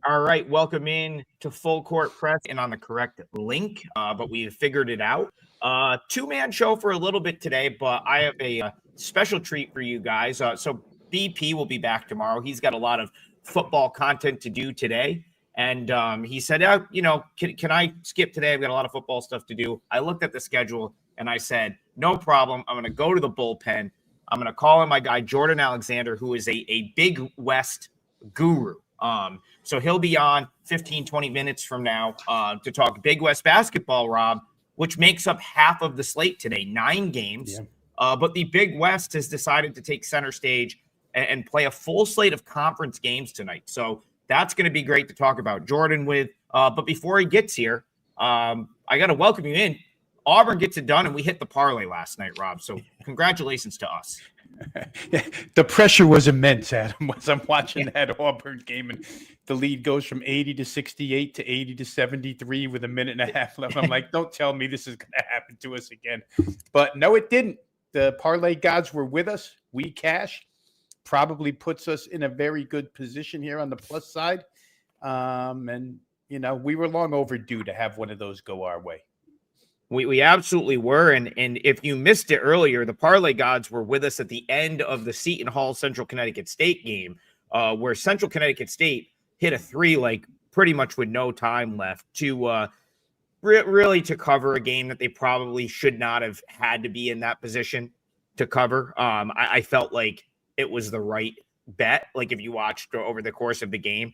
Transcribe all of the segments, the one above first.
All right, welcome in to Full Court Press and on the correct link, but we figured it out. Two-man show for a little bit today, but I have a special treat for you guys. So BP will be back tomorrow. He's got a lot of football content to do today, and he said, can I skip today? I've got a lot of football stuff to do. I looked at the schedule, and I said, no problem. I'm going to go to the bullpen. I'm going to call in my guy, Jordan Alexander, who is a Big West guru. So he'll be on 15, 20 minutes from now to talk Big West basketball, Rob, which makes up half of the slate today, 9 games. Yeah. But the Big West has decided to take center stage and play a full slate of conference games tonight. So that's going to be great to talk about Jordan with. But before he gets here, I got to welcome you in. Auburn gets it done, and we hit the parlay last night, Rob. So congratulations to us. The pressure was immense, Adam, as I'm watching that Auburn game, and the lead goes from 80 to 68 to 80 to 73 with a minute and a half left. I'm like, don't tell me this is going to happen to us again. But no, it didn't. The parlay gods were with us. We cash probably puts us in a very good position here on the plus side. And, we were long overdue to have one of those go our way. We absolutely were. And if you missed it earlier, the parlay gods were with us at the end of the Seton Hall Central Connecticut State game, where Central Connecticut State hit a 3 pretty much with no time left to really to cover a game that they probably should not have had to be in that position to cover. I felt like it was the right bet, if you watched over the course of the game.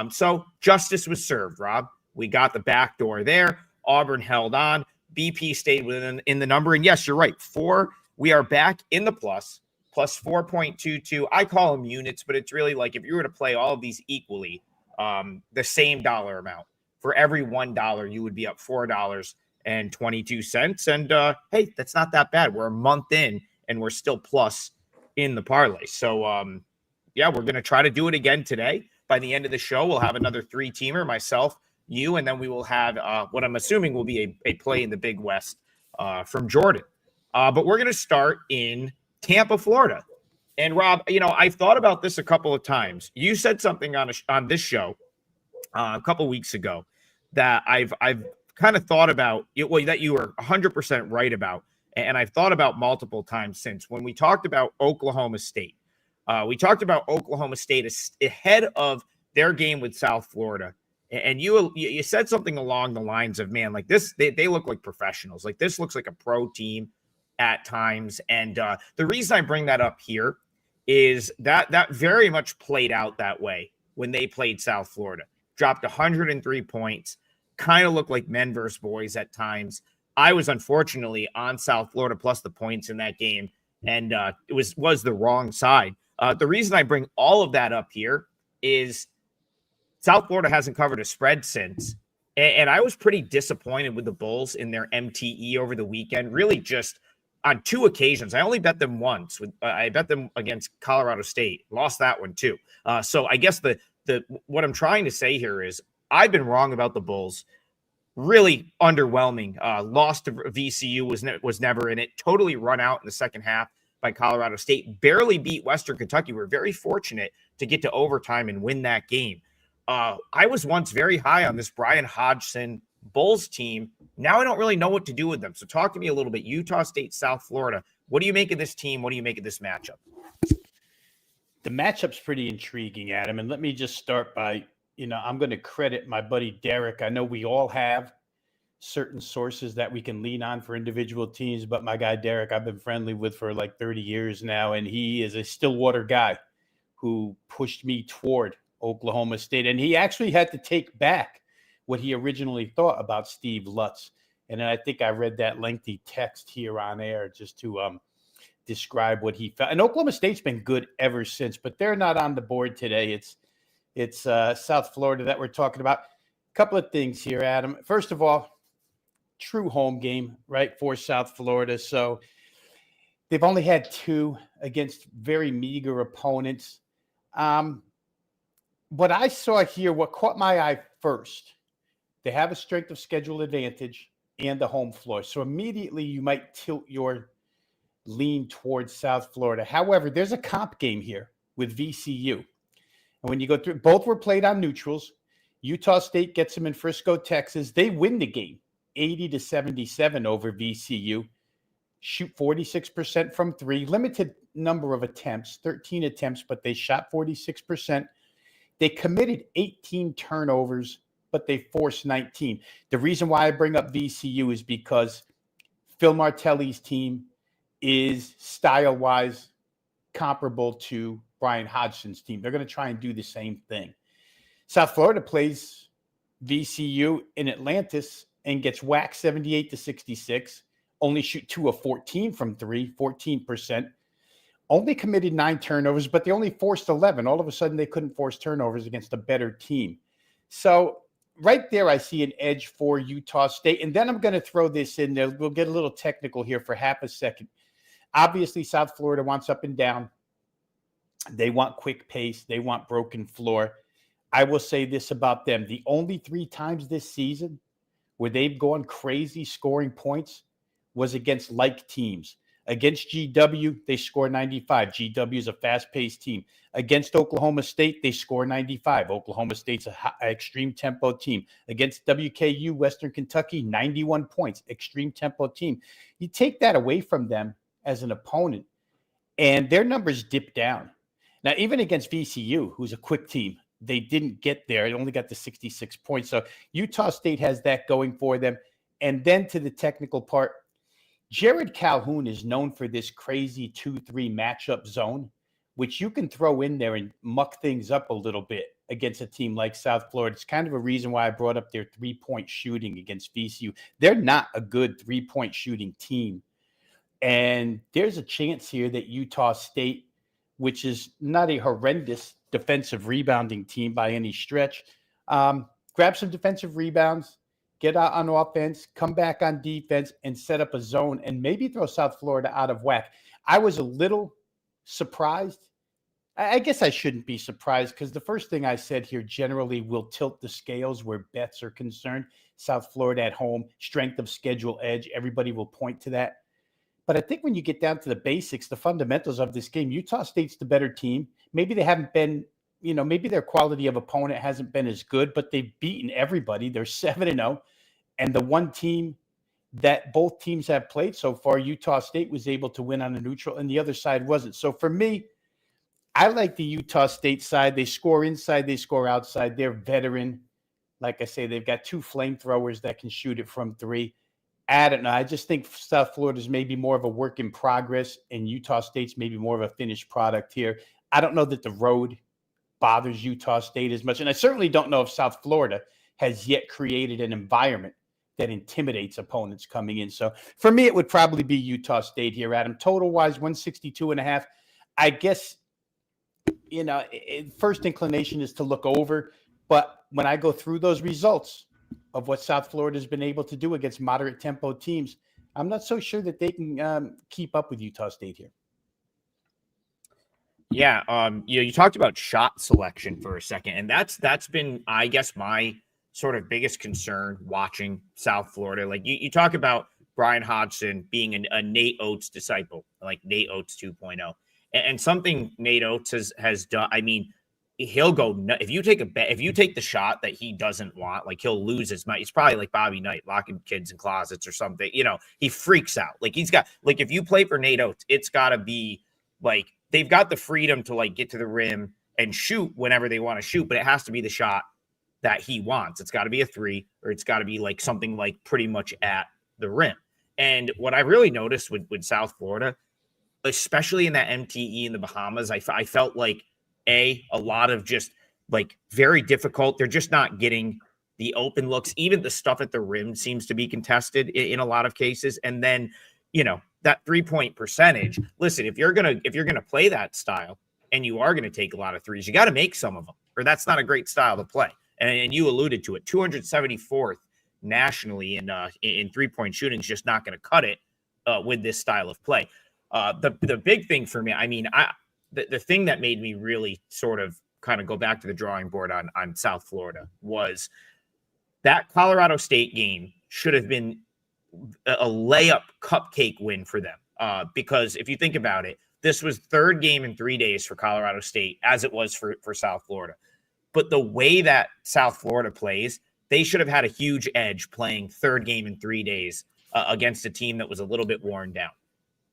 So justice was served, Rob. We got the back door there. Auburn held on. BP stayed in the number. And yes, you're right. 4, we are back in the plus 4.22. I call them units, but it's really if you were to play all of these equally, the same dollar amount. For every $1, you would be up $4.22. And hey, that's not that bad. We're a month in, and we're still plus in the parlay. So, we're going to try to do it again today. By the end of the show, we'll have another 3-teamer, myself, you, and then we will have what I'm assuming will be a play in the Big West from Jordan. But we're going to start in Tampa, Florida. And Rob, I've thought about this a couple of times. You said something on this show a couple weeks ago that I've kind of thought about, that you were 100% right about, and I've thought about multiple times since. When we talked about Oklahoma State, we talked about Oklahoma State ahead of their game with South Florida. And you said something along the lines of, man, this, they look like professionals. This looks like a pro team at times. And the reason I bring that up here is that very much played out that way when they played South Florida. Dropped 103 points, kind of looked like men versus boys at times. I was unfortunately on South Florida plus the points in that game, and it was the wrong side. The reason I bring all of that up here is South Florida hasn't covered a spread since, and I was pretty disappointed with the Bulls in their MTE over the weekend, really just on 2 occasions. I only bet them once. I bet them against Colorado State, lost that one too. So I guess the what I'm trying to say here is I've been wrong about the Bulls. Really underwhelming. Lost to VCU was never in it. Totally run out in the second half by Colorado State. Barely beat Western Kentucky. We're very fortunate to get to overtime and win that game. I was once very high on this Brian Hodgson Bulls team. Now I don't really know what to do with them. So talk to me a little bit. Utah State, South Florida. What do you make of this team? What do you make of this matchup? The matchup's pretty intriguing, Adam. And let me just start by, I'm going to credit my buddy Derek. I know we all have certain sources that we can lean on for individual teams, but my guy Derek, I've been friendly with for 30 years now, and he is a Stillwater guy who pushed me toward Oklahoma State. And he actually had to take back what he originally thought about Steve Lutz. And then I think I read that lengthy text here on air just to describe what he felt. And Oklahoma State's been good ever since, but they're not on the board today. It's South Florida that we're talking about. A couple of things here, Adam. First of all, true home game, right, for South Florida. So they've only had 2 against very meager opponents. What I saw here, what caught my eye first, they have a strength of schedule advantage and the home floor. So immediately you might tilt your lean towards South Florida. However, there's a comp game here with VCU. And when you go through, both were played on neutrals. Utah State gets them in Frisco, Texas. They win the game 80-77 over VCU. Shoot 46% from three, limited number of attempts, 13 attempts, but they shot 46%. They committed 18 turnovers, but they forced 19. The reason why I bring up VCU is because Phil Martelli's team is style-wise comparable to Brian Hodgson's team. They're going to try and do the same thing. South Florida plays VCU in Atlantis and gets whacked 78-66. Only shoot 2 of 14 from three, 14%. Only committed 9 turnovers, but they only forced 11. All of a sudden, they couldn't force turnovers against a better team. So right there, I see an edge for Utah State. And then I'm going to throw this in there. We'll get a little technical here for half a second. Obviously, South Florida wants up and down. They want quick pace. They want broken floor. I will say this about them. The only 3 times this season where they've gone crazy scoring points was against like teams. Against GW, they score 95. GW is a fast-paced team. Against Oklahoma State, they score 95. Oklahoma State's an extreme tempo team. Against WKU, Western Kentucky, 91 points, extreme tempo team. You take that away from them as an opponent, and their numbers dip down. Now, even against VCU, who's a quick team, they didn't get there. It only got to 66 points. So Utah State has that going for them. And then to the technical part, Jared Calhoun is known for this crazy 2-3 matchup zone, which you can throw in there and muck things up a little bit against a team like South Florida. It's kind of a reason why I brought up their 3-point shooting against VCU. They're not a good 3-point shooting team. And there's a chance here that Utah State, which is not a horrendous defensive rebounding team by any stretch, grab some defensive rebounds, get out on offense, come back on defense, and set up a zone and maybe throw South Florida out of whack. I was a little surprised. I guess I shouldn't be surprised because the first thing I said here generally will tilt the scales where bets are concerned. South Florida at home, strength of schedule edge, everybody will point to that. But I think when you get down to the basics, the fundamentals of this game, Utah State's the better team. Maybe they haven't been, maybe their quality of opponent hasn't been as good, but they've beaten everybody. They're 7-0. And the one team that both teams have played so far, Utah State was able to win on a neutral, and the other side wasn't. So for me, I like the Utah State side. They score inside, they score outside. They're veteran. Like I say, they've got 2 flamethrowers that can shoot it from 3. I don't know. I just think South Florida's maybe more of a work in progress, and Utah State's maybe more of a finished product here. I don't know that the road bothers Utah State as much, and I certainly don't know if South Florida has yet created an environment that intimidates opponents coming in. So for me, it would probably be Utah State here, Adam. Total-wise, 162.5. I guess, first inclination is to look over. But when I go through those results of what South Florida has been able to do against moderate tempo teams, I'm not so sure that they can keep up with Utah State here. Yeah, you talked about shot selection for a second, and that's been, I guess, my sort of biggest concern watching South Florida. Like you talk about Brian Hodgson being a Nate Oates disciple, like Nate Oates 2.0, and something Nate Oates has done. I mean, he'll go if you take the shot that he doesn't want, like he'll lose his mind. He's probably like Bobby Knight, locking kids in closets or something. He freaks out. Like he's got, like, if you play for Nate Oates, it's got to be like they've got the freedom to like get to the rim and shoot whenever they want to shoot, but it has to be the shot that he wants. It's got to be a 3, or it's got to be like something like pretty much at the rim. And what I really noticed with South Florida, especially in that MTE in the Bahamas, I felt like a lot of just like very difficult. They're just not getting the open looks. Even the stuff at the rim seems to be contested in a lot of cases. And then, that 3-point percentage, listen, if you're going to play that style and you are going to take a lot of threes, you got to make some of them, or that's not a great style to play. And you alluded to it, 274th nationally in 3-point shooting is just not going to cut it with this style of play. The big thing for me, I mean, the thing that made me really sort of kind of go back to the drawing board on South Florida was that Colorado State game should have been a layup cupcake win for them. Because if you think about it, this was 3rd game in 3 days for Colorado State, as it was for South Florida. But the way that South Florida plays, they should have had a huge edge playing third game in 3 days against a team that was a little bit worn down.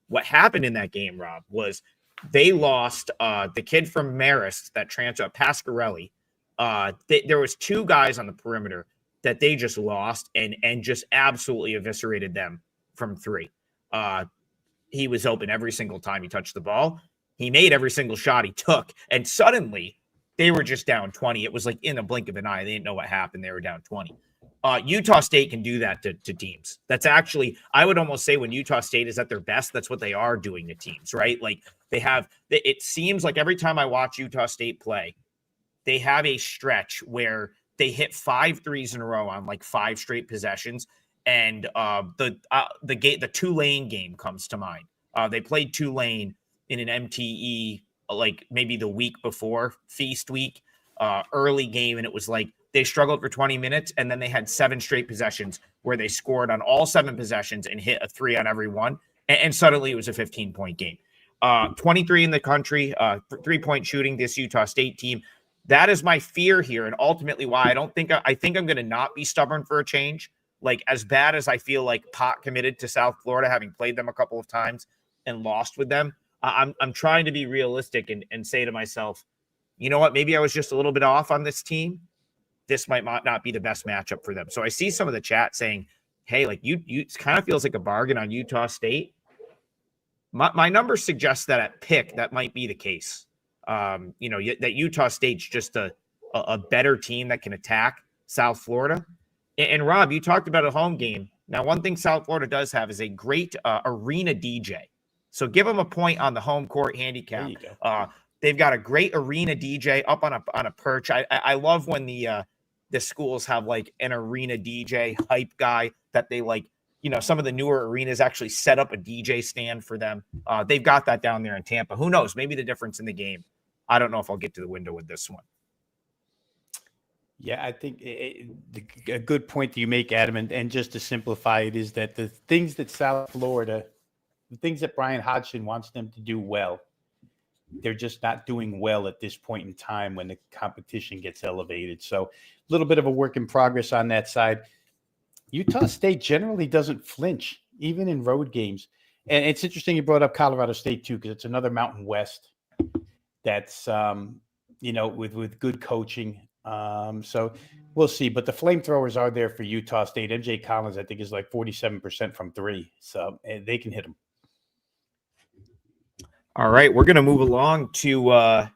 What happened in that game, Rob, was they lost the kid from Marist that transferred, Pasquarelli. There was 2 guys on the perimeter that they just lost and just absolutely eviscerated them from 3. He was open every single time he touched the ball. He made every single shot he took. And suddenly they were just down 20. It was like in a blink of an eye. They didn't know what happened. They were down 20. Utah State can do that to teams. That's actually, I would almost say when Utah State is at their best, that's what they are doing to teams, right? Like it seems like every time I watch Utah State play, they have a stretch where they hit 5 threes in a row on like 5 straight possessions. And the Tulane game comes to mind. They played Tulane in an MTE like maybe the week before Feast Week, early game, and it was like they struggled for 20 minutes, and then they had 7 straight possessions where they scored on all 7 possessions and hit a 3 on every one, and suddenly it was a 15-point game. 23 in the country, 3-point shooting, this Utah State team. That is my fear here, and ultimately why I think I'm going to not be stubborn for a change. Like, as bad as I feel like Pot committed to South Florida, having played them a couple of times and lost with them, I'm trying to be realistic and say to myself, you know what, maybe I was just a little bit off on this team. This might not be the best matchup for them. So I see some of the chat saying, hey, like you it kind of feels like a bargain on Utah State. My number suggests that at pick, that might be the case. That Utah State's just a better team that can attack South Florida. And Rob, you talked about a home game. Now, one thing South Florida does have is a great arena DJ. So give them a point on the home court handicap. They've got a great arena DJ up on a perch. I love when the schools have like an arena DJ hype guy that they like. Some of the newer arenas actually set up a DJ stand for them. They've got that down there in Tampa. Who knows? Maybe the difference in the game. I don't know if I'll get to the window with this one. Yeah, I think a good point that you make, Adam, and just to simplify it is that the things that South Florida, the things that Brian Hodgson wants them to do well, they're just not doing well at this point in time when the competition gets elevated. So a little bit of a work in progress on that side. Utah State generally doesn't flinch, even in road games. And it's interesting you brought up Colorado State, too, because it's another Mountain West that's, with good coaching. So we'll see. But the flamethrowers are there for Utah State. MJ Collins, I think, is like 47% from 3. So they can hit them. All right, we're going to move along to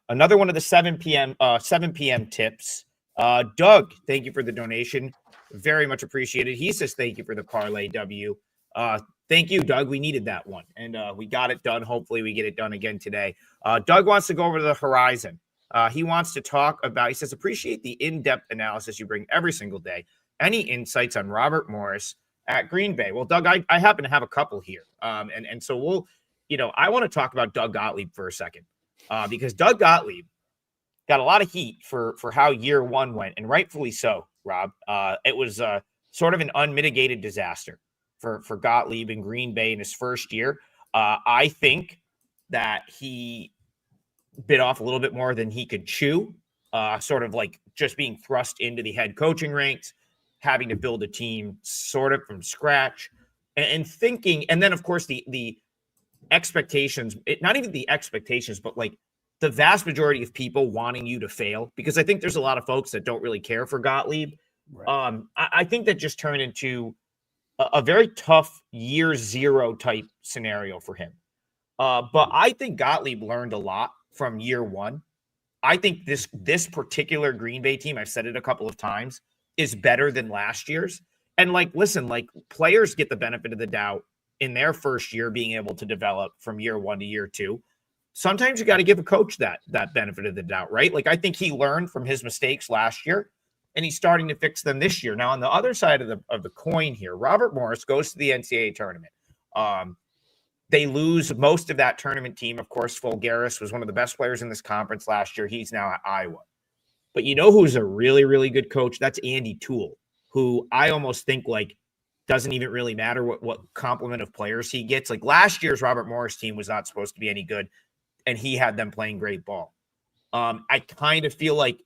another one of the 7 p.m. tips. Doug, thank you for the donation. Very much appreciated. He says thank you for the parlay W. Thank you, Doug. We needed that one, and we got it done. Hopefully we get it done again today. Doug wants to go over to the horizon. He wants to talk about, he says, appreciate the in-depth analysis you bring every single day. Any insights on Robert Morris at Green Bay? Well, Doug, I happen to have a couple here. And so we'll, I want to talk about Doug Gottlieb for a second, because Doug Gottlieb got a lot of heat for how year one went, and rightfully so, Rob. It was sort of an unmitigated disaster for Gottlieb in Green Bay in his first year. I think that he bit off a little bit more than he could chew, sort of like just being thrust into the head coaching ranks, having to build a team sort of from scratch, and thinking, and then of course the expectations, not even the expectations, but like the vast majority of people wanting you to fail, because I think there's a lot of folks that don't really care for Gottlieb. Right. I think that just turned into a very tough year zero type scenario for him. But I think Gottlieb learned a lot from year one. I think this particular Green Bay team, I've said it a couple of times, is better than last year's. And listen, players get the benefit of the doubt in their first year being able to develop from year one to year two. Sometimes you got to give a coach that benefit of the doubt, right? I think he learned from his mistakes last year, and he's starting to fix them this year. Now, on the other side of the coin here, Robert Morris goes to the NCAA tournament. They lose most of that tournament team. Of course, Fulgaris was one of the best players in this conference last year. He's now at Iowa. But you know who's a really, really good coach? That's Andy Toole, who I almost think doesn't even really matter what complement of players he gets. Last year's Robert Morris team was not supposed to be any good, and he had them playing great ball. I kind of feel like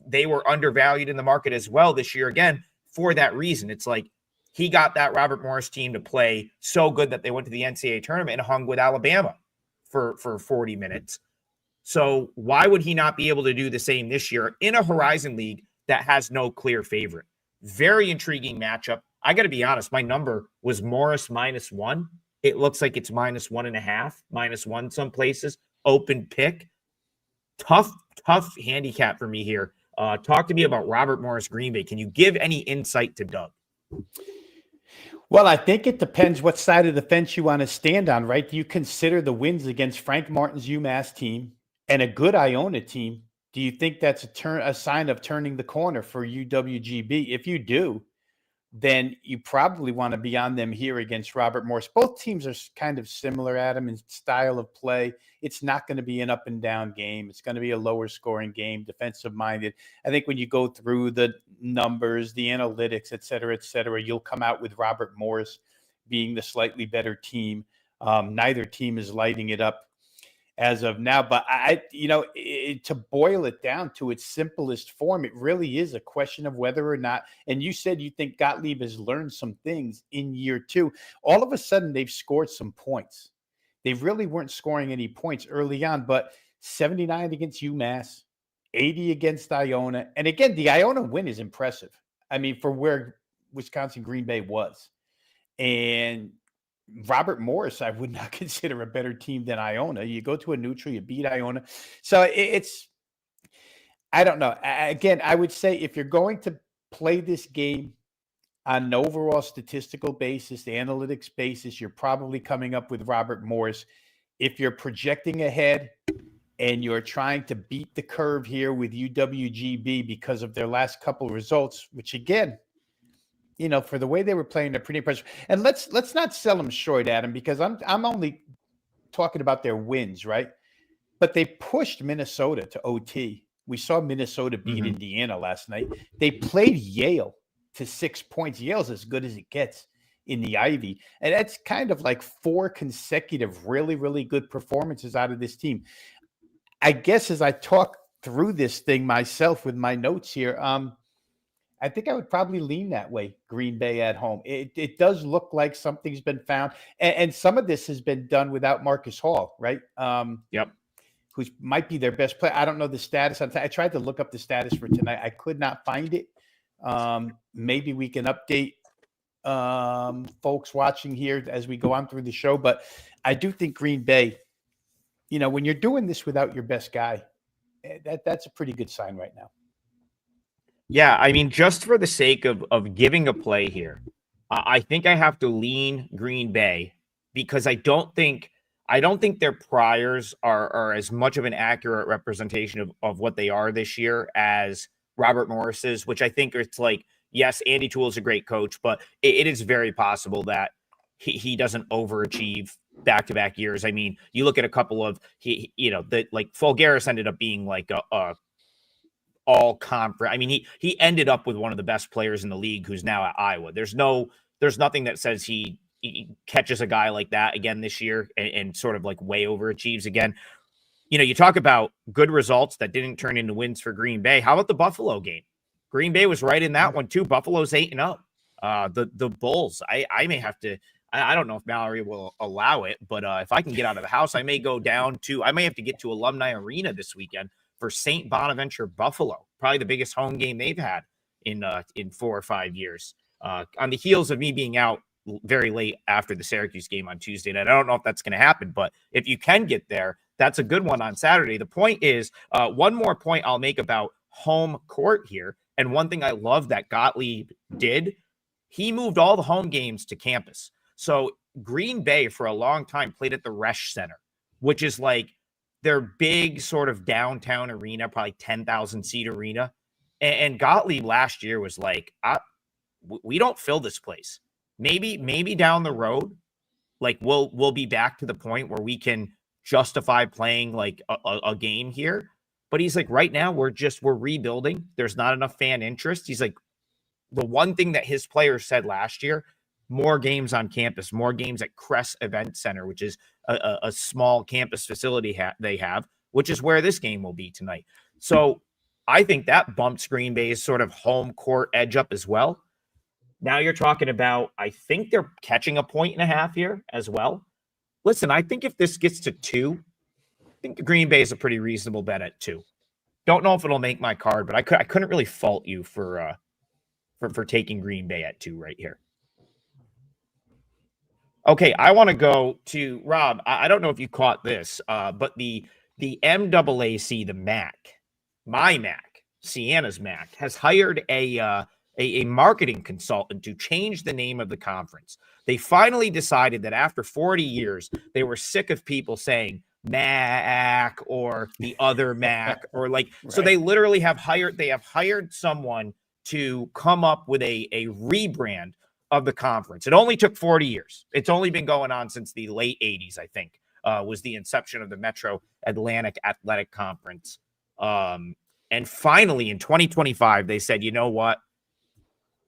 they were undervalued in the market as well this year again for that reason. It's like he got that Robert Morris team to play so good that they went to the NCAA tournament and hung with Alabama for 40 minutes. So why would he not be able to do the same this year in a Horizon League that has no clear favorite? Very intriguing matchup. I got to be honest, my number was Morris -1. It looks like it's -1.5, -1 some places. Open pick. Tough handicap for me here. Talk to me about Robert Morris Green Bay. Can you give any insight to Doug? Well, I think it depends what side of the fence you want to stand on, right? Do you consider the wins against Frank Martin's UMass team and a good Iona team? Do you think that's a sign of turning the corner for UWGB? If you do, then you probably want to be on them here against Robert Morris. Both teams are kind of similar, Adam, in style of play. It's not going to be an up and down game. It's going to be a lower scoring game, defensive minded. I think when you go through the numbers, the analytics, et cetera, you'll come out with Robert Morris being the slightly better team. Neither team is lighting it up as of now, but to boil it down to its simplest form, it really is a question of whether or not, and you said you think Gottlieb has learned some things in year 2. All of a sudden, they've scored some points. They really weren't scoring any points early on, but 79 against UMass, 80 against Iona. And again, the Iona win is impressive. I mean, for where Wisconsin Green Bay was. And Robert Morris, I would not consider a better team than Iona. You go to a neutral, you beat Iona. So I don't know. Again, I would say if you're going to play this game on an overall statistical basis, the analytics basis, you're probably coming up with Robert Morris. If you're projecting ahead and you're trying to beat the curve here with UWGB because of their last couple of results, which again, for the way they were playing, they're pretty impressive. And let's not sell them short, Adam, because I'm only talking about their wins, right? But they pushed Minnesota to OT. We saw Minnesota beat Indiana last night. They played Yale to 6 points. Yale's as good as it gets in the Ivy. And that's kind of like 4 consecutive really, really good performances out of this team. I guess as I talk through this thing myself with my notes here, I think I would probably lean that way, Green Bay at home. It does look like something's been found. And some of this has been done without Marcus Hall, right? Yep. Who might be their best player. I don't know the status. I tried to look up the status for tonight. I could not find it. Maybe we can update folks watching here as we go on through the show. But I do think Green Bay, when you're doing this without your best guy, that's a pretty good sign right now. Yeah, I mean, just for the sake of giving a play here, I think I have to lean Green Bay because I don't think their priors are as much of an accurate representation of what they are this year as Robert Morris's, which I think it's like, yes, Andy Toole is a great coach, but it is very possible that he doesn't overachieve back-to-back years. I mean, you look at a couple of, Fulgaris ended up being like a all conference. I mean, he ended up with one of the best players in the league who's now at Iowa. There's nothing that says he catches a guy like that again this year and sort of like way overachieves again. You talk about good results that didn't turn into wins for Green Bay. How about the Buffalo game? Green Bay was right in that one too. Buffalo's 8-0. The Bulls, I may have to, I don't know if Mallory will allow it, but if I can get out of the house, I may have to get to Alumni Arena this weekend for St. Bonaventure Buffalo, probably the biggest home game they've had in 4 or 5 years. On the heels of me being out very late after the Syracuse game on Tuesday night. I don't know if that's going to happen, but if you can get there, that's a good one on Saturday. The point is, one more point I'll make about home court here, and one thing I love that Gottlieb did, he moved all the home games to campus. So Green Bay for a long time played at the Resch Center, which is like their big sort of downtown arena, probably 10,000 seat arena. And Gottlieb last year was like, we don't fill this place. Maybe down the road, like we'll be back to the point where we can justify playing like a game here. But he's like, right now we're rebuilding. There's not enough fan interest. He's like, the one thing that his players said last year, more games on campus, more games at Crest Event Center, which is a small campus facility they have, which is where this game will be tonight. So I think that bumps Green Bay's sort of home court edge up as well. Now you're talking about, I think they're catching a 1.5 here as well. Listen, I think if this gets to 2, I think the Green Bay is a pretty reasonable bet at 2. Don't know if it'll make my card, but I couldn't really fault you for taking Green Bay at 2 right here. Okay, I want to go to Rob. I don't know if you caught this, but the MAAC, the MAC, my MAC, Sienna's MAC, has hired a marketing consultant to change the name of the conference. They finally decided that after 40 years, they were sick of people saying Mac or the other Mac or like, right. So they literally have hired someone to come up with a rebrand of the conference. It only took 40 years. It's only been going on since the late 80s, I think, was the inception of the Metro Atlantic Athletic Conference. And finally in 2025, they said, you know what?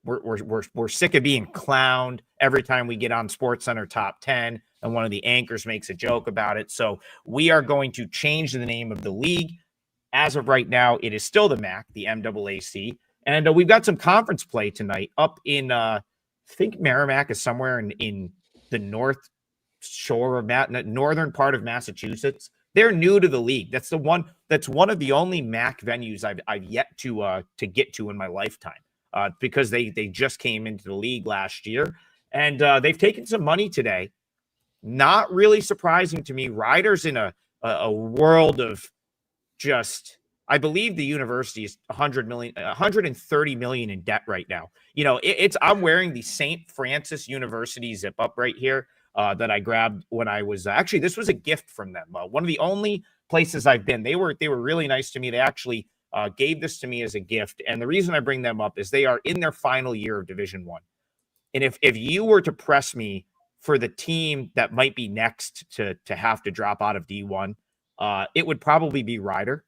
We're sick of being clowned every time we get on SportsCenter Top 10 and one of the anchors makes a joke about it. So we are going to change the name of the league. As of right now, it is still the MAC, the MAAC. And we've got some conference play tonight up in, I think Merrimack is somewhere in the north shore of northern part of Massachusetts. They're new to the league. That's one of the only MAC venues I've yet to get to in my lifetime. Because they just came into the league last year, and they've taken some money today. Not really surprising to me. Riders in a world of just, I believe the university is 130 million in debt right now. You know, I'm wearing the St. Francis University zip up right here that I grabbed when I was actually, this was a gift from them. One of the only places I've been. They were really nice to me. They actually gave this to me as a gift. And the reason I bring them up is they are in their final year of Division I. And if you were to press me for the team that might be next to have to drop out of D1, it would probably be Rider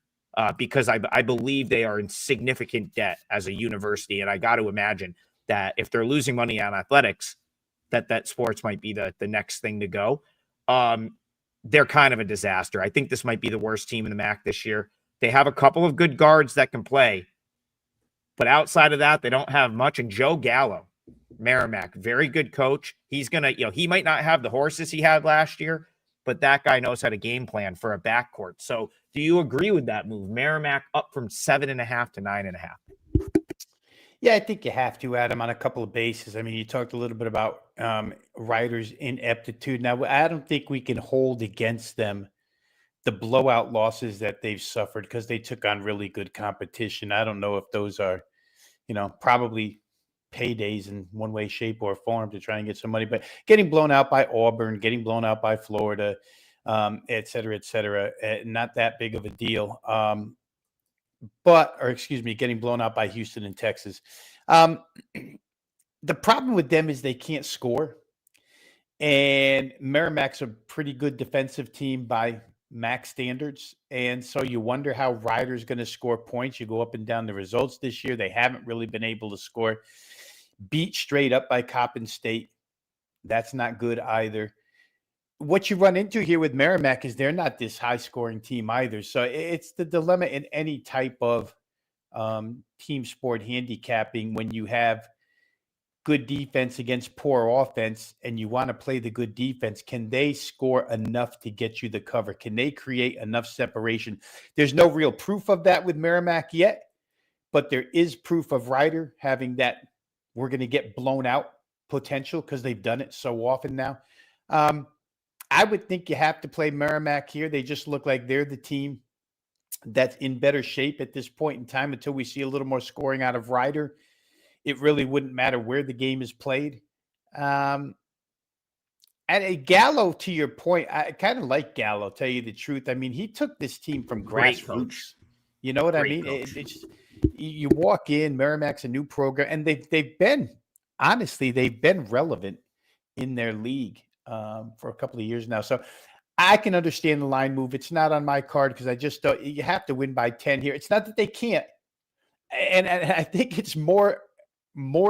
because I believe they are in significant debt as a university. And I got to imagine that if they're losing money on athletics, that sports might be the next thing to go. They're kind of a disaster. I think this might be the worst team in the MAC this year. They have a couple of good guards that can play, but outside of that, they don't have much. And Joe Gallo, Merrimack, very good coach. He's going to, he might not have the horses he had last year, but that guy knows how to game plan for a backcourt. So do you agree with that move? Merrimack up from 7.5 to 9.5. Yeah, I think you have to, Adam, on a couple of bases. I mean, you talked a little bit about Riders' ineptitude. Now, I don't think we can hold against them the blowout losses that they've suffered because they took on really good competition. I don't know if those are, probably paydays in one way, shape, or form to try and get some money, but getting blown out by Auburn, getting blown out by Florida, et cetera, not that big of a deal. Getting blown out by Houston and Texas. The problem with them is they can't score. And Merrimack's a pretty good defensive team by MAC standards. And so you wonder how Rider's going to score points. You go up and down the results this year. They haven't really been able to score. Beat straight up by Coppin State. That's not good either. What you run into here with Merrimack is they're not this high-scoring team either. So it's the dilemma in any type of team sport handicapping when you have good defense against poor offense and you want to play the good defense. Can they score enough to get you the cover? Can they create enough separation? There's no real proof of that with Merrimack yet, but there is proof of Rider having that we're going to get blown out potential because they've done it so often now. I would think you have to play Merrimack here. They just look like they're the team that's in better shape at this point in time until we see a little more scoring out of Rider. It really wouldn't matter where the game is played. And Gallo, to your point, I kind of like Gallo, tell you the truth. I mean, he took this team from grassroots. You know what I mean? It's you walk in, Merrimack's a new program, and they've been, honestly, they've been relevant in their league for a couple of years now. So I can understand the line move. It's not on my card because I just don't. You have to win by 10 here. It's not that they can't. And I think it's more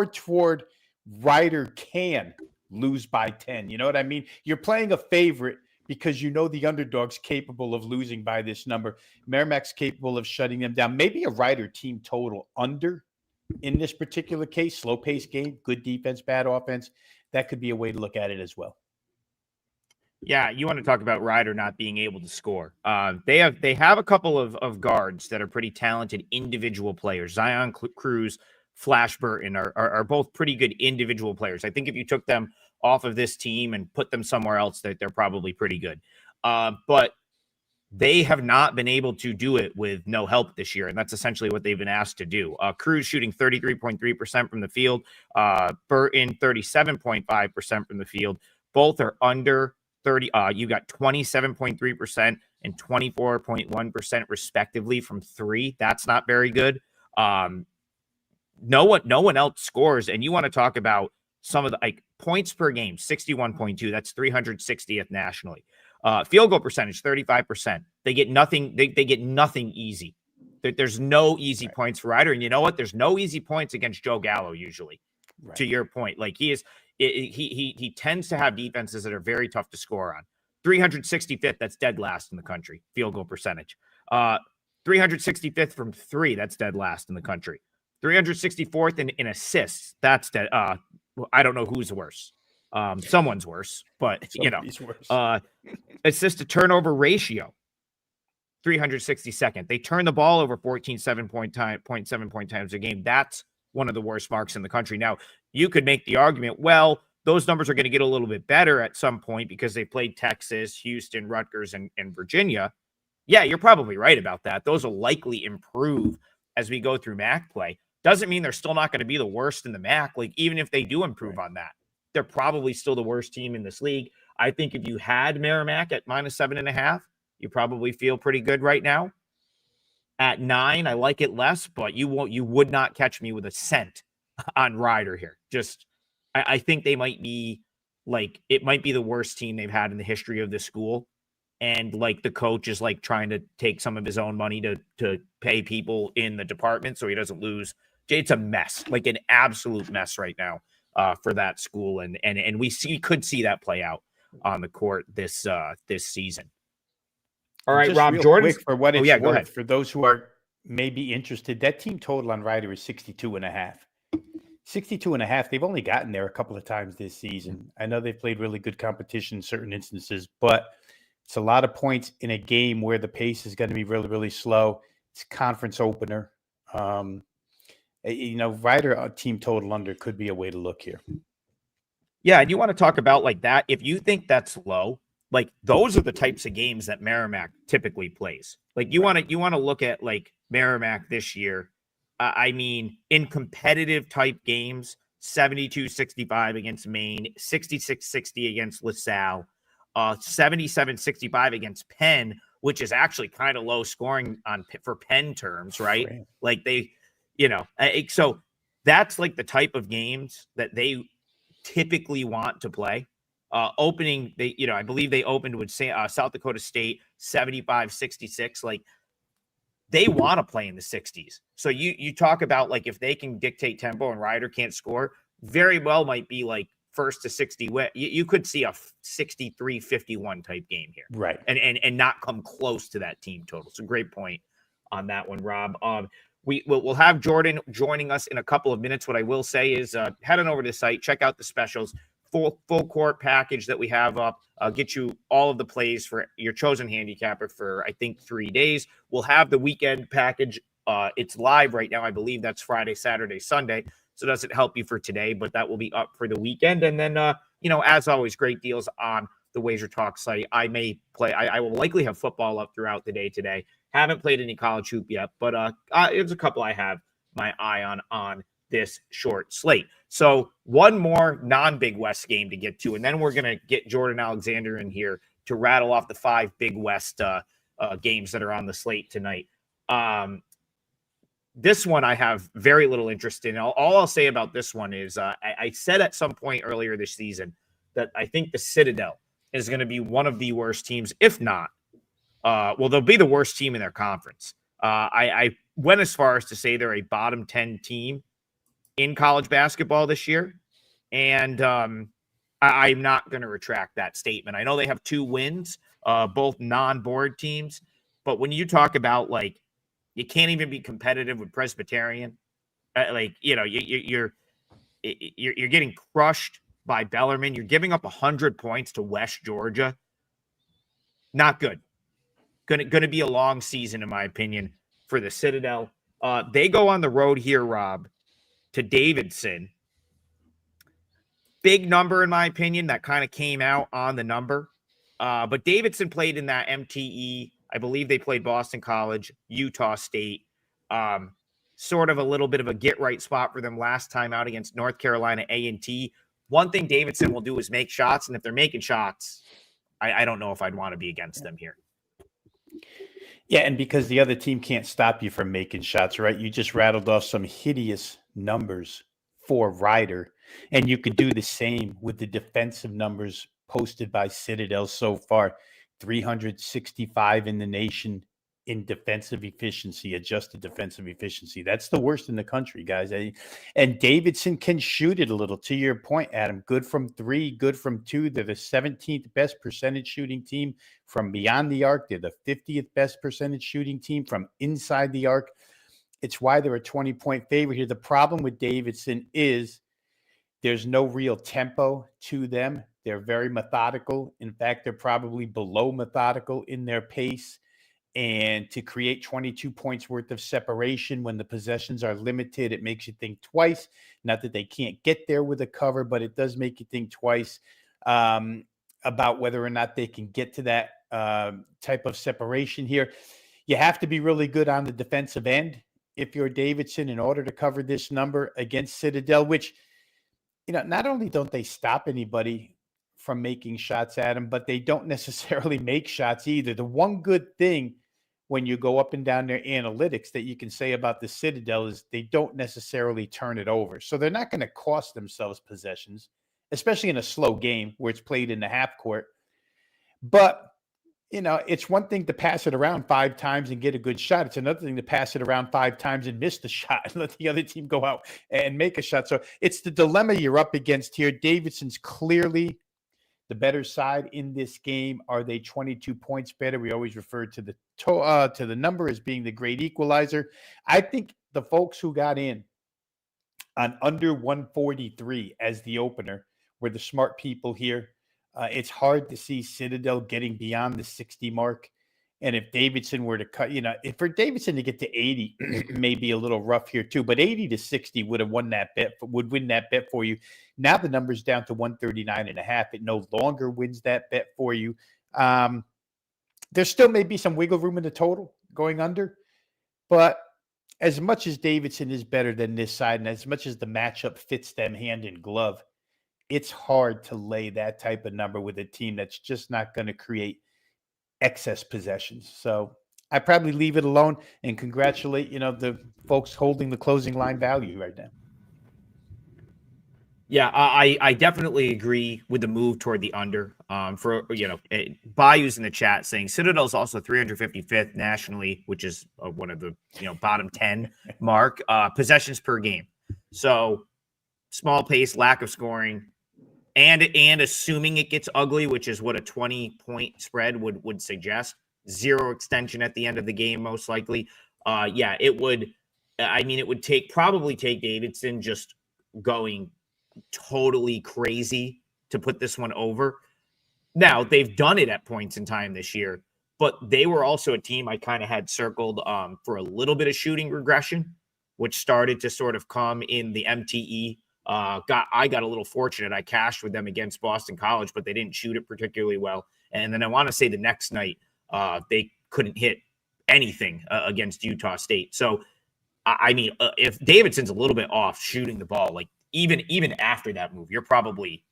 toward Rider can lose by 10. You know what I mean? You're playing a favorite because you know the underdog's capable of losing by this number. Merrimack's capable of shutting them down. Maybe a Rider team total under in this particular case. Slow-paced game, good defense, bad offense. That could be a way to look at it as well. Yeah, you want to talk about Ryder not being able to score. They have a couple of guards that are pretty talented individual players. Zion Cruz, Flash Burton are both pretty good individual players. I think if you took them off of this team and put them somewhere else, they're probably pretty good. But they have not been able to do it with no help this year, and that's essentially what they've been asked to do. Cruz shooting 33.3% from the field, Burton 37.5% from the field. Both are under 30. You got 27.3% and 24.1% respectively from three. That's not very good. No one else scores, and you want to talk about some of the like points per game, 61.2. That's 360th nationally. Field goal percentage, 35%. They get nothing. They get nothing easy. There's no easy points for Ryder, and you know what? There's no easy points against Joe Gallo usually. Right. To your point, like he tends to have defenses that are very tough to score on. 365th, that's dead last in the country. Field goal percentage. 365th from three, that's dead last in the country. 364th in assists, that's dead. I don't know who's worse. Someone's worse, but somebody's worse. Assist to turnover ratio, 362nd. They turn the ball over 0.7 point times a game. That's one of the worst marks in the country. Now, you could make the argument, well, those numbers are going to get a little bit better at some point because they played Texas, Houston, Rutgers, and Virginia. Yeah, you're probably right about that. Those will likely improve as we go through MAC play. Doesn't mean they're still not going to be the worst in the MAC. Like, even if they do improve on that, they're probably still the worst team in this league. I think if you had Merrimack at -7.5, you probably feel pretty good right now. At 9, I like it less, but you would not catch me with a cent on Ryder here. Just, I think they might be like, it might be the worst team they've had in the history of the school. And like the coach is like trying to take some of his own money to pay people in the department so he doesn't lose. It's a mess, like an absolute mess right now for that school. And we could see that play out on the court this season. All right, Rob, Jordan. For what it's worth, go ahead. For those who are maybe interested, that team total on Ryder is 62.5. 62.5. They've only gotten there a couple of times this season. I know they've played really good competition in certain instances, but it's a lot of points in a game where the pace is going to be really, really slow. It's a conference opener. Ryder team total under could be a way to look here. Yeah, and you want to talk about like that. If you think that's low, like those are the types of games that Merrimack typically plays. Like you want to look at like Merrimack this year. I mean, in competitive type games, 72-65 against Maine, 66-60 against LaSalle, 77-65 against Penn, which is actually kind of low scoring for Penn terms, right? Like they, so that's like the type of games that they typically want to play. Opening, I believe they opened with South Dakota State 75-66. Like they want to play in the 60s. So you talk about like if they can dictate tempo and Ryder can't score, very well might be like first to 60. You could see a 63-51 type game here, right? And not come close to that team total. So great point on that one, Rob. We'll have Jordan joining us in a couple of minutes. What I will say is head on over to the site, check out the specials. Full court package that we have up. Get you all of the plays for your chosen handicapper for, I think, 3 days. We'll have the weekend package. It's live right now. I believe that's Friday, Saturday, Sunday. So it doesn't help you for today, but that will be up for the weekend. And then, as always, great deals on the WagerTalk site. I will likely have football up throughout the day today. Haven't played any college hoop yet, but there's a couple I have my eye on this short slate. So one more non-Big West game to get to, and then we're going to get Jordan Alexander in here to rattle off the 5 Big West games that are on the slate tonight. This one I have very little interest in. All I'll say about this one is I said at some point earlier this season that I think the Citadel is going to be one of the worst teams, if not, they'll be the worst team in their conference. I went as far as to say they're a bottom 10 team in college basketball this year. And I'm not going to retract that statement. I know they have 2 wins, both non-board teams, but when you talk about like you can't even be competitive with Presbyterian, you're getting crushed by Bellarmine. You're giving up 100 points to West Georgia. Not good. Going to be a long season, in my opinion, for the Citadel. They go on the road here, Rob, to Davidson. Big number, in my opinion, that kind of came out on the number. But Davidson played in that MTE. I believe they played Boston College, Utah State. Sort of a little bit of a get-right spot for them last time out against North Carolina A&T. One thing Davidson will do is make shots, and if they're making shots, I don't know if I'd want to be against them here. Yeah, and because the other team can't stop you from making shots, right? You just rattled off some hideous numbers for Ryder, and you could do the same with the defensive numbers posted by Citadel so far. 365 in the nation in defensive efficiency, adjusted defensive efficiency. That's the worst in the country, guys. And Davidson can shoot it a little. To your point, Adam, good from 3, good from 2. They're the 17th best percentage shooting team from beyond the arc. They're the 50th best percentage shooting team from inside the arc. It's why they're a 20-point favorite here. The problem with Davidson is there's no real tempo to them. They're very methodical. In fact, they're probably below methodical in their pace. And to create 22 points worth of separation when the possessions are limited, it makes you think twice. Not that they can't get there with a cover, but it does make you think twice about whether or not they can get to that type of separation here. You have to be really good on the defensive end if you're Davidson in order to cover this number against Citadel, which, not only don't they stop anybody from making shots at them, but they don't necessarily make shots either. The one good thing when you go up and down their analytics that you can say about the Citadel is they don't necessarily turn it over. So they're not going to cost themselves possessions, especially in a slow game where it's played in the half court. But, it's one thing to pass it around 5 times and get a good shot. It's another thing to pass it around 5 times and miss the shot and let the other team go out and make a shot. So it's the dilemma you're up against here. Davidson's clearly the better side in this game. Are they 22 points better? We always refer to the number as being the great equalizer. I think the folks who got in on under 143 as the opener were the smart people here. It's hard to see Citadel getting beyond the 60 mark. And if Davidson were to cut, if for Davidson to get to 80, may be a little rough here too, but 80 to 60 would win that bet for you. Now the number's down to 139.5. It no longer wins that bet for you. There still may be some wiggle room in the total going under, but as much as Davidson is better than this side, and as much as the matchup fits them hand in glove, it's hard to lay that type of number with a team that's just not going to create excess possessions. So I probably leave it alone and congratulate, the folks holding the closing line value right now. Yeah, I definitely agree with the move toward the under. Bayou's in the chat saying Citadel's also 355th nationally, which is one of the bottom 10 mark possessions per game. So small pace, lack of scoring, and assuming it gets ugly, which is what a 20-point spread would suggest. 0 extension at the end of the game, most likely. It would. It would probably take Davidson just going totally crazy to put this one over. Now, they've done it at points in time this year, but they were also a team I kind of had circled for a little bit of shooting regression, which started to sort of come in the MTE. I got a little fortunate. I cashed with them against Boston College, but they didn't shoot it particularly well. And then I want to say the next night they couldn't hit anything against Utah State. So, if Davidson's a little bit off shooting the ball, like even after that move, you're probably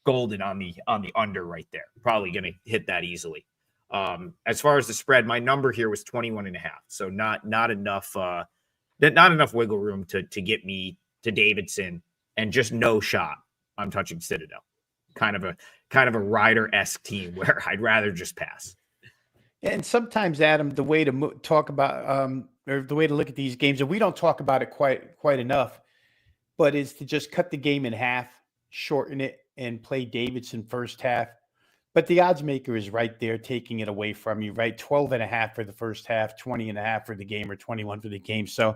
golden on the under right there. Probably going to hit that easily. As far as the spread, my number here was 21.5. So not enough wiggle room to get me to Davidson, and just no shot I'm touching Citadel. Kind of a Ryder-esque team where I'd rather just pass. And sometimes, Adam, the way to talk about or the way to look at these games, and we don't talk about it quite enough, but is to just cut the game in half, shorten it, and play Davidson first half. But the odds maker is right there taking it away from you, right? 12.5 for the first half, 20.5 for the game, or 21 for the game. So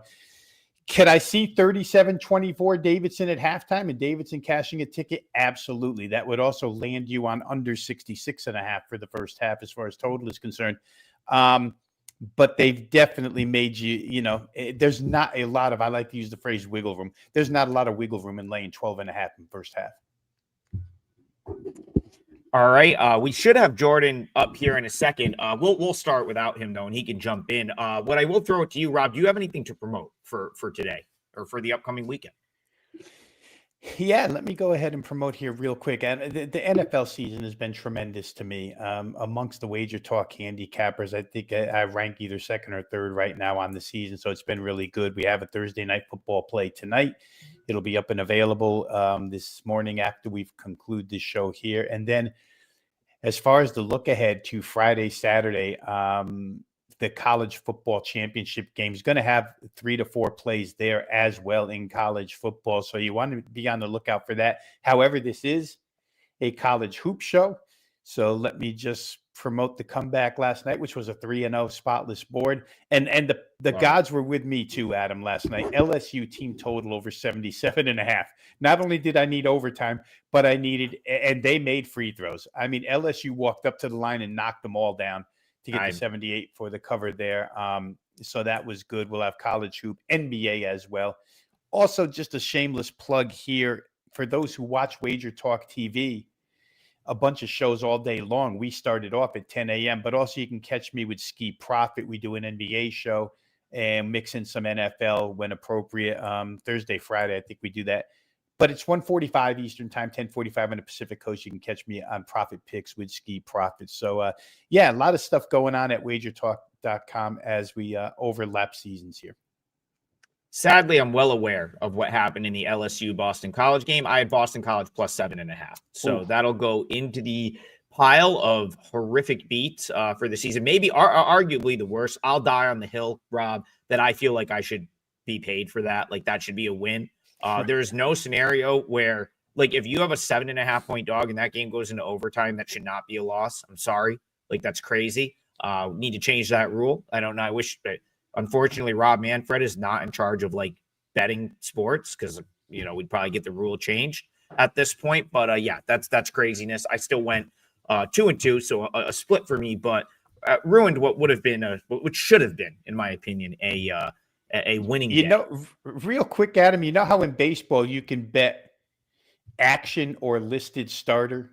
could I see 37-24 Davidson at halftime and Davidson cashing a ticket? Absolutely. That would also land you on under 66.5 for the first half as far as total is concerned. But they've definitely made there's not a lot of, I like to use the phrase wiggle room. There's not a lot of wiggle room in laying 12.5 in first half. All right. We should have Jordan up here in a second. We'll start without him, though, and he can jump in. What I will throw it to you, Rob, do you have anything to promote for today or for the upcoming weekend? Yeah, let me go ahead and promote here real quick. And the NFL season has been tremendous to me. Amongst the WagerTalk handicappers, I think I rank either second or third right now on the season. So it's been really good. We have a Thursday night football play tonight. It'll be up and available this morning after we've concluded this show here. And then as far as the look ahead to Friday, Saturday, the college football championship game is going to have 3 to 4 plays there as well in college football. So you want to be on the lookout for that. However, this is a college hoop show. So let me just promote the comeback last night, which was a 3-0 spotless board. And the gods were with me too, Adam, last night. LSU team total over 77.5. Not only did I need overtime, but I needed, and they made free throws. I mean, LSU walked up to the line and knocked them all down to get the 78 for the cover there. So that was good. We'll have college hoop, NBA as well. Also, just a shameless plug here for those who watch WagerTalk TV. A bunch of shows all day long. We started off at 10 a.m., but also you can catch me with Ski Profit. We do an NBA show and mix in some NFL when appropriate. Thursday, Friday, I think we do that. But it's 1:45 Eastern time, 10:45 on the Pacific Coast. You can catch me on Profit Picks with Ski Profit. So, yeah, a lot of stuff going on at WagerTalk.com as we overlap seasons here. Sadly, I'm well aware of what happened in the LSU Boston College game. I had Boston College plus 7.5. So that'll go into the pile of horrific beats for the season. Maybe arguably the worst. I'll die on the hill, Rob, that I feel like I should be paid for that. Like that should be a win. There's no scenario where, like, if you have a 7.5 point dog and that game goes into overtime, that should not be a loss. I'm sorry. Like, that's crazy. Need to change that rule. I don't know. I wish, but unfortunately, Rob Manfred is not in charge of like betting sports because, we'd probably get the rule changed at this point. But yeah, that's craziness. I still went 2-2, so a split for me, but ruined what would have been what should have been, in my opinion, a winning game. Real quick, Adam, you know how in baseball you can bet action or listed starter?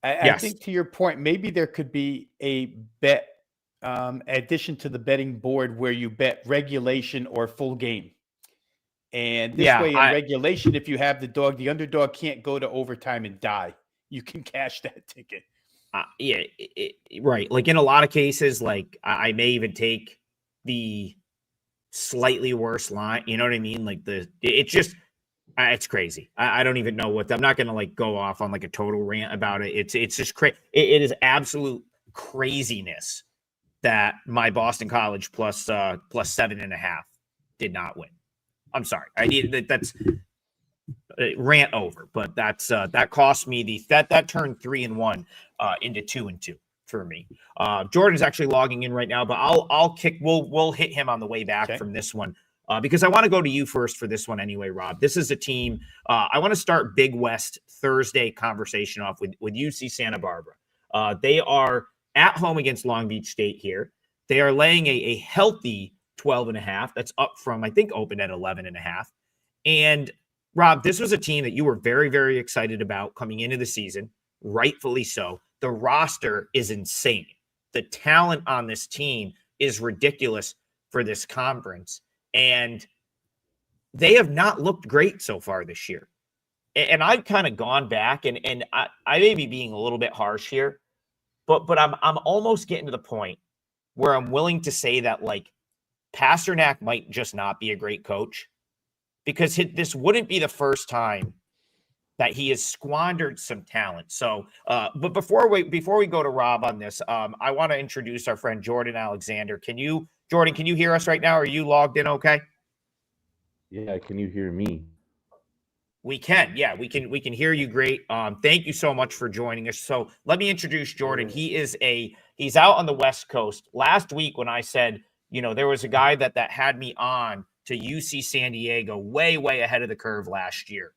I think to your point, maybe there could be a bet addition to the betting board where you bet regulation or full game. And this way in regulation, if you have the underdog can't go to overtime and die. You can cash that ticket. Right. Like in a lot of cases, like I may even take the slightly worse line. You know what I mean? Like it's just, it's crazy. I don't even know I'm not going to like go off on like a total rant about it. It's just crazy. It is absolute craziness that my Boston College plus 7.5 did not win. I'm sorry. I needed that's rant over, but that cost me that turned 3-1 into 2-2 for me. Jordan's actually logging in right now, but we'll hit him on the way back from this one. Because I want to go to you first for this one anyway, Rob. This is a team. I want to start Big West Thursday conversation off with UC Santa Barbara. They are at home against Long Beach State here. They are laying a healthy 12.5. That's up from, I think, open at 11.5. And Rob, this was a team that you were very, very excited about coming into the season, rightfully so. The roster is insane. The talent on this team is ridiculous for this conference. And they have not looked great so far this year. And I've kind of gone back, and I may be being a little bit harsh here, but I'm almost getting to the point where I'm willing to say that, like, Pasternak might just not be a great coach, because this wouldn't be the first time that he has squandered some talent. So, but before we go to Rob on this, I want to introduce our friend Jordan Alexander. Jordan, can you hear us right now? Are you logged in okay? Yeah, can you hear me? We can. Yeah, we can hear you great. Thank you so much for joining us. So let me introduce Jordan. He's out on the West Coast. Last week when I said, there was a guy that had me on to UC San Diego way, way ahead of the curve last year.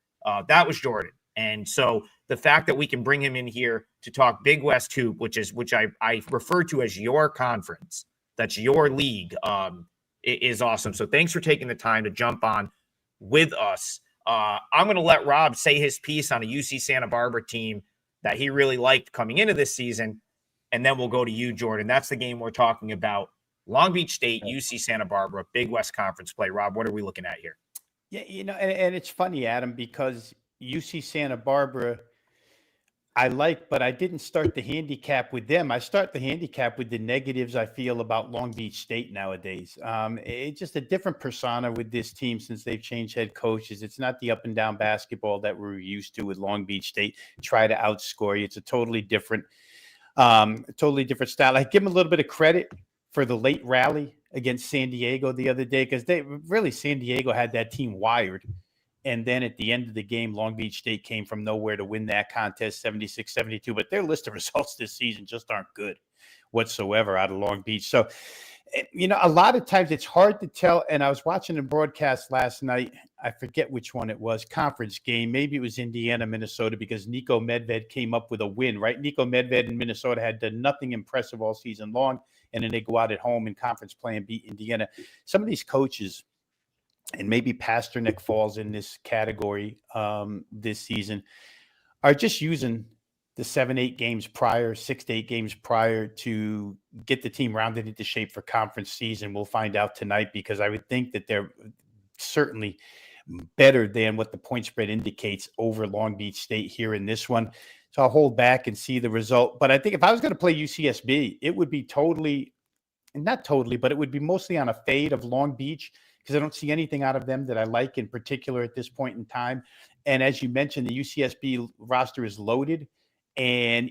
That was Jordan. And so the fact that we can bring him in here to talk Big West Hoop, which I refer to as your conference, that's your league, is awesome. So thanks for taking the time to jump on with us. I'm going to let Rob say his piece on a UC Santa Barbara team that he really liked coming into this season, and then we'll go to you, Jordan. That's the game we're talking about. Long Beach State, UC Santa Barbara, Big West Conference play. Rob, what are we looking at here? Yeah, and it's funny, Adam, because UC Santa Barbara, I like, but I didn't start the handicap with them. I start the handicap with the negatives I feel about Long Beach State nowadays. It's just a different persona with this team since they've changed head coaches. It's not the up and down basketball that we're used to with Long Beach State. Try to outscore you. It's a totally different style. I give them a little bit of credit for the late rally against San Diego the other day, because San Diego had that team wired. And then at the end of the game, Long Beach State came from nowhere to win that contest, 76-72. But their list of results this season just aren't good whatsoever out of Long Beach. So, a lot of times it's hard to tell. And I was watching a broadcast last night. I forget which one it was, conference game. Maybe it was Indiana, Minnesota, because Nico Medved came up with a win, right? Nico Medved in Minnesota had done nothing impressive all season long. And then they go out at home in conference play and beat Indiana. Some of these coaches, and maybe Pasternak falls in this category this season, are just using the 7-8 games prior, 6 to 8 games prior to get the team rounded into shape for conference season. We'll find out tonight, because I would think that they're certainly better than what the point spread indicates over Long Beach State here in this one. So I'll hold back and see the result. But I think if I was going to play UCSB, it would be not totally, but it would be mostly on a fade of Long Beach, because I don't see anything out of them that I like in particular at this point in time. And as you mentioned, the UCSB roster is loaded. And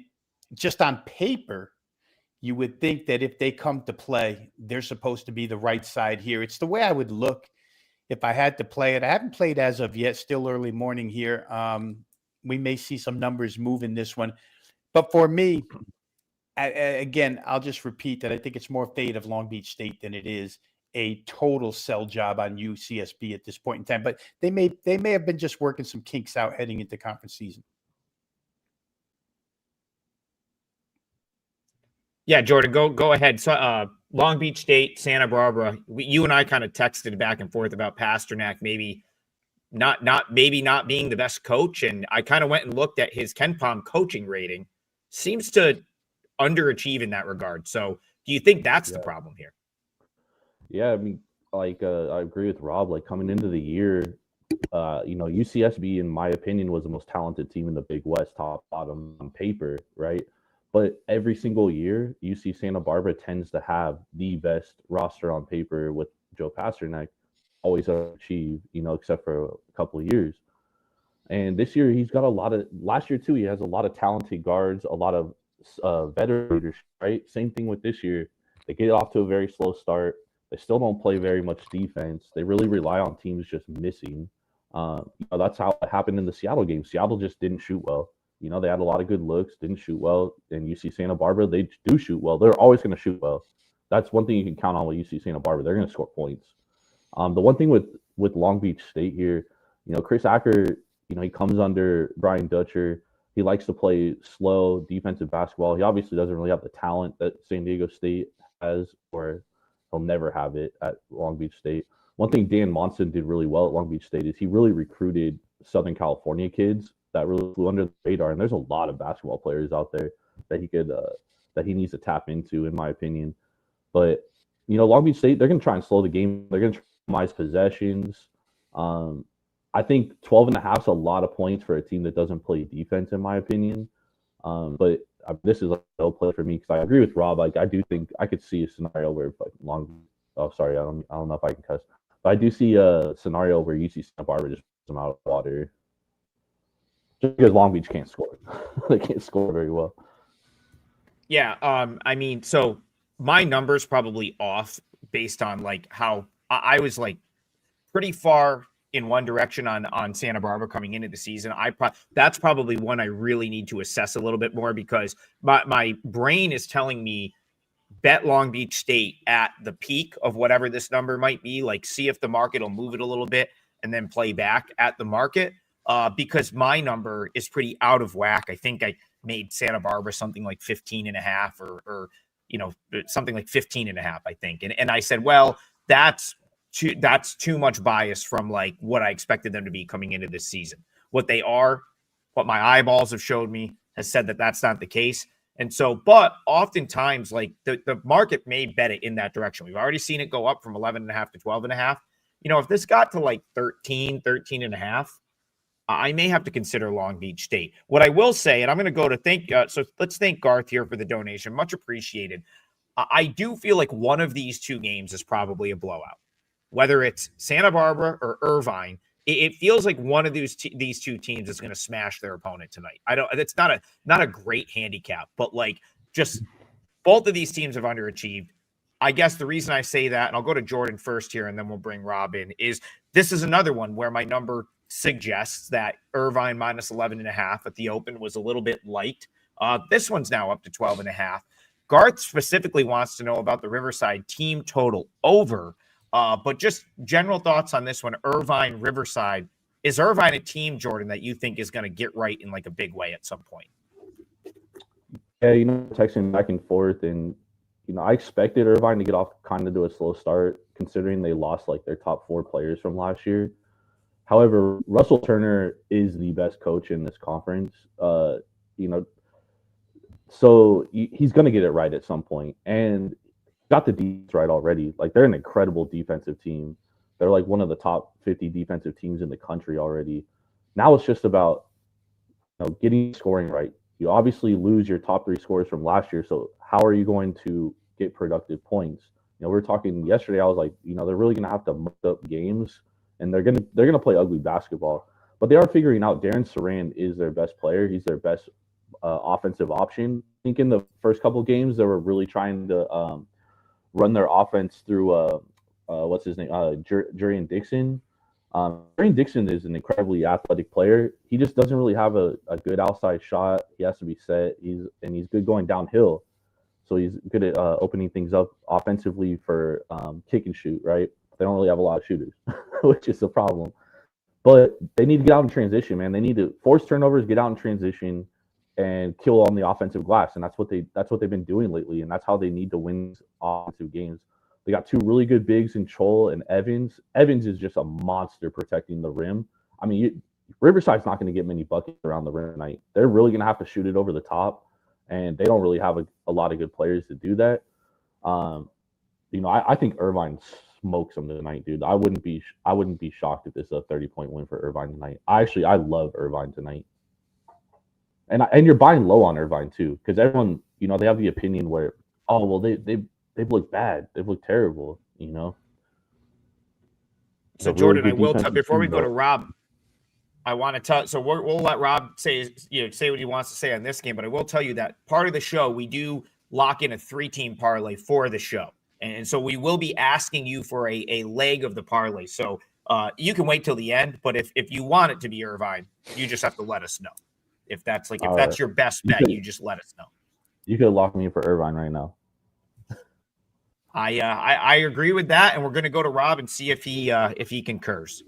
just on paper, you would think that if they come to play, they're supposed to be the right side here. It's the way I would look if I had to play it. I haven't played as of yet, still early morning here. We may see some numbers move in this one. But for me, again, I'll just repeat that I think it's more fade of Long Beach State than it is a total sell job on UCSB at this point in time. But they may have been just working some kinks out heading into conference season. Yeah, Jordan, go ahead. So, Long Beach State, Santa Barbara. You and I kind of texted back and forth about Pasternak maybe not being the best coach, and I kind of went and looked at his KenPom coaching rating. Seems to underachieve in that regard. So, do you think that's the problem here? Yeah, I mean, I agree with Rob. Like, coming into the year, UCSB, in my opinion, was the most talented team in the Big West, top bottom on paper, right? But every single year, UC Santa Barbara tends to have the best roster on paper with Joe Pasternak, always achieve, except for a couple of years. And this year, he's got last year too, he has a lot of talented guards, a lot of veteran leadership, right? Same thing with this year. They get off to a very slow start. They still don't play very much defense. They really rely on teams just missing. That's how it happened in the Seattle game. Seattle just didn't shoot well. They had a lot of good looks, didn't shoot well. And UC Santa Barbara, they do shoot well. They're always going to shoot well. That's one thing you can count on with UC Santa Barbara. They're going to score points. The one thing with Long Beach State here, Chris Acker, he comes under Brian Dutcher. He likes to play slow defensive basketball. He obviously doesn't really have the talent that San Diego State has, or he'll never have it at Long Beach State. One thing Dan Monson did really well at Long Beach State is he really recruited Southern California kids that really flew under the radar. And there's a lot of basketball players out there that he needs to tap into, in my opinion. But, Long Beach State, they're going to try and slow the game. They're going to try to minimize possessions. I think 12.5 is a lot of points for a team that doesn't play defense, in my opinion. But this is a no play for me, because I agree with Rob. Like, I do think I could see a scenario where I don't know if I can cuss, but I do see a scenario where UC Santa Barbara just puts them out of the water. Just because Long Beach can't score. They can't score very well. Yeah, so my number's probably off based on how I was pretty far in one direction on Santa Barbara coming into the season. That's probably one I really need to assess a little bit more, because my brain is telling me bet Long Beach State at the peak of whatever this number might be, like see if the market will move it a little bit and then play back at the market, because my number is pretty out of whack. I think I made Santa Barbara something like 15.5 or something like 15.5, I think. And I said, well, that's too much bias from like what I expected them to be coming into this season. What they are, what my eyeballs have showed me, has said that that's not the case. And so, but oftentimes, like the market may bet it in that direction. We've already seen it go up from 11.5 to 12.5. If this got to like 13.5, I may have to consider Long Beach State. What I will say, and I'm going to go to so let's thank Garth here for the donation. Much appreciated. I do feel like one of these two games is probably a blowout. Whether it's Santa Barbara or Irvine, it feels like one of these two teams is going to smash their opponent tonight. It's not a great handicap, but like just both of these teams have underachieved. I guess the reason I say that, and I'll go to Jordan first here, and then we'll bring Rob in, is this is another one where my number suggests that Irvine minus 11.5 at the open was a little bit light. This one's now up to 12.5. Garth specifically wants to know about the Riverside team total over. But just general thoughts on this one, Irvine, Riverside. Is Irvine a team, Jordan, that you think is going to get right in like a big way at some point? Yeah, texting back and forth, and I expected Irvine to get off kind of to a slow start, considering they lost like their top 4 players from last year. However, Russell Turner is the best coach in this conference. So he's going to get it right at some point, and got the defense right already. Like, they're an incredible defensive team. They're like one of the top 50 defensive teams in the country already. Now it's just about getting scoring right. You obviously lose your top 3 scorers from last year, so how are you going to get productive points? We were talking yesterday. I was like, they're really going to have to muck up games, and they're gonna play ugly basketball. But they are figuring out Darren Saran is their best player. He's their best offensive option. I think in the first couple of games they were really trying to run their offense through what's his name, Jurian Dixon. Jurian Dixon is an incredibly athletic player. He just doesn't really have a good outside shot. He has to be set. He's good going downhill. So he's good at opening things up offensively for kick and shoot, right? They don't really have a lot of shooters, which is a problem. But they need to get out in transition, man. They need to force turnovers, get out in transition, and kill on the offensive glass. And that's what they've been doing lately, and that's how they need to win offensive games. They got 2 really good bigs in Chol and Evans. Evans is just a monster protecting the rim. I mean, Riverside's not going to get many buckets around the rim tonight. They're really going to have to shoot it over the top, and they don't really have a lot of good players to do that. I think Irvine smokes them tonight, dude. I wouldn't be shocked if this is a 30-point win for Irvine tonight. I love Irvine tonight. And you're buying low on Irvine too, because everyone, they have the opinion where, oh well, they've looked bad, they've looked terrible, So Jordan, I will before we go to Rob, I want to tell. So we'll let Rob say what he wants to say on this game, but I will tell you that part of the show we do lock in a 3-team parlay for the show, and so we will be asking you for a leg of the parlay. So you can wait till the end, but if you want it to be Irvine, you just have to let us know. If that's your best bet, you just let us know. You could lock me for Irvine right now. I agree with that, and we're going to go to Rob and see if he concurs.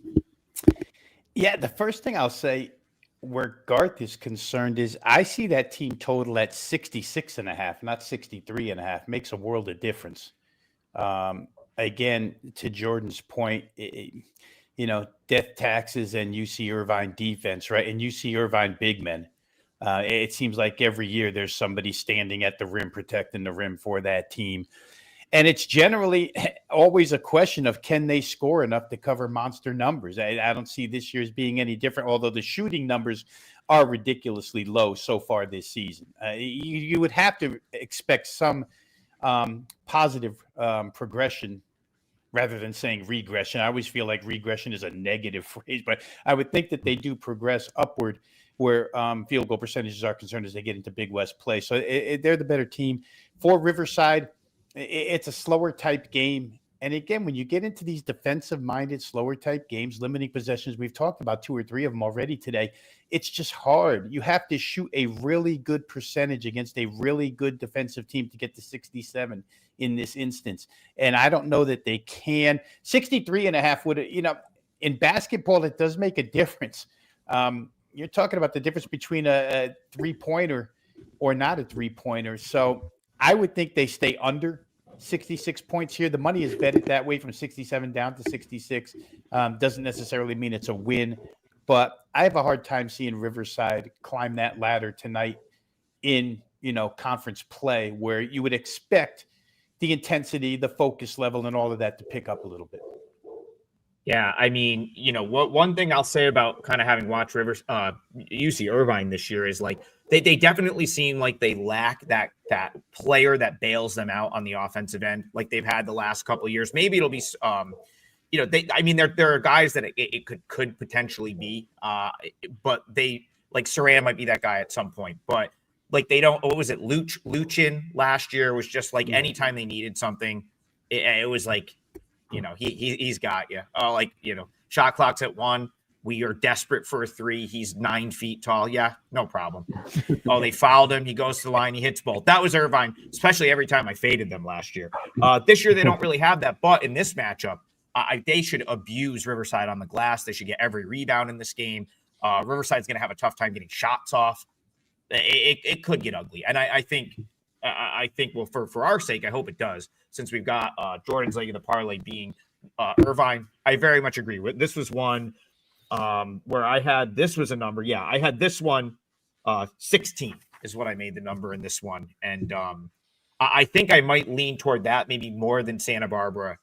Yeah, the first thing I'll say where Garth is concerned is I see that team total at 66.5, not 63.5. Makes a world of difference. Again, to Jordan's point, death taxes and UC Irvine defense, right? And UC Irvine big men. It seems like every year there's somebody standing at the rim, protecting the rim for that team. And it's generally always a question of can they score enough to cover monster numbers? I don't see this year's being any different, although the shooting numbers are ridiculously low so far this season. You would have to expect some positive progression rather than saying regression. I always feel like regression is a negative phrase, but I would think that they do progress upward where field goal percentages are concerned as they get into Big West play. So they're the better team. For Riverside, it's a slower type game. And again, when you get into these defensive-minded, slower type games, limiting possessions, we've talked about 2 or 3 of them already today. It's just hard. You have to shoot a really good percentage against a really good defensive team to get to 67 in this instance. And I don't know that they can. 63.5 would, in basketball, it does make a difference. You're talking about the difference between a three-pointer or not a three-pointer. So I would think they stay under 66 points here. The money is betted that way from 67 down to 66. Doesn't necessarily mean it's a win, but I have a hard time seeing Riverside climb that ladder tonight in, conference play, where you would expect the intensity, the focus level, and all of that to pick up a little bit. Yeah, I mean, one thing I'll say about kind of having watched UC Irvine this year is like they definitely seem like they lack that player that bails them out on the offensive end, like they've had the last couple of years. Maybe it'll be, there are guys that it could potentially be, but they like Saran might be that guy at some point, but like they don't. What was it? Luchin last year was just like anytime they needed something, it was like. He's got you. Shot clock's at 1. We are desperate for a 3. He's 9 feet tall. Yeah, no problem. They fouled him. He goes to the line. He hits both. That was Irvine, especially every time I faded them last year. This year, they don't really have that. But in this matchup, they should abuse Riverside on the glass. They should get every rebound in this game. Riverside's going to have a tough time getting shots off. It could get ugly. And I think, well, for our sake, I hope it does, since we've got Jordan's leg of the parlay being Irvine. I very much agree with this. Was one where I had this was a number. Yeah, I had this one 16 is what I made the number in this one. And I think I might lean toward that maybe more than Santa Barbara,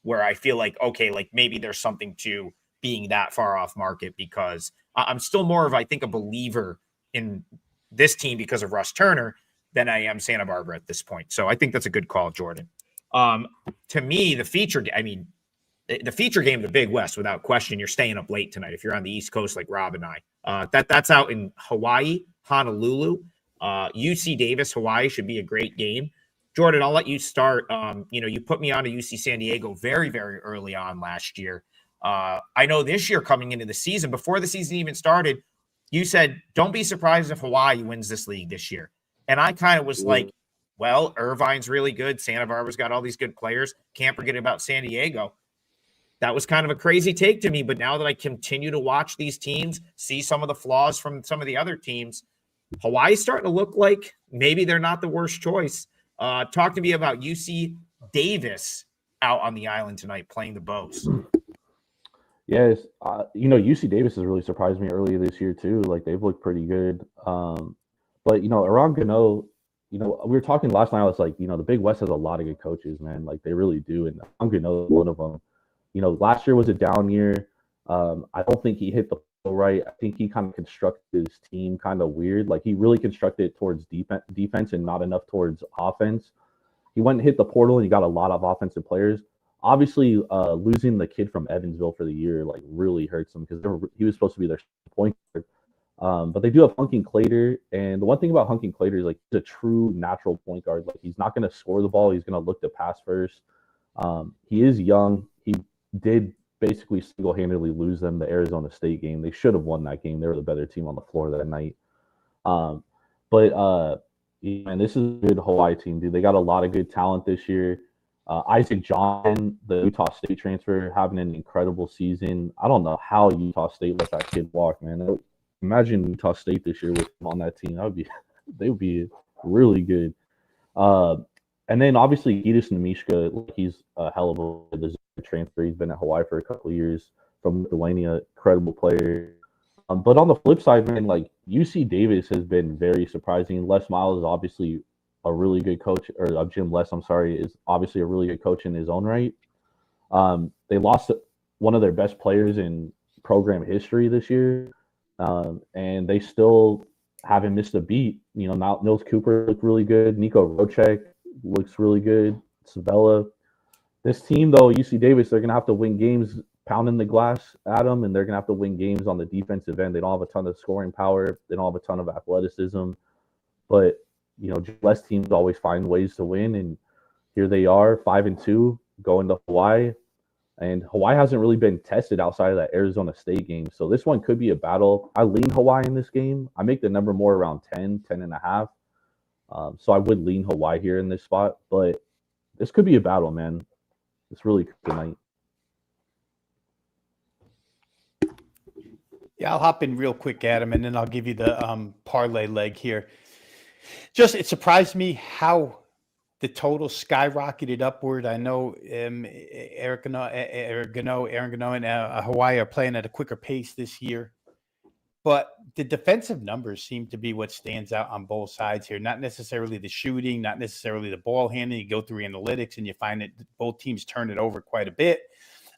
where I feel like, okay, like maybe there's something to being that far off market, because I'm still more of, I think, a believer in this team because of Russ Turner than I am Santa Barbara at this point. So I think that's a good call, Jordan. To me, the feature game of the Big West, without question, you're staying up late tonight if you're on the East Coast like Rob and I. That's out in Hawaii, Honolulu. UC Davis, Hawaii should be a great game. Jordan, I'll let you start. You put me on to UC San Diego very, very early on last year. I know this year coming into the season, before the season even started, you said, don't be surprised if Hawaii wins this league this year. And I kind of was like, well, Irvine's really good. Santa Barbara's got all these good players. Can't forget about San Diego. That was kind of a crazy take to me. But now that I continue to watch these teams, see some of the flaws from some of the other teams, Hawaii's starting to look like maybe they're not the worst choice. Talk to me about UC Davis out on the island tonight playing the Bows. Yes, UC Davis has really surprised me earlier this year too. Like they've looked pretty good. But around Gano, we were talking last night. I was like, the Big West has a lot of good coaches, man. Like they really do, and I'm Gano is one of them. Last year was a down year. I don't think he hit the flow right. I think he kind of constructed his team kind of weird. Like he really constructed it towards defense and not enough towards offense. He went and hit the portal and he got a lot of offensive players. Obviously, losing the kid from Evansville for the year like really hurts him because he was supposed to be their point guard. But they do have Hunking Clater, and the one thing about Hunking Clater is like he's a true natural point guard. Like he's not going to score the ball; he's going to look to pass first. He is young. He did basically single-handedly lose them the Arizona State game. They should have won that game. They were the better team on the floor that night. And this is a good Hawaii team, dude. They got a lot of good talent this year. Isaac John, the Utah State transfer, having an incredible season. I don't know how Utah State let that kid walk, man. Imagine Utah State this year with him on that team. They would be really good. And then obviously Gidus Nemishka, he's a hell of a transfer. He's been at Hawaii for a couple of years from Lithuania, incredible player. But on the flip side, man, like UC Davis has been very surprising. Les Miles is obviously a really good coach, or Jim Les, I'm sorry, is obviously a really good coach in his own right. They lost one of their best players in program history this year, and they still haven't missed a beat. Nils Cooper looked really good. Nico Rocek looks really good. Sabella. This team, though, UC Davis, they're going to have to win games pounding the glass at them, and they're going to have to win games on the defensive end. They don't have a ton of scoring power. They don't have a ton of athleticism. But, less teams always find ways to win, and here they are, 5-2. going to Hawaii. And Hawaii hasn't really been tested outside of that Arizona State game. So this one could be a battle. I lean Hawaii in this game. I make the number more around 10.5. So I would lean Hawaii here in this spot. But this could be a battle, man. It's really good night. Yeah, I'll hop in real quick, Adam, and then I'll give you the parlay leg here. Just, it surprised me how the total skyrocketed upward. I know Aaron Gano and Hawaii are playing at a quicker pace this year, but the defensive numbers seem to be what stands out on both sides here. Not necessarily the shooting, not necessarily the ball handling. You go through analytics and you find that both teams turn it over quite a bit.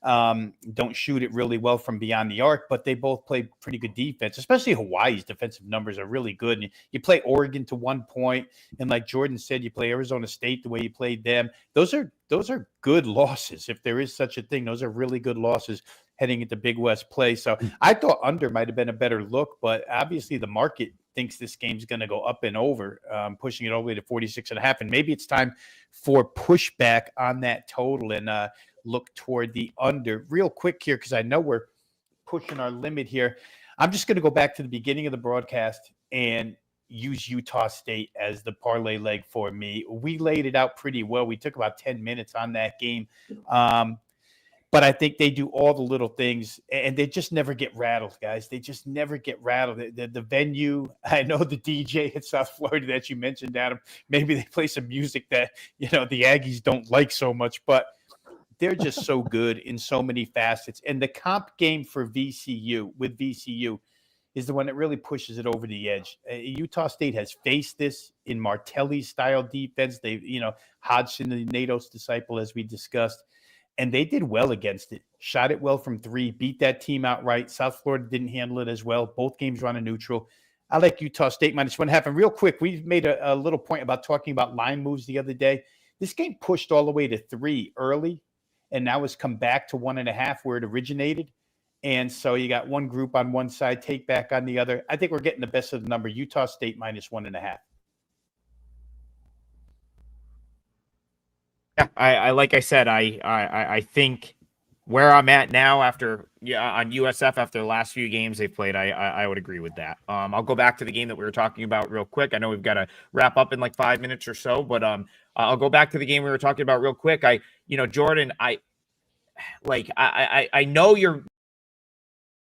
Don't shoot it really well from beyond the arc, but they both play pretty good defense, especially Hawaii's defensive numbers are really good. And you play Oregon to 1 point. And like Jordan said, you play Arizona State the way you played them. Those are good losses. If there is such a thing, those are really good losses heading into Big West play. So I thought under might've been a better look, but obviously the market thinks this game's going to go up and over, pushing it all the way to 46.5. And maybe it's time for pushback on that total and, look toward the under real quick here, because I know we're pushing our limit here. I'm just going to go back to the beginning of the broadcast and use Utah State as the parlay leg for me. We laid it out pretty well. We took about 10 minutes on that game. But I think they do all the little things, and they just never get rattled, guys. They just never get rattled. The venue, I know the DJ in South Florida that you mentioned, Adam, maybe they play some music that, the Aggies don't like so much, but they're just so good in so many facets. And the comp game for VCU is the one that really pushes it over the edge. Utah State has faced this in Martelli's style defense. They, Hodgson, the NATO's disciple, as we discussed, and they did well against it. Shot it well from 3, beat that team outright. South Florida didn't handle it as well. Both games run a neutral. I like Utah State -1.5. And real quick, we made a little point about talking about line moves the other day. This game pushed all the way to 3 early, and now has come back to 1.5 where it originated. And so you got one group on one side, take back on the other. I think we're getting the best of the number. Utah State -1.5. Yeah, I like I said, I think where I'm at now on USF after the last few games they've played, I would agree with that. I'll go back to the game that we were talking about real quick. I know we've got to wrap up in like 5 minutes or so, but I'll go back to the game we were talking about real quick. Jordan, I know you're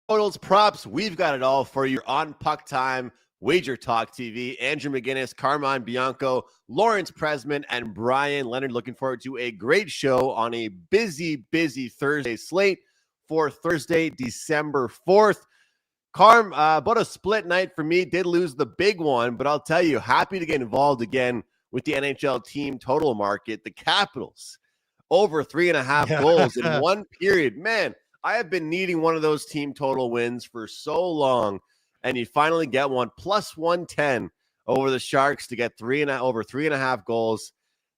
totals, props. We've got it all for you on Puck Time, WagerTalk TV. Andrew McGinnis, Carmine Bianco, Lawrence Presman, and Brian Leonard. Looking forward to a great show on a busy Thursday slate for Thursday, December 4th. Carm, about a split night for me. Did lose the big one, but I'll tell you, happy to get involved again with the NHL team total market. The Capitals, over 3.5 goals in one period. Man, I have been needing one of those team total wins for so long, and you finally get one. +110 over the Sharks to get over 3.5 goals.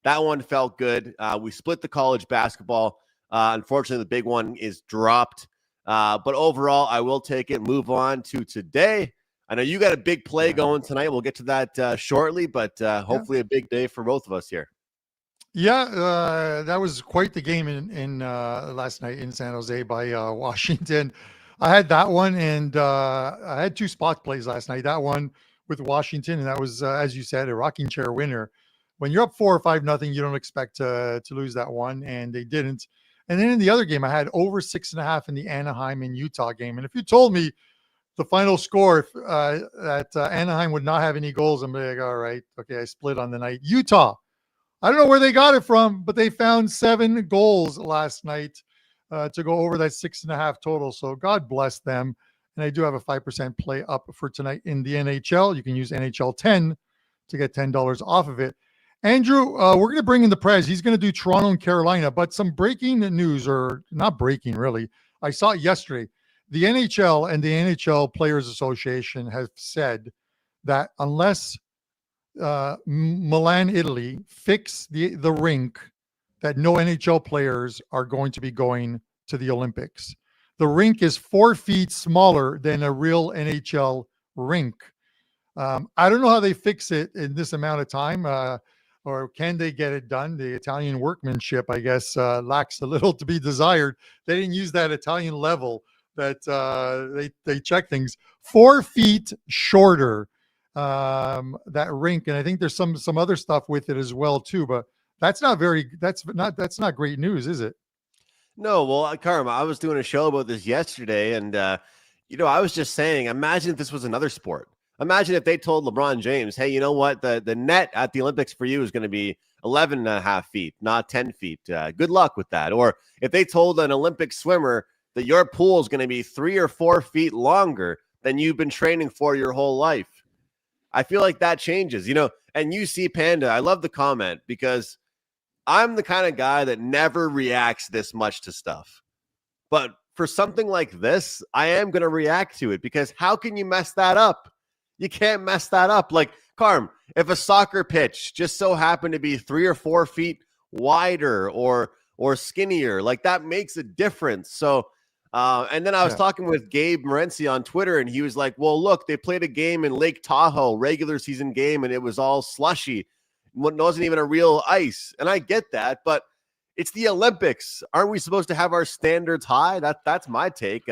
That one felt good. We split the college basketball. Unfortunately, the big one is dropped. But overall, I will take it. Move on to today. I know you got a big play going tonight. We'll get to that shortly, but hopefully a big day for both of us here. Yeah, that was quite the game in last night in San Jose by Washington. I had that one, and I had 2 spot plays last night. That one with Washington, and that was, as you said, a rocking chair winner. When you're up 4 or 5-0, you don't expect to lose that one, and they didn't. And then in the other game, I had over 6.5 in the Anaheim and Utah game. And if you told me the final score that Anaheim would not have any goals, I'm like, all right, okay, I split on the night. Utah, I don't know where they got it from, but they found 7 goals last night to go over that 6.5 total. So God bless them. And I do have a 5% play up for tonight in the NHL. You can use NHL 10 to get $10 off of it. Andrew, we're going to bring in the Prez. He's going to do Toronto and Carolina, but some breaking news, or not breaking really. I saw it yesterday. The NHL and the NHL Players Association have said that unless Milan, Italy, fix the rink, that no NHL players are going to be going to the Olympics. The rink is 4 feet smaller than a real NHL rink. I don't know how they fix it in this amount of time. or can they get it done? The Italian workmanship, I guess, lacks a little to be desired. They didn't use that Italian level that they check things 4 feet shorter, that rink. And I think there's some other stuff with it as well too, but that's not great news, is it? No, well, Karma, I was doing a show about this yesterday, and I was just saying, imagine if this was another sport. Imagine if they told LeBron James, hey, you know what? The net at the Olympics for you is going to be 11.5 feet, not 10 feet. Good luck with that. Or if they told an Olympic swimmer that your pool is going to be 3 or 4 feet longer than you've been training for your whole life. I feel like that changes, and UC Panda, I love the comment because I'm the kind of guy that never reacts this much to stuff. But for something like this, I am going to react to it because how can you mess that up? You can't mess that up. Like, Carm, if a soccer pitch just so happened to be 3 or 4 feet wider or skinnier, like that makes a difference. So, and then I was talking with Gabe Morency on Twitter, and he was like, well, look, they played a game in Lake Tahoe, regular season game, and it was all slushy. It wasn't even a real ice. And I get that, but it's the Olympics. Aren't we supposed to have our standards high? That's my take.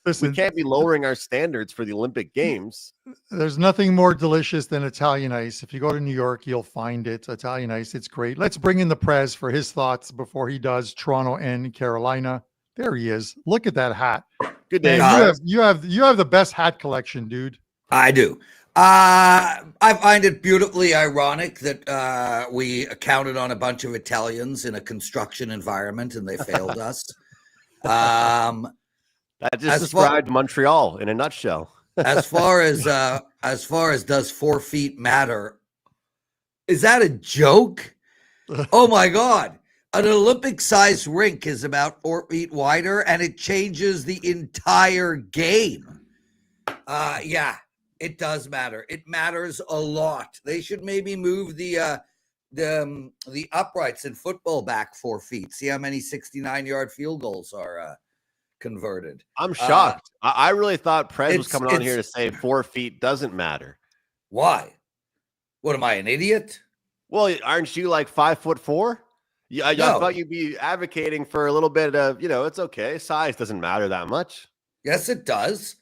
Listen, we can't be lowering our standards for the Olympic Games. There's nothing more delicious than Italian ice. If you go to New York, you'll find it. Italian ice, it's great. Let's bring in the Prez for his thoughts before he does Toronto and Carolina. There he is. Look at that hat. Good day. You have the best hat collection, dude. I do. I find it beautifully ironic that we counted on a bunch of Italians in a construction environment and they failed us. That just described Montreal in a nutshell. as far as does 4 feet matter? Is that a joke? Oh my God. An Olympic-sized rink is about 4 feet wider and it changes the entire game. Yeah. It does matter. It matters a lot. They should maybe move the uprights in football back 4 feet. See how many 69-yard field goals are converted. I'm shocked. I really thought Prez was coming on here to say 4 feet doesn't matter. Why? What am I, an idiot? Well, aren't you like 5'4"? I thought you'd be advocating for a little bit of, it's okay. Size doesn't matter that much. Yes, it does.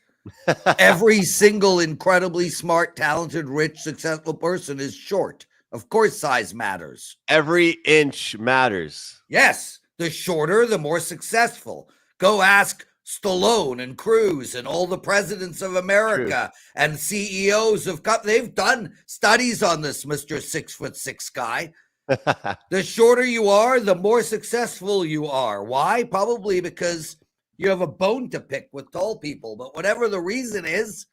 Every single incredibly smart, talented, rich, successful person is short. Of course, size matters. Every inch matters. Yes. The shorter, the more successful. Go ask Stallone and Cruz and all the presidents of America and CEOs of they've done studies on this, Mr. 6'6" guy. The shorter you are, the more successful you are. Why? Probably because you have a bone to pick with tall people, but whatever the reason is,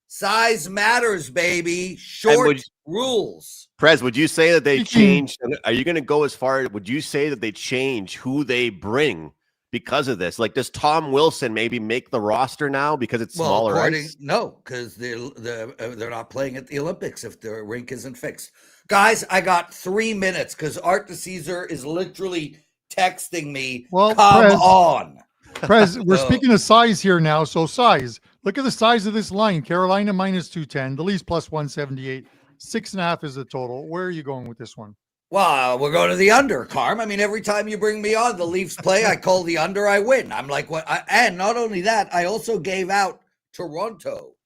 size matters, baby. Short rules. Prez, would you say that they changed? Are you going to go as far? Would you say that they change who they bring because of this? Like, does Tom Wilson maybe make the roster now because it's smaller ice? No, because they're not playing at the Olympics if the rink isn't fixed. Guys, I got 3 minutes because Art DeCesar is literally texting me. Well, come on. Prez, we're speaking of size here now. So size, look at the size of this line. Carolina minus 210, the Leafs plus 178, 6.5 is the total. Where are you going with this one? Well, we're going to the under, Carm. I mean, every time you bring me on, the Leafs play, I call the under, I win. I'm like, what? And not only that, I also gave out Toronto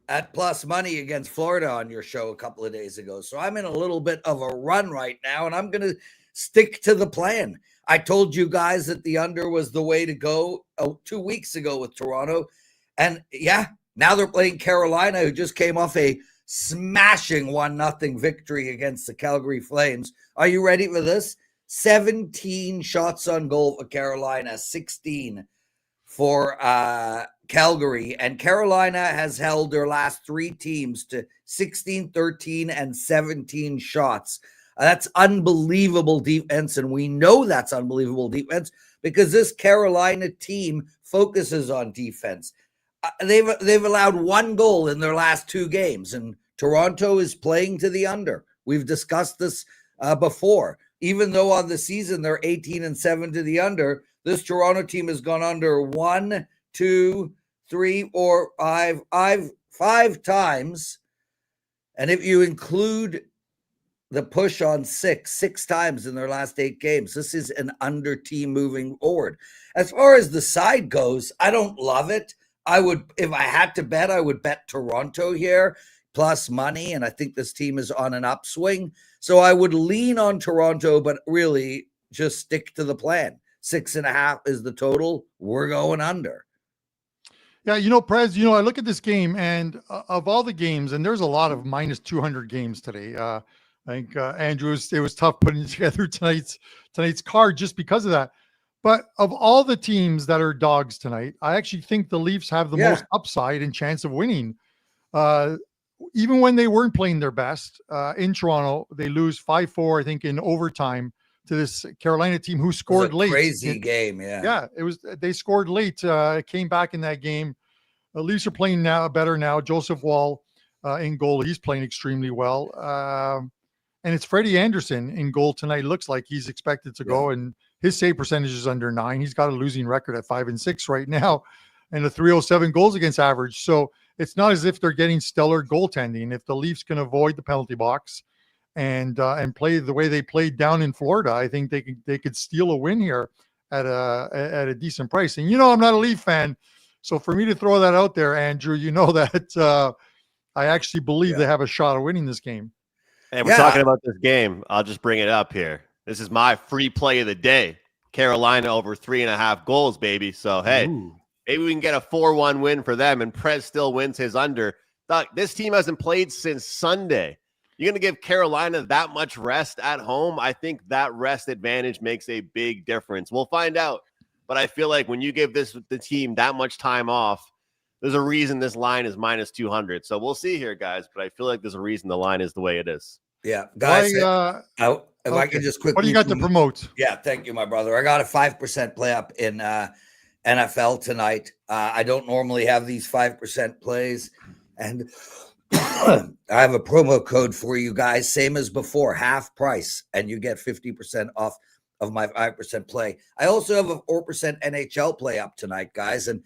at plus money against Florida on your show a couple of days ago. So I'm in a little bit of a run right now, and I'm going to stick to the plan. I told you guys that the under was the way to go 2 weeks ago with Toronto. And yeah, now they're playing Carolina, who just came off a smashing 1-0 victory against the Calgary Flames. Are you ready for this? 17 shots on goal for Carolina, 16 for Calgary. And Carolina has held their last 3 teams to 16, 13, and 17 shots. That's unbelievable defense, and we know that's unbelievable defense because this Carolina team focuses on defense. They've allowed 1 goal in their last 2 games, and Toronto is playing to the under. We've discussed this before. Even though on the season they're 18-7 to the under, this Toronto team has gone under 1, 2, 3, 4, 5 times. And if you include the push on six times in their last 8 games. This is an under team moving forward. As far as the side goes, I don't love it. I would, if I had to bet, I would bet Toronto here plus money. And I think this team is on an upswing. So I would lean on Toronto, but really just stick to the plan. 6.5 is the total. We're going under. Yeah, Prez, I look at this game, and of all the games, and there's a lot of minus 200 games today. I think Andrew, it was tough putting together tonight's card just because of that. But of all the teams that are dogs tonight, I actually think the Leafs have the most upside and chance of winning. Even when they weren't playing their best in Toronto, they lose 5-4, I think, in overtime to this Carolina team who scored late. Crazy game, yeah. Yeah, they scored late, came back in that game. The Leafs are playing better now. Joseph Wall in goal. He's playing extremely well. And it's Freddie Anderson in goal tonight. It looks like he's expected to go, and his save percentage is under 9. He's got a losing record at 5-6 right now, and a 307 goals against average. So it's not as if they're getting stellar goaltending. If the Leafs can avoid the penalty box and play the way they played down in Florida, I think they could steal a win here at a decent price. And I'm not a Leaf fan, so for me to throw that out there, Andrew, that I actually believe they have a shot of winning this game. Hey, we're talking about this game. I'll just bring it up here. This is my free play of the day. Carolina over 3.5 goals, baby. So, hey, maybe we can get a 4-1 win for them, and Prez still wins his under. This team hasn't played since Sunday. You're going to give Carolina that much rest at home? I think that rest advantage makes a big difference. We'll find out. But I feel like when you give the team that much time off, there's a reason this line is minus 200. So we'll see here, guys. But I feel like there's a reason the line is the way it is. Yeah, guys. If I can just quickly. What do you got to promote? Yeah, thank you, my brother. I got a 5% play up in NFL tonight. I don't normally have these 5% plays, and I have a promo code for you guys, same as before, half price, and you get 50% off of my 5% play. I also have a 4% NHL play up tonight, guys, and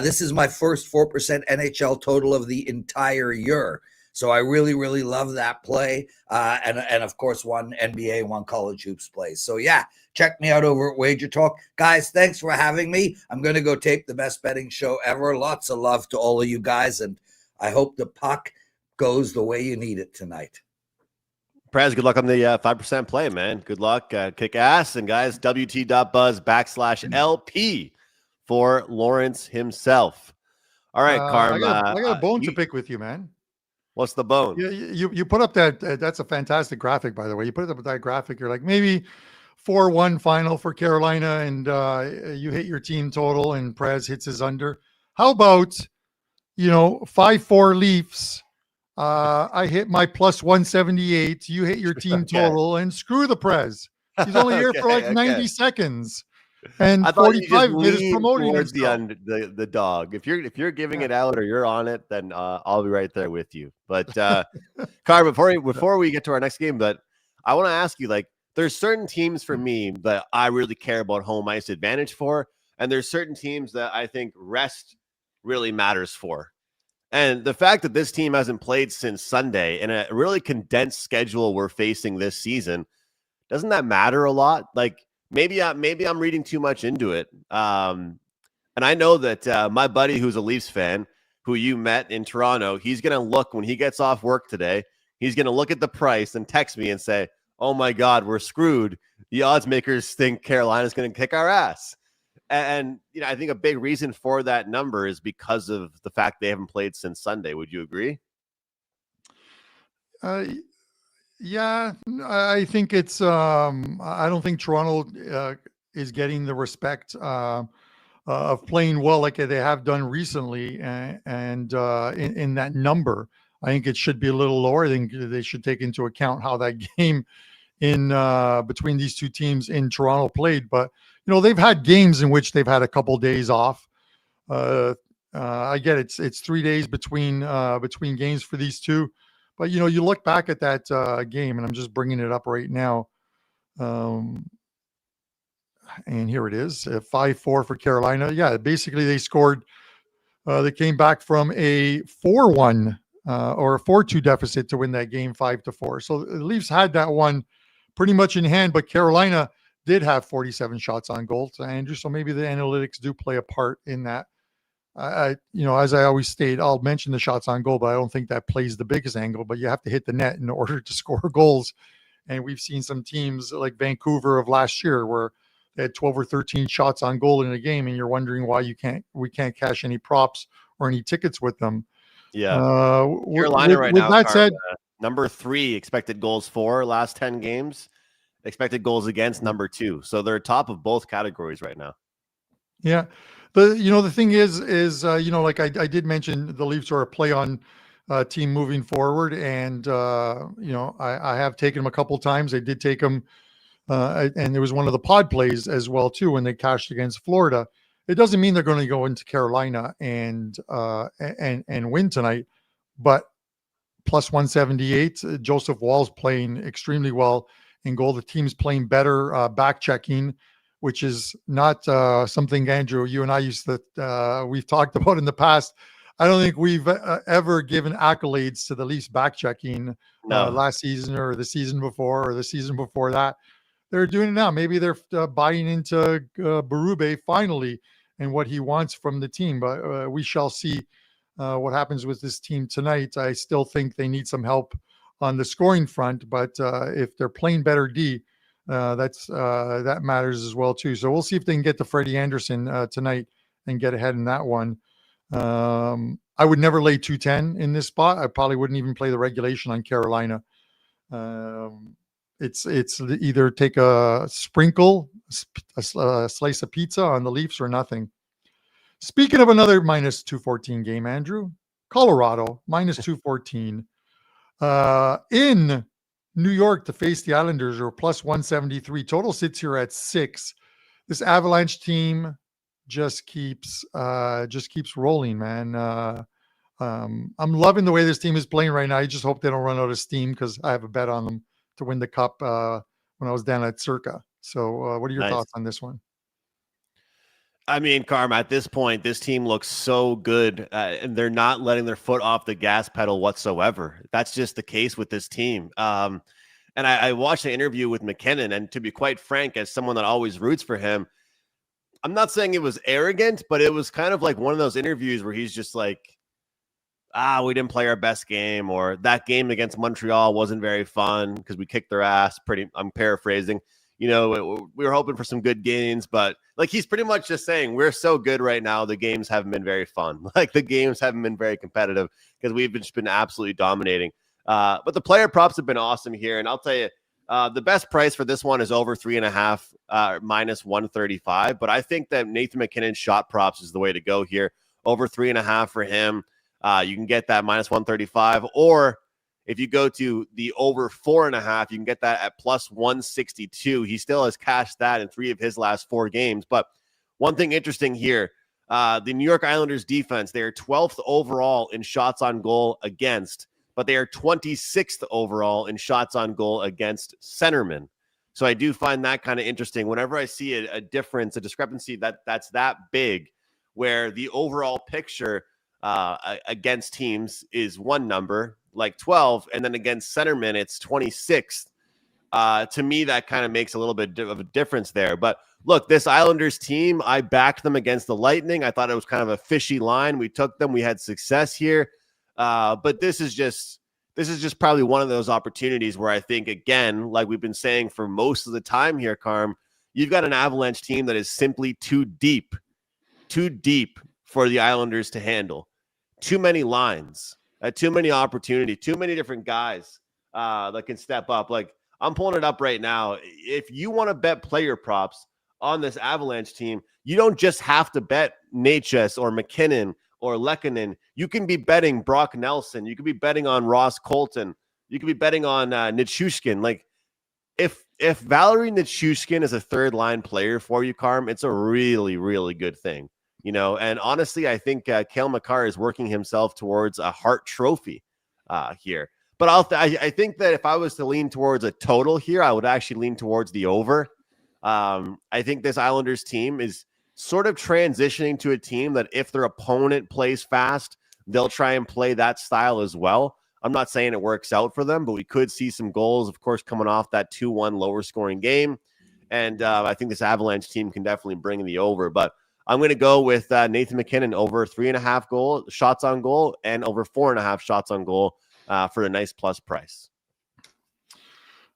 this is my first 4% NHL total of the entire year. So I really, really love that play. And of course, one NBA, one college hoops play. So yeah, check me out over at WagerTalk. Guys, thanks for having me. I'm going to go tape the best betting show ever. Lots of love to all of you guys. And I hope the puck goes the way you need it tonight. Prez, good luck on the 5% play, man. Good luck. Kick ass. And guys, WT.buzz/LP for Lawrence himself. All right, Carm. I got a bone to pick with you, man. What's the bone? You put up that's a fantastic graphic, by the way. You put up that graphic. You're like, maybe 4-1 final for Carolina, and you hit your team total, and Prez hits his under. How about 5-4 Leafs? I hit my plus 178. You hit your team total, and screw the Prez. He's only here for like 90 seconds. And 45 minutes promoting the dog. If you're giving it out or you're on it, then I'll be right there with you. But Car, before we get to our next game, but I want to ask you, like, there's certain teams for me that I really care about home ice advantage for, and there's certain teams that I think rest really matters for. And the fact that this team hasn't played since Sunday in a really condensed schedule we're facing this season, doesn't that matter a lot? Like, maybe I'm reading too much into it. And I know that my buddy who's a Leafs fan, who you met in Toronto, he's going to look when he gets off work today, he's going to look at the price and text me and say, oh my God, we're screwed. The odds makers think Carolina's going to kick our ass. And I think a big reason for that number is because of the fact they haven't played since Sunday. Would you agree? Yeah, I think it's I don't think Toronto is getting the respect of playing well like they have done recently, and in that number, I think it should be a little lower. I think they should take into account how that game in between these two teams in Toronto played. But they've had games in which they've had a couple days off. I get it's 3 days between games for these two. But, you look back at that game, and I'm just bringing it up right now. And here it is, 5-4 for Carolina. Yeah, basically they scored. They came back from a 4-1 or a 4-2 deficit to win that game 5-4. So the Leafs had that one pretty much in hand, but Carolina did have 47 shots on goal, Andrew. So maybe the analytics do play a part in that. As I always state, I'll mention the shots on goal, but I don't think that plays the biggest angle. But you have to hit the net in order to score goals. And we've seen some teams like Vancouver of last year where they had 12 or 13 shots on goal in a game, and you're wondering why we can't cash any props or any tickets with them. Yeah. Carolina right now, that said, number 3 expected goals for last 10 games, expected goals against number 2. So they're top of both categories right now. Yeah. The thing is, like I did mention, the Leafs are a play on team moving forward. And, I have taken them a couple times. I did take them. And there was one of the pod plays as well, too, when they cashed against Florida. It doesn't mean they're going to go into Carolina and win tonight, but plus 178. Joseph Wall's playing extremely well in goal. The team's playing better back checking, which is not something, Andrew, you and I we've talked about in the past. I don't think we've ever given accolades to the Leafs back checking last season or the season before or the season before that. They're doing it now. Maybe they're buying into Berube finally and what he wants from the team. But we shall see what happens with this team tonight. I still think they need some help on the scoring front. But if they're playing better D, that matters as well, too. So we'll see if they can get to Freddie Anderson tonight and get ahead in that one. I would never lay 210 in this spot. I probably wouldn't even play the regulation on Carolina. It's either take a sprinkle, a slice of pizza on the Leafs or nothing. Speaking of another minus 214 game, Andrew, Colorado minus 214 in New York to face the Islanders are plus 173. Total sits here at 6. This Avalanche team just keeps rolling, man. I'm loving the way this team is playing right now. I just hope they don't run out of steam because I have a bet on them to win the cup when I was down at Circa. So what are your thoughts on this one? I mean, Carm, at this point, this team looks so good, and they're not letting their foot off the gas pedal whatsoever. That's just the case with this team. And I watched the interview with McKinnon, and to be quite frank, as someone that always roots for him, I'm not saying it was arrogant, but it was kind of like one of those interviews where he's just like, we didn't play our best game, or that game against Montreal wasn't very fun because we kicked their ass. I'm paraphrasing. We were hoping for some good gains, but like he's pretty much just saying we're so good right now. The games haven't been very fun. Like the games haven't been very competitive because we've just been absolutely dominating. But the player props have been awesome here. And I'll tell you, the best price for this one is over 3.5, minus 135. But I think that Nathan McKinnon's shot props is the way to go here. Over 3.5 for him. You can get that minus 135, or if you go to the over 4.5, you can get that at plus 162. He still has cashed that in 3 of his last 4 games. But one thing interesting here, the New York Islanders defense, they are 12th overall in shots on goal against, but they are 26th overall in shots on goal against centermen. So I do find that kind of interesting. Whenever I see a difference, a discrepancy that's that big, where the overall picture against teams is one number, like 12, and then against centermen, it's 26th. To me, that kind of makes a little bit of a difference there. But look, this Islanders team, I backed them against the Lightning. I thought it was kind of a fishy line. We took them. We had success here. But this is just probably one of those opportunities where I think, again, like we've been saying for most of the time here, Carm, you've got an Avalanche team that is simply too deep for the Islanders to handle. Too many lines. Too many opportunities, too many different guys that can step up. Like I'm pulling it up right now. If you want to bet player props on this Avalanche team, you don't just have to bet Natchez or McKinnon or Lehkonen. You can be betting Brock Nelson. You could be betting on Ross Colton. You could be betting on Nichushkin. Like if Valerie Nichushkin is a third line player for you, Carm, it's a really, really good thing. And honestly, I think Cale Makar is working himself towards a Hart Trophy here. But I think that if I was to lean towards a total here, I would actually lean towards the over. I think this Islanders team is sort of transitioning to a team that if their opponent plays fast, they'll try and play that style as well. I'm not saying it works out for them, but we could see some goals, of course, coming off that 2-1 lower scoring game. And I think this Avalanche team can definitely bring the over. But I'm going to go with Nathan McKinnon over 3.5 shots on goal and over 4.5 shots on goal for a nice plus price.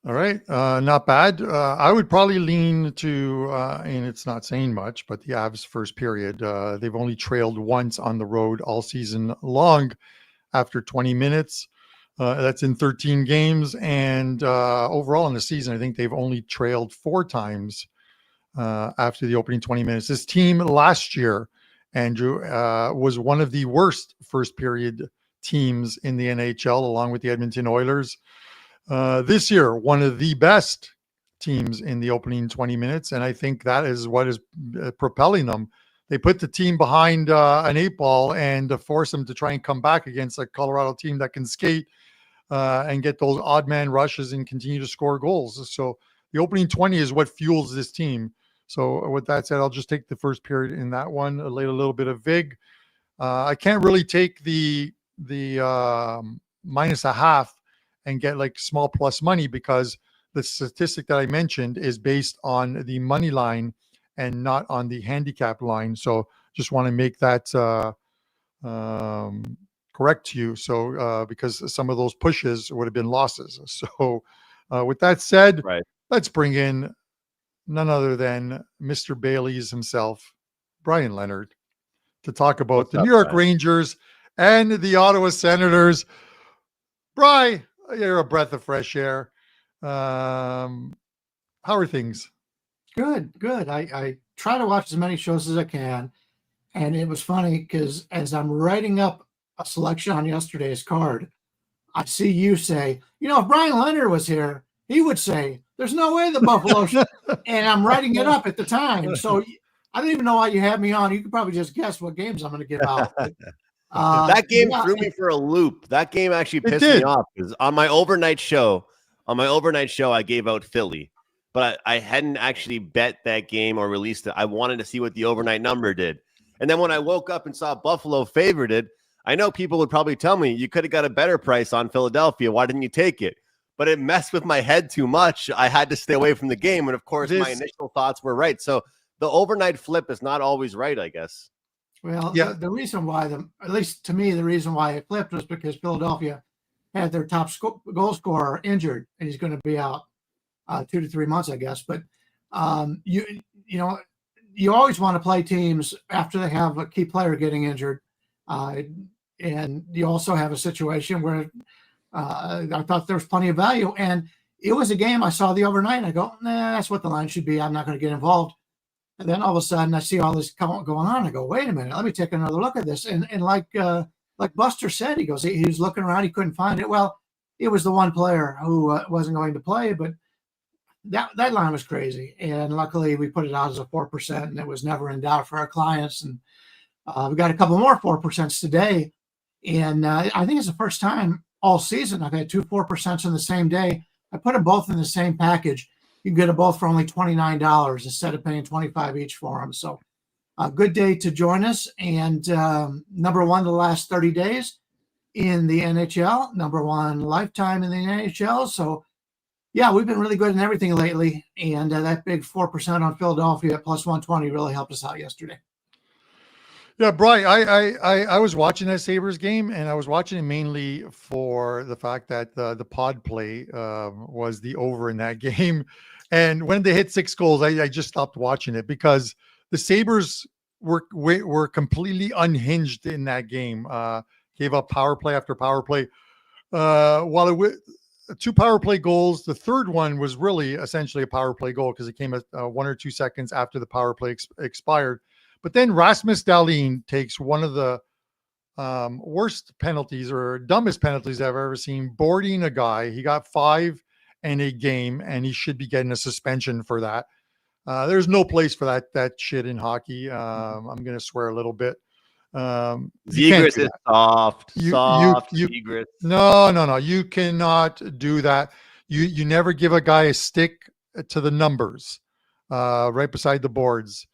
All right. Not bad. I would probably lean to, and it's not saying much, but the Avs first period, they've only trailed once on the road all season long after 20 minutes. That's in 13 games. And overall in the season, I think they've only trailed 4 times after the opening 20 minutes. This team last year, Andrew, was one of the worst first period teams in the NHL, along with the Edmonton Oilers. This year, one of the best teams in the opening 20 minutes. And I think that is what is propelling them. They put the team behind an 8 ball and force them to try and come back against a Colorado team that can skate and get those odd man rushes and continue to score goals. So the opening 20 is what fuels this team. So with that said, I'll just take the first period in that one, lay a little bit of vig. I can't really take the -0.5 and get like small plus money because the statistic that I mentioned is based on the money line and not on the handicap line. So just want to make that correct to you. So because some of those pushes would have been losses. So with that said, Right. Let's bring in none other than Mr. Bailey's himself, Brian Leonard, to talk about What's the up, New York Brian? Rangers and the Ottawa Senators. Brian, you're a breath of fresh air. How are things? Good. I try to watch as many shows as I can. And it was funny because as I'm writing up a selection on yesterday's card, I see you say, if Brian Leonard was here, he would say, there's no way the Buffalo should. And I'm writing it up at the time. So I don't even know why you had me on. You could probably just guess what games I'm going to give out. But, that game threw me for a loop. That game actually pissed me off because on my overnight show, I gave out Philly, but I hadn't actually bet that game or released it. I wanted to see what the overnight number did. And then when I woke up and saw Buffalo favored it, I know people would probably tell me you could have got a better price on Philadelphia. Why didn't you take it? But it messed with my head too much. I had to stay away from the game. And of course, my initial thoughts were right. So the overnight flip is not always right, I guess. Well, yeah. The reason why, at least to me, the reason why it flipped was because Philadelphia had their top goal scorer injured, and he's going to be out 2 to 3 months, I guess. But you always want to play teams after they have a key player getting injured, and you also have a situation where I thought there was plenty of value, and it was a game I saw the overnight. And I go, nah, that's what the line should be. I'm not going to get involved. And then all of a sudden, I see all this going on. I go, wait a minute, let me take another look at this. And like Buster said, he goes, he was looking around, he couldn't find it. Well, it was the one player who wasn't going to play, but that line was crazy. And luckily, we put it out as a 4%, and it was never in doubt for our clients. And we got a couple more 4% today. And I think it's the first time all season I've had 2 4% in the same day. I put them both in the same package. You can get them both for only $29 instead of paying $25 each for them. So a good day to join us. And number one the last 30 days in the NHL, number one lifetime in the NHL. So, yeah, we've been really good in everything lately. And that big 4% on Philadelphia at plus 120 really helped us out yesterday. Yeah, Brian, I was watching that Sabres game, and I was watching it mainly for the fact that the pod play was the over in that game. And when they hit 6 goals, I just stopped watching it because the Sabres were completely unhinged in that game. Gave up power play after power play. While it was 2 power play goals, the third one was really essentially a power play goal because it came at 1 or 2 seconds after the power play expired. But then Rasmus Dahlin takes one of the worst penalties or dumbest penalties I've ever seen, boarding a guy. He got 5 in a game, and he should be getting a suspension for that. There's no place for that shit in hockey. I'm going to swear a little bit. Zegras is soft. Zegras. No. You cannot do that. You never give a guy a stick to the numbers right beside the boards.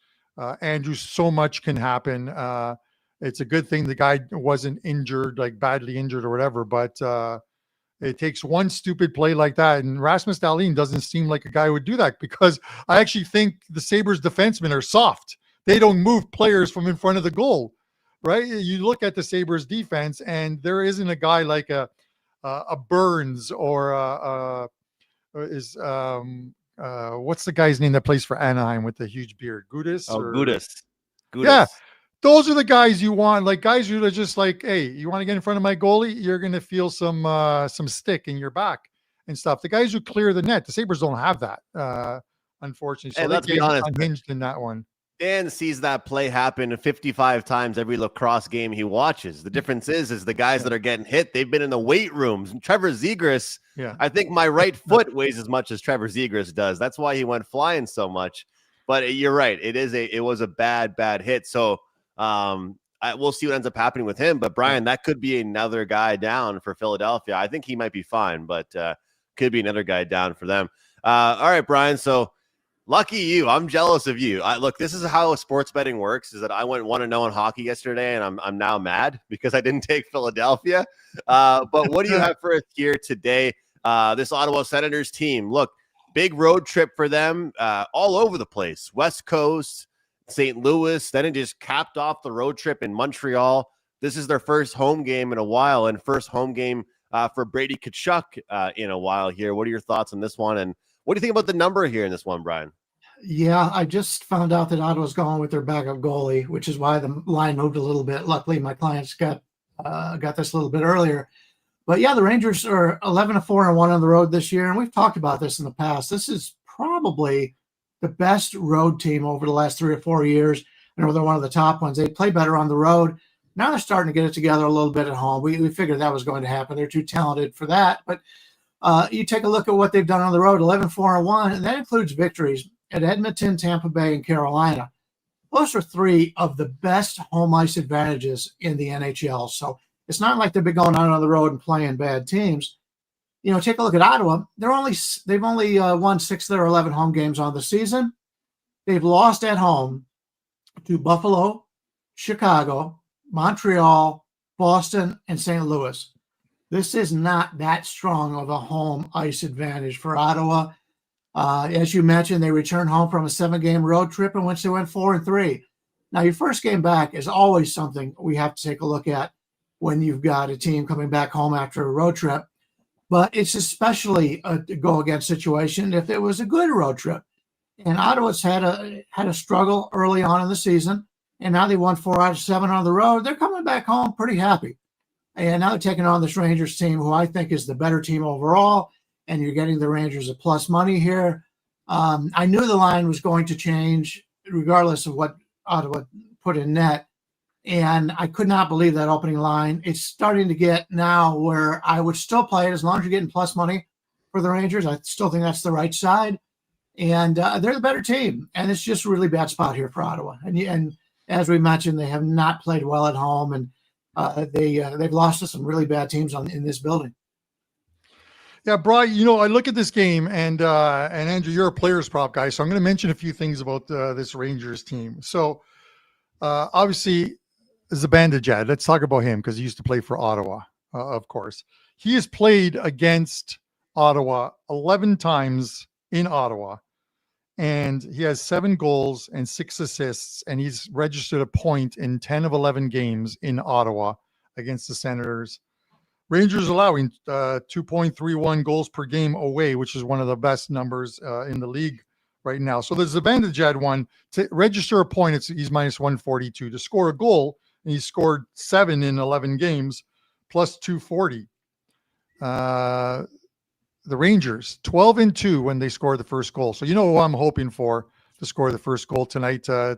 Andrew, so much can happen. it's a good thing the guy wasn't injured, like badly injured or whatever. But it takes one stupid play like that. And Rasmus Dahlin doesn't seem like a guy who would do that, because I actually think the Sabres defensemen are soft. They don't move players from in front of the goal, right? You look at the Sabres defense, and there isn't a guy like a Burns or what's the guy's name that plays for Anaheim with the huge beard? Gudas? Gudas. Yeah. Those are the guys you want, like guys who are just like, hey, you want to get in front of my goalie? You're going to feel some stick in your back and stuff. The guys who clear the net, the Sabres don't have that, unfortunately. So and let's be honest, unhinged in that one. Dan sees that play happen 55 times every lacrosse game he watches. The difference is the guys that are getting hit, they've been in the weight rooms. And Trevor Zegras, I think my right foot weighs as much as Trevor Zegras does. That's why he went flying so much. But you're right. It was a bad hit. So we'll see what ends up happening with him. But Brian, that could be another guy down for Philadelphia. I think he might be fine, but could be another guy down for them. All right, Brian. So lucky you. I'm jealous of you. Look, this is how sports betting works, is that I went 1-0 in hockey yesterday, and I'm now mad because I didn't take Philadelphia. But what do you have for us here today? This Ottawa Senators team, look, big road trip for them, all over the place. West Coast, St. Louis, then it just capped off the road trip in Montreal. This is their first home game in a while, and first home game for Brady Tkachuk in a while here. What are your thoughts on this one? And what do you think about the number here in this one, Brian? Yeah, I just found out that Ottawa's going with their backup goalie, which is why the line moved a little bit. Luckily, my clients got this a little bit earlier. But yeah, the Rangers are 11-4-1 on the road this year, and we've talked about this in the past. This is probably the best road team over the last 3 or 4 years. I know they're one of the top ones. They play better on the road. Now they're starting to get it together a little bit at home. We figured that was going to happen. They're too talented for that. But you take a look at what they've done on the road, 11-4-1, and that includes victories at Edmonton, Tampa Bay, and Carolina. Those are 3 of the best home ice advantages in the NHL. So it's not like they've been going out on the road and playing bad teams. You know, take a look at Ottawa. They've only won 6 of their 11 home games on the season. They've lost at home to Buffalo, Chicago, Montreal, Boston, and St. Louis. This is not that strong of a home ice advantage for Ottawa. As you mentioned, they returned home from a 7-game road trip in which they went 4-3. Now, your first game back is always something we have to take a look at when you've got a team coming back home after a road trip. But it's especially a go-against situation if it was a good road trip. And Ottawa's had a struggle early on in the season, and now they won 4 out of 7 on the road. They're coming back home pretty happy. And now they're taking on this Rangers team, who I think is the better team overall, and you're getting the Rangers at plus money here. I knew the line was going to change regardless of what Ottawa put in net. And I could not believe that opening line. It's starting to get now where I would still play it as long as you're getting plus money for the Rangers. I still think that's the right side. And they're the better team. And it's just a really bad spot here for Ottawa. And as we mentioned, they have not played well at home. And they've lost to some really bad teams in this building. Yeah, Brian, you know, I look at this game, and Andrew, you're a players prop guy, so I'm going to mention a few things about this Rangers team. So obviously, Zibanejad, let's talk about him because he used to play for Ottawa, of course. He has played against Ottawa 11 times in Ottawa, and he has 7 goals and 6 assists, and he's registered a point in 10 of 11 games in Ottawa against the Senators. Rangers allowing 2.31 goals per game away, which is one of the best numbers in the league right now. So there's the Zibanejad one. To register a point, he's minus 142. To score a goal, and he scored 7 in 11 games, plus 240. The Rangers, 12-2 when they score the first goal. So you know who I'm hoping for to score the first goal tonight to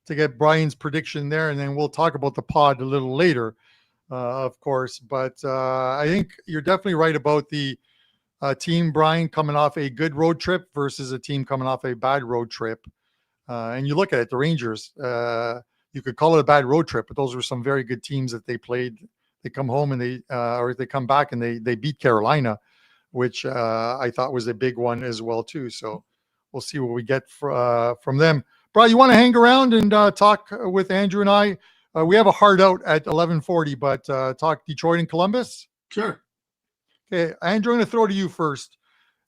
get Brian's prediction there, and then we'll talk about the pod a little later. Of course, but I think you're definitely right about the team, Brian, coming off a good road trip versus a team coming off a bad road trip. And you look at it, the Rangers, you could call it a bad road trip, but those were some very good teams that they played. They come home and they come back and they beat Carolina, which I thought was a big one as well too. So we'll see what we get from them. Brian, you want to hang around and talk with Andrew and I We have a hard out at 11:40, but talk Detroit and Columbus. Sure. Okay, Andrew, I'm going to throw to you first.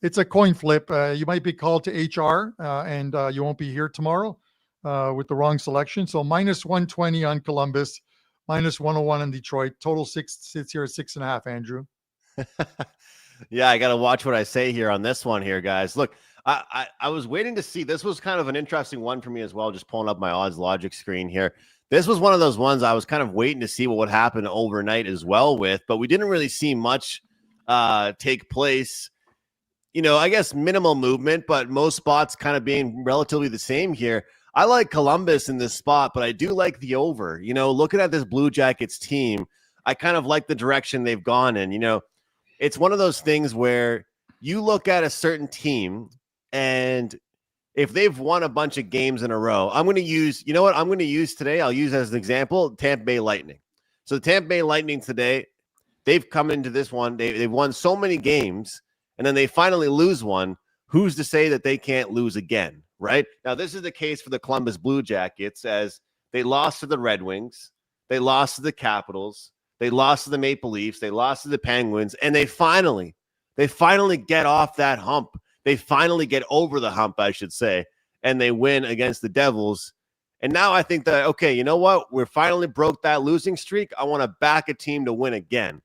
It's a coin flip. You might be called to HR, and you won't be here tomorrow with the wrong selection. So minus 120 on Columbus, minus 101 on Detroit. Total sits here at 6.5, Andrew. Yeah, I got to watch what I say here on this one here, guys. Look, I was waiting to see. This was kind of an interesting one for me as well, just pulling up my odds logic screen here. This was one of those ones I was kind of waiting to see what would happen overnight as well with, but we didn't really see much take place. You know, I guess minimal movement, but most spots kind of being relatively the same here. I like Columbus in this spot, but I do like the over. You know, looking at this Blue Jackets team, I kind of like the direction they've gone in. You know, it's one of those things where you look at a certain team, and if they've won a bunch of games in a row, I'm going to use, you know what I'm going to use today? I'll use as an example, Tampa Bay Lightning. So the Tampa Bay Lightning today, they've come into this one. They've won so many games, and then they finally lose one. Who's to say that they can't lose again, right? Now, this is the case for the Columbus Blue Jackets, as they lost to the Red Wings. They lost to the Capitals. They lost to the Maple Leafs. They lost to the Penguins, and they finally get off that hump. They finally get over the hump, I should say, and they win against the Devils. And now I think that, okay, you know what? We finally broke that losing streak. I want to back a team to win again.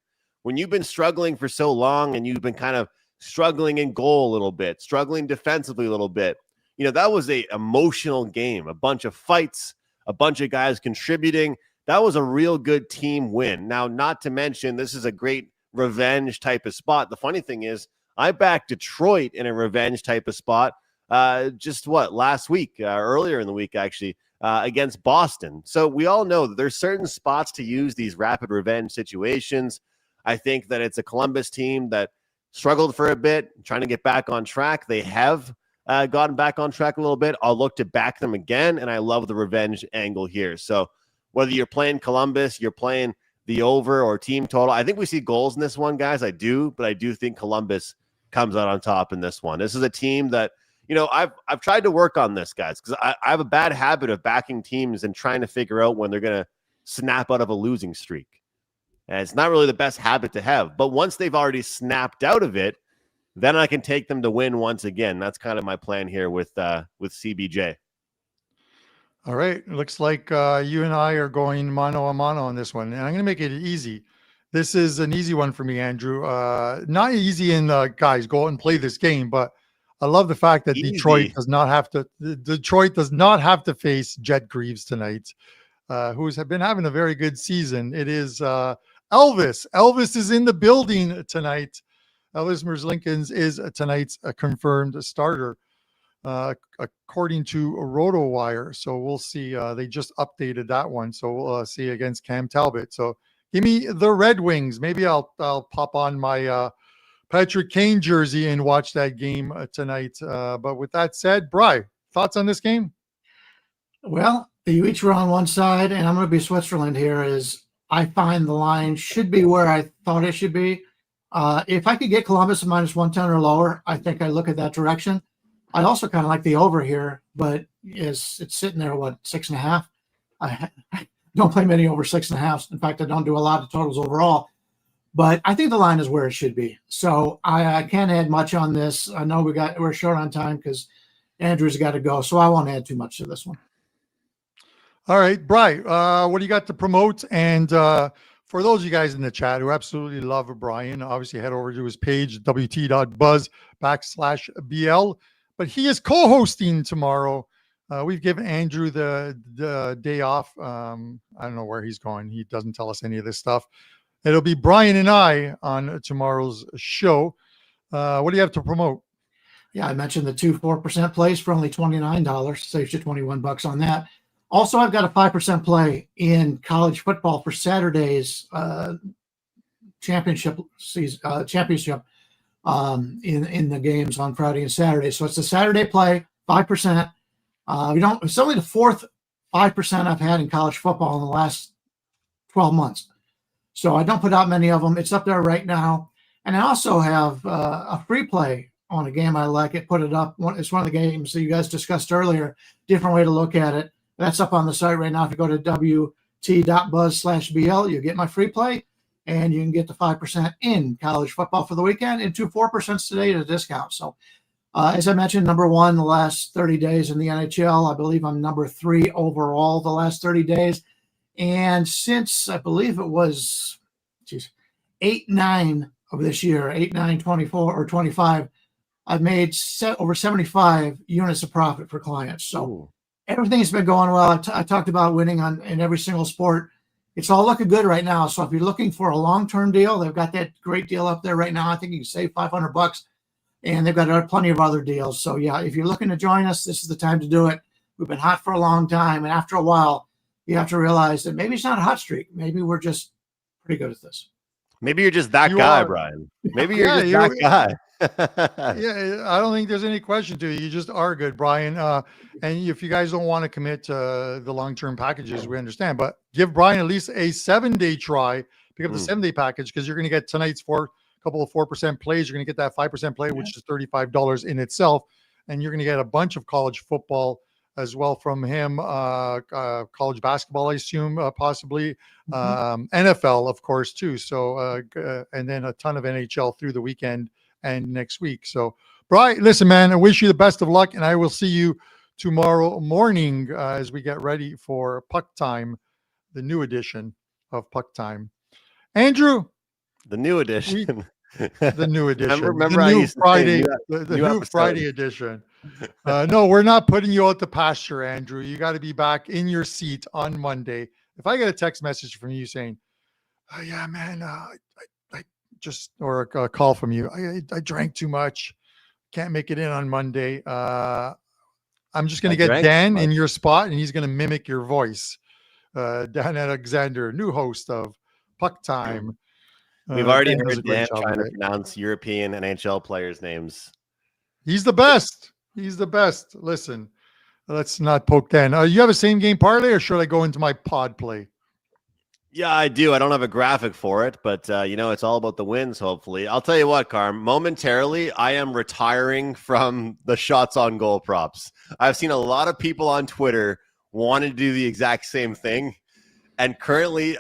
When you've been struggling for so long and you've been kind of struggling in goal a little bit, struggling defensively a little bit, you know, that was an emotional game, a bunch of fights, a bunch of guys contributing. That was a real good team win. Now, not to mention, this is a great revenge type of spot. The funny thing is, I backed Detroit in a revenge type of spot last week, earlier in the week, actually, against Boston. So we all know that there's certain spots to use these rapid revenge situations. I think that it's a Columbus team that struggled for a bit, trying to get back on track. They have gotten back on track a little bit. I'll look to back them again, and I love the revenge angle here. So whether you're playing Columbus, you're playing the over or team total, I think we see goals in this one, guys. I do, but I do think Columbus comes out on top in this one. This is a team that, you know, I've tried to work on this, guys, because I have a bad habit of backing teams and trying to figure out when they're going to snap out of a losing streak. And it's not really the best habit to have. But once they've already snapped out of it, then I can take them to win once again. That's kind of my plan here with CBJ. All right. Looks like you and I are going mano a mano on this one. And I'm going to make it easy. This is an easy one for me, Andrew. Not easy in guys, go out and play this game, but I love the fact that Easy. Detroit does not have to face Jet Greaves tonight, who's been having a very good season. It is Elvis. Elvis is in the building tonight. Elvis Merzlikins is tonight's confirmed starter, according to RotoWire. So we'll see. They just updated that one. So we'll see against Cam Talbot. So give me the Red Wings. Maybe I'll pop on my Patrick Kane jersey and watch that game tonight. But with that said, Bri, thoughts on this game? Well, you each were on one side, and I'm going to be Switzerland here. I find the line should be where I thought it should be. If I could get Columbus at minus 110 or lower, I think I look at that direction. I also kind of like the over here, but it's sitting there, 6.5? I don't play many over 6.5. In fact, I don't do a lot of totals overall, but I think the line is where it should be. So I can't add much on this. I know we're short on time because Andrew's got to go, so I won't add too much to this one. All right, Bri, what do you got to promote? And for those of you guys in the chat who absolutely love Brian, obviously head over to his page, wt.buzz/BL. But he is co-hosting tomorrow. We've given Andrew the day off. I don't know where he's going. He doesn't tell us any of this stuff. It'll be Brian and I on tomorrow's show. What do you have to promote? Yeah, I mentioned the 4% plays for only $29. Saves you $21 on that. Also, I've got a 5% play in college football for Saturday's championship season, in the games on Friday and Saturday. So it's a Saturday play, 5%. It's only the fourth 5% I've had in college football in the last 12 months. So I don't put out many of them. It's up there right now. And I also have a free play on a game I like. It put it up. It's one of the games that you guys discussed earlier. Different way to look at it. That's up on the site right now. If you go to t.buzz/BL. You get my free play, and you can get the 5% in college football for the weekend and 4% today at a discount. So, as I mentioned, number 1 the last 30 days in the NHL. I believe I'm number 3 overall the last 30 days. And since I believe it was 8-9 of this year, 8-9, 24 or 25, I've made over 75 units of profit for clients. So everything's been going well. I talked about winning in every single sport. It's all looking good right now. So if you're looking for a long-term deal, they've got that great deal up there right now. I think you can save $500, and they've got plenty of other deals. So yeah, if you're looking to join us, this is the time to do it. We've been hot for a long time, and after a while, you have to realize that maybe it's not a hot streak. Maybe we're just pretty good at this. Maybe you're just that guy, Brian. Maybe you're just that guy. Yeah, I don't think there's any question to it. You just are good, Brian. And if you guys don't want to commit to the long-term packages, we understand. But give Brian at least a 7-day try. Pick up the 7-day package, because you're going to get tonight's couple of 4% plays. You're going to get that 5% play, which is $35 in itself. And you're going to get a bunch of college football as well from him, college basketball, I assume, possibly, NFL, of course, too. So, and then a ton of NHL through the weekend and next week. So, Brian, listen, man, I wish you the best of luck, and I will see you tomorrow morning as we get ready for Puck Time, the new edition of Puck Time. Andrew? The new edition. The new edition. Remember the I new used to Friday, say the new Friday edition. No, we're not putting you out to pasture, Andrew. You got to be back in your seat on Monday. If I get a text message from you saying, oh, yeah, man, I just, or a call from you, I drank too much, can't make it in on Monday. I'm just going to get Dan in your spot, and he's going to mimic your voice. Dan Alexander, new host of Puck Time. We've already heard Dan trying to pronounce European NHL players' names. He's the best. He's the best. Listen, let's not poke Dan. You have a same game parlay, or should I go into my pod play? Yeah, I do. I don't have a graphic for it, but it's all about the wins, hopefully. I'll tell you what, Carm, momentarily, I am retiring from the shots on goal props. I've seen a lot of people on Twitter wanting to do the exact same thing. And currently,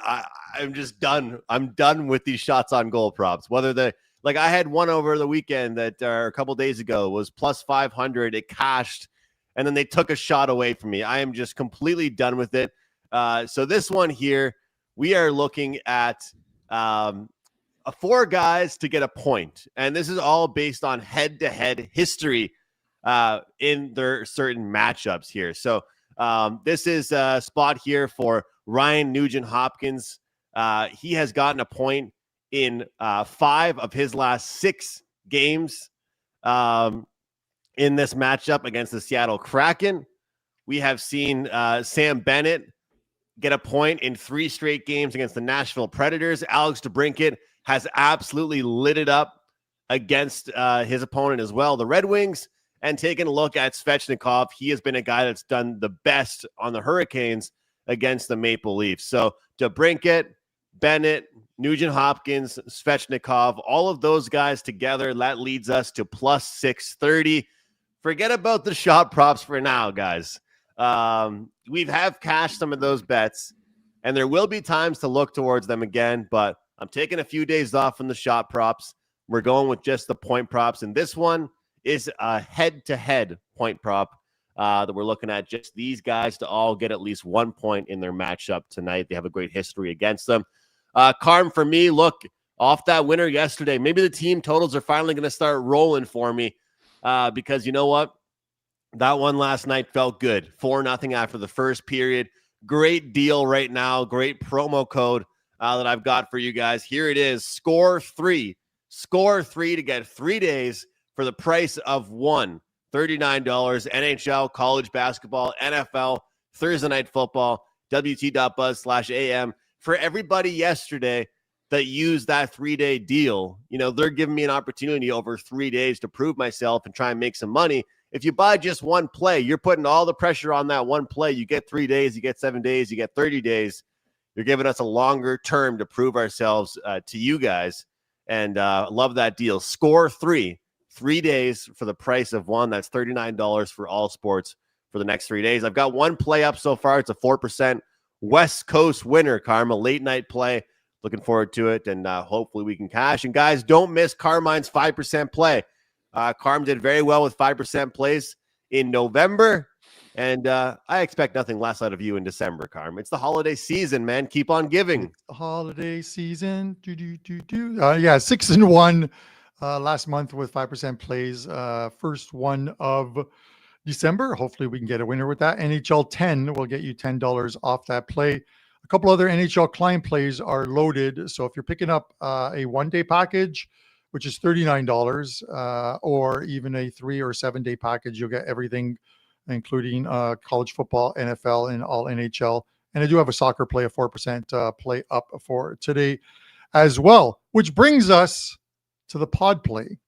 I'm just done. I'm done with these shots on goal props. Whether I had one over the weekend that a couple days ago was plus 500. It cashed, and then they took a shot away from me. I am just completely done with it. So this one here, we are looking at 4 guys to get a point. And this is all based on head-to-head history in their certain matchups here. So this is a spot here for Ryan Nugent-Hopkins. He has gotten a point in 5 of his last 6 games in this matchup against the Seattle Kraken. We have seen Sam Bennett get a point in 3 straight games against the Nashville Predators. Alex DeBrincat has absolutely lit it up against his opponent as well, the Red Wings. And taking a look at Svechnikov, he has been a guy that's done the best on the Hurricanes against the Maple Leafs. So DeBrincat, Bennett, Nugent-Hopkins, Svechnikov, all of those guys together, that leads us to plus 630. Forget about the shot props for now, guys. We have cashed some of those bets, and there will be times to look towards them again, but I'm taking a few days off from the shot props. We're going with just the point props, and this one is a head-to-head point prop that we're looking at just these guys to all get at least 1 point in their matchup tonight. They have a great history against them. Carm, for me, look, off that winner yesterday, maybe the team totals are finally going to start rolling for me because you know what? That one last night felt good. 4-0 after the first period. Great deal right now. Great promo code that I've got for you guys. Here it is. Score 3. Score 3 to get 3 days for the price of 1. $39. NHL, college basketball, NFL, Thursday night football, WT.buzz/AM. For everybody yesterday that used that 3-day deal, they're giving me an opportunity over 3 days to prove myself and try and make some money. If you buy just one play, you're putting all the pressure on that one play. You get 3 days, you get 7 days, you get 30 days. You're giving us a longer term to prove ourselves to you guys. And love that deal. Score 3 days for the price of 1. That's $39 for all sports for the next 3 days. I've got one play up so far. It's a 4% West Coast winner, Karma. Late night play. Looking forward to it, and hopefully we can cash. And guys, don't miss Carmine's 5% play. Carm did very well with 5% plays in November, and I expect nothing less out of you in December, Carm. It's the holiday season, man. Keep on giving. It's the holiday season. Yeah, 6-1 last month with 5% plays. First one of December. Hopefully we can get a winner with that. NHL 10 will get you $10 off that play. A couple other NHL client plays are loaded. So if you're picking up a one-day package, which is $39, or even a 3 or 7 day package, you'll get everything, including college football, NFL, and all NHL. And I do have a soccer play, a 4% play up for today as well, which brings us to the pod play.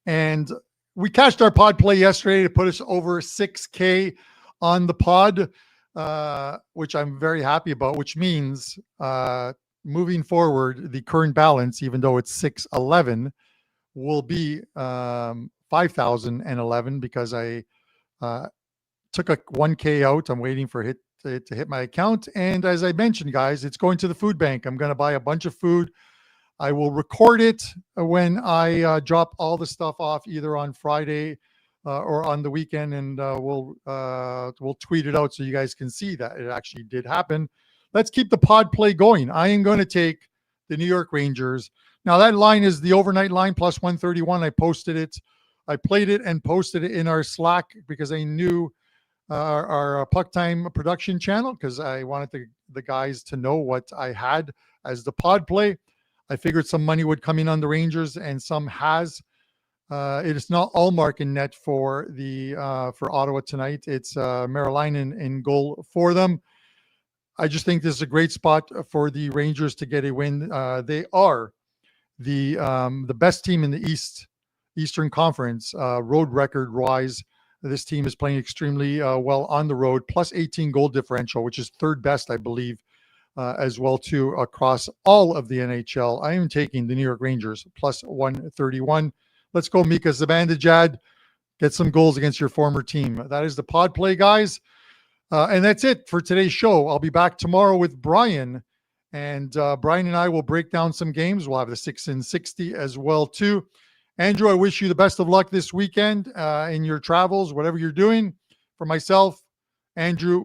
And we cashed our pod play yesterday to put us over 6K on the pod, which I'm very happy about, which means moving forward, the current balance, even though it's 611, will be 5,011 because I took a 1K out. I'm waiting for it to hit my account. And as I mentioned, guys, it's going to the food bank. I'm going to buy a bunch of food. I will record it when I drop all the stuff off, either on Friday or on the weekend, and we'll tweet it out so you guys can see that it actually did happen. Let's keep the pod play going. I am going to take the New York Rangers. Now that line is the overnight line plus 131. I posted it. I played it and posted it in our Slack because I knew our Puck Time production channel, because I wanted the guys to know what I had as the pod play. I figured some money would come in on the Rangers, and some has. It is not all mark and net for Ottawa tonight. It's Merrimack in goal for them. I just think this is a great spot for the Rangers to get a win. They are the best team in the Eastern Conference, road record wise. This team is playing extremely well on the road, plus 18 goal differential, which is third best, I believe, as well too, across all of the NHL. I am taking the New York Rangers plus 131. Let's go, Mika Zibanejad. Get some goals against your former team. That is the pod play, guys. And that's it for today's show. I'll be back tomorrow with Brian, and Brian and I will break down some games. We'll have the 6 and 60 as well too. Andrew, I wish you the best of luck this weekend in your travels, whatever you're doing. For myself, Andrew,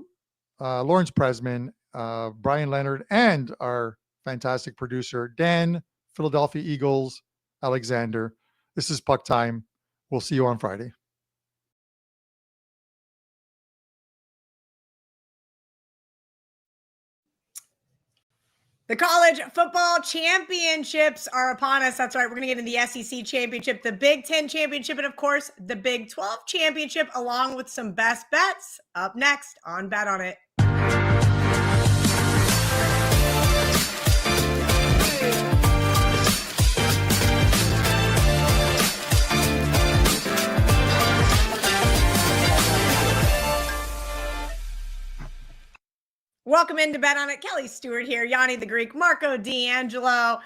Lawrence Presman, Brian Leonard, and our fantastic producer, Dan, Philadelphia Eagles, Alexander. This is Puck Time. We'll see you on Friday. The college football championships are upon us. That's right. We're going to get into the SEC championship, the Big Ten championship, and of course, the Big 12 championship, along with some best bets up next on Bet On It. Welcome into Bet On It. Kelly Stewart here, Gianni The Greek, Marco D'Angelo. All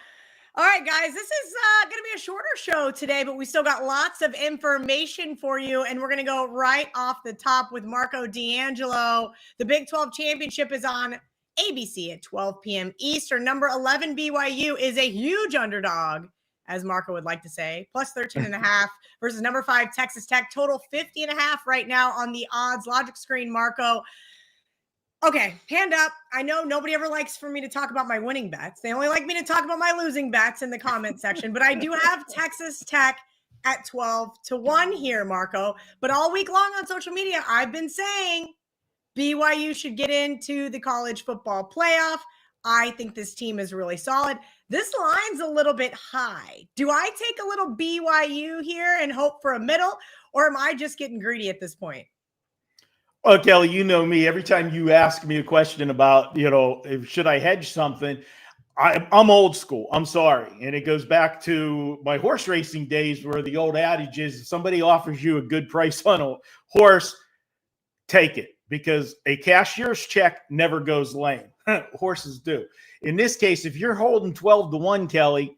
right, guys, this is going to be a shorter show today, but we still got lots of information for you, and we're going to go right off the top with Marco D'Angelo. The Big 12 championship is on ABC at 12 p.m. Eastern. Number 11 BYU is a huge underdog, as Marco would like to say, plus 13.5 versus number 5 Texas Tech. Total 50.5 right now on the odds logic screen, Marco. Okay, hand up. I know nobody ever likes for me to talk about my winning bets. They only like me to talk about my losing bets in the comment section. But I do have Texas Tech at 12-1 here, Marco. But all week long on social media, I've been saying BYU should get into the college football playoff. I think this team is really solid. This line's a little bit high. Do I take a little BYU here and hope for a middle, or am I just getting greedy at this point? Well, Kelly, you know me. Every time you ask me a question about, should I hedge something, I'm old school. I'm sorry. And it goes back to my horse racing days where the old adage is if somebody offers you a good price on a horse, take it, because a cashier's check never goes lame. Horses do. In this case, if you're holding 12-1, Kelly,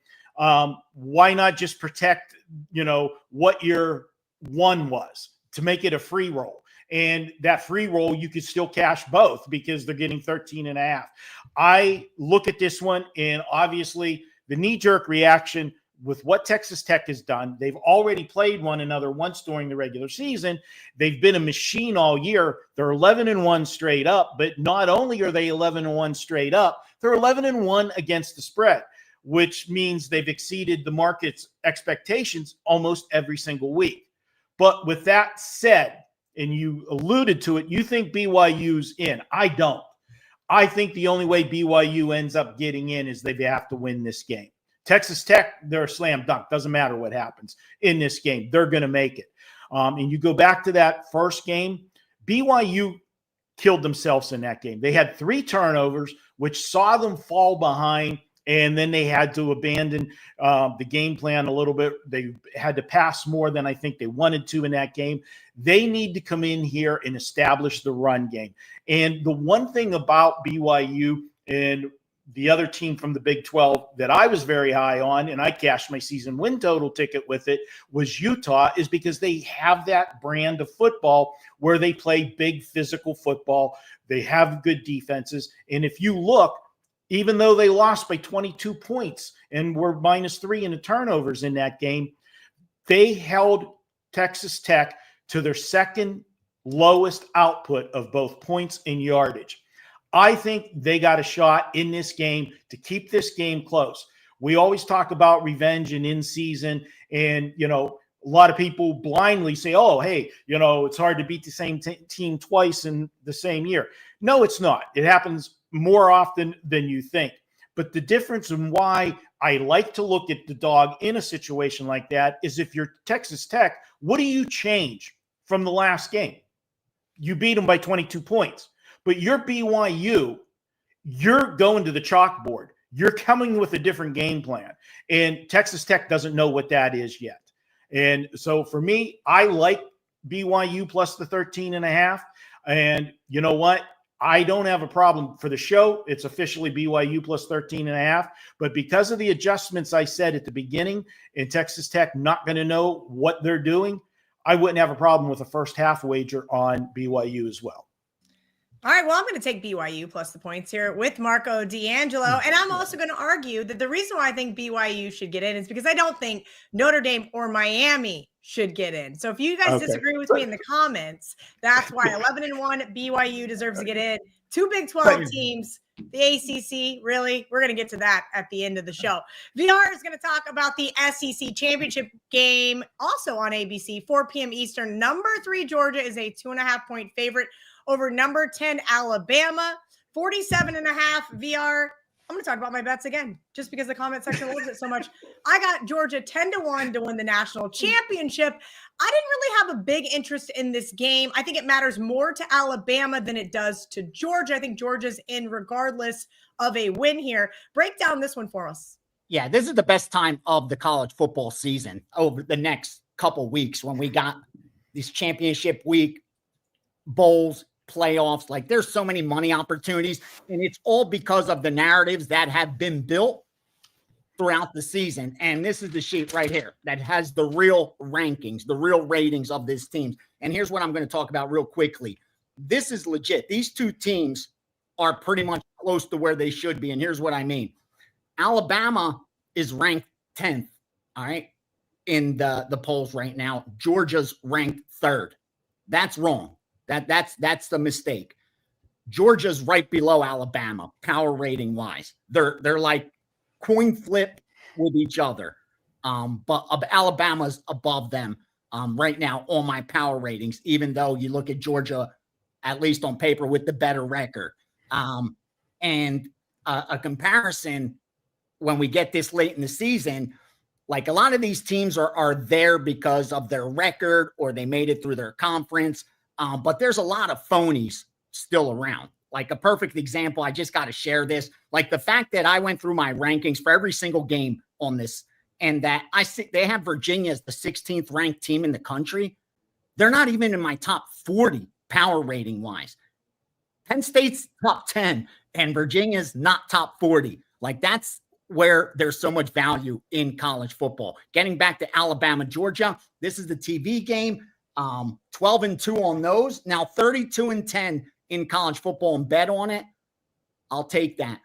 why not just protect, what your one was to make it a free roll? And that free roll, you could still cash both because they're getting 13.5. I look at this one, and obviously the knee-jerk reaction with what Texas Tech has done, they've already played one another once during the regular season. They've been a machine all year. They're 11-1 straight up, but not only are they 11-1 straight up, they're 11-1 against the spread, which means they've exceeded the market's expectations almost every single week. But with that said, and you alluded to it, you think BYU's in. I don't. I think the only way BYU ends up getting in is they have to win this game. Texas Tech, they're a slam dunk. Doesn't matter what happens in this game. They're going to make it. And you go back to that first game, BYU killed themselves in that game. They had 3 turnovers, which saw them fall behind, and then they had to abandon the game plan a little bit. They had to pass more than I think they wanted to in that game. They need to come in here and establish the run game. And the one thing about BYU and the other team from the Big 12 that I was very high on, and I cashed my season win total ticket with it, was Utah, is because they have that brand of football where they play big physical football. They have good defenses. And if you look, even though they lost by 22 points and were -3 in the turnovers in that game, they held Texas Tech to their second lowest output of both points and yardage. I think they got a shot in this game to keep this game close. We always talk about revenge and in season, and, a lot of people blindly say, oh, hey, it's hard to beat the same team twice in the same year. No, it's not. It happens more often than you think. But the difference in why I like to look at the dog in a situation like that is if you're Texas Tech, what do you change from the last game? You beat them by 22 points. But you're BYU, you're going to the chalkboard. You're coming with a different game plan. And Texas Tech doesn't know what that is yet. And so for me, I like BYU plus the 13.5. And you know what? I don't have a problem for the show. It's officially BYU plus 13.5. But because of the adjustments I said at the beginning, and Texas Tech not going to know what they're doing, I wouldn't have a problem with a first half wager on BYU as well. All right, well, I'm going to take BYU plus the points here with Marco D'Angelo. And I'm also going to argue that the reason why I think BYU should get in is because I don't think Notre Dame or Miami should get in. So if you guys disagree with me in the comments, that's why 11-1 BYU deserves to get in. 2 Big 12 teams, the ACC, really, we're going to get to that at the end of the show. VR is going to talk about the SEC championship game, also on ABC, 4 p.m. Eastern. Number 3 Georgia is a 2.5-point favorite over number 10 Alabama, 47.5 VR. I'm going to talk about my bets again, just because the comment section loves it so much. I got Georgia 10-1 to win the national championship. I didn't really have a big interest in this game. I think it matters more to Alabama than it does to Georgia. I think Georgia's in regardless of a win here. Break down this one for us. Yeah, this is the best time of the college football season over the next couple weeks when we got this championship week, bowls, playoffs. Like, there's so many money opportunities, and it's all because of the narratives that have been built throughout the season. And this is the sheet right here that has the real rankings, the real ratings of these teams. And here's what I'm going to talk about real quickly. This is legit. These 2 teams are pretty much close to where they should be. And here's what I mean. Alabama is ranked 10th, all right, in the polls right now. Georgia's ranked 3rd. That's wrong. That's the mistake. Georgia's right below Alabama, power rating wise. They're like coin flip with each other. But Alabama's above them right now on my power ratings, even though you look at Georgia, at least on paper, with the better record. And a comparison when we get this late in the season, like a lot of these teams are there because of their record or they made it through their conference. But there's a lot of phonies still around. Like a perfect example, I just got to share this. Like the fact that I went through my rankings for every single game on this, and that they have Virginia as the 16th ranked team in the country. They're not even in my top 40 power rating wise. Penn State's top 10 and Virginia's not top 40. Like, that's where there's so much value in college football. Getting back to Alabama, Georgia, this is the TV game. 12-2 on those. Now 32-10 in college football and bet on it. I'll take that.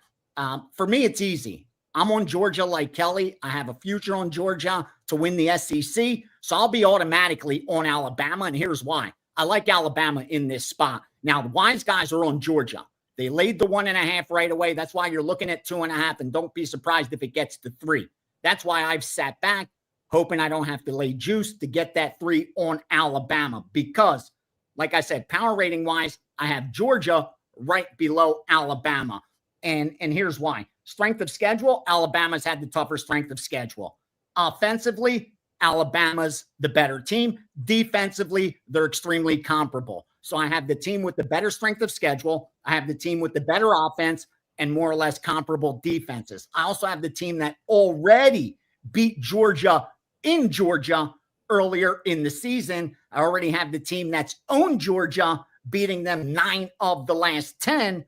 For me, it's easy. I'm on Georgia like Kelly. I have a future on Georgia to win the SEC. So I'll be automatically on Alabama. And here's why. I like Alabama in this spot. Now, the wise guys are on Georgia. They laid the 1.5 right away. That's why you're looking at 2.5. And don't be surprised if it gets to 3. That's why I've sat back, hoping I don't have to lay juice to get that 3 on Alabama. Because, like I said, power rating wise, I have Georgia right below Alabama. And here's why. Strength of schedule, Alabama's had the tougher strength of schedule. Offensively, Alabama's the better team. Defensively, they're extremely comparable. So I have the team with the better strength of schedule. I have the team with the better offense and more or less comparable defenses. I also have the team that already beat Georgia in Georgia earlier in the season. I already have the team that's owned Georgia, beating them 9 of the last 10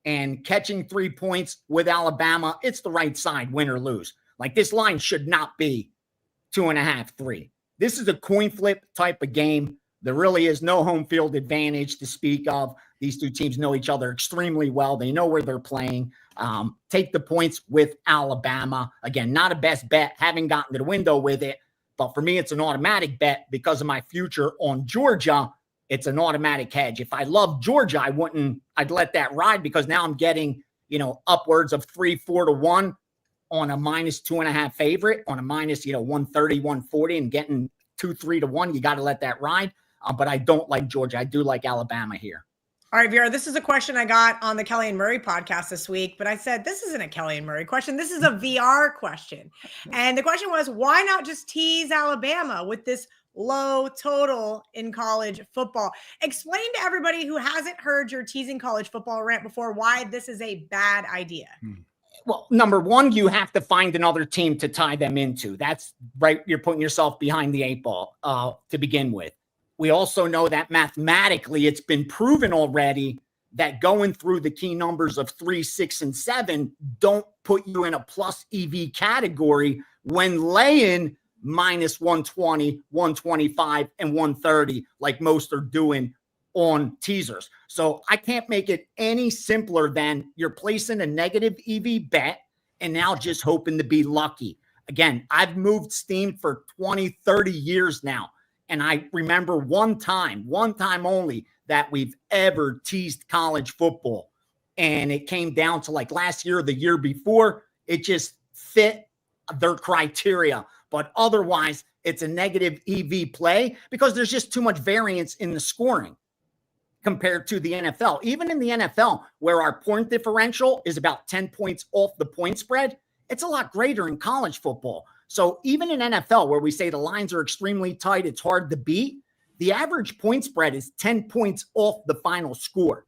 and catching 3 points with Alabama. It's the right side, win or lose. Like, this line should not be 2.5, 3. This is a coin flip type of game. There really is no home field advantage to speak of. These two teams know each other extremely well. They know where they're playing. Take the points with Alabama. Again, not a best bet. Haven't gotten to the window with it. But for me, it's an automatic bet because of my future on Georgia. It's an automatic hedge. If I love Georgia, I'd let that ride because now I'm getting, upwards of 3-4 to 1 on a -2.5 favorite, on a minus, 130, 140 and getting 2-3 to 1. You got to let that ride. But I don't like Georgia. I do like Alabama here. All right, Vera, this is a question I got on the Kelly and Murray podcast this week, but I said, this isn't a Kelly and Murray question. This is a VR question. And the question was, why not just tease Alabama with this low total in college football? Explain to everybody who hasn't heard your teasing college football rant before why this is a bad idea. Well, number one, you have to find another team to tie them into. That's right. You're putting yourself behind the 8 ball to begin with. We also know that mathematically it's been proven already that going through the key numbers of 3, 6, and 7 don't put you in a plus EV category when laying -120, 125, and 130 like most are doing on teasers. So I can't make it any simpler than you're placing a negative EV bet and now just hoping to be lucky. Again, I've moved steam for 20, 30 years now. And I remember one time only that we've ever teased college football. And it came down to like last year or the year before. It just fit their criteria. But otherwise, it's a negative EV play because there's just too much variance in the scoring compared to the NFL. Even in the NFL, where our point differential is about 10 points off the point spread, it's a lot greater in college football. So even in NFL, where we say the lines are extremely tight, it's hard to beat, the average point spread is 10 points off the final score.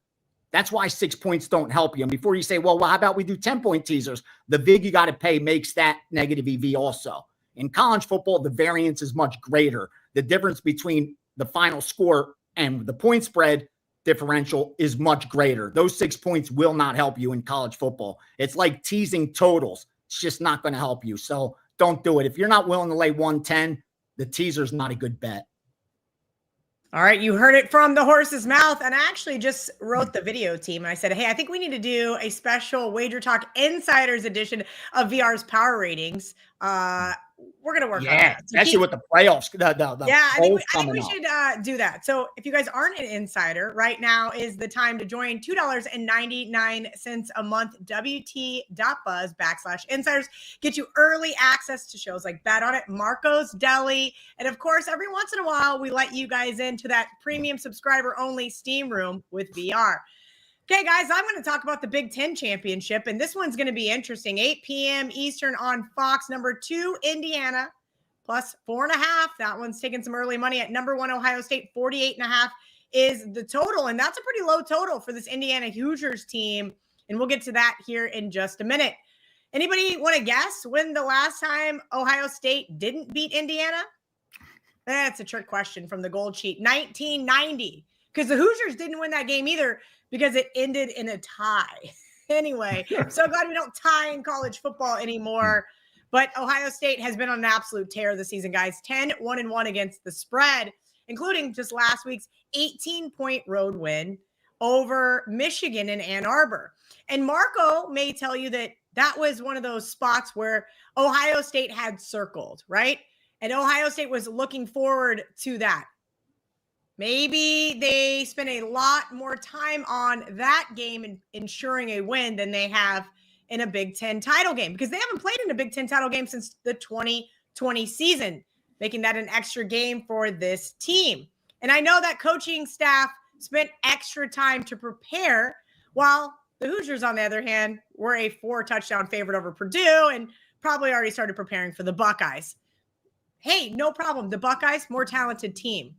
That's why 6 points don't help you. And before you say, well, how about we do 10-point teasers? The vig you got to pay makes that negative EV also. In college football, the variance is much greater. The difference between the final score and the point spread differential is much greater. Those 6 points will not help you in college football. It's like teasing totals. It's just not going to help you. So don't do it. If you're not willing to lay 110, the teaser's not a good bet. All right, you heard it from the horse's mouth. And I actually just wrote the video team. And I said, hey, I think we need to do a special WagerTalk Insiders edition of VR's power ratings. We're going to work on that. So especially with the playoffs. I think we should do that. So if you guys aren't an insider, right now is the time to join. $2.99 a month, WT.buzz/insiders. Get you early access to shows like Bet On It, Marco's Deli. And of course, every once in a while, we let you guys into that premium subscriber only Steam room with VR. Okay, guys, I'm going to talk about the Big Ten Championship, and this one's going to be interesting. 8 p.m. Eastern on Fox. Number 2, Indiana, plus 4.5. That one's taking some early money at number 1, Ohio State. 48.5 is the total, and that's a pretty low total for this Indiana Hoosiers team, and we'll get to that here in just a minute. Anybody want to guess when the last time Ohio State didn't beat Indiana? That's a trick question from the GoldSheet. 1990, because the Hoosiers didn't win that game either, because it ended in a tie. Anyway, so glad we don't tie in college football anymore. But Ohio State has been on an absolute tear this season, guys. 10-1-1 against the spread. including just last week's 18-point road win over Michigan in Ann Arbor. And Marco may tell you that that was one of those spots where Ohio State had circled, right? And Ohio State was looking forward to that. Maybe they spent a lot more time on that game and ensuring a win than they have in a Big Ten title game, because they haven't played in a Big Ten title game since the 2020 season, making that an extra game for this team. And I know that coaching staff spent extra time to prepare, while the Hoosiers, on the other hand, were a 4-touchdown favorite over Purdue and probably already started preparing for the Buckeyes. Hey, no problem. The Buckeyes, more talented team.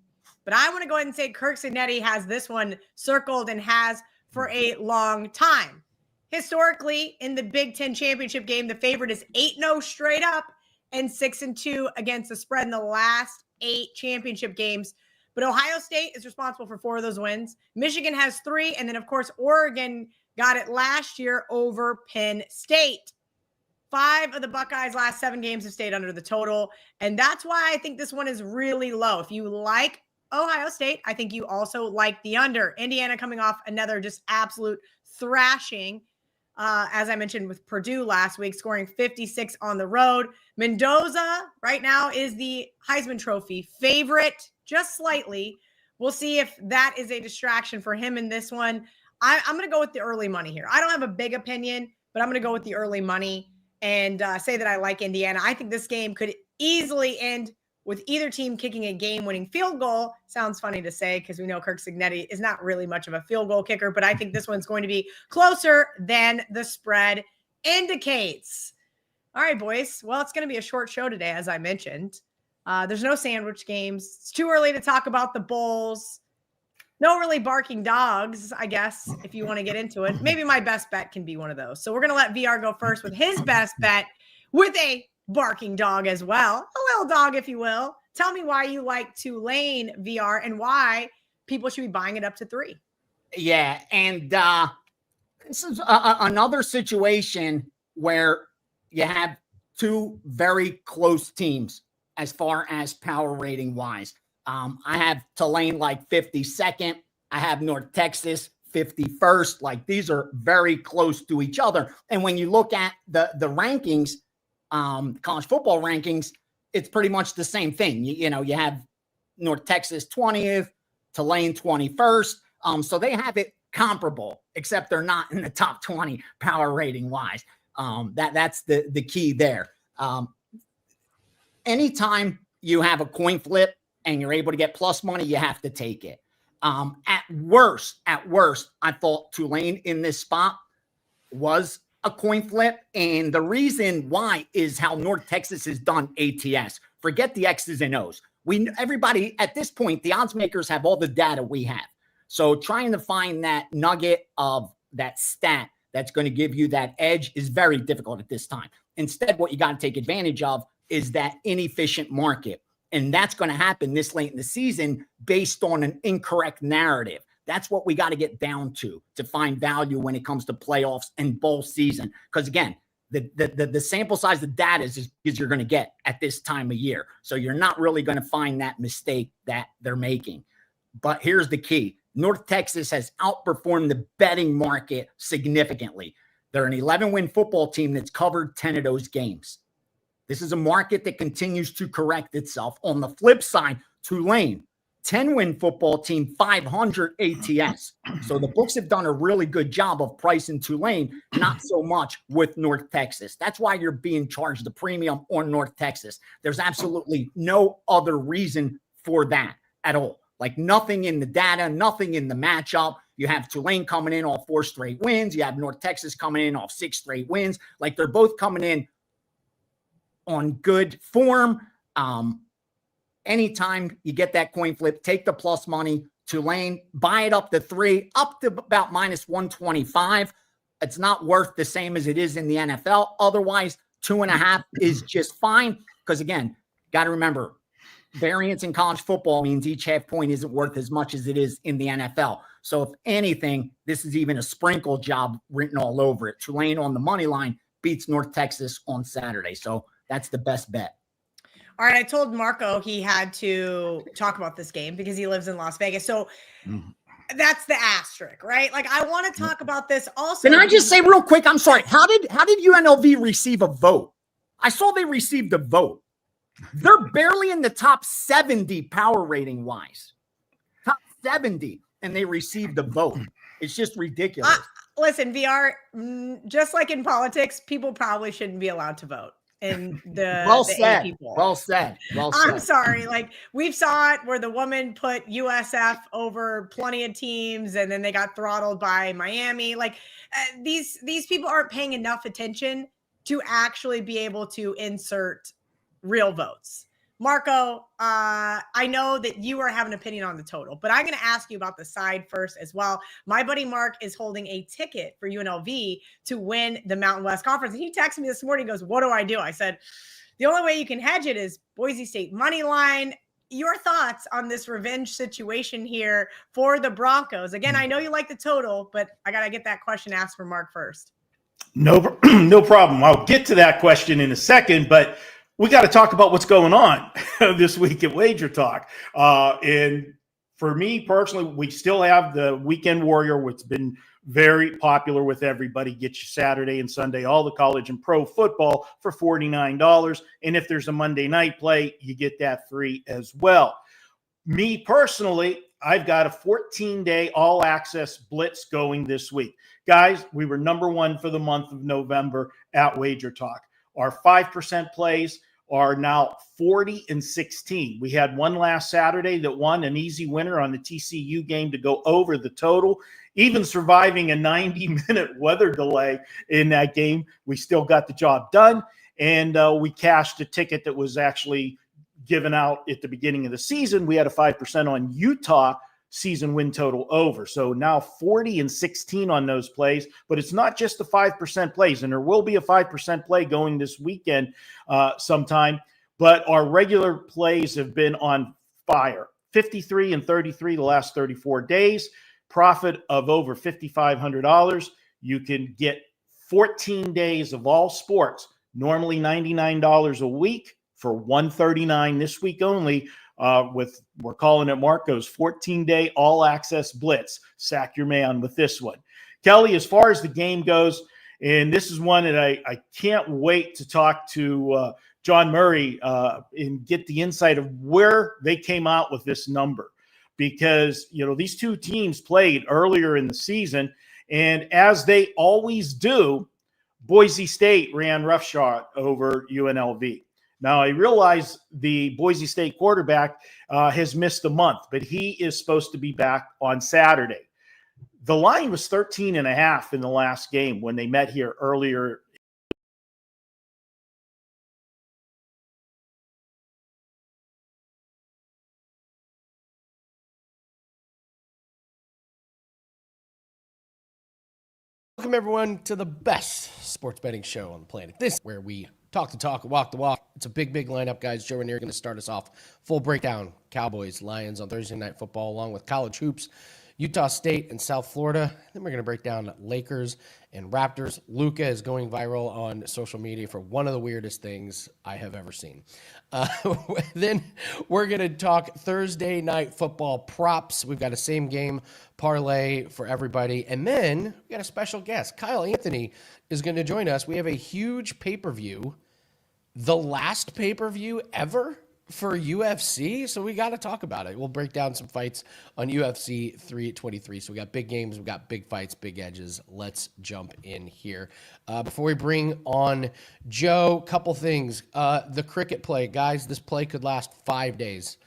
But I want to go ahead and say Kirk Cignetti has this one circled and has for a long time. Historically, in the Big Ten championship game, the favorite is 8-0 straight up and 6-2 against the spread in the last 8 championship games. But Ohio State is responsible for 4 of those wins. Michigan has 3. And then, of course, Oregon got it last year over Penn State. 5 of the Buckeyes' last 7 games have stayed under the total. And that's why I think this one is really low. If you like Ohio State, I think you also like the under. Indiana coming off another just absolute thrashing, as I mentioned, with Purdue last week, scoring 56 on the road. Mendoza right now is the Heisman Trophy favorite, just slightly. We'll see if that is a distraction for him in this one. I'm going to go with the early money here. I don't have a big opinion, but I'm going to go with the early money and say that I like Indiana. I think this game could easily end with either team kicking a game-winning field goal. Sounds funny to say because we know Kirk Cignetti is not really much of a field goal kicker, but I think this one's going to be closer than the spread indicates. All right, boys. Well, it's going to be a short show today, as I mentioned. There's no sandwich games. It's too early to talk about the bowls. No really barking dogs, I guess, if you want to get into it. Maybe my best bet can be one of those. So we're going to let VR go first with his best bet with a barking dog as well. A little dog, if you will. Tell me why you like Tulane, VR, and why people should be buying it up to 3. Yeah, and this is another situation where you have 2 very close teams as far as power rating wise. I have Tulane like 52nd. I have North Texas 51st. Like, these are very close to each other. And when you look at the rankings, college football rankings, it's pretty much the same thing. You have North Texas 20th, Tulane 21st. So they have it comparable, except they're not in the top 20 power rating wise. That's the key there. Anytime you have a coin flip and you're able to get plus money, you have to take it. At worst, I thought Tulane in this spot was a coin flip. And the reason why is how North Texas has done ATS. Forget the X's and O's. Everybody at this point, the odds makers have all the data we have. So trying to find that nugget of that stat that's going to give you that edge is very difficult at this time. Instead, what you got to take advantage of is that inefficient market. And that's going to happen this late in the season based on an incorrect narrative. That's what we got to get down to find value when it comes to playoffs and bowl season. Because again, the sample size of data is you're going to get at this time of year. So you're not really going to find that mistake that they're making. But here's the key. North Texas has outperformed the betting market significantly. They're an 11-win football team that's covered 10 of those games. This is a market that continues to correct itself. On the flip side, Tulane, 10-win football team, 500 ATS. So the books have done a really good job of pricing Tulane, not so much with North Texas. That's why you're being charged the premium on North Texas. There's absolutely no other reason for that at all. Like, nothing in the data, nothing in the matchup. You have Tulane coming in off 4 straight wins. You have North Texas coming in off 6 straight wins. Like, they're both coming in on good form. Anytime you get that coin flip, take the plus money. Tulane, buy it up to 3, up to about minus 125. It's not worth the same as it is in the NFL. Otherwise, 2.5 is just fine. Because again, got to remember, variance in college football means each half point isn't worth as much as it is in the NFL. So if anything, this is even a sprinkle job written all over it. Tulane on the money line beats North Texas on Saturday. So that's the best bet. All right, I told Marco he had to talk about this game because he lives in Las Vegas. So that's the asterisk, right? Like, I want to talk about this also. Can I just say real quick? I'm sorry. How did UNLV receive a vote? I saw they received a vote. They're barely in the top 70 power rating wise. Top 70, and they received a vote. It's just ridiculous. Listen, VR, just like in politics, people probably shouldn't be allowed to vote. And well said. people. Well said. Well said. I'm sorry. Like, we've saw it where the woman put USF over plenty of teams, and then they got throttled by Miami. Like, these people aren't paying enough attention to actually be able to insert real votes. Marco, I know that you have an opinion on the total, but I'm going to ask you about the side first as well. My buddy Mark is holding a ticket for UNLV to win the Mountain West Conference. And he texted me this morning, he goes, what do I do? I said, the only way you can hedge it is Boise State money line. Your thoughts on this revenge situation here for the Broncos? Again, I know you like the total, but I got to get that question asked for Mark first. No problem. I'll get to that question in a second, but we got to talk about what's going on this week at WagerTalk. And for me personally, we still have the Weekend Warrior, which has been very popular with everybody. Get you Saturday and Sunday, all the college and pro football for $49. And if there's a Monday night play, you get that free as well. Me personally, I've got a 14-day all-access blitz going this week. Guys, we were number one for the month of November at WagerTalk. Our 5% plays are now 40 and 16. We had one last Saturday that won, an easy winner on the TCU game to go over the total. Even surviving a 90-minute weather delay in that game, we still got the job done. And we cashed a ticket that was actually given out at the beginning of the season. We had a 5% on Utah season win total over. So now 40 and 16 on those plays, but it's not just the 5% plays, and there will be a 5% play going this weekend sometime, but our regular plays have been on fire. 53 and 33 the last 34 days, profit of over $5,500. You can get 14 days of all sports, normally $99 a week for $139 this week only. We're calling it Marco's 14-day all-access blitz. Sack your man with this one. Kelly, as far as the game goes, and this is one that I can't wait to talk to John Murray and get the insight of where they came out with this number. Because, these two teams played earlier in the season, and as they always do, Boise State ran roughshod over UNLV. Now, I realize the Boise State quarterback has missed a month, but he is supposed to be back on Saturday. The line was 13.5 in the last game when they met here earlier. Welcome, everyone, to the best sports betting show on the planet. This is where we talk the talk, walk the walk. It's a big lineup, guys. Joe Ranieri going to start us off. Full breakdown. Cowboys, Lions on Thursday Night Football, along with college hoops, Utah State and South Florida. Then we're going to break down Lakers and Raptors. Luka is going viral on social media for one of the weirdest things I have ever seen. Then we're going to talk Thursday Night Football props. We've got a same game parlay for everybody. And then we got a special guest. Kyle Anthony is going to join us. We have a huge pay-per-view, the last pay-per-view ever for UFC, so we got to talk about it. We'll break down some fights on UFC 323. So we got big games, we got big fights, big edges. Let's jump in here. Before we bring on Joe, couple things. The cricket play, guys, this play could last 5 days.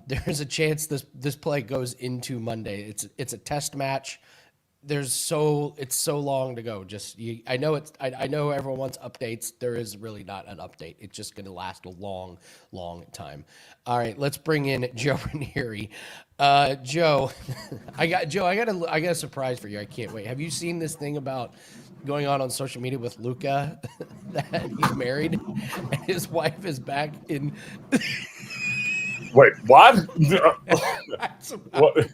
There's a chance this play goes into Monday. It's a test match. It's so long to go. I know everyone wants updates. There is really not an update. It's just going to last a long time. All right, let's bring in Joe Ranieri. Joe, I got a surprise for you. I can't wait. Have you seen this thing about going on social media with Luka that he's married and his wife is back in? Wait, what? What?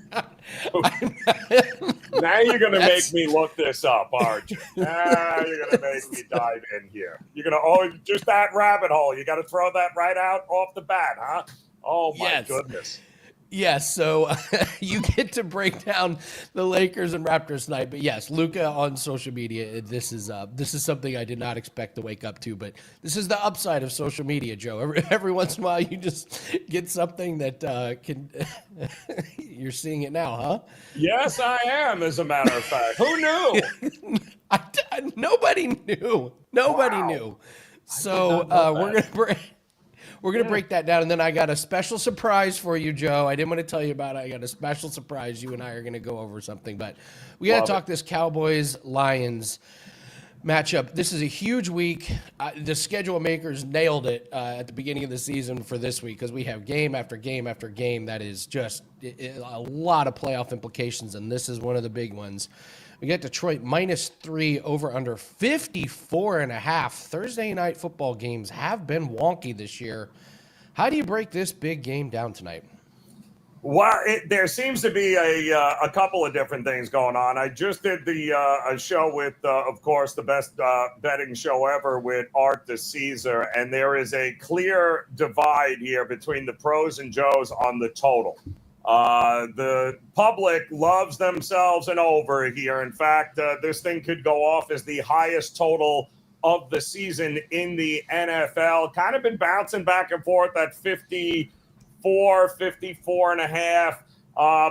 Now you're going to make me look this up, aren't you? Now you're going to make me dive in here. You're going to, just that rabbit hole. You got to throw that right out off the bat, huh? Oh, my goodness. Yes, so you get to break down the Lakers and Raptors tonight, but yes, Luka on social media. This is something I did not expect to wake up to, but this is the upside of social media, Joe. Every once in a while, you just get something that can. You're seeing it now, huh? Yes, I am. As a matter of fact, who knew? Nobody knew. Nobody knew. So we're going to break that down, and then I got a special surprise for you, Joe. I didn't want to tell you about it. I got a special surprise. You and I are going to go over something, but we got to talk this Cowboys-Lions matchup. This is a huge week. The schedule makers nailed it at the beginning of the season for this week because we have game after game after game that is just a lot of playoff implications, and this is one of the big ones. We got Detroit -3 over under 54.5. Thursday night football games have been wonky this year. How do you break this big game down tonight? Well, there seems to be a couple of different things going on. I just did a show with, of course, the best betting show ever with Art the Caesar, and there is a clear divide here between the pros and Joes on the total. The public loves themselves an over here. In fact, this thing could go off as the highest total of the season in the NFL. Kind of been bouncing back and forth at 54.5.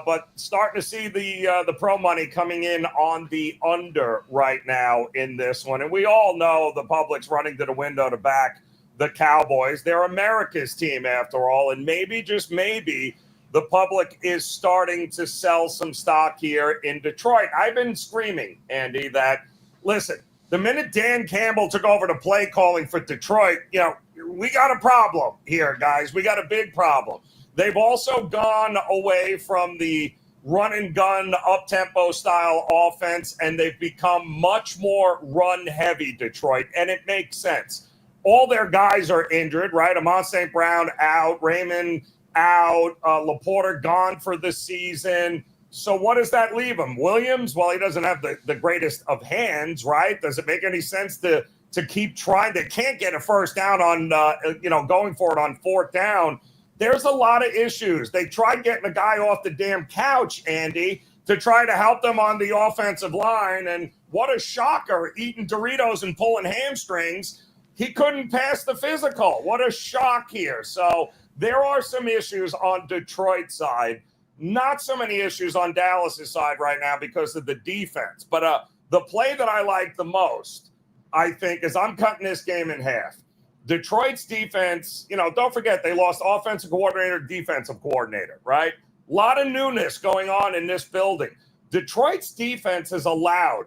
But starting to see the pro money coming in on the under right now in this one. And we all know the public's running to the window to back the Cowboys. They're America's team after all. And maybe, just maybe, the public is starting to sell some stock here in Detroit. I've been screaming, Andy, that, listen, the minute Dan Campbell took over the play calling for Detroit, we got a problem here, guys. We got a big problem. They've also gone away from the run-and-gun, up-tempo style offense, and they've become much more run-heavy, Detroit, and it makes sense. All their guys are injured, right? Amon St. Brown out, Raymond out, Laporta gone for the season. So what does that leave him? Williams, well, he doesn't have the greatest of hands, right? Does it make any sense to keep trying? They can't get a first down on, going for it on fourth down. There's a lot of issues. They tried getting a guy off the damn couch, Andy, to try to help them on the offensive line. And what a shocker, eating Doritos and pulling hamstrings. He couldn't pass the physical. What a shock here. So there are some issues on Detroit's side. Not so many issues on Dallas's side right now because of the defense. But the play that I like the most, I think, is I'm cutting this game in half. Detroit's defense, don't forget they lost offensive coordinator, defensive coordinator, right? A lot of newness going on in this building. Detroit's defense has allowed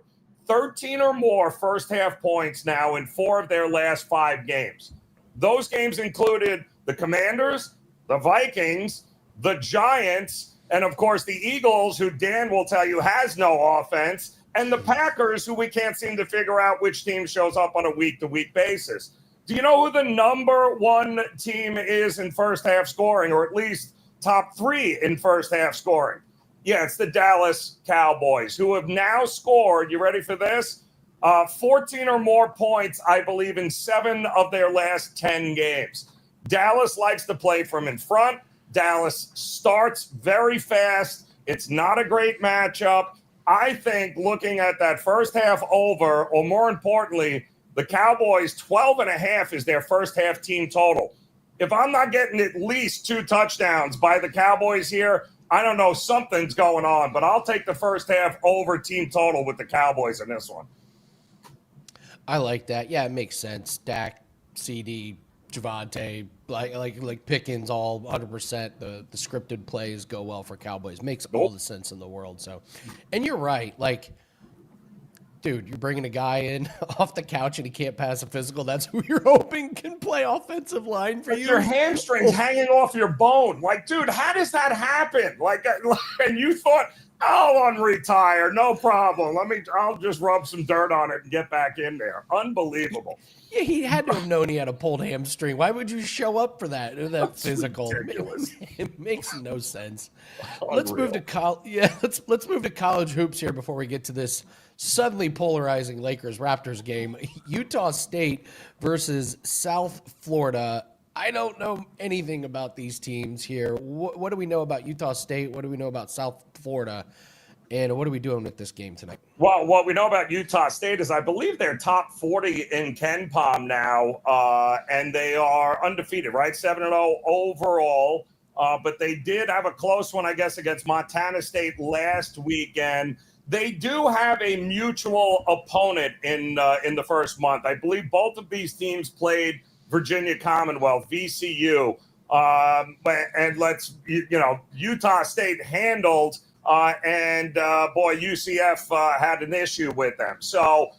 13 or more first half points now in 4 of their last 5 games. Those games included the Commanders, the Vikings, the Giants, and of course the Eagles, who Dan will tell you has no offense, and the Packers, who we can't seem to figure out which team shows up on a week-to-week basis. Do you know who the number 1 team is in first half scoring, or at least top 3 in first half scoring? Yeah, it's the Dallas Cowboys, who have now scored, you ready for this? 14 or more points, I believe, in 7 of their last 10 games. Dallas likes to play from in front. Dallas starts very fast. It's not a great matchup. I think looking at that first half over, or more importantly, the Cowboys 12.5 is their first half team total. If I'm not getting at least 2 touchdowns by the Cowboys here, I don't know, something's going on, but I'll take the first half over team total with the Cowboys in this one. I like that. Yeah, it makes sense. Dak, CD, Javonte, like Pickens, all 100%. The scripted plays go well for Cowboys. Makes all the sense in the world. So, and you're right. Dude, you're bringing a guy in off the couch and he can't pass a physical. That's who you're hoping can play offensive line for you. Your hamstrings hanging off your bone. Dude, how does that happen? And you thought I'll unretire, no problem. I'll just rub some dirt on it and get back in there. Unbelievable. Yeah, he had to have known he had a pulled hamstring. Why would you show up for that? That physical. Ridiculous. It makes no sense. Unreal. Let's move to let's move to college hoops here before we get to this suddenly polarizing Lakers-Raptors game. Utah State versus South Florida. I don't know anything about these teams here. What do we know about Utah State? What do we know about South Florida? And what are we doing with this game tonight? Well, what we know about Utah State is I believe they're top 40 in KenPom now, and they are undefeated, right? 7-0 overall. But they did have a close one, I guess, against Montana State last weekend. They do have a mutual opponent in the first month. I believe both of these teams played Virginia Commonwealth, VCU. And Utah State handled UCF had an issue with them. So,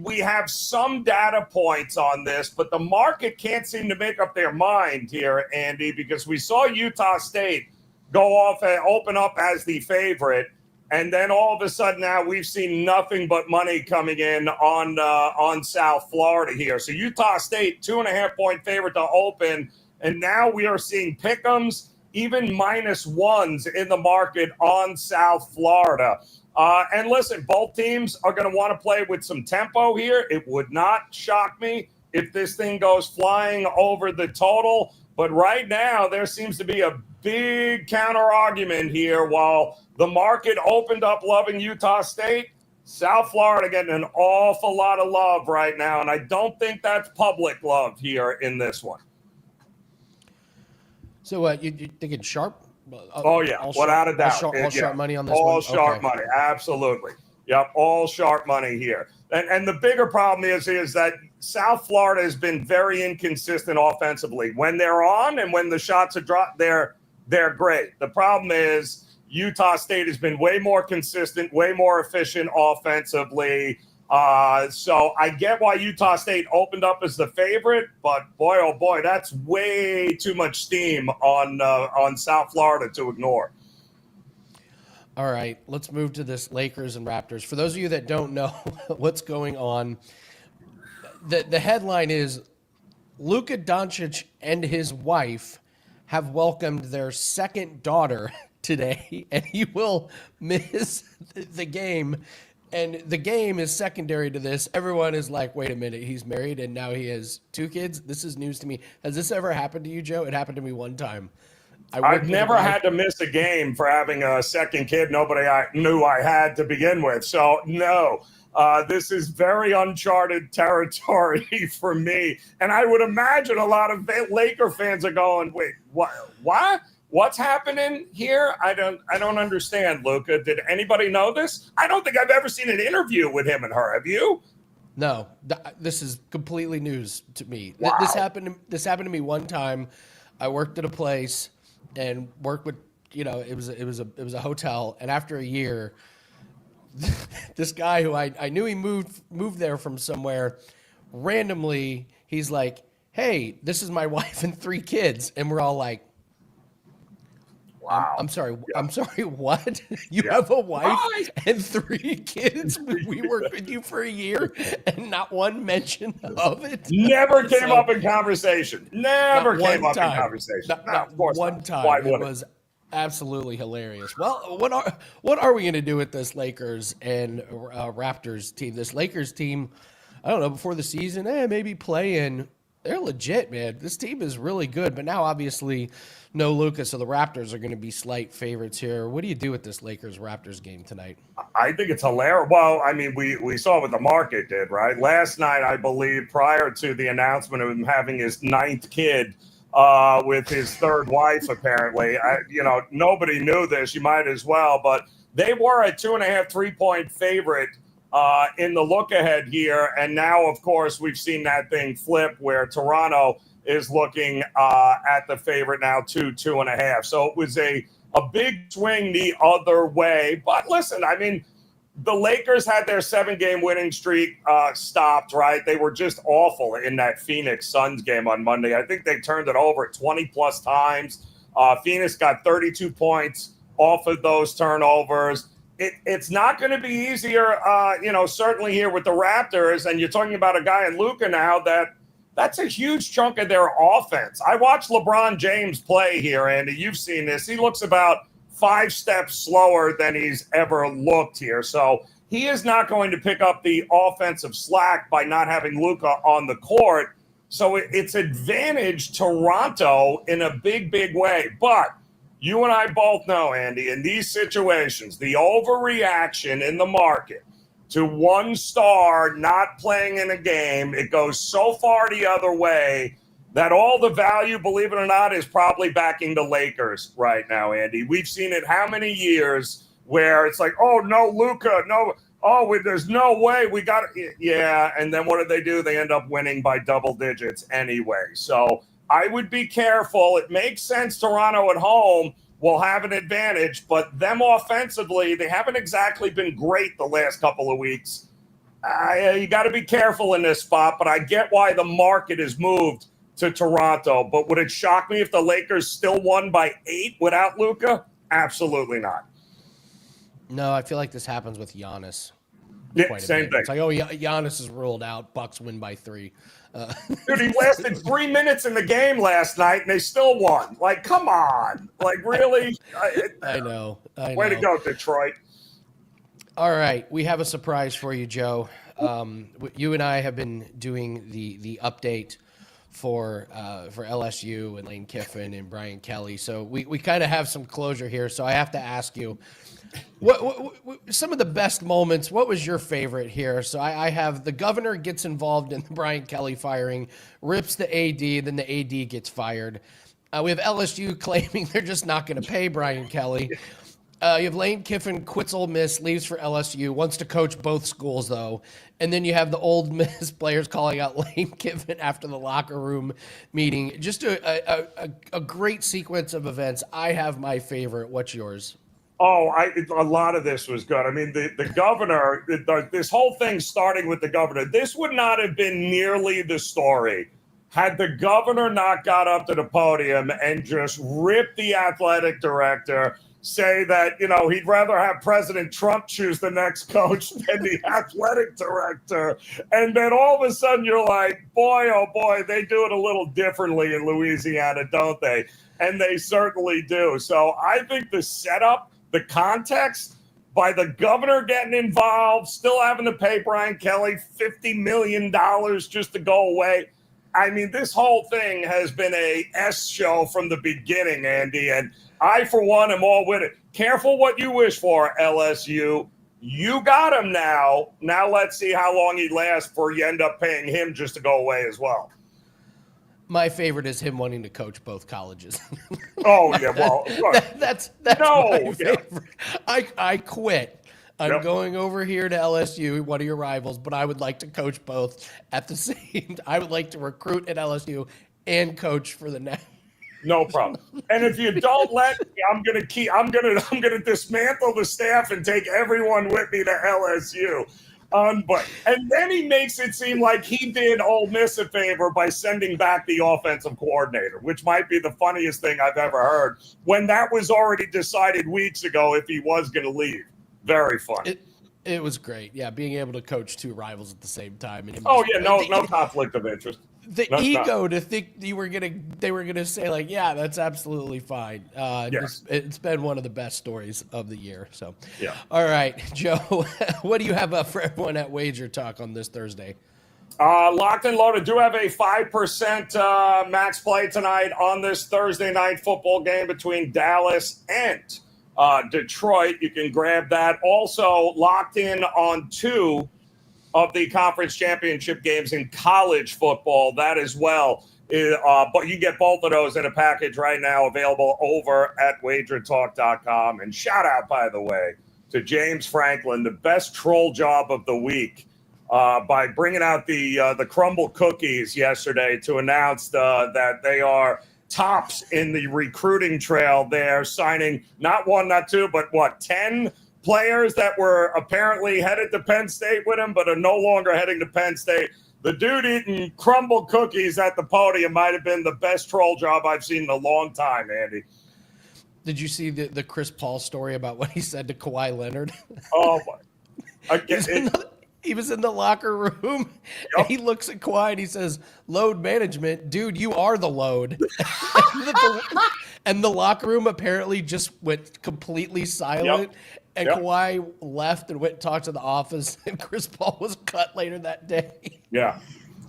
we have some data points on this, but the market can't seem to make up their mind here, Andy, because we saw Utah State go off and open up as the favorite. And then all of a sudden now we've seen nothing but money coming in on South Florida here. So Utah State, 2.5-point favorite to open. And now we are seeing pick'ems, even -1s in the market on South Florida. And listen, both teams are going to want to play with some tempo here. It would not shock me if this thing goes flying over the total. But right now, there seems to be a big counter argument here. While the market opened up loving Utah State, South Florida getting an awful lot of love right now. And I don't think that's public love here in this one. So you thinking sharp? Oh, yeah, without a doubt. All sharp money on this all one? All sharp money, absolutely. Yep, all sharp money here. And the bigger problem is that South Florida has been very inconsistent offensively. When they're on and when the shots are dropped, they're great. The problem is Utah State has been way more consistent, way more efficient offensively. So I get why Utah State opened up as the favorite, but boy, oh boy, that's way too much steam on South Florida to ignore. All right, let's move to this Lakers and Raptors. For those of you that don't know what's going on, the headline is Luka Doncic and his wife have welcomed their second daughter today, and he will miss the game. And the game is secondary to this. Everyone is like, wait a minute, he's married and now he has 2 kids? This is news to me. Has this ever happened to you, Joe? It happened to me one time. I've never had to miss a game for having a second kid. Nobody I knew I had to begin with. So, no, this is very uncharted territory for me. And I would imagine a lot of Laker fans are going, wait, what? What's happening here? I don't understand, Luka. Did anybody know this? I don't think I've ever seen an interview with him and her. Have you? No, this is completely news to me. Wow. This happened to me one time. I worked at a place and worked with, it was a hotel. And after a year, this guy who I knew he moved there from somewhere, randomly, he's like, "Hey, this is my wife and 3 kids," and we're all like, wow. I'm sorry. Yeah. I'm sorry. What? You have a wife and 3 kids? We worked with you for a year and not one mention of it? Never came up in conversation. Never came up in conversation. Not one time. It was absolutely hilarious. Well, what are we going to do with this Lakers and Raptors team? This Lakers team, I don't know, before the season, maybe play in. They're legit, man. This team is really good, but now obviously no Luka, so the Raptors are going to be slight favorites here. What do you do with this Lakers-Raptors game tonight? I think it's hilarious. Well, I mean, we saw what the market did, right? Last night, I believe, prior to the announcement of him having his 9th kid with his 3rd wife, apparently. Nobody knew this. You might as well. But they were a 2.5, 3-point favorite in the look ahead here. And now, of course, we've seen that thing flip where Toronto is looking at the favorite now 2.5. So it was a big swing the other way. But listen, I mean, the Lakers had their 7-game winning streak stopped, right? They were just awful in that Phoenix Suns game on Monday. I think they turned it over 20 plus times. Phoenix got 32 points off of those turnovers. It's not going to be easier, certainly here with the Raptors. And you're talking about a guy in Luka now that's a huge chunk of their offense. I watched LeBron James play here, Andy. You've seen this. He looks about 5 steps slower than he's ever looked here. So he is not going to pick up the offensive slack by not having Luka on the court. So it's advantage Toronto in a big, big way. But you and I both know, Andy, in these situations, the overreaction in the market to one star not playing in a game, it goes so far the other way that all the value, believe it or not, is probably backing the Lakers right now, Andy. We've seen it how many years where it's like, oh, no, Luka, no, there's no way we got it. Yeah, and then what do? They end up winning by double digits anyway. So I would be careful. It makes sense Toronto at home will have an advantage, but them offensively, they haven't exactly been great the last couple of weeks. You got to be careful in this spot, but I get why the market has moved to Toronto. But would it shock me if the Lakers still won by 8 without Luka? Absolutely not. No, I feel like this happens with Giannis. Yeah, same thing. It's like, Giannis is ruled out. Bucks win by 3. Dude, he lasted 3 minutes in the game last night, and they still won. Like, come on. Like, really? I know. Way to go, Detroit. All right. We have a surprise for you, Joe. You and I have been doing the update for LSU and Lane Kiffin and Brian Kelly. So we kind of have some closure here. So I have to ask you, what some of the best moments, what was your favorite here? So I have the governor gets involved in the Brian Kelly firing, rips the AD, then the AD gets fired. We have LSU claiming they're just not going to pay Brian Kelly. You have Lane Kiffin quits Ole Miss, leaves for LSU, wants to coach both schools, though. And then you have the Ole Miss players calling out Lane Kiffin after the locker room meeting. Just a great sequence of events. I have my favorite. What's yours? Oh, a lot of this was good. I mean, the governor, this whole thing starting with the governor, this would not have been nearly the story had the governor not got up to the podium and just ripped the athletic director, say that, he'd rather have President Trump choose the next coach than the athletic director. And then all of a sudden you're like, boy, oh boy, they do it a little differently in Louisiana, don't they? And they certainly do. So I think the setup, the context by the governor getting involved, still having to pay Brian Kelly $50 million just to go away. I mean, this whole thing has been a S show from the beginning, Andy, and I, for one, am all with it. Careful what you wish for, LSU. You got him now. Now let's see how long he lasts before you end up paying him just to go away as well. My favorite is him wanting to coach both colleges. Oh, yeah, well, that's my favorite. I quit. I'm going over here to LSU, one of your rivals, but I would like to coach both at the same time. I would like to recruit at LSU and coach for the next. No problem. And if you don't let me, I'm gonna dismantle the staff and take everyone with me to LSU. And then he makes it seem like he did Ole Miss a favor by sending back the offensive coordinator, which might be the funniest thing I've ever heard, when that was already decided weeks ago if he was going to leave. Very funny. It was great. Yeah, being able to coach 2 rivals at the same time. And no conflict of interest. The ego to think they were gonna say like, yeah, that's absolutely fine. Yes. It's been one of the best stories of the year. So, yeah. All right, Joe, what do you have up for everyone at WagerTalk on this Thursday? Locked and loaded. Do have a 5% max play tonight on this Thursday night football game between Dallas and Detroit. You can grab that. Also locked in on 2 of the conference championship games in college football, that as well. But you get both of those in a package right now, available over at WagerTalk.com. And shout out, by the way, to James Franklin, the best troll job of the week, by bringing out the crumble cookies yesterday to announce that they are tops in the recruiting trail there, signing not 1, not 2, but 10 players that were apparently headed to Penn State with him, but are no longer heading to Penn State. The dude eating crumble cookies at the podium might have been the best troll job I've seen in a long time, Andy. Did you see the Chris Paul story about what he said to Kawhi Leonard? Oh, my. He was in the locker room, and he looks at Kawhi and he says, "Load management, dude, you are the load." And the locker room apparently just went completely silent. And Kawhi left and went and talked to the office, and Chris Paul was cut later that day. Yeah.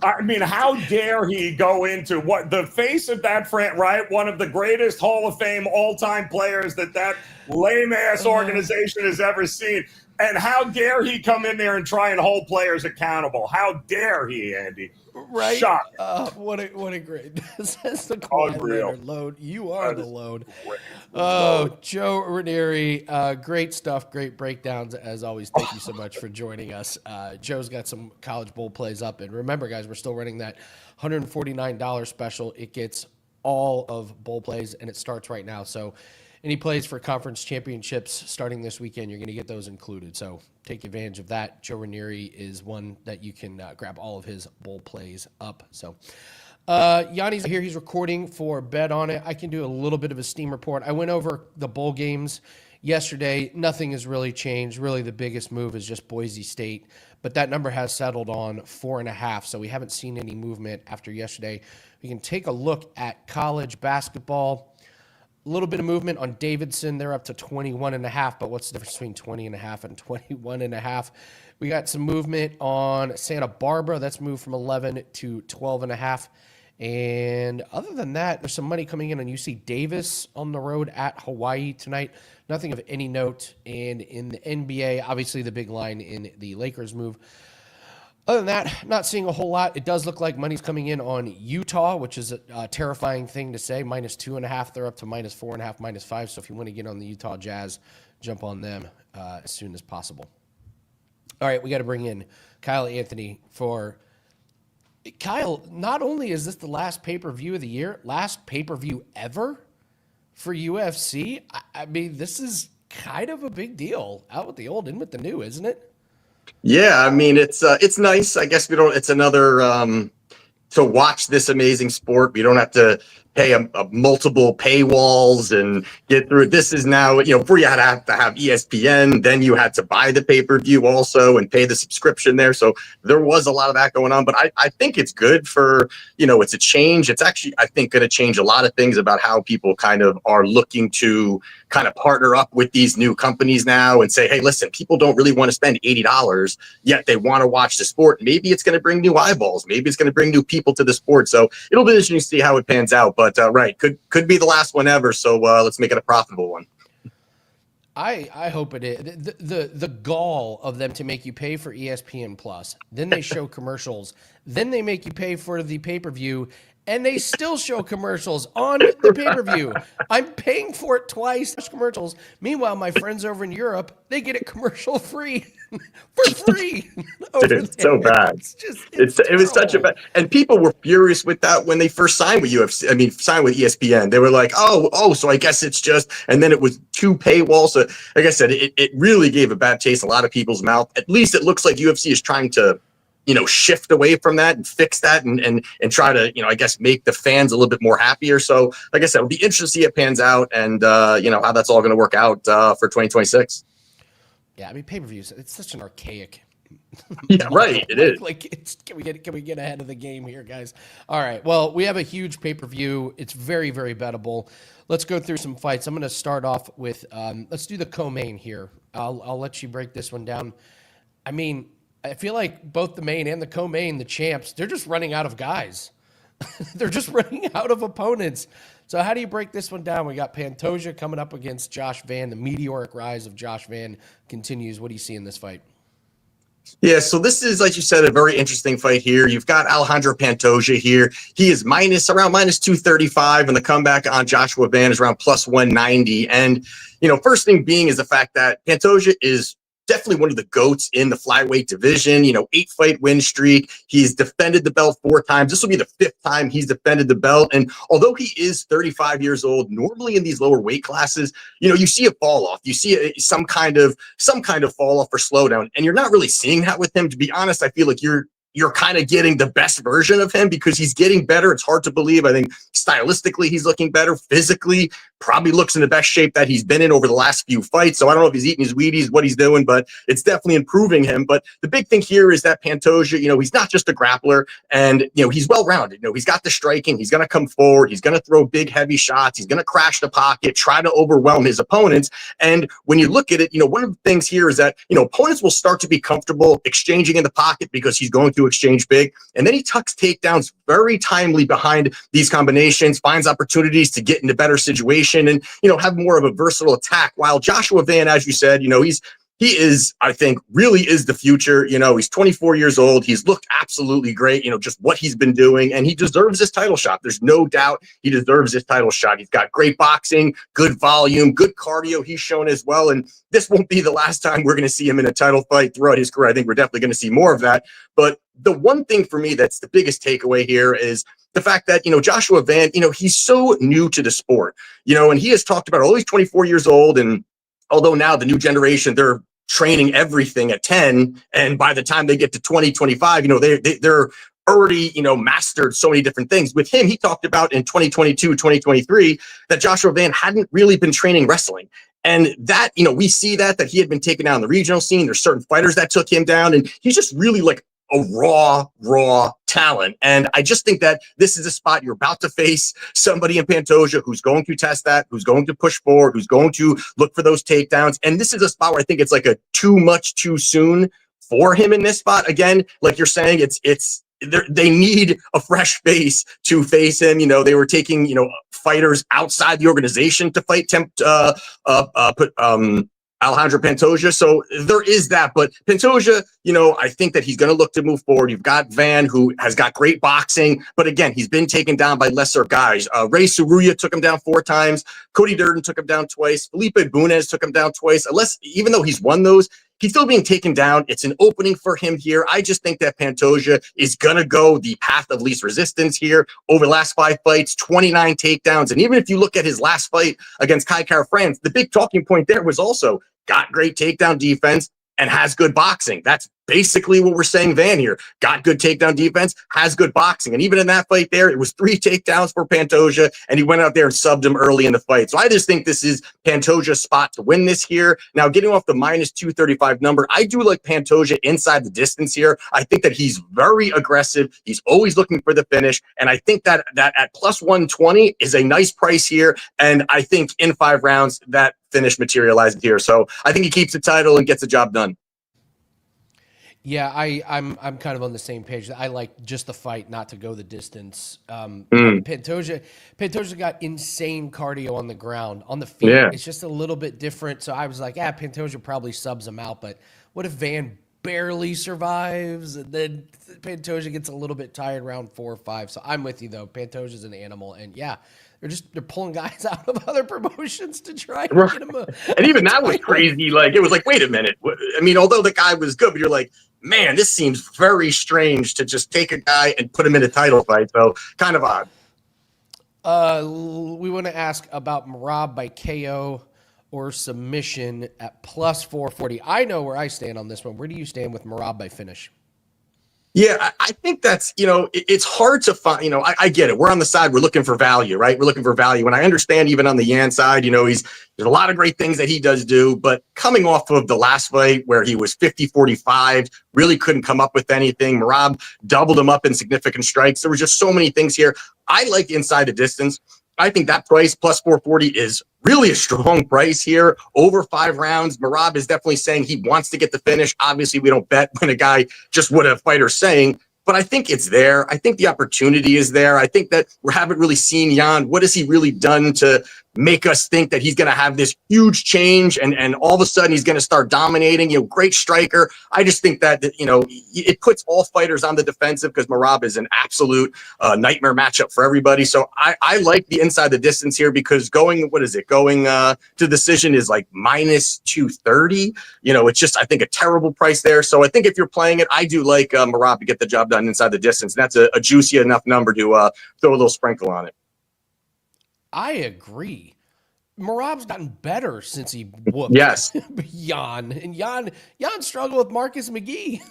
I mean, how dare he go into what the face of that right? One of the greatest Hall of Fame all-time players that lame-ass organization has ever seen. And how dare he come in there and try and hold players accountable? How dare he, Andy? Right? Shock. What a great says the Unreal. load. You are the load. Oh, Joe Ranieri, great stuff, great breakdowns as always. Thank you so much for joining us. Joe's got some college bowl plays up, and remember, guys, we're still running that $149 special. It gets all of bowl plays, and it starts right now. So any plays for conference championships starting this weekend, you're going to get those included. So take advantage of that. Joe Ranieri is one that you can grab all of his bowl plays up. So Yanni's here. He's recording for Bet On It. I can do a little bit of a steam report. I went over the bowl games yesterday. Nothing has really changed. Really, the biggest move is just Boise State. But that number has settled on 4.5. So we haven't seen any movement after yesterday. We can take a look at college basketball. A little bit of movement on Davidson. They're up to 21.5, but what's the difference between 20.5 and 21.5? We got some movement on Santa Barbara. That's moved from 11 to 12.5. And other than that, there's some money coming in on UC Davis on the road at Hawaii tonight. Nothing of any note. And in the NBA, obviously the big line in the Lakers move. Other than that, not seeing a whole lot. It does look like money's coming in on Utah, which is a terrifying thing to say. -2.5. They're up to -4.5, -5. So if you want to get on the Utah Jazz, jump on them as soon as possible. All right, we got to bring in Kyle Anthony for Kyle. Not only is this the last pay-per-view of the year, last pay-per-view ever for UFC. I mean, this is kind of a big deal. Out with the old, in with the new, isn't it? Yeah, I mean, it's nice. I guess it's another to watch this amazing sport. We don't have to pay a multiple paywalls and get through it. This is now, before you had to have ESPN, then you had to buy the pay-per-view also and pay the subscription there. So there was a lot of that going on, but I think it's good for, it's a change. It's actually, I think, going to change a lot of things about how people kind of are looking to kind of partner up with these new companies now and say, hey, listen, people don't really want to spend $80, yet they want to watch the sport. Maybe it's going to bring new eyeballs. Maybe it's going to bring new people to the sport. So it'll be interesting to see how it pans out. But right, could be the last one ever. So let's make it a profitable one. I hope it is. The gall of them to make you pay for ESPN Plus, then they show commercials, then they make you pay for the pay-per-view, and they still show commercials on the pay-per-view. I'm paying for it twice, commercials. Meanwhile, my friends over in Europe, they get it commercial free for free. Dude, it's so bad. It was such a bad, and people were furious with that when they first signed with UFC. I mean, signed with ESPN. They were like, oh, so I guess it's just, and then it was 2 paywalls. So like I said, it really gave a bad taste in a lot of people's mouth. At least it looks like UFC is trying to, shift away from that and fix that and try to, I guess, make the fans a little bit more happier. So like I said, it'll be interesting to see it pans out and, how that's all going to work out for 2026. Yeah, I mean, pay-per-views, it's such an archaic. Yeah, right. It is. Can we get ahead of the game here, guys? All right. Well, we have a huge pay-per-view. It's very, very bettable. Let's go through some fights. I'm going to start off with, let's do the co-main here. I'll let you break this one down. I mean, I feel like both the main and the co-main, the champs, they're just running out of guys. They're just running out of opponents. So how do you break this one down? We got Pantoja coming up against Josh Van. The meteoric rise of Josh Van continues. What do you see in this fight? Yeah, so this is, like you said, a very interesting fight here. You've got Alejandro Pantoja here. He is around -235, and the comeback on Joshua Van is around +190. And, first thing being is the fact that Pantoja is definitely one of the GOATs in the flyweight division, 8-fight win streak. He's defended the belt 4 times. This will be the 5th time he's defended the belt. And although he is 35 years old, normally in these lower weight classes, you see a fall off. You see some kind of fall off or slowdown. And you're not really seeing that with him. To be honest, I feel like you're kind of getting the best version of him because he's getting better. It's hard to believe. I think stylistically, he's looking better. Physically, probably looks in the best shape that he's been in over the last few fights. So I don't know if he's eating his Wheaties, what he's doing, but it's definitely improving him. But the big thing here is that Pantoja, he's not just a grappler, and, he's well-rounded. He's got the striking. He's going to come forward. He's going to throw big, heavy shots. He's going to crash the pocket, try to overwhelm his opponents. And when you look at it, one of the things here is that, opponents will start to be comfortable exchanging in the pocket because he's going to exchange big. And then he tucks takedowns very timely behind these combinations, finds opportunities to get into better situation and, have more of a versatile attack. While Joshua Van, as you said, he is, I think, really is the future. He's 24 years old. He's looked absolutely great, just what he's been doing, and he deserves this title shot. There's no doubt he deserves this title shot. He's got great boxing, good volume, good cardio he's shown as well, and this won't be the last time we're going to see him in a title fight throughout his career. I think we're definitely going to see more of that. But the one thing for me that's the biggest takeaway here is the fact that, Joshua Van, he's so new to the sport, and he has talked about, he's 24 years old, and although now the new generation, they're training everything at 10, and by the time they get to 2025, they're already, mastered so many different things. With him, he talked about in 2022, 2023, that Joshua Van hadn't really been training wrestling. And that, we see that he had been taken down in the regional scene. There's certain fighters that took him down, and he's just really like a raw talent. And I just think that this is a spot you're about to face somebody in Pantoja who's going to test that, who's going to push forward, who's going to look for those takedowns. And this is a spot where I think it's like a too much too soon for him in this spot. Again, like you're saying, they need a fresh face to face him. They were taking, fighters outside the organization to fight Alejandro Pantoja. So there is that, but Pantoja, I think that he's going to look to move forward. You've got Van, who has got great boxing, but again, he's been taken down by lesser guys. Ray Saruya took him down 4 times. Cody Durden took him down twice. Felipe Bunez took him down twice. Even though he's won those, he's still being taken down. It's an opening for him here. I just think that Pantoja is going to go the path of least resistance here. Over the last 5 fights, 29 takedowns. And even if you look at his last fight against Kai Kara-France, the big talking point there was also got great takedown defense and has good boxing. That's basically what we're saying Van here. Got good takedown defense, has good boxing. And even in that fight there, it was 3 takedowns for Pantoja, and he went out there and subbed him early in the fight. So I just think this is Pantoja's spot to win this here. Now, getting off the minus 235 number, I do like Pantoja inside the distance here. I think that he's very aggressive. He's always looking for the finish. And I think that at plus 120 is a nice price here. And I think in 5 rounds, that finish materialized here. So I think he keeps the title and gets the job done. Yeah, I'm kind of on the same page. I like just the fight, not to go the distance. Pantoja got insane cardio on the ground. On the feet, It's just a little bit different. So I was like, Pantoja probably subs him out. But what if Van barely survives, and then Pantoja gets a little bit tired round 4 or 5? So I'm with you though. Pantoja's an animal, and they're pulling guys out of other promotions to try and get him and even that was crazy. Like, it was like, wait a minute. I mean, although the guy was good, but you're like, man, this seems very strange to just take a guy and put him in a title fight. So kind of odd. We want to ask about Merab by KO or submission at plus 440. I know where I stand on this one. Where do you stand with Merab by finish? Yeah, I think that's, it's hard to find, I get it. We're on the side, we're looking for value, right? We're looking for value. And I understand even on the Yan side, there's a lot of great things that he does do, but coming off of the last fight where he was 50-45, really couldn't come up with anything. Merab doubled him up in significant strikes. There were just so many things here. I like inside the distance. I think that price plus 440 is really a strong price here. Over 5 rounds, Merab is definitely saying he wants to get the finish. Obviously, we don't bet when a guy just what a fighter's saying, but I think it's there. I think the opportunity is there. I think that we haven't really seen Jan. What has he really done to make us think that he's going to have this huge change and all of a sudden he's going to start dominating? Great striker. I just think that it puts all fighters on the defensive because Merab is an absolute nightmare matchup for everybody. So I like the inside the distance here because going to decision is like minus 230. It's just, I think, a terrible price there. So I think if you're playing it, I do like Merab to get the job done inside the distance. And that's a juicy enough number to throw a little sprinkle on it. I agree. Marab's gotten better since he whooped Yes. Jan. And Jan struggled with Marcus McGee.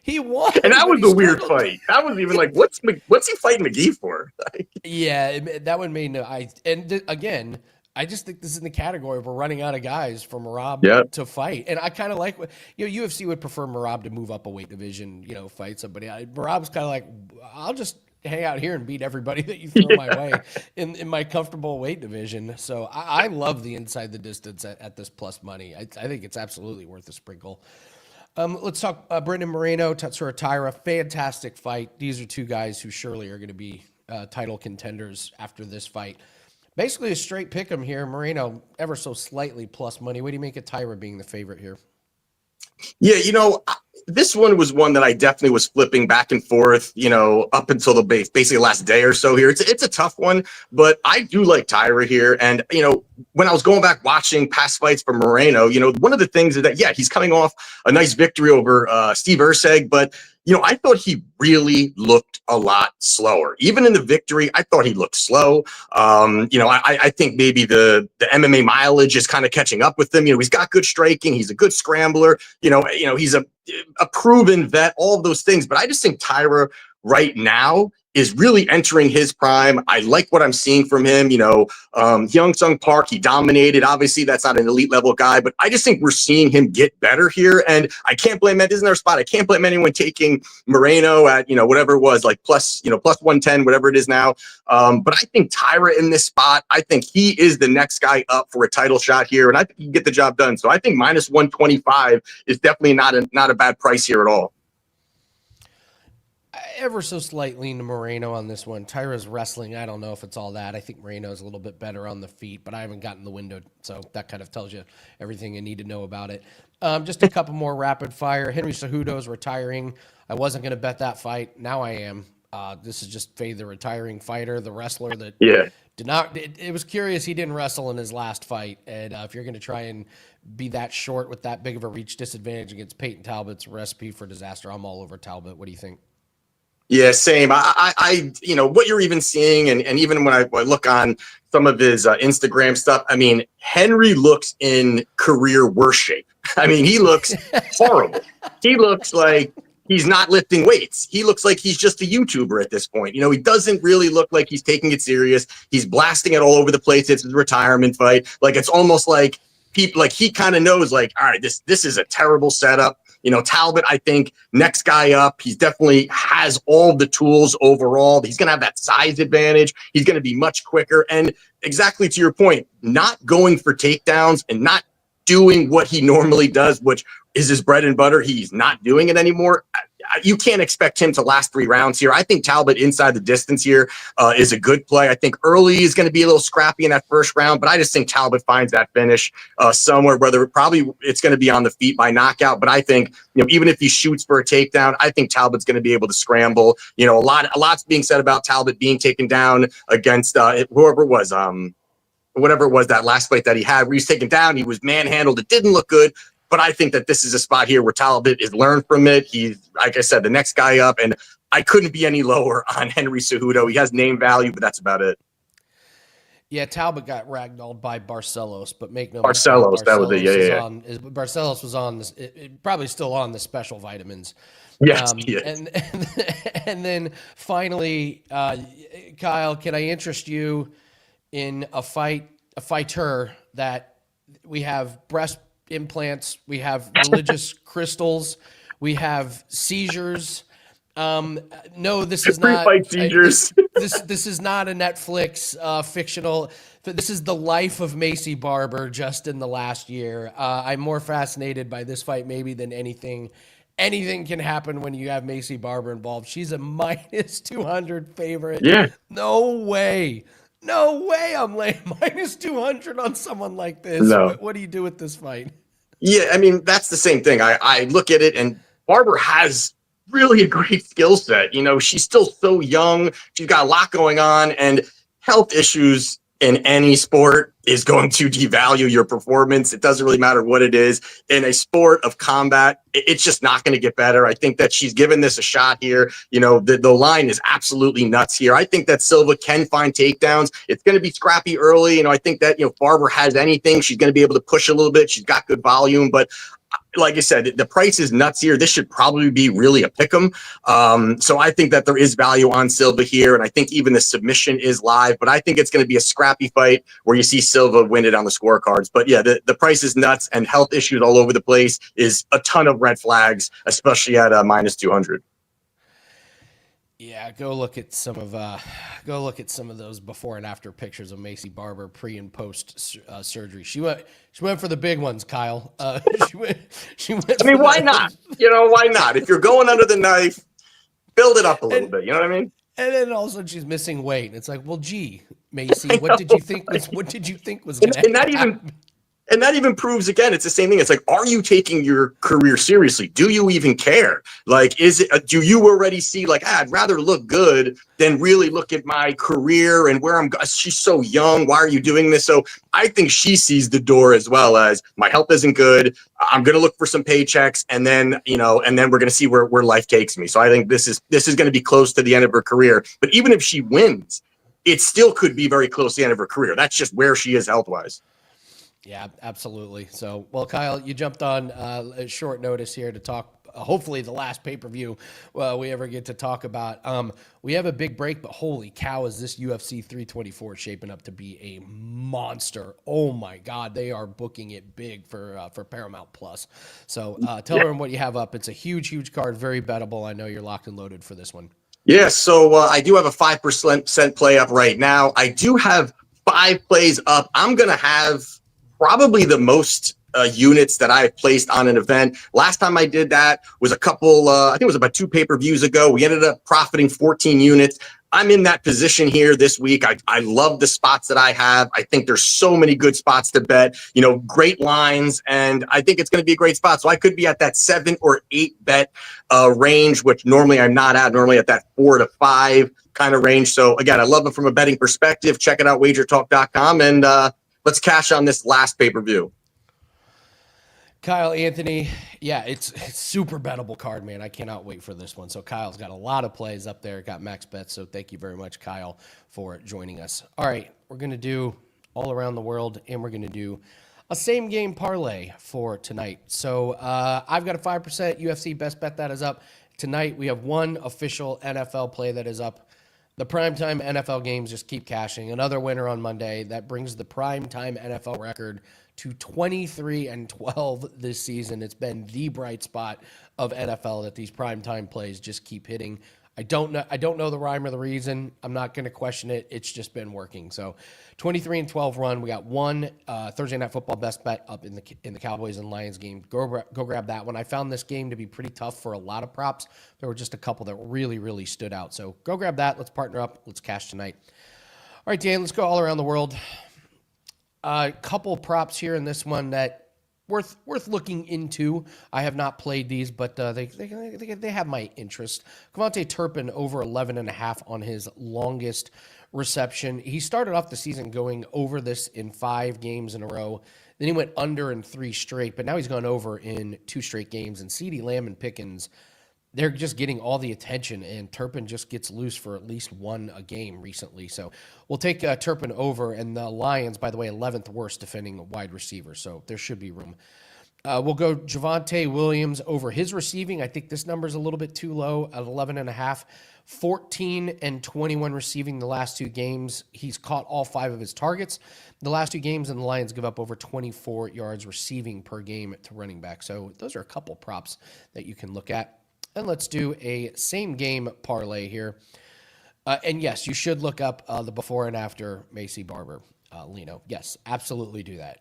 he won. And that but was he a weird struggled. fight. That was even like, what's he fighting McGee for? Yeah, that one made no. Again, I just think this is in the category of we're running out of guys for Merab to fight, and I kind of like what UFC would prefer Merab to move up a weight division, fight somebody. Merab's kind of like, I'll just hang out here and beat everybody that you throw my way in my comfortable weight division. So I love the inside the distance at this plus money. I think it's absolutely worth a sprinkle. Let's talk Brendan Moreno, Tatsuro Taira. Fantastic fight. These are two guys who surely are going to be title contenders after this fight. Basically a straight pick 'em here. Moreno ever so slightly plus money. What do you make of Taira being the favorite here? Yeah, this one was one that I definitely was flipping back and forth, up until the basically last day or so here. It's a tough one, but I do like Taira here. And, when I was going back watching past fights for Moreno, one of the things is that, he's coming off a nice victory over Steve Erceg, but I thought he really looked a lot slower. Even in the victory, I thought he looked slow. I think maybe the MMA mileage is kind of catching up with him. He's got good striking. He's a good scrambler. He's a proven vet, all of those things. But I just think Taira right now is really entering his prime. I like what I'm seeing from him. Hyung Sung Park, he dominated. Obviously, that's not an elite level guy, but I just think we're seeing him get better here. And I can't blame that. Isn't there a spot? I can't blame anyone taking Moreno at, whatever it was, like plus 110, whatever it is now. But I think Taira in this spot, I think he is the next guy up for a title shot here. And I think he can get the job done. So I think minus 125 is definitely not a bad price here at all. Ever so slightly lean to Moreno on this one. Taira's wrestling, I don't know if it's all that. I think Moreno's a little bit better on the feet, but I haven't gotten the window, so that kind of tells you everything you need to know about it. Just a couple more rapid fire. Henry Cejudo's retiring. I wasn't going to bet that fight. Now I am. This is just Faye, the retiring fighter, the wrestler that did not. It was curious he didn't wrestle in his last fight, and if you're going to try and be that short with that big of a reach disadvantage against Peyton Talbot's recipe for disaster, I'm all over Talbot. What do you think? Yeah, same. I what you're even seeing, and even when I look on some of his Instagram stuff, I mean, Henry looks in career worse shape. I mean, he looks horrible. He looks like he's not lifting weights. He looks like he's just a YouTuber at this point. He doesn't really look like he's taking it serious. He's blasting it all over the place. It's his retirement fight. Like, it's almost like people, like, he kind of knows, like, all right, this is a terrible setup. Talbot, I think, next guy up. He's definitely has all the tools overall. He's going to have that size advantage. He's going to be much quicker. And exactly to your point, not going for takedowns and not doing what he normally does, which is his bread and butter. He's not doing it anymore. You can't expect him to last 3 rounds here. I think Talbot inside the distance here is a good play. I think early is going to be a little scrappy in that first round, but I just think Talbot finds that finish somewhere, whether it's going to be on the feet by knockout. But I think, even if he shoots for a takedown, I think Talbot's going to be able to scramble. A lot's being said about Talbot being taken down against whoever it was, whatever it was, that last fight that he had where he was taken down. He was manhandled. It didn't look good. But I think that this is a spot here where Talbot is learned from it. He's, like I said, the next guy up, and I couldn't be any lower on Henry Cejudo. He has name value, but that's about it. Yeah, Talbot got ragdolled by Barcelos, but make no Barcelos, mistake, that was it. Yeah. Barcelos was on this, probably still on the special vitamins. Yes, and then finally, Kyle, can I interest you in a fighter that we have breast implants, we have religious crystals, we have seizures. No, this is not fight seizures. This is not a Netflix fictional. This is the life of Macy Barber just in the last year. I'm more fascinated by this fight maybe than anything. Anything can happen when you have Macy Barber involved. She's a minus 200 favorite. Yeah. No way I'm laying minus 200 on someone like this. No. What do you do with this fight? Yeah, I mean, that's the same thing. I look at it, and Barber has really a great skill set. She's still so young. She's got a lot going on, and health issues in any sport is going to devalue your performance. It doesn't really matter what it is. In a sport of combat, it's just not going to get better. I think that she's given this a shot here. The line is absolutely nuts here. I think that Silva can find takedowns. It's going to be scrappy early. I think that, Barber has anything. She's going to be able to push a little bit. She's got good volume, but like I said, the price is nuts here. This should probably be really a pick 'em. So I think that there is value on Silva here, and I think even the submission is live. But I think it's going to be a scrappy fight where you see Silva win it on the scorecards. But yeah, the price is nuts, and health issues all over the place is a ton of red flags, especially at minus 200. Yeah, go look at some of those before and after pictures of Macy Barber pre and post surgery. She went for the big ones, Kyle. She went. I mean, why not? Why not? If you're going under the knife, build it up a little bit. You know what I mean? And then all of a sudden she's missing weight, and it's like, well, gee, Macy, what did you think was going to happen? And that even proves, again, it's the same thing. It's like, are you taking your career seriously? Do you even care? Like, do you already see, like, I'd rather look good than really look at my career and where I'm going? She's so young. Why are you doing this? So I think she sees the door as well as my health isn't good. I'm going to look for some paychecks, and then, and then we're going to see where life takes me. So I think this is going to be close to the end of her career. But even if she wins, it still could be very close to the end of her career. That's just where she is health-wise. Yeah, absolutely. So, well, Kyle, you jumped on a short notice here to talk, hopefully the last pay-per-view we ever get to talk about. We have a big break, but holy cow, is this UFC 324 shaping up to be a monster. Oh my God, they are booking it big for Paramount Plus. So tell everyone what you have up. It's a huge card, very bettable. I know you're locked and loaded for this one. Yeah, so I do have a 5% play up right now. I do have 5 plays up. I'm going to have probably the most units that I've placed on an event. Last time I did that was a couple, I think it was about 2 pay-per-views ago. We ended up profiting 14 units. I'm in that position here this week. I love the spots that I have. I think there's so many good spots to bet, great lines, and I think it's going to be a great spot. So I could be at that 7 or 8 bet range, which normally I'm not at, normally at that 4 to 5 kind of range. So again, I love it from a betting perspective. Check it out, WagerTalk.com, and let's cash on this last pay-per-view. Kyle, Anthony, yeah, it's super bettable card, man. I cannot wait for this one. So Kyle's got a lot of plays up there, got max bets. So thank you very much, Kyle, for joining us. All right, we're going to do all around the world, and we're going to do a same game parlay for tonight. So I've got a 5% UFC best bet that is up. Tonight we have one official NFL play that is up. The primetime NFL games just keep cashing. Another winner on Monday. That brings the primetime NFL record to 23-12 this season. It's been the bright spot of NFL that these primetime plays just keep hitting. I don't know the rhyme or the reason. I'm not going to question it. It's just been working. So 23-12 run. We got one Thursday Night Football best bet up in the Cowboys and Lions game. Go grab that one. I found this game to be pretty tough for a lot of props. There were just a couple that really stood out. So go grab that. Let's partner up. Let's cash tonight. All right, Dan, let's go all around the world. A couple props here in this one that worth looking into. I have not played these, but they have my interest. Cavante Turpin over 11.5 on his longest reception. He started off the season going over this in 5 games in a row. Then he went under in 3 straight, but now he's gone over in 2 straight games. And CeeDee Lamb and Pickens, they're just getting all the attention, and Turpin just gets loose for at least 1 a game recently. So we'll take Turpin over, and the Lions, by the way, 11th worst defending wide receiver, so there should be room. We'll go Javonte Williams over his receiving. I think this number is a little bit too low at 11.5. 14 and 21 receiving the last 2 games. He's caught all 5 of his targets. The last 2 games, and the Lions give up over 24 yards receiving per game to running back. So those are a couple props that you can look at. And let's do a same game parlay here. And yes, you should look up the before and after Macy Barber, Lino. Yes, absolutely do that.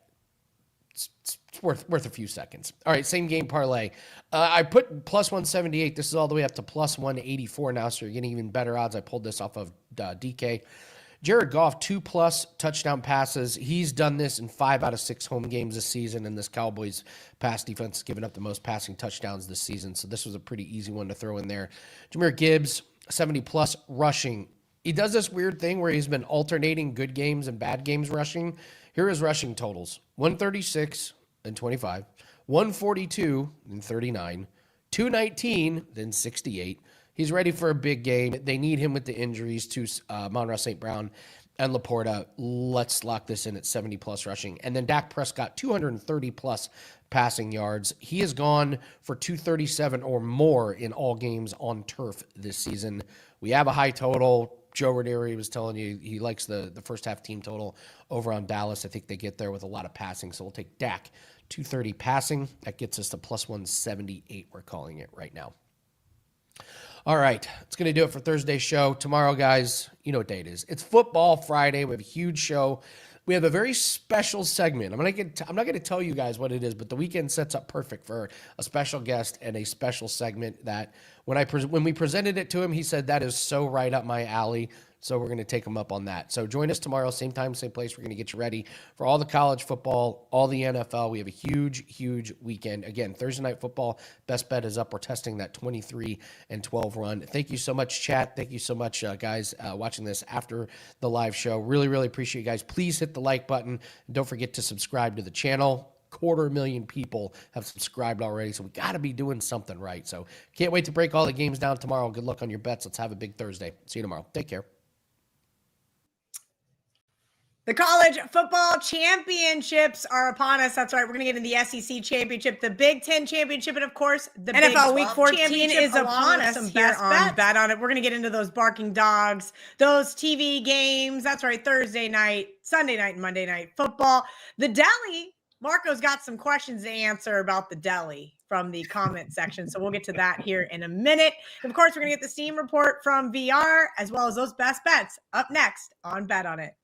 It's worth a few seconds. All right, same game parlay. I put plus 178. This is all the way up to plus 184 now, so you're getting even better odds. I pulled this off of DK. Jared Goff, 2+ touchdown passes. He's done this in 5 out of 6 home games this season, and this Cowboys pass defense has given up the most passing touchdowns this season, so this was a pretty easy one to throw in there. Jahmyr Gibbs, 70+ rushing. He does this weird thing where he's been alternating good games and bad games rushing. Here are his rushing totals: 136 and 25, 142 and 39, 219, then 68. He's ready for a big game. They need him with the injuries to Monroe St. Brown and Laporta. Let's lock this in at 70-plus rushing. And then Dak Prescott, 230-plus passing yards. He has gone for 237 or more in all games on turf this season. We have a high total. Joe Ranieri was telling you he likes the first half team total over on Dallas. I think they get there with a lot of passing. So we'll take Dak, 230 passing. That gets us to plus 178, we're calling it right now. All right, it's going to do it for Thursday's show. Tomorrow, guys, you know what day it is. It's Football Friday. We have a huge show. We have a very special segment. I'm not going to tell you guys what it is, but the weekend sets up perfect for a special guest and a special segment that when we presented it to him, he said, that is so right up my alley. So we're going to take him up on that. So join us tomorrow, same time, same place. We're going to get you ready for all the college football, all the NFL. We have a huge, huge weekend. Again, Thursday Night Football, best bet is up. We're testing that 23-12 run. Thank you so much, chat. Thank you so much, guys, watching this after the live show. Really, really appreciate you guys. Please hit the like button. And don't forget to subscribe to the channel. 250,000 people have subscribed already, so we got to be doing something right. So can't wait to break all the games down tomorrow. Good luck on your bets. Let's have a big Thursday. See you tomorrow. Take care. The college football championships are upon us. That's right. We're going to get into the SEC championship, the Big Ten championship, and of course, the NFL Week 14 is upon us here on Bet On It. We're going to get into those barking dogs, those TV games. That's right. Thursday night, Sunday night, and Monday night football. The deli. Marco's got some questions to answer about the deli from the comment section. So we'll get to that here in a minute. And of course, we're going to get the Steam report from VR as well as those best bets up next on Bet On It.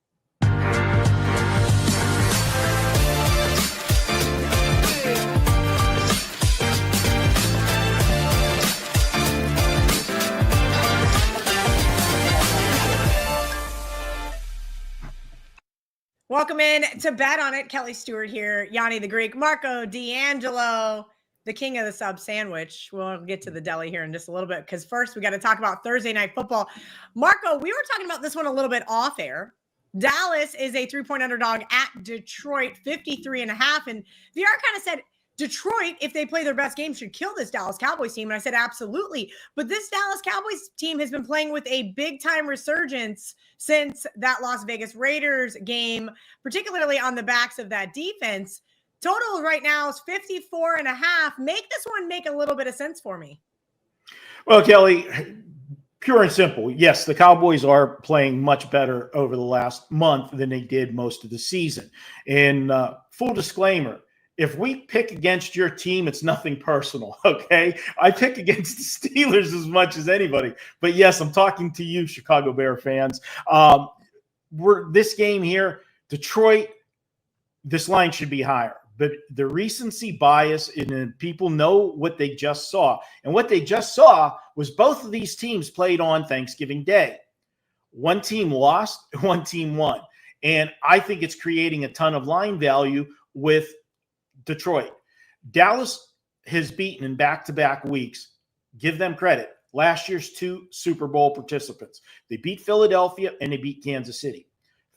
Welcome in to Bet On It. Kelly Stewart here, Gianni The Greek, Marco D'Angelo, the king of the sub sandwich. We'll get to the deli here in just a little bit because first we got to talk about Thursday night football. Marco, we were talking about this one a little bit off air. Dallas is a 3-point underdog at Detroit, 53.5. And VR kind of said Detroit, if they play their best game, should kill this Dallas Cowboys team. And I said, absolutely. But this Dallas Cowboys team has been playing with a big-time resurgence since that Las Vegas Raiders game, particularly on the backs of that defense. Total right now is 54.5. Make this one make a little bit of sense for me. Well, Kelly, pure and simple. Yes, the Cowboys are playing much better over the last month than they did most of the season. And full disclaimer, if we pick against your team, it's nothing personal, okay? I pick against the Steelers as much as anybody. But yes, I'm talking to you, Chicago Bear fans. This game here, Detroit, this line should be higher. But the recency bias, and people know what they just saw. And what they just saw was both of these teams played on Thanksgiving Day. One team lost, one team won. And I think it's creating a ton of line value with Detroit. Dallas has beaten in back-to-back weeks. Give them credit. Last year's 2 Super Bowl participants. They beat Philadelphia and they beat Kansas City.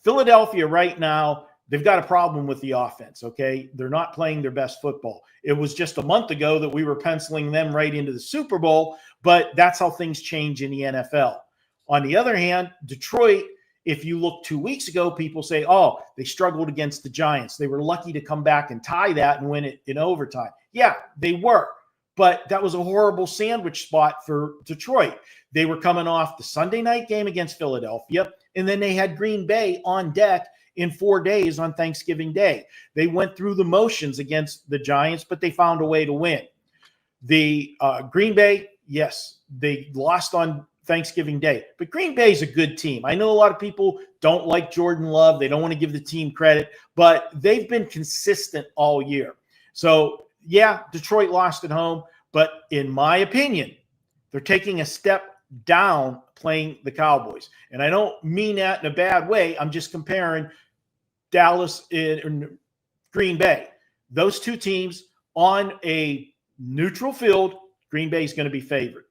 Philadelphia right now, they've got a problem with the offense, okay? They're not playing their best football. It was just a month ago that we were penciling them right into the Super Bowl, but that's how things change in the NFL. On the other hand, Detroit, if you look 2 weeks ago, people say, oh, they struggled against the Giants. They were lucky to come back and tie that and win it in overtime. Yeah, they were. But that was a horrible sandwich spot for Detroit. They were coming off the Sunday night game against Philadelphia, and then they had Green Bay on deck in 4 days on Thanksgiving Day. They went through the motions against the Giants, but they found a way to win. The Green Bay, yes, they lost on Thanksgiving Day. But Green Bay is a good team. I know a lot of people don't like Jordan Love. They don't want to give the team credit, but they've been consistent all year. So, yeah, Detroit lost at home, but in my opinion, they're taking a step down playing the Cowboys. And I don't mean that in a bad way. I'm just comparing Dallas and Green Bay. Those two teams on a neutral field, Green Bay is going to be favored.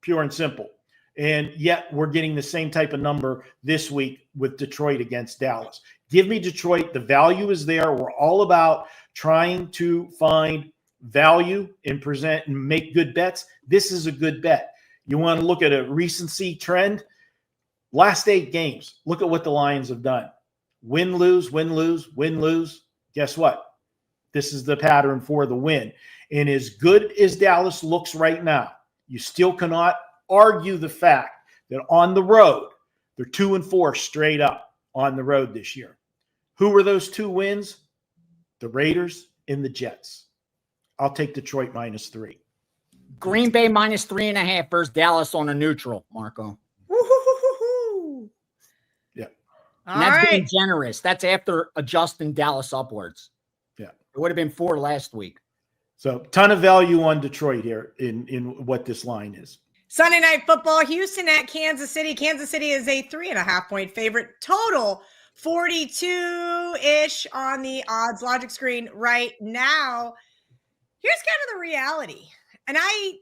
Pure and simple. And yet we're getting the same type of number this week with Detroit against Dallas. Give me Detroit. The value is there. We're all about trying to find value and present and make good bets. This is a good bet. You want to look at a recency trend? Last 8 games, look at what the Lions have done. Win, lose, win, lose, win, lose. Guess what? This is the pattern for the win. And as good as Dallas looks right now, you still cannot argue the fact that on the road, they're 2-4 straight up on the road this year. Who were those 2 wins? The Raiders and the Jets. I'll take Detroit -3. Green Bay -3.5 versus Dallas on a neutral, Marco. Woo-hoo-hoo-hoo-hoo. Yeah. And that's being generous. That's after adjusting Dallas upwards. Yeah. It would have been 4 last week. So ton of value on Detroit here in what this line is. Sunday Night Football, Houston at Kansas City. Kansas City is a 3.5-point favorite. Total 42-ish on the odds logic screen right now. Here's kind of the reality. And I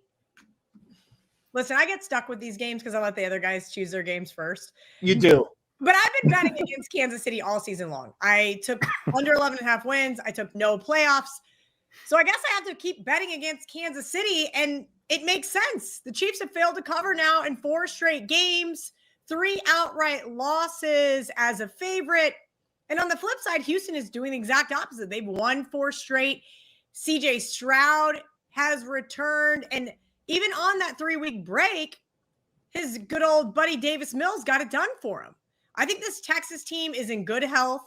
get stuck with these games because I let the other guys choose their games first. You do. But I've been betting against Kansas City all season long. I took under 11.5 wins. I took no playoffs. So I guess I have to keep betting against Kansas City, and it makes sense. The Chiefs have failed to cover now in 4 straight games, 3 outright losses as a favorite. And on the flip side, Houston is doing the exact opposite. They've won 4 straight. CJ Stroud has returned. And even on that 3-week break, his good old buddy Davis Mills got it done for him. I think this Texas team is in good health.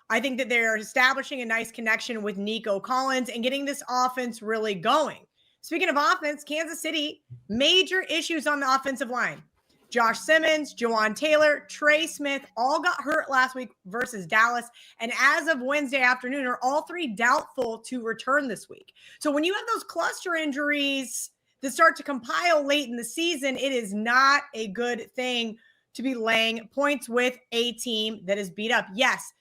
I think that they're establishing a nice connection with Nico Collins and getting this offense really going. Speaking of offense, Kansas City, major issues on the offensive line. Josh Simmons, Jawan Taylor, Trey Smith all got hurt last week versus Dallas. And as of Wednesday afternoon, are all 3 doubtful to return this week. So when you have those cluster injuries that start to compile late in the season, it is not a good thing to be laying points with a team that is beat up. Yes,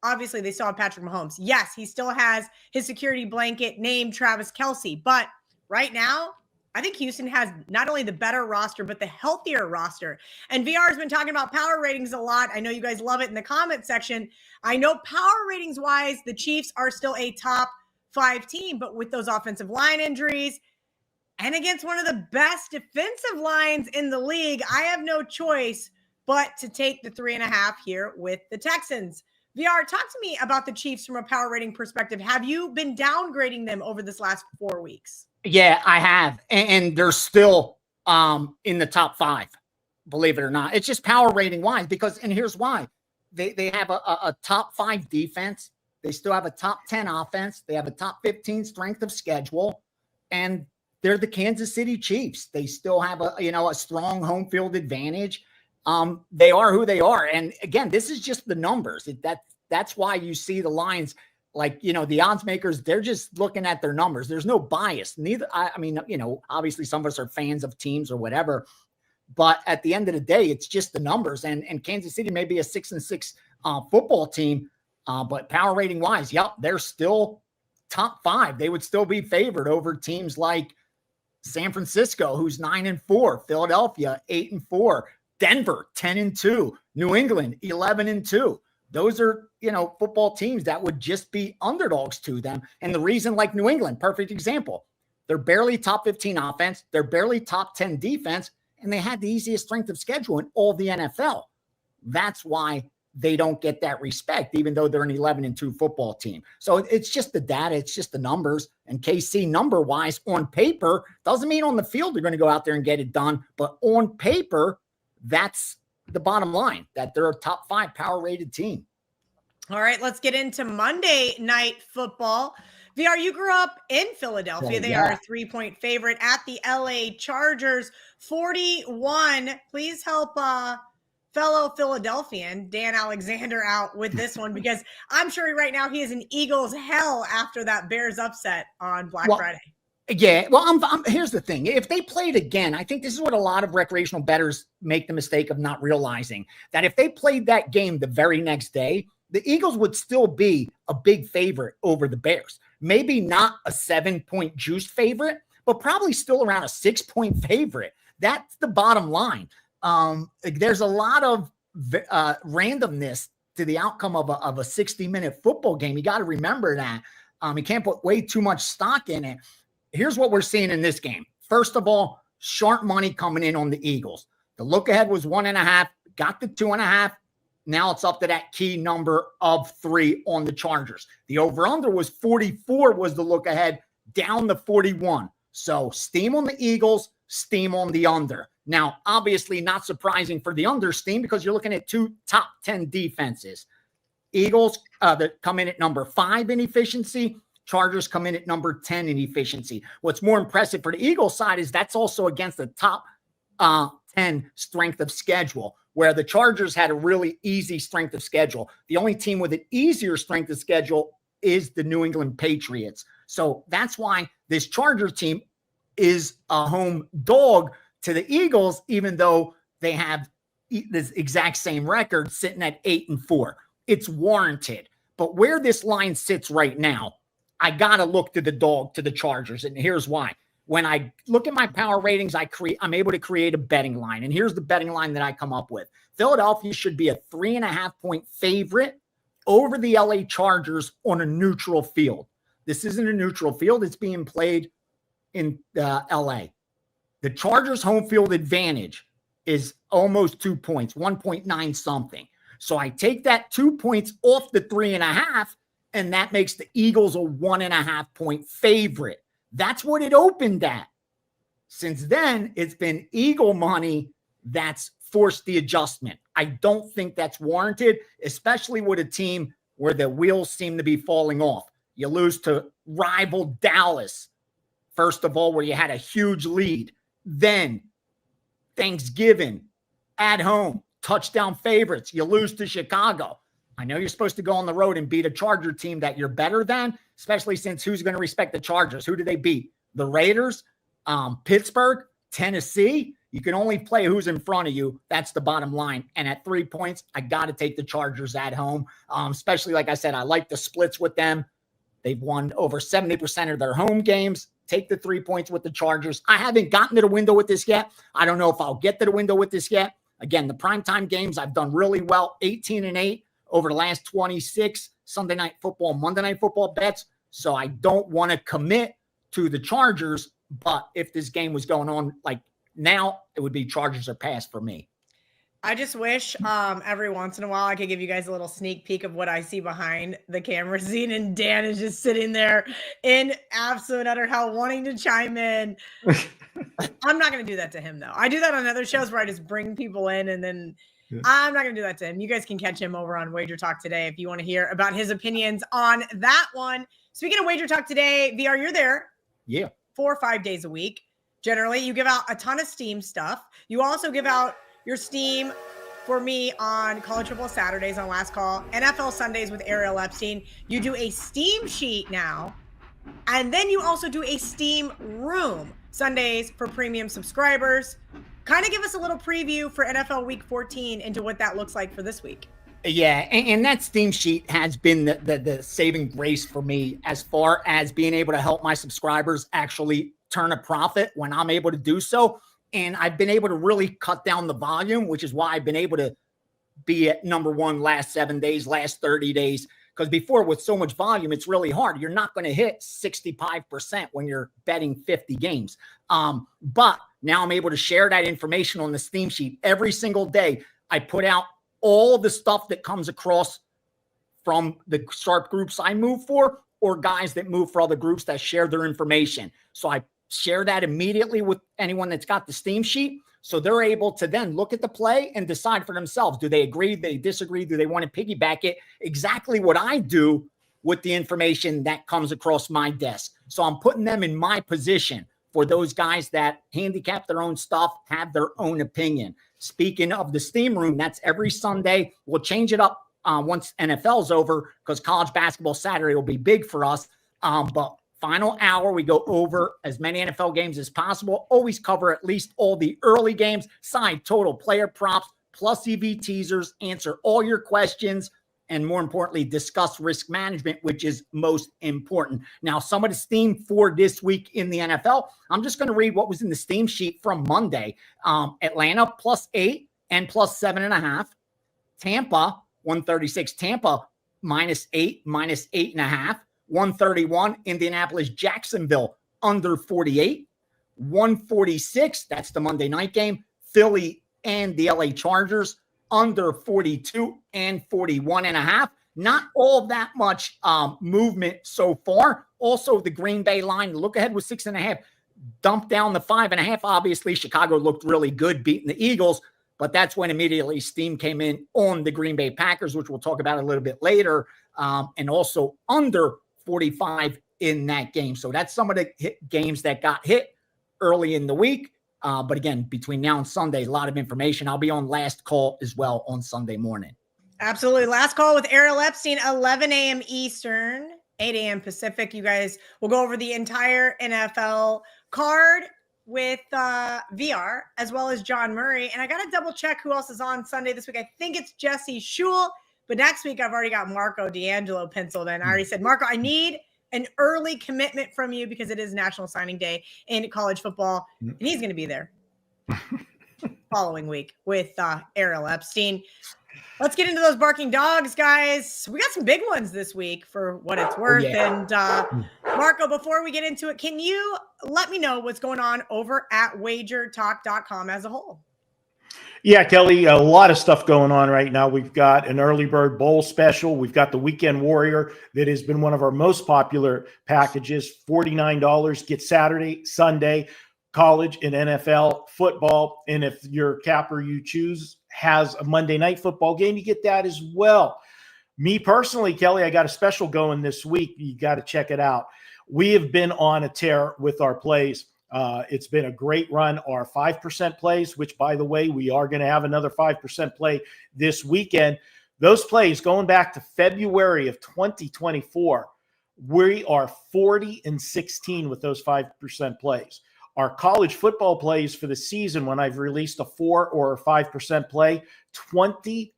obviously they still have Patrick Mahomes. Yes, he still has his security blanket named Travis Kelce. But right now, I think Houston has not only the better roster, but the healthier roster. And VR has been talking about power ratings a lot. I know you guys love it in the comment section. I know power ratings wise, the Chiefs are still a top 5 team, but with those offensive line injuries and against one of the best defensive lines in the league, I have no choice but to take the 3.5 here with the Texans. VR, talk to me about the Chiefs from a power rating perspective. Have you been downgrading them over this last 4 weeks? Yeah, I have. And they're still in the top 5, believe it or not. It's just power rating wise because, and here's why. They have a top 5 defense. They still have a top 10 offense. They have a top 15 strength of schedule. And they're the Kansas City Chiefs. They still have a strong home field advantage. They are who they are. And again, this is just the numbers. That's why you see the lines like, the odds makers, they're just looking at their numbers. There's no bias. Obviously some of us are fans of teams or whatever, but at the end of the day, it's just the numbers. And Kansas City may be a 6-6 football team, but power rating wise, yep, they're still top 5. They would still be favored over teams like San Francisco, who's 9-4, Philadelphia, 8-4, Denver, 10-2, New England, 11-2. Those are, football teams that would just be underdogs to them. And the reason, like New England, perfect example, they're barely top 15 offense. They're barely top 10 defense, and they had the easiest strength of schedule in all the NFL. That's why they don't get that respect, even though they're an 11-2 football team. So it's just the data. It's just the numbers. And KC number-wise on paper doesn't mean on the field they're going to go out there and get it done. But on paper, that's the bottom line, that they're a top 5 power-rated team. All right, let's get into Monday Night Football. VR, you grew up in Philadelphia. They are a 3-point favorite at the LA Chargers, 41. Please help fellow Philadelphian Dan Alexander out with this one because I'm sure right now he is in Eagles hell after that Bears upset on Black Friday. Yeah, well, here's the thing. If they played again, I think this is what a lot of recreational bettors make the mistake of not realizing, that if they played that game the very next day, the Eagles would still be a big favorite over the Bears. Maybe not a 7-point juice favorite, but probably still around a 6-point favorite. That's the bottom line. There's a lot of randomness to the outcome of a 60-minute football game. You got to remember that. You can't put way too much stock in it. Here's what we're seeing in this game. First of all, sharp money coming in on the Eagles. The look ahead was 1.5, got the 2.5. Now it's up to that key number of 3 on the Chargers. The over-under was 44 was the look ahead, down to 41. So steam on the Eagles, steam on the under. Now, obviously not surprising for the under steam because you're looking at 2 top 10 defenses. Eagles that come in at number 5 in efficiency. Chargers come in at number 10 in efficiency. What's more impressive for the Eagles side is that's also against the top 10 strength of schedule, where the Chargers had a really easy strength of schedule. The only team with an easier strength of schedule is the New England Patriots. So that's why this Charger team is a home dog to the Eagles, even though they have this exact same record sitting at 8-4. It's warranted. But where this line sits right now, I got to look to the dog, to the Chargers. And here's why. When I look at my power ratings, I'm able to create a betting line. And here's the betting line that I come up with. Philadelphia should be a 3.5-point favorite over the LA Chargers on a neutral field. This isn't a neutral field. It's being played in LA. The Chargers' home field advantage is almost 2 points, 1.9 something. So I take that 2 points off the 3.5, and that makes the Eagles a 1.5-point favorite. That's what it opened at. Since then, it's been Eagle money that's forced the adjustment. I don't think that's warranted, especially with a team where the wheels seem to be falling off. You lose to rival Dallas, first of all, where you had a huge lead. Then Thanksgiving at home, touchdown favorites. You lose to Chicago. I know you're supposed to go on the road and beat a Charger team that you're better than, especially since who's going to respect the Chargers? Who do they beat? The Raiders, Pittsburgh, Tennessee. You can only play who's in front of you. That's the bottom line. And at 3 points, I got to take the Chargers at home, especially, like I said, I like the splits with them. They've won over 70% of their home games. Take the 3 points with the Chargers. I haven't gotten to the window with this yet. I don't know if I'll get to the window with this yet. Again, the primetime games, I've done really well, 18-8 over the last 26 Sunday Night Football, Monday Night Football bets. So I don't want to commit to the Chargers, but if this game was going on like now, it would be Chargers or pass for me. I just wish every once in a while I could give you guys a little sneak peek of what I see behind the camera scene, and Dan is just sitting there in absolute utter hell wanting to chime in. I'm not going to do that to him, though. I do that on other shows where I just bring people in, and then I'm not going to do that to him. You guys can catch him over on Wager Talk today if you want to hear about his opinions on that one. Speaking of Wager Talk today, VR, you're there. Yeah. 4 or 5 days a week. Generally, you give out a ton of Steam stuff. You also give out your Steam for me on College Football Saturdays on Last Call, NFL Sundays with Ariel Epstein. You do a Steam sheet now, and then you also do a Steam room Sundays for premium subscribers. Kind of give us a little preview for NFL Week 14 into what that looks like for this week. Yeah, and that Steam sheet has been the saving grace for me as far as being able to help my subscribers actually turn a profit when I'm able to do so. And I've been able to really cut down the volume, which is why I've been able to be at number one last 7 days, last 30 days. Because before, with so much volume, it's really hard. You're not going to hit 65% when you're betting 50 games. But now I'm able to share that information on the Steam sheet every single day. I put out all the stuff that comes across from the sharp groups I move for, or guys that move for other groups that share their information. So I share that immediately with anyone that's got the Steam sheet. So they're able to then look at the play and decide for themselves. Do they agree? Do they disagree? Do they want to piggyback it? Exactly what I do with the information that comes across my desk. So I'm putting them in my position for those guys that handicap their own stuff, have their own opinion. Speaking of the Steam room, that's every Sunday. We'll change it up once NFL's over, because college basketball Saturday will be big for us. But final hour, we go over as many NFL games as possible. Always cover at least all the early games, side total, player props, plus EV teasers, answer all your questions. and more importantly, discuss risk management, which is most important. Now, some of the steam for this week in the NFL, I'm just going to read what was in the steam sheet from Monday. Atlanta +8 and +7.5. Tampa 136. Tampa -8, -8.5. 131. Indianapolis, Jacksonville under 48. 146. That's the Monday night game. Philly and the LA Chargers under 42 and 41.5. Not all that much movement so far. Also, the Green Bay line, look ahead with 6.5, dumped down the 5.5. Obviously, Chicago looked really good beating the Eagles, but that's when immediately steam came in on the Green Bay Packers, which we'll talk about a little bit later, and also under 45 in that game. So that's some of the games that got hit early in the week. But again, between now and Sunday, a lot of information. I'll be on last call as well on Sunday morning. Absolutely. Last call with Errol Epstein, 11 a.m. Eastern, 8 a.m. Pacific. You guys will go over the entire NFL card with VR, as well as John Murray. And I got to double check who else is on Sunday this week. I think it's Jesse Shule. But next week, I've already got Marco D'Angelo penciled in. I already said, Marco, I need an early commitment from you because it is National Signing Day in college football, and he's going to be there following week with Errol Epstein. Let's get into those barking dogs, guys. We got some big ones this week for what it's worth. And Marco, before we get into it, can you let me know what's going on over at WagerTalk.com as a whole? Yeah, Kelly, a lot of stuff going on right now. We've got an early bird bowl special. We've got the Weekend Warrior that has been one of our most popular packages. $49, get Saturday, Sunday, college and NFL football. And if your capper you choose has a Monday night football game, you get that as well. Me personally, Kelly, I got a special going this week. You got to check it out. We have been on a tear with our plays. It's been a great run. Our 5% plays, which, by the way, we are going to have another 5% play this weekend. Those plays going back to February of 2024, we are 40-16 with those 5% plays. Our college football plays for the season, when I've released a 4 or a 5% play, 21-6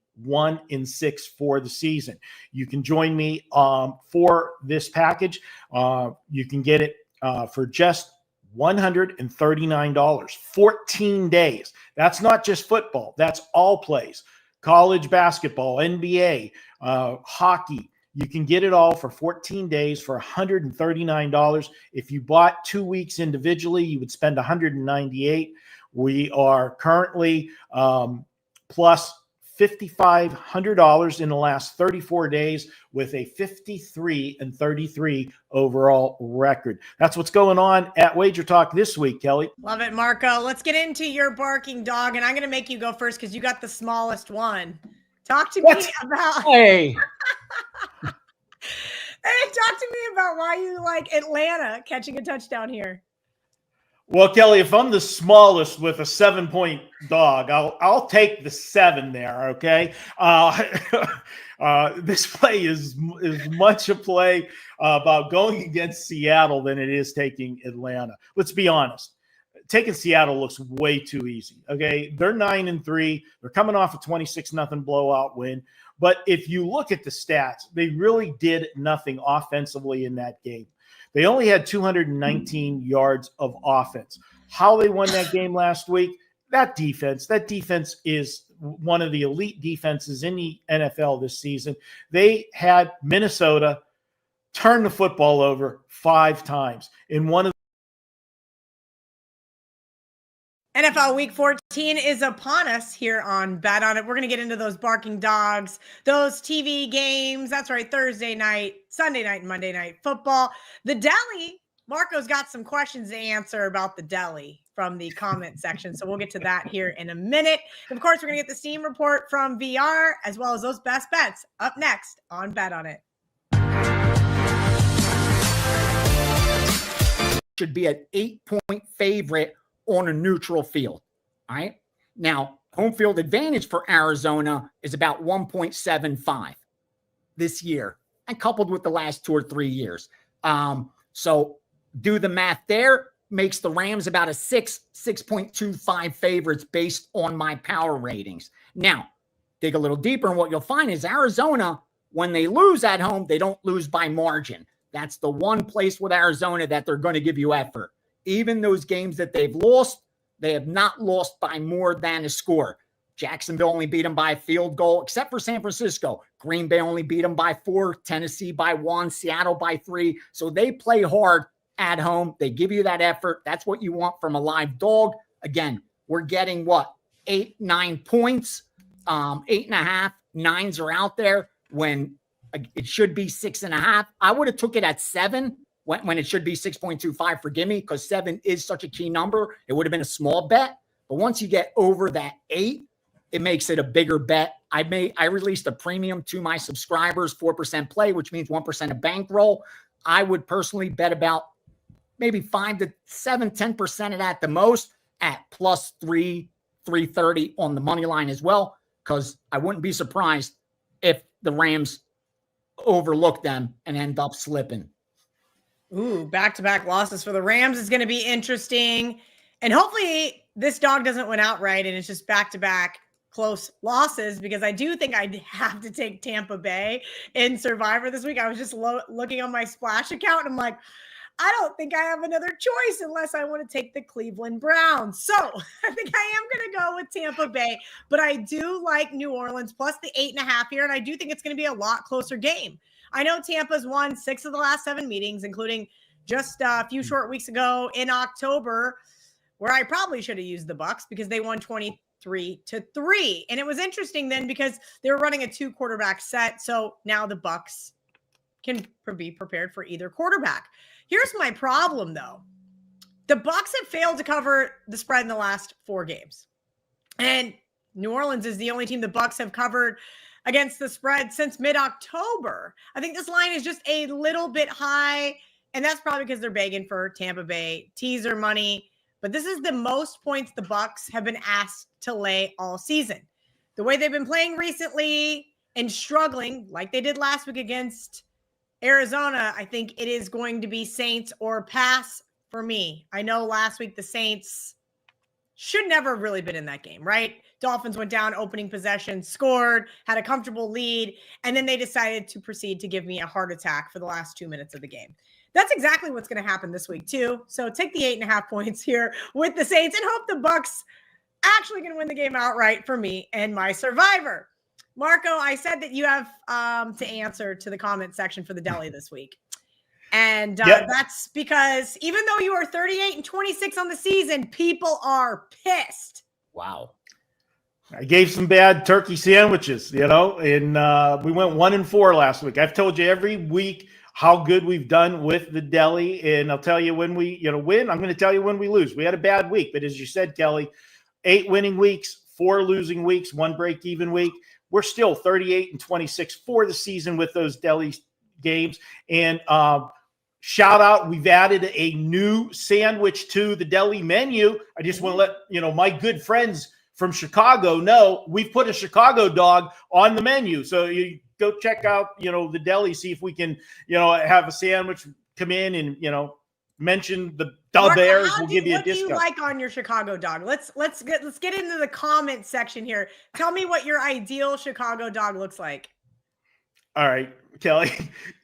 for the season. You can join me for this package. You can get it for just $139, 14 days. That's not just football. That's all plays. College basketball, NBA, hockey. You can get it all for 14 days for $139. If you bought 2 weeks individually, you would spend $198. We are currently plus $5,500 in the last 34 days with a 53-33 overall record. That's what's going on at Wager Talk this week, Kelly. Love it, Marco. Let's get into your barking dog, and I'm going to make you go first because you got the smallest one. Talk to me about. Hey. Hey, talk to me about why you like Atlanta catching a touchdown here. Well, Kelly, if I'm the smallest with a 7-point dog, I'll take the 7 there. Okay, this play is much a play about going against Seattle than it is taking Atlanta. Let's be honest. Taking Seattle looks way too easy. Okay, they're 9-3. They're coming off a 26-0 blowout win. But if you look at the stats, they really did nothing offensively in that game. They only had 219 yards of offense. How they won that game last week, that defense is one of the elite defenses in the NFL this season. They had Minnesota turn the football over 5 times in one of NFL Week 14 is upon us here on Bet On It. We're going to get into those barking dogs, those TV games. That's right, Thursday night, Sunday night, and Monday night football. The deli, Marco's got some questions to answer about the deli from the comment section. So we'll get to that here in a minute. And of course, we're going to get the steam report from VR, as well as those best bets up next on Bet On It. Should be an 8-point favorite on a neutral field. All right. Now, home field advantage for Arizona is about 1.75 this year, and coupled with the last 2 or 3 years. So do the math there. Makes the Rams about a 6.25 favorites based on my power ratings. Now, dig a little deeper, and what you'll find is Arizona When they lose at home, they don't lose by margin. That's the one place with Arizona that they're going to give you effort. Even those games that they've lost, they have not lost by more than a score. Jacksonville only beat them by a field goal, except for San Francisco. Green Bay only beat them by 4, Tennessee by 1, Seattle by 3. So they play hard at home. They give you that effort. That's what you want from a live dog. Again, we're getting what? 8, 9 points, 8.5, 9s are out there when it should be 6.5. I would have took it at 7 when it should be 6.25. Forgive me, because 7 is such a key number. It would have been a small bet. But once you get over that 8, it makes it a bigger bet. I released a premium to my subscribers, 4% play, which means 1% of bankroll. I would personally bet about maybe 5 to 7, 10% of that the most at plus 330 on the money line as well, because I wouldn't be surprised if the Rams overlook them and end up slipping. Ooh, back-to-back losses for the Rams is going to be interesting. And hopefully this dog doesn't win outright and it's just back-to-back close losses, because I do think I'd have to take Tampa Bay in Survivor this week. I was just looking on my Splash account and I'm like, I don't think I have another choice unless I want to take the Cleveland Browns. So I think I am going to go with Tampa Bay, but I do like New Orleans plus the 8.5 here. And I do think it's going to be a lot closer game. I know Tampa's won 6 of the last 7 meetings, including just a few short weeks ago in October, where I probably should have used the Bucks because they won 23-3. And it was interesting then because they were running a 2 quarterback set. So now the Bucks can be prepared for either quarterback. Here's my problem, though. The Bucks have failed to cover the spread in the last 4 games. And New Orleans is the only team the Bucks have covered against the spread since mid-October. I think this line is just a little bit high, and that's probably because they're begging for Tampa Bay teaser money. But this is the most points the Bucks have been asked to lay all season. The way they've been playing recently and struggling, like they did last week against Arizona, I think it is going to be Saints or pass for me. I know last week the Saints should never have really been in that game, right? Dolphins went down opening possession, scored, had a comfortable lead, and then they decided to proceed to give me a heart attack for the last 2 minutes of the game. That's exactly what's going to happen this week too. So take the 8.5 points here with the Saints and hope the Bucks actually can win the game outright for me and my Survivor. Marco, I said that you have to answer to the comment section for the deli this week. And that's because even though you are 38-26 on the season, people are pissed. Wow. I gave some bad turkey sandwiches, and we went 1-4 last week. I've told you every week how good we've done with the deli, and I'll tell you when we, win. I'm going to tell you when we lose. We had a bad week, but as you said, Kelly, 8 winning weeks, 4 losing weeks, 1 break-even week. We're still 38-26 for the season with those deli games. And shout out, we've added a new sandwich to the deli menu. I just want to let my good friends from Chicago know we've put a Chicago dog on the menu. So you go check out, the deli, see if we can, have a sandwich come in and, mention the Bears. We'll give you a discount. What do you like on your Chicago dog? Let's get into the comment section here. Tell me what your ideal Chicago dog looks like. All right, Kelly.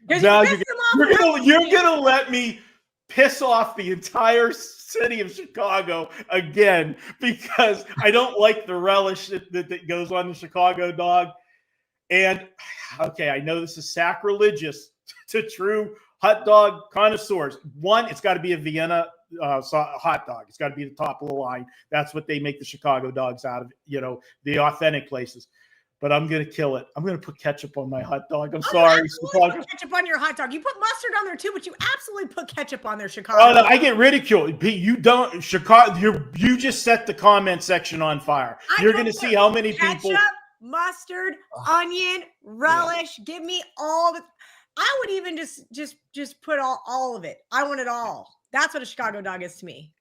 Now you're gonna let me piss off the entire city of Chicago again because I don't like the relish that goes on the Chicago dog. And okay, I know this is sacrilegious to true hot dog connoisseurs. One, it's got to be a Vienna hot dog. It's got to be the top of the line. That's what they make the Chicago dogs out of, the authentic places. But I'm going to kill it. I'm going to put ketchup on my hot dog. I'm sorry. Put ketchup on your hot dog. You put mustard on there too, but you absolutely put ketchup on there, Chicago. Oh, no, I get ridiculed. You don't, Chicago, you just set the comment section on fire. You're going to see how many people. Mustard, onion, relish. Yeah. Give me all the. I would even just put all of it. I want it all. That's what a Chicago dog is to me.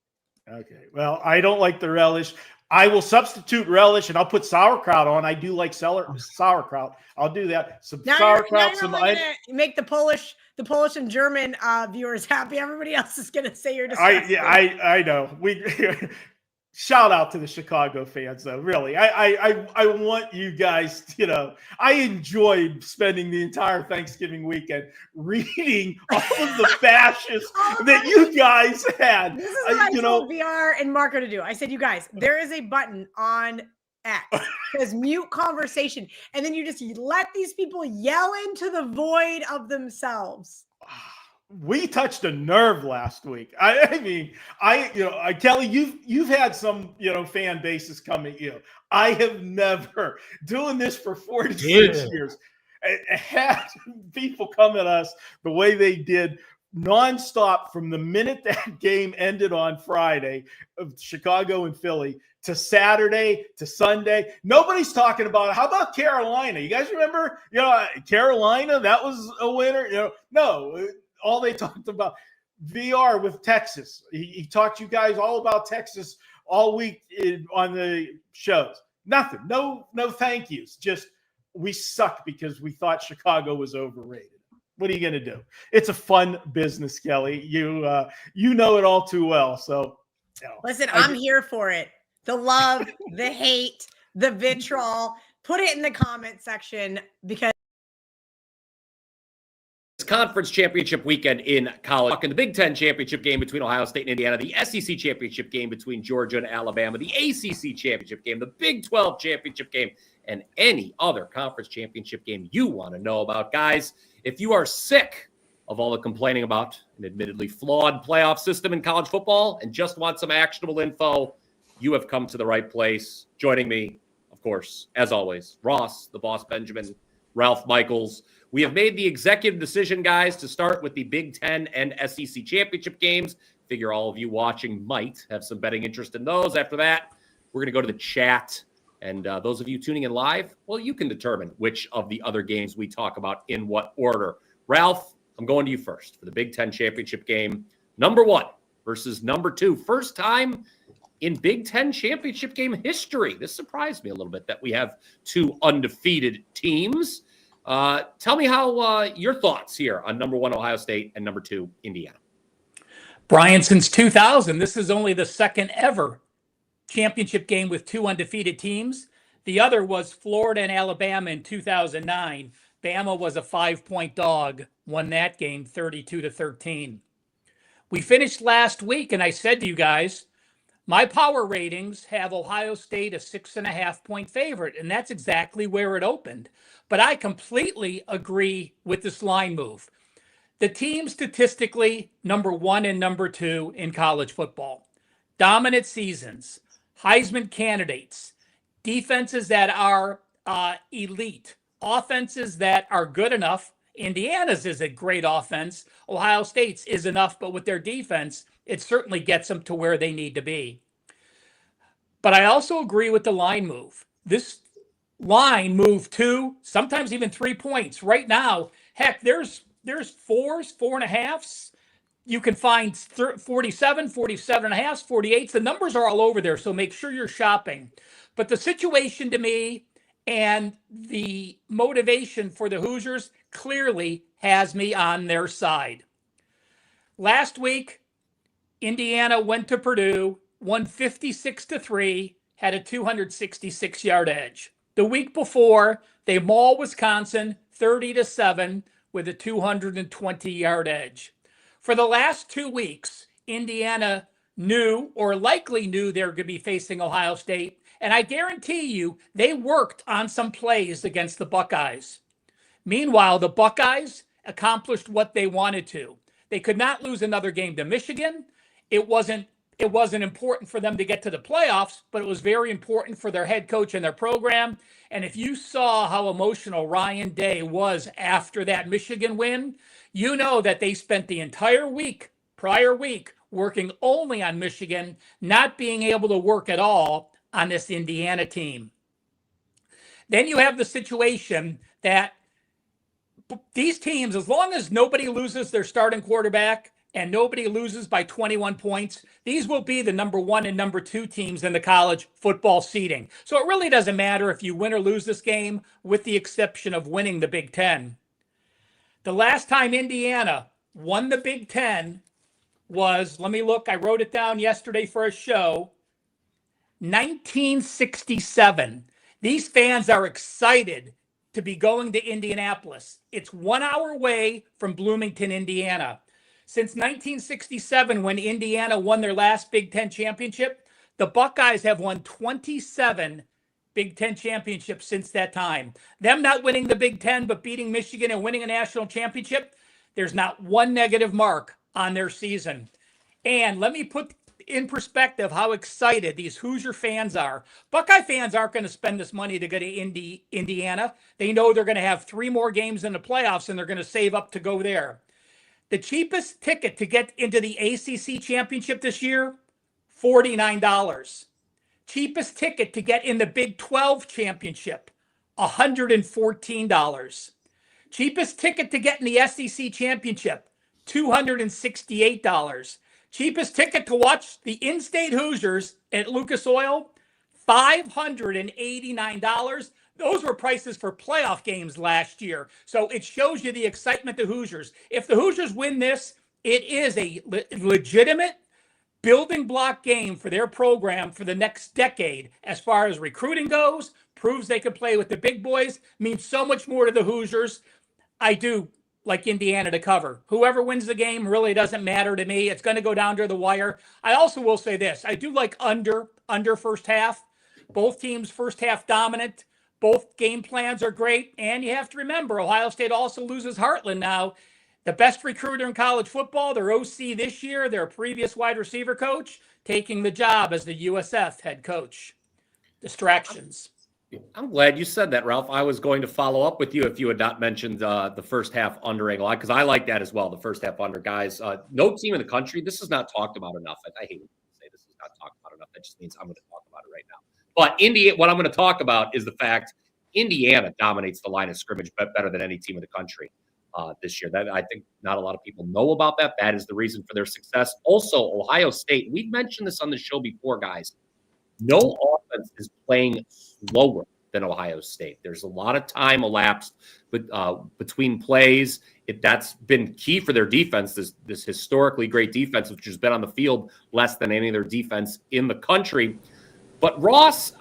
Okay. Well, I don't like the relish. I will substitute relish and I'll put sauerkraut on. I do like sauerkraut. I'll do that. Some sauerkraut. You're gonna make the Polish and German viewers happy. Everybody else is gonna say you're disgusting. I know. shout out to the Chicago fans, though. Really, I want you guys. I enjoyed spending the entire Thanksgiving weekend reading all of the bashes that you guys had. This is what I told VR and Marco to do. I said, you guys, there is a button on X that says mute conversation, and then you just let these people yell into the void of themselves. We touched a nerve last week. I mean, Kelly, you've had some, fan bases come at you. I have never, doing this for 46 years, had people come at us the way they did nonstop from the minute that game ended on Friday of Chicago and Philly to Saturday to Sunday. Nobody's talking about it. How about Carolina? You guys remember, Carolina, that was a winner. No. All they talked about, VR with Texas. He talked to you guys all about Texas all week on the shows. Nothing. No thank yous. Just we suck because we thought Chicago was overrated. What are you going to do? It's a fun business, Kelly. You know it all too well. So, listen, I'm here for it. The love, the hate, the vitriol. Put it in the comment section because conference championship weekend in college. The Big Ten championship game between Ohio State and Indiana, the SEC championship game between Georgia and Alabama, the ACC championship game, the Big 12 championship game, and any other conference championship game you want to know about. Guys, if you are sick of all the complaining about an admittedly flawed playoff system in college football and just want some actionable info, you have come to the right place. Joining me, of course, as always, Ross, the boss Benjamin, Ralph Michaels. We have made the executive decision, guys, to start with the Big Ten and SEC championship games. Figure all of you watching might have some betting interest in those. After that, we're going to go to the chat. And those of you tuning in live, well, you can determine which of the other games we talk about in what order. Ralph, I'm going to you first for the Big Ten championship game. Number 1 versus number 2. First time in Big Ten championship game history. This surprised me a little bit that we have 2 undefeated teams. Tell me how your thoughts here on number 1 Ohio State and number 2 Indiana. Brian, since 2000, this is only the second ever championship game with 2 undefeated teams. The other was Florida and Alabama in 2009. Bama was a 5-point dog, won that game 32-13. We finished last week, and I said to you guys, my power ratings have Ohio State a 6.5-point favorite, and that's exactly where it opened. But I completely agree with this line move. The team statistically, number 1 and number 2 in college football. Dominant seasons, Heisman candidates, defenses that are elite, offenses that are good enough. Indiana's is a great offense. Ohio State's is enough, but with their defense, it certainly gets them to where they need to be. But I also agree with the line move. This line moved 2, sometimes even 3 points. Right now, heck, there's 4s, 4.5s. You can find 47, 47.5, 48s. The numbers are all over there, so make sure you're shopping. But the situation to me and the motivation for the Hoosiers clearly has me on their side. Last week, Indiana went to Purdue, won 56-3, had a 266-yard edge. The week before, they mauled Wisconsin 30-7 with a 220-yard edge. For the last 2 weeks, Indiana knew or likely knew they were going to be facing Ohio State, and I guarantee you they worked on some plays against the Buckeyes. Meanwhile, the Buckeyes accomplished what they wanted to. They could not lose another game to Michigan. It wasn't important for them to get to the playoffs, but it was very important for their head coach and their program. And if you saw how emotional Ryan Day was after that Michigan win, you know that they spent the entire prior week, working only on Michigan, not being able to work at all on this Indiana team. Then you have the situation that these teams, as long as nobody loses their starting quarterback and nobody loses by 21 points, these will be the number 1 and number 2 teams in the college football seeding. So it really doesn't matter if you win or lose this game, with the exception of winning the Big Ten. The last time Indiana won the Big Ten was, let me look, I wrote it down yesterday for a show, 1967. These fans are excited to be going to Indianapolis. It's 1 hour away from Bloomington, Indiana. Since 1967, when Indiana won their last Big Ten championship, the Buckeyes have won 27 Big Ten championships since that time. Them not winning the Big Ten, but beating Michigan and winning a national championship, there's not one negative mark on their season. And let me put in perspective how excited these Hoosier fans are. Buckeye fans aren't going to spend this money to go to Indiana. They know they're going to have 3 more games in the playoffs, and they're going to save up to go there. The cheapest ticket to get into the ACC championship this year, $49. Cheapest ticket to get in the Big 12 championship, $114. Cheapest ticket to get in the SEC championship, $268. Cheapest ticket to watch the in-state Hoosiers at Lucas Oil, $589. Those were prices for playoff games last year. So it shows you the excitement of the Hoosiers. If the Hoosiers win this, it is a legitimate building block game for their program for the next decade. As far as recruiting goes, proves they can play with the big boys, means so much more to the Hoosiers. I do like Indiana to cover. Whoever wins the game really doesn't matter to me. It's going to go down to the wire. I also will say this. I do like under first half. Both teams first half dominant. Both game plans are great. And you have to remember, Ohio State also loses Heartland now. The best recruiter in college football, their OC this year, their previous wide receiver coach, taking the job as the USF head coach. Distractions. I'm glad you said that, Ralph. I was going to follow up with you if you had not mentioned the first half under angle, because I like that as well, the first half under. Guys, no team in the country, this is not talked about enough. I hate to say this is not talked about enough. That just means I'm going to talk about it right now. But what I'm going to talk about is the fact Indiana dominates the line of scrimmage better than any team in the country this year. That I think not a lot of people know about that. That is the reason for their success. Also, Ohio State, we've mentioned this on the show before, guys. No offense is playing slower than Ohio State. There's a lot of time elapsed between plays. That's been key for their defense, this historically great defense, which has been on the field less than any other defense in the country. But Ross,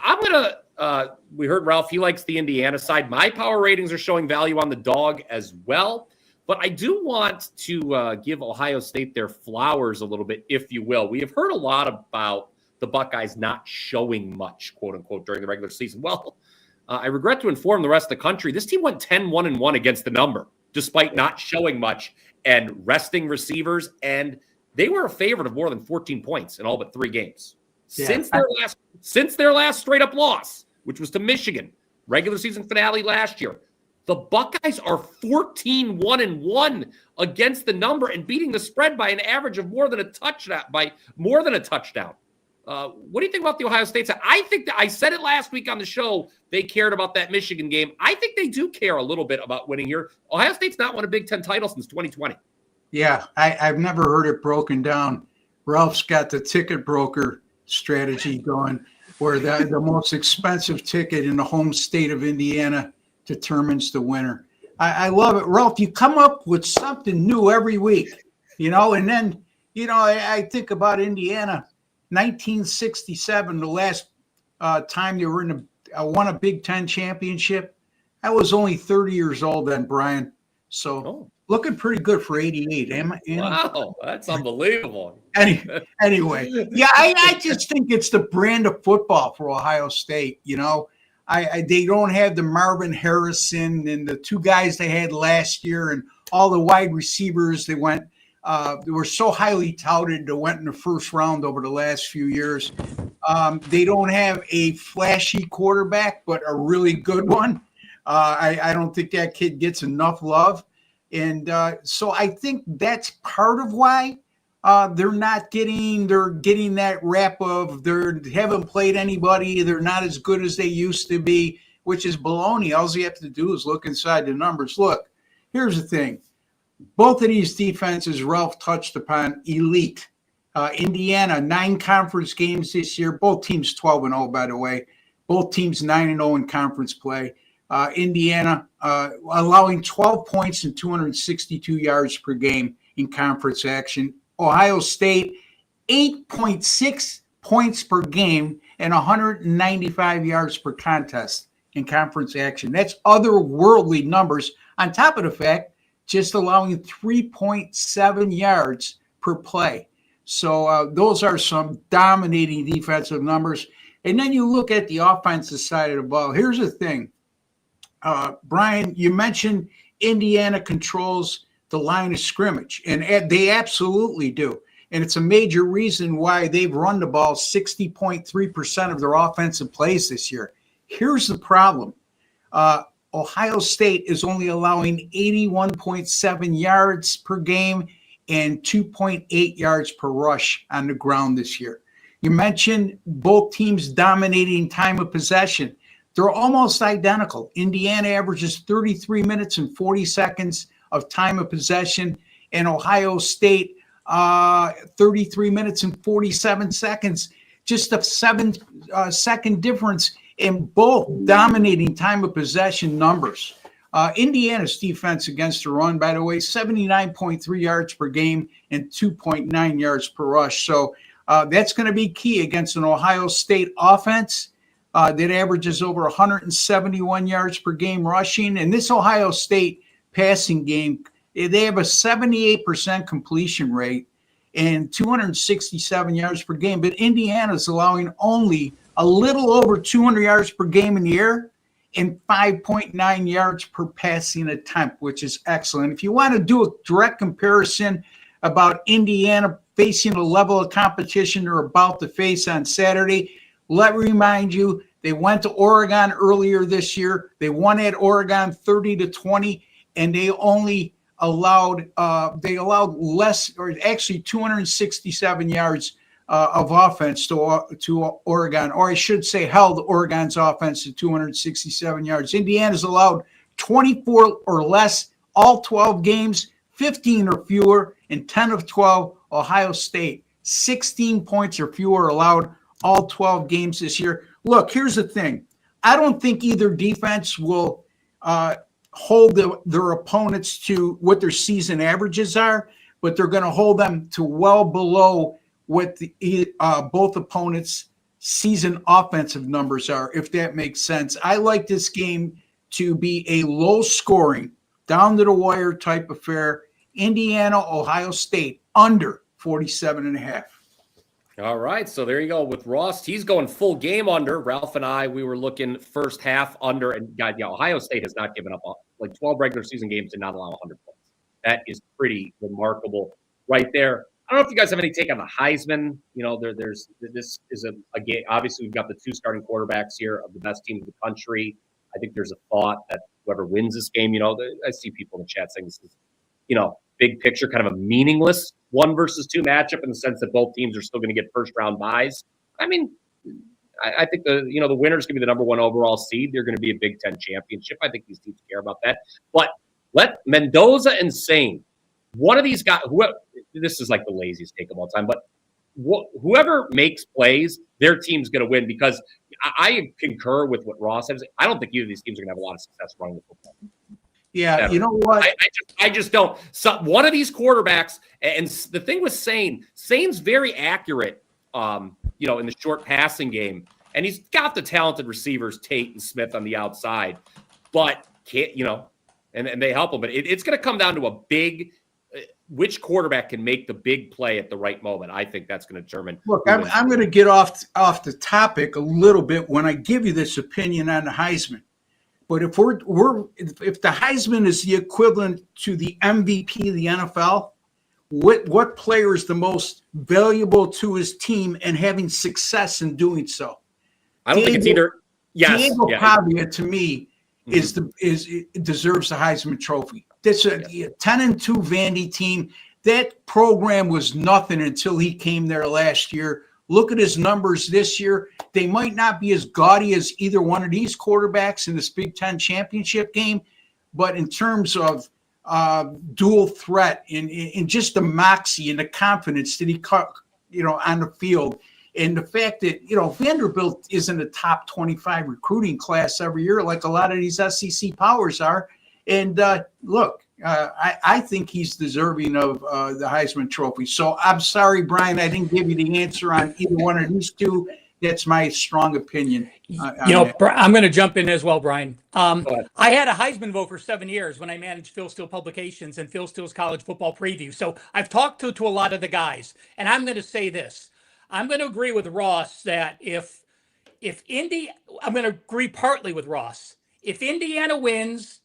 we heard Ralph, he likes the Indiana side. My power ratings are showing value on the dog as well. But I do want to give Ohio State their flowers a little bit, if you will. We have heard a lot about the Buckeyes not showing much, quote unquote, during the regular season. Well, I regret to inform the rest of the country, this team went 10-1-1 against the number, despite not showing much and resting receivers. And they were a favorite of more than 14 points in all but 3 games. Yeah. Since their last straight up loss, which was to Michigan, regular season finale last year, the Buckeyes are 14-1-1 against the number and beating the spread by an average of more than a touchdown. What do you think about the Ohio State side? I think that I said it last week on the show. They cared about that Michigan game. I think they do care a little bit about winning here. Ohio State's not won a Big Ten title since 2020. Yeah, I've never heard it broken down. Ralph's got the ticket broker strategy going, where the most expensive ticket in the home state of Indiana determines the winner. I love it. Ralph, you come up with something new every week, and then, I think about Indiana, 1967, the last time they were won a Big Ten championship. I was only 30 years old then, Brian. So looking pretty good for 88. Wow, that's unbelievable. Anyway, yeah, I just think it's the brand of football for Ohio State. They don't have the Marvin Harrison and the 2 guys they had last year and all the wide receivers they went. They were so highly touted that went in the first round over the last few years. They don't have a flashy quarterback, but a really good one. I don't think that kid gets enough love. And so I think that's part of why they're getting that rap of they haven't played anybody. They're not as good as they used to be, which is baloney. All you have to do is look inside the numbers. Look, here's the thing. Both of these defenses, Ralph touched upon, elite. Indiana, 9 conference games this year. Both teams 12-0, by the way. Both teams 9-0 in conference play. Indiana allowing 12 points and 262 yards per game in conference action. Ohio State, 8.6 points per game and 195 yards per contest in conference action. That's otherworldly numbers on top of the fact just allowing 3.7 yards per play. So those are some dominating defensive numbers. And then you look at the offensive side of the ball. Here's the thing. Brian, you mentioned Indiana controls the line of scrimmage, and they absolutely do. And it's a major reason why they've run the ball 60.3% of their offensive plays this year. Here's the problem. Ohio State is only allowing 81.7 yards per game and 2.8 yards per rush on the ground this year. You mentioned both teams dominating time of possession. They're almost identical. Indiana averages 33 minutes and 40 seconds of time of possession, and Ohio State 33 minutes and 47 seconds. Just a 7-second difference in both dominating time of possession numbers. Indiana's defense against the run, by the way, 79.3 yards per game and 2.9 yards per rush. So that's going to be key against an Ohio State offense that averages over 171 yards per game rushing. And this Ohio State passing game, they have a 78% completion rate and 267 yards per game. But Indiana's allowing only a little over 200 yards per game in the air and 5.9 yards per passing attempt, which is excellent. If you want to do a direct comparison about Indiana facing a level of competition they're about to face on Saturday, let me remind you, they went to Oregon earlier this year. They won at Oregon 30-20, and they only allowed less, or actually 267 yards of offense to Oregon, or I should say held Oregon's offense to 267 yards. Indiana's allowed 24 or less all 12 games, 15 or fewer in 10 of 12. Ohio State, 16 points or fewer allowed all 12 games this year. Look, here's the thing. I don't think either defense will hold their opponents to what their season averages are, but they're going to hold them to well below what both opponents' season offensive numbers are, if that makes sense. I like this game to be a low-scoring, down-to-the-wire type affair. Indiana, Ohio State, under 47.5. All right, so there you go with Ross. He's going full game under. Ralph and I, we were looking first half under, and God, yeah, Ohio State has not given up. Like 12 regular season games did not allow 100 points. That is pretty remarkable right there. I don't know if you guys have any take on the Heisman. You know, this is a game. Obviously, we've got the two starting quarterbacks here of the best team in the country. I think there's a thought that whoever wins this game, you know, I see people in the chat saying this is, you know, big picture, kind of a meaningless 1 versus 2 matchup in the sense that both teams are still going to get first round buys. I mean, I think the winner's going to be the number 1 overall seed. They're going to be a Big Ten championship. I think these teams care about that. But let Mendoza and Sane, one of these guys, this is like the laziest take of all time, but whoever makes plays, their team's going to win, because I concur with what Ross says. I don't think either of these teams are going to have a lot of success running the football. Yeah, you know what? I just don't. So one of these quarterbacks, and the thing with Sane's very accurate, you know, in the short passing game, and he's got the talented receivers, Tate and Smith on the outside, but can't, you know, and they help him. But it's going to come down to a big, which quarterback can make the big play at the right moment. I think that's going to determine. Look, I'm going to get off the topic a little bit when I give you this opinion on the Heisman. But if if the Heisman is the equivalent to the MVP of the NFL, what player is the most valuable to his team and having success in doing so? I don't think it's either. Yes, Diego Pavia, to me, deserves the Heisman Trophy. That's a 10-2 Vandy team. That program was nothing until he came there last year. Look at his numbers this year. They might not be as gaudy as either one of these quarterbacks in this Big Ten championship game, but in terms of dual threat and just the moxie and the confidence that he caught, you know, on the field, and the fact that, you know, Vanderbilt is in the top 25 recruiting class every year, like a lot of these SEC powers are. And look, I think he's deserving of the Heisman Trophy. So I'm sorry, Brian, I didn't give you the answer on either one of these two. That's my strong opinion. I'm going to jump in as well, Brian. I had a Heisman vote for 7 years when I managed Phil Steele Publications and Phil Steele's College Football Preview. So I've talked to a lot of the guys, and I'm going to say this. I'm going to agree with Ross that I'm going to agree partly with Ross. If Indiana wins,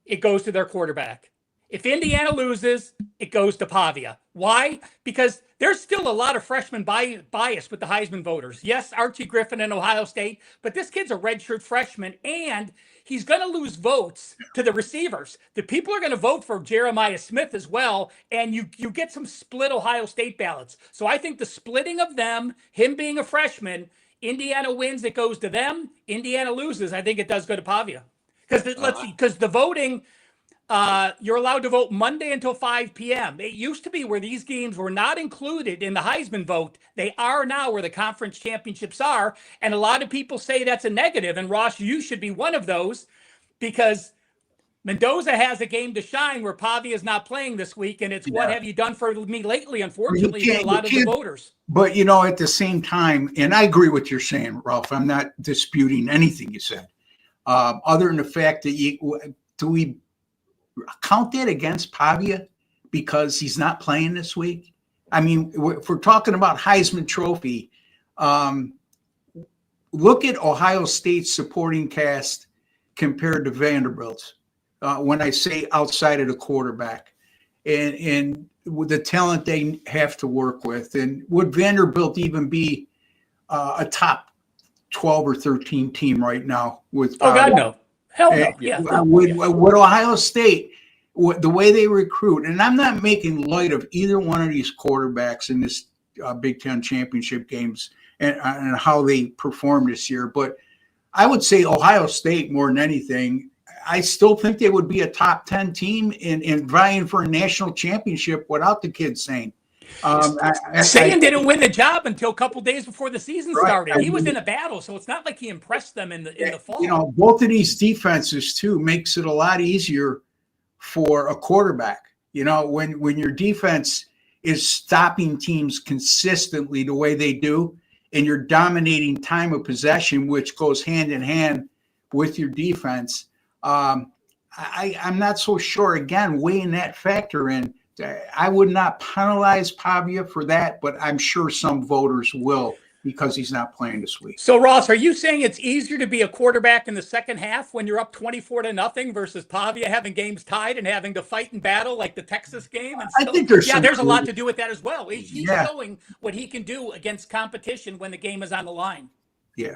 it goes to their quarterback. If Indiana loses, it goes to Pavia. Why? Because there's still a lot of freshman bias with the Heisman voters. Yes, Archie Griffin in Ohio State, but this kid's a redshirt freshman, and he's going to lose votes to the receivers. The people are going to vote for Jeremiah Smith as well, and you get some split Ohio State ballots. So I think the splitting of them, him being a freshman, Indiana wins, it goes to them. Indiana loses, I think it does go to Pavia. Because the voting, you're allowed to vote Monday until 5 p.m. It used to be where these games were not included in the Heisman vote. They are now where the conference championships are. And a lot of people say that's a negative. And Ross, you should be one of those, because Mendoza has a game to shine where Pavia is not playing this week. And it's what have you done for me lately, unfortunately, to a lot of the voters. But, at the same time, and I agree with what you're saying, Ralph, I'm not disputing anything you said. Other than the fact that do we count that against Pavia because he's not playing this week? I mean, if we're talking about Heisman Trophy, look at Ohio State's supporting cast compared to Vanderbilt's. When I say outside of the quarterback, and with the talent they have to work with, and would Vanderbilt even be a top 12 or 13 team right now with God, no. Hell no. Yeah. With Ohio State, the way they recruit, and I'm not making light of either one of these quarterbacks in this Big Ten championship games and how they performed this year, but I would say Ohio State more than anything. I still think they would be a top 10 team in vying for a national championship without the kid Sane. Sane didn't win the job until a couple days before the season started. He was in a battle, so it's not like he impressed them in the fall. Both of these defenses too makes it a lot easier for a quarterback. When your defense is stopping teams consistently the way they do, and you're dominating time of possession, which goes hand in hand with your defense. I'm not so sure. Again, weighing that factor in. I would not penalize Pavia for that, but I'm sure some voters will because he's not playing this week. So, Ross, are you saying it's easier to be a quarterback in the second half when you're up 24-0 versus Pavia having games tied and having to fight and battle like the Texas game? And I think there's a lot to do with that as well. He's showing what he can do against competition when the game is on the line. Yeah.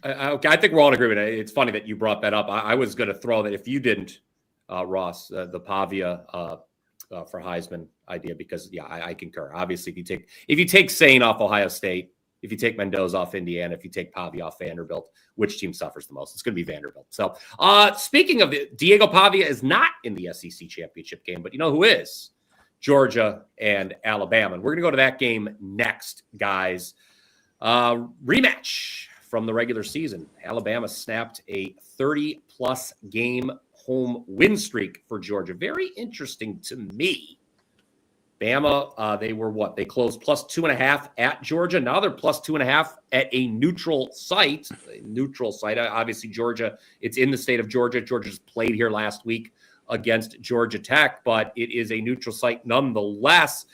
I think we're all in agreement. It's funny that you brought that up. I was going to throw that if you didn't, Ross, the Pavia for Heisman idea, because I concur. Obviously, if you take Sane off Ohio State, if you take Mendoza off Indiana, if you take Pavia off Vanderbilt, which team suffers the most? It's going to be Vanderbilt. So speaking of Diego Pavia is not in the SEC championship game, but you know who is? Georgia and Alabama. And we're going to go to that game next, guys. Rematch from the regular season. Alabama snapped a 30-plus game home win streak for Georgia. Very interesting to me. Bama, they were what? They closed plus 2.5 at Georgia. Now they're plus 2.5 at a neutral site. Obviously, Georgia, it's in the state of Georgia. Georgia's played here last week against Georgia Tech, but it is a neutral site nonetheless.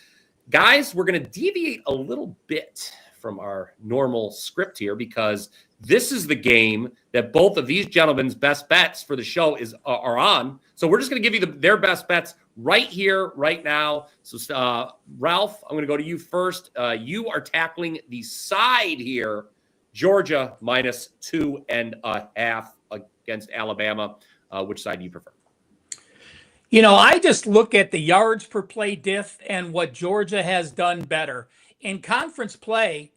Guys, we're going to deviate a little bit from our normal script here because this is the game that both of these gentlemen's best bets for the show are on. So we're just going to give you their best bets right here, right now. So Ralph, I'm going to go to you first. You are tackling the side here, Georgia minus 2.5 against Alabama. Which side do you prefer? I just look at the yards per play diff and what Georgia has done better. In conference play,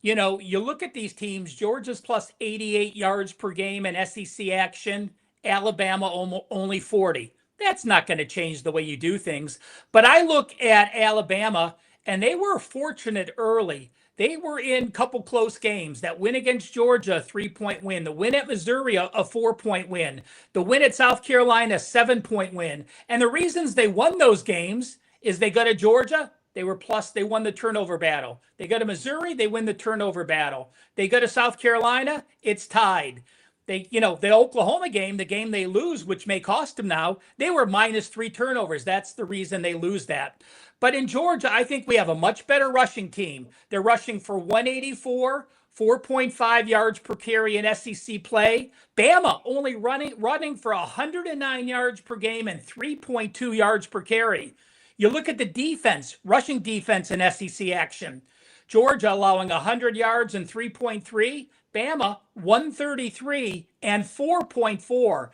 you look at these teams, Georgia's plus 88 yards per game in SEC action, Alabama only 40. That's not going to change the way you do things. But I look at Alabama, and they were fortunate early They were in a couple close games. That win against Georgia, a 3-point win. The win at Missouri, a 4-point win. The win at South Carolina, a 7-point win. And the reasons they won those games is they go to Georgia, they won the turnover battle. They go to Missouri, they win the turnover battle. They go to South Carolina, it's tied. The Oklahoma game, the game they lose, which may cost them now, they were -3 turnovers. That's the reason they lose that. But in Georgia, I think we have a much better rushing team. They're rushing for 184, 4.5 yards per carry in SEC play. Bama only running for 109 yards per game and 3.2 yards per carry. You look at the defense, rushing defense in SEC action. Georgia allowing 100 yards and 3.3. Bama 133 and 4.4.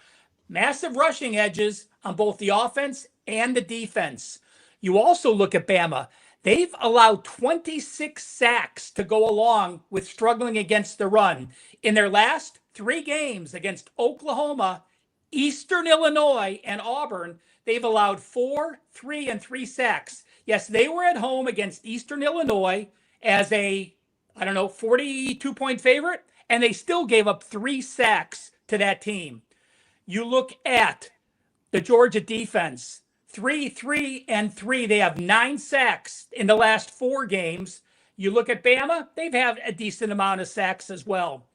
Massive rushing edges on both the offense and the defense. You also look at Bama. They've allowed 26 sacks to go along with struggling against the run. In their last 3 games against Oklahoma, Eastern Illinois, and Auburn, they've allowed 4, 3, and 3 sacks. Yes, they were at home against Eastern Illinois as a 42-point favorite, and they still gave up 3 sacks to that team. You look at the Georgia defense, 3, 3, and 3. They have 9 sacks in the last 4 games. You look at Bama, they've had a decent amount of sacks as well.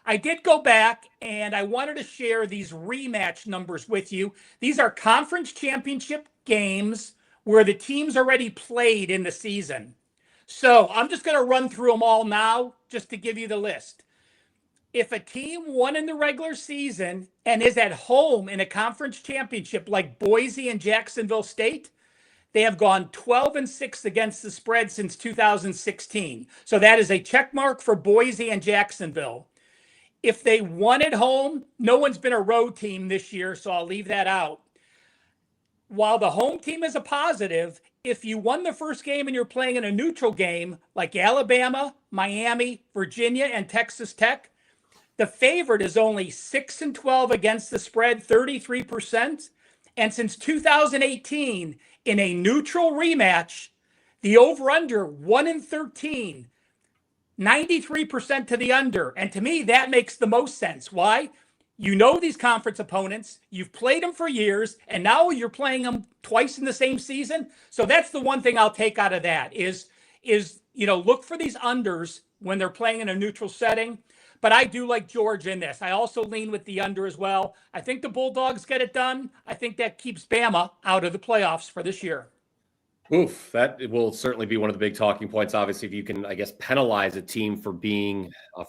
I did go back and I wanted to share these rematch numbers with you. These are conference championship games where the teams already played in the season. So I'm just going to run through them all now just to give you the list. If a team won in the regular season and is at home in a conference championship like Boise and Jacksonville State, they have gone 12-6 against the spread since 2016. So that is a check mark for Boise and Jacksonville. If they won at home, no one's been a road team this year, so I'll leave that out. While the home team is a positive, if you won the first game and you're playing in a neutral game like Alabama, Miami, Virginia, and Texas Tech, the favorite is only 6-12 against the spread, 33%. And since 2018, in a neutral rematch, the over-under 1-13, 93% to the under. And to me, that makes the most sense. Why? You know these conference opponents, you've played them for years, and now you're playing them twice in the same season. So that's the one thing I'll take out of that is look for these unders when they're playing in a neutral setting. But I do like Georgia in this. I also lean with the under as well. I think the Bulldogs get it done. I think that keeps Bama out of the playoffs for this year. Oof, that will certainly be one of the big talking points. Obviously, if you can, I guess, penalize a team for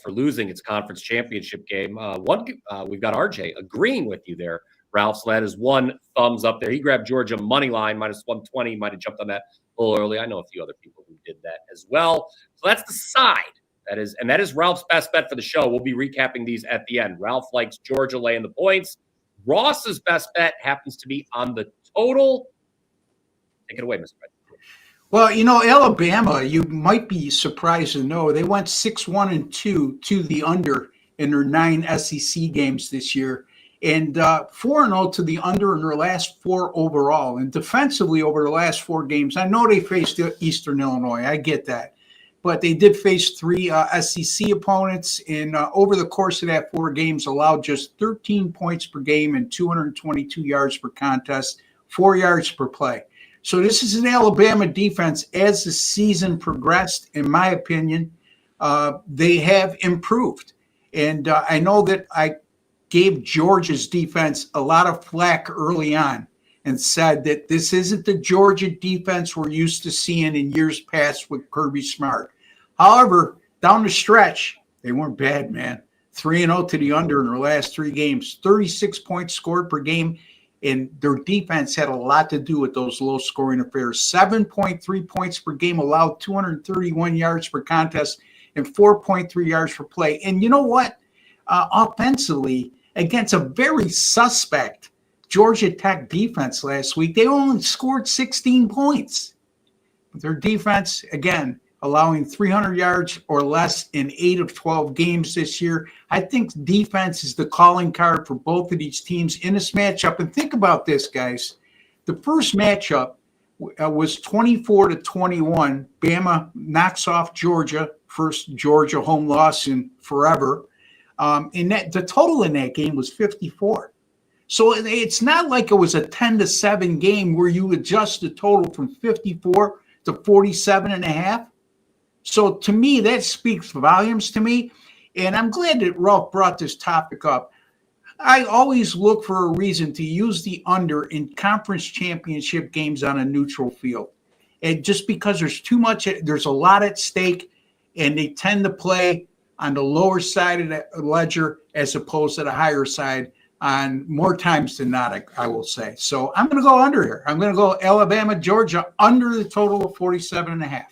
for losing its conference championship game. We've got RJ agreeing with you there, Ralph. So that is 1 thumbs up there. He grabbed Georgia money line -120. Might have jumped on that a little early. I know a few other people who did that as well. So that's the side. That is Ralph's best bet for the show. We'll be recapping these at the end. Ralph likes Georgia laying the points. Ross's best bet happens to be on the total. Take it away, Mr. Red. Well, Alabama, you might be surprised to know they went 6-1-2 to the under in their 9 SEC games this year, and 4-0 to the under in their last 4 overall. And defensively over the last 4 games, I know they faced Eastern Illinois. I get that. But they did face 3 SEC opponents, and over the course of that 4 games, allowed just 13 points per game and 222 yards per contest, 4 yards per play. So this is an Alabama defense. As the season progressed, in my opinion, they have improved. And I know that I gave Georgia's defense a lot of flack early on and said that this isn't the Georgia defense we're used to seeing in years past with Kirby Smart. However, down the stretch, they weren't bad, man. 3-0 to the under in their last 3 games, 36 points scored per game, and their defense had a lot to do with those low-scoring affairs. 7.3 points per game allowed, 231 yards per contest, and 4.3 yards per play. And you know what? Offensively, against a very suspect Georgia Tech defense last week, they only scored 16 points. Their defense, again, allowing 300 yards or less in 8 of 12 games this year. I think defense is the calling card for both of these teams in this matchup. And think about this, guys. The first matchup was 24-21. Bama knocks off Georgia first Georgia home loss in forever. The total in that game was 54. So it's not like it was a 10-7 game where you adjust the total from 54 to 47.5. So to me, that speaks volumes to me. And I'm glad that Ralph brought this topic up. I always look for a reason to use the under in conference championship games on a neutral field. And just because there's a lot at stake, and they tend to play on the lower side of the ledger as opposed to the higher side on more times than not, I will say. So I'm going to go under here. I'm going to go Alabama, Georgia under the total of 47.5.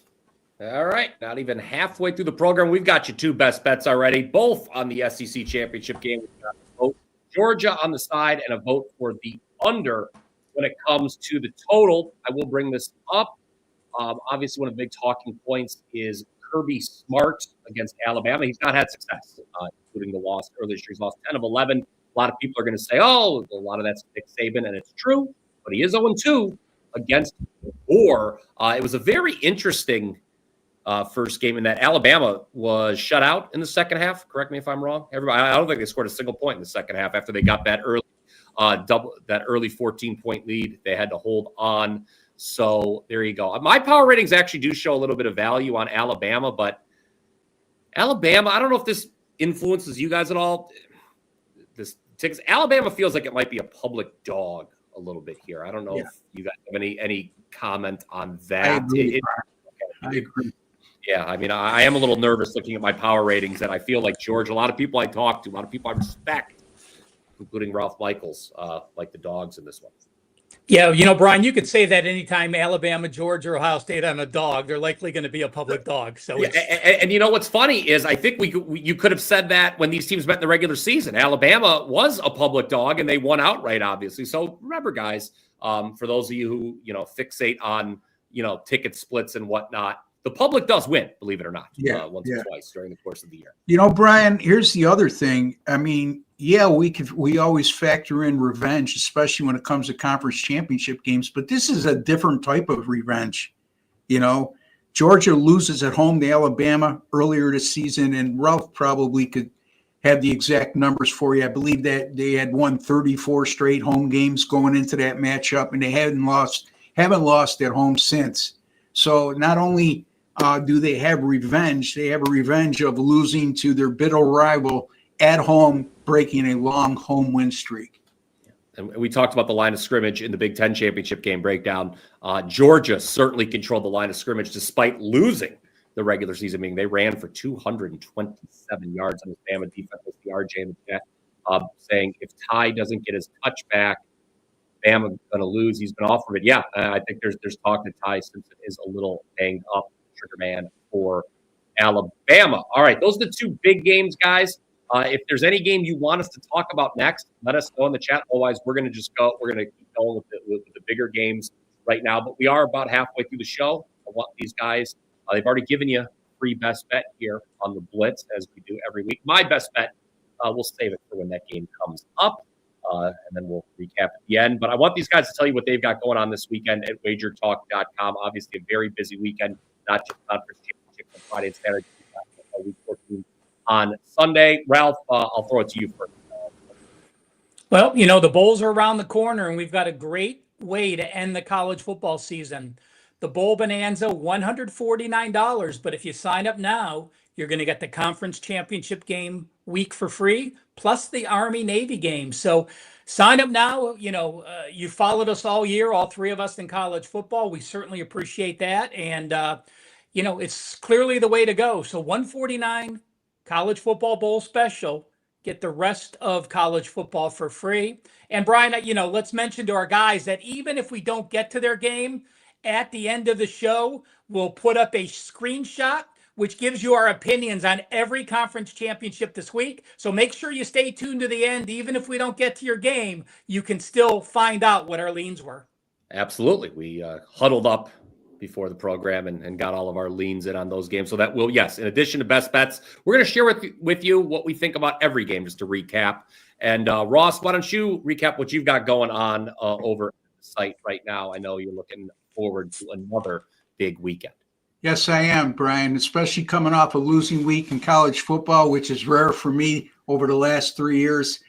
All right. Not even halfway through the program. We've got you 2 best bets already, both on the SEC championship game. We've got a vote Georgia on the side and a vote for the under. When it comes to the total, I will bring this up. Obviously, one of the big talking points is Kirby Smart against Alabama. He's not had success, including the loss earlier this year. He's lost 10 of 11. A lot of people are going to say, oh, a lot of that's Nick Saban, and it's true, but he is 0-2 against Or. It was a very interesting first game in that Alabama was shut out in the second half. Correct me if I'm wrong. Everybody, I don't think they scored a single point in the second half after they got that early that early 14-point lead. They had to hold on. So there you go. My power ratings actually do show a little bit of value on Alabama, but Alabama, I don't know if this influences you guys at all. Alabama feels like it might be a public dog a little bit here. I don't know if you guys have any comment on that. I agree. Yeah, I mean, I am a little nervous looking at my power ratings, and I feel like George, a lot of people I talk to, a lot of people I respect, including Ralph Michaels, like the dogs in this one. Yeah, Brian, you could say that anytime Alabama, Georgia, or Ohio State on a dog, they're likely going to be a public dog. So, and you know what's funny is I think you could have said that when these teams met in the regular season. Alabama was a public dog, and they won outright, obviously. So remember, guys, for those of you who fixate on ticket splits and whatnot, the public does win, believe it or not, once or twice during the course of the year. Brian, here's the other thing. I mean, we always factor in revenge, especially when it comes to conference championship games, but this is a different type of revenge. Georgia loses at home to Alabama earlier this season, and Ralph probably could have the exact numbers for you. I believe that they had won 34 straight home games going into that matchup, and they haven't lost at home since. So not only do they have revenge, they have a revenge of losing to their bitter rival at home, breaking a long home win streak. And we talked about the line of scrimmage in the Big Ten championship game breakdown. Georgia certainly controlled the line of scrimmage despite losing the regular season, meaning they ran for 227 yards on the Bama defense. With the RJ in the chat saying if Ty doesn't get his touchback, Bama's going to lose. He's been off of it. Yeah, I think there's talk that Ty Simpson is a little banged up, trigger man for Alabama. All right, those are the 2 big games, guys. If there's any game you want us to talk about next, let us know in the chat. Otherwise, we're going to keep going with the bigger games right now. But we are about halfway through the show. I want these guys. They've already given you free best bet here on the Blitz, as we do every week. My best bet, we'll save it for when that game comes up. And then we'll recap at the end. But I want these guys to tell you what they've got going on this weekend at WagerTalk.com. Obviously, a very busy weekend, not just conference championships on Friday and Saturday, week 14 on Sunday. Ralph, I'll throw it to you first. Well, the bowls are around the corner, and we've got a great way to end the college football season. The Bowl Bonanza, $149. But if you sign up now, you're going to get the conference championship game week for free, plus the Army-Navy game. So sign up now. You followed us all year, all 3 of us in college football. We certainly appreciate that. And, it's clearly the way to go. So $149 college football bowl special. Get the rest of college football for free. And Brian, let's mention to our guys that even if we don't get to their game, at the end of the show, we'll put up a screenshot which gives you our opinions on every conference championship this week. So make sure you stay tuned to the end. Even if we don't get to your game, you can still find out what our leans were. Absolutely. We huddled up before the program and got all of our leans in on those games. So that will, yes, in addition to best bets, we're going to share with you what we think about every game, just to recap. And Ross, why don't you recap what you've got going on over at the site right now? I know you're looking forward to another big weekend. Yes, I am, Brian, especially coming off a losing week in college football, which is rare for me over the last 3 years.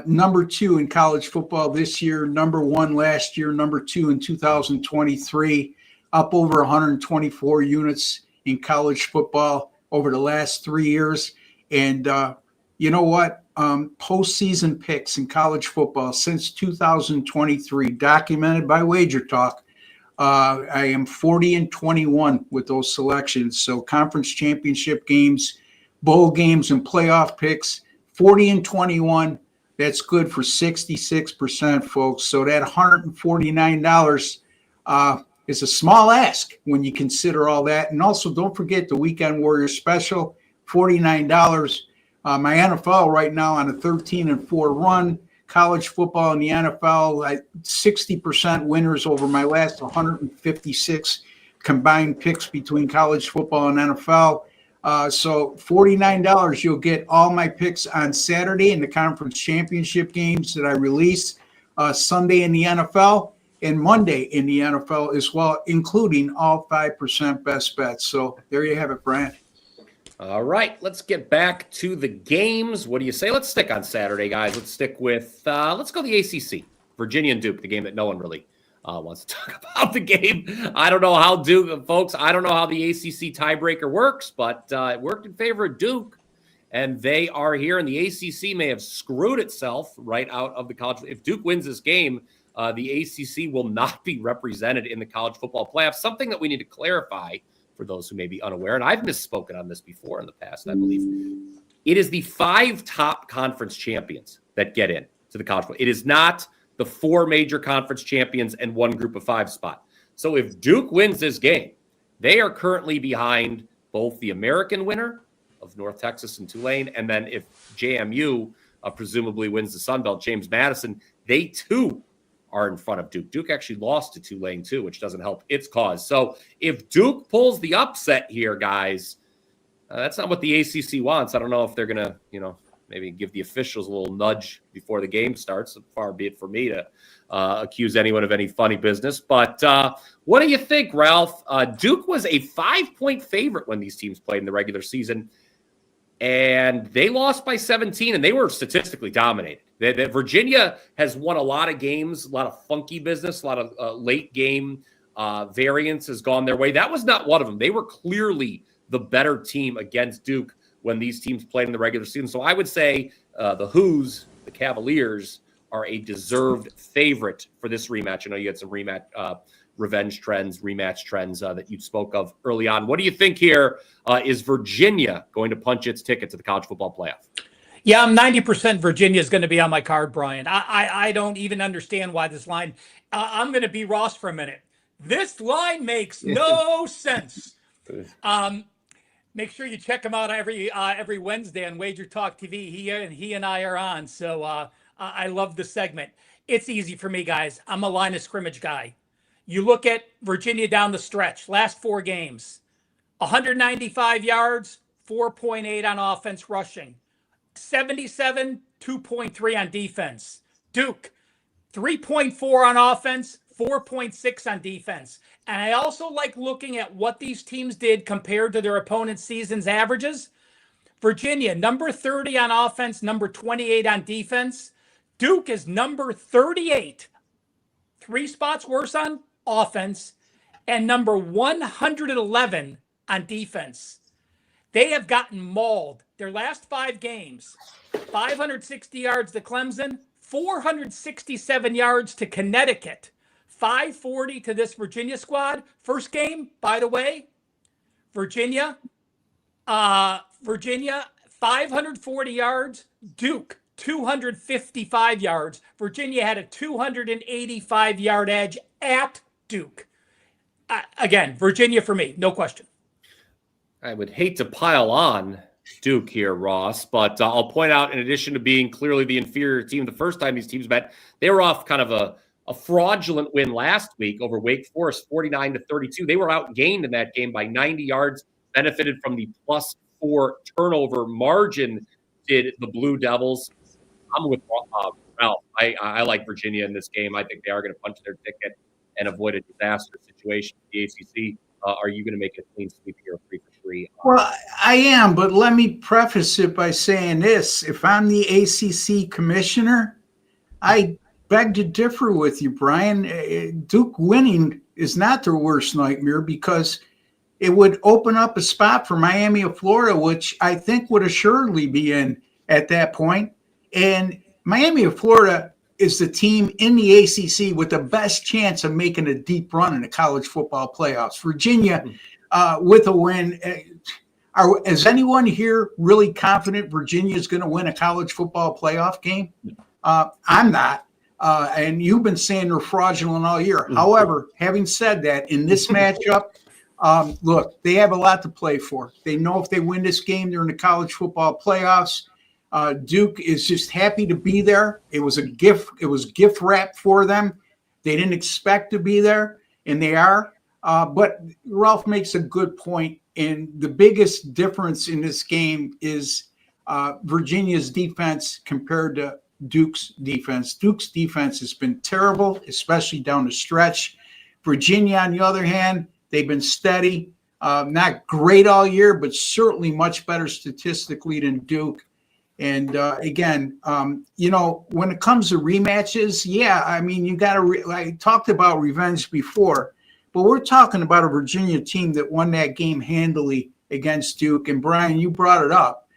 Number 2 in college football this year, number 1 last year, number 2 in 2023, up over 124 units in college football over the last 3 years. And you know what? Postseason picks in college football since 2023, documented by WagerTalk. I am 40-21 with those selections. So conference championship games, bowl games, and playoff picks, 40-21. That's good for 66%, folks. So that $149 is a small ask when you consider all that. And also, don't forget the Weekend Warrior Special, $49. My NFL right now on a 13-4 run. College football in the NFL, 60% winners over my last 156 combined picks between college football and NFL. So $49, you'll get all my picks on Saturday in the conference championship games that I release, Sunday in the NFL, and Monday in the NFL as well, including all 5% best bets. So there you have it, Brian. All right, let's get back to the games. What do you say? Let's stick on Saturday, guys. Let's stick with, let's go the ACC. Virginia and Duke, the game that no one really wants to talk about the game. I don't know how Duke, folks, I don't know how the ACC tiebreaker works, but it worked in favor of Duke. And they are here, and the ACC may have screwed itself right out of the college. If Duke wins this game, the ACC will not be represented in the college football playoffs, something that we need to clarify for those who may be unaware, and I've misspoken on this before in the past, I believe. It is the 5 top conference champions that get in to the college football. It is not the 4 major conference champions and 1 group of 5 spot. So if Duke wins this game, they are currently behind both the American winner of North Texas and Tulane, and then if JMU presumably wins the Sun Belt, James Madison, they too are in front of Duke. Duke actually lost to Tulane too, which doesn't help its cause. So if Duke pulls the upset here, guys, that's not what the ACC wants. I don't know if they're going to, maybe give the officials a little nudge before the game starts. Far be it for me to accuse anyone of any funny business. But what do you think, Ralph? Duke was a 5-point favorite when these teams played in the regular season, and they lost by 17, and they were statistically dominated. Virginia has won a lot of games, a lot of funky business, a lot of late game variance has gone their way. That was not one of them. They were clearly the better team against Duke when these teams played in the regular season. So I would say the Who's, the Cavaliers, are a deserved favorite for this rematch. I know you had some rematch, revenge trends, rematch trends that you spoke of early on. What do you think here? Is Virginia going to punch its ticket to the college football playoff? Yeah, I'm 90% Virginia is going to be on my card, Brian. I don't even understand why this line. I'm going to be Ross for a minute. This line makes no sense. Make sure you check him out every Wednesday on WagerTalk TV. He and I are on, so I love the segment. It's easy for me, guys. I'm a line of scrimmage guy. You look at Virginia down the stretch, last 4 games, 195 yards, 4.8 on offense rushing. 77, 2.3 on defense. Duke, 3.4 on offense, 4.6 on defense. And I also like looking at what these teams did compared to their opponent's season's averages. Virginia, number 30 on offense, number 28 on defense. Duke is number 38, 3 spots worse on offense, and number 111 on defense. They have gotten mauled. Their last 5 games, 560 yards to Clemson, 467 yards to Connecticut, 540 to this Virginia squad. First game, by the way, Virginia, 540 yards, Duke, 255 yards. Virginia had a 285-yard edge at Duke. Again, Virginia for me, no question. I would hate to pile on Duke here, Ross, but I'll point out, in addition to being clearly the inferior team the first time these teams met, they were off kind of a fraudulent win last week over Wake Forest, 49-32. They were outgained in that game by 90 yards, benefited from the +4 turnover margin, did the Blue Devils. I'm with Ralph. I like Virginia in this game. I think they are going to punch their ticket and avoid a disaster situation for the ACC. Are you going to make a clean sweep here, 3 for 3? Well, I am, but let me preface it by saying this. If I'm the ACC commissioner, I beg to differ with you, Brian. Duke winning is not their worst nightmare because it would open up a spot for Miami of Florida, which I think would assuredly be in at that point. And Miami of Florida is the team in the ACC with the best chance of making a deep run in the college football playoffs. Virginia, with a win, is anyone here really confident Virginia is going to win a college football playoff game? I'm not. And you've been saying they're fraudulent all year. However, having said that, in this matchup, look, they have a lot to play for. They know if they win this game, they're in the college football playoffs. Duke is just happy to be there. It was a gift. It was gift wrapped for them. They didn't expect to be there, and they are. But Ralph makes a good point. And the biggest difference in this game is Virginia's defense compared to Duke's defense. Duke's defense has been terrible, especially down the stretch. Virginia, on the other hand, they've been steady. Not great all year, but certainly much better statistically than Duke. And again, when it comes to rematches, you got to. I talked about revenge before, but we're talking about a Virginia team that won that game handily against Duke. And Brian, you brought it up.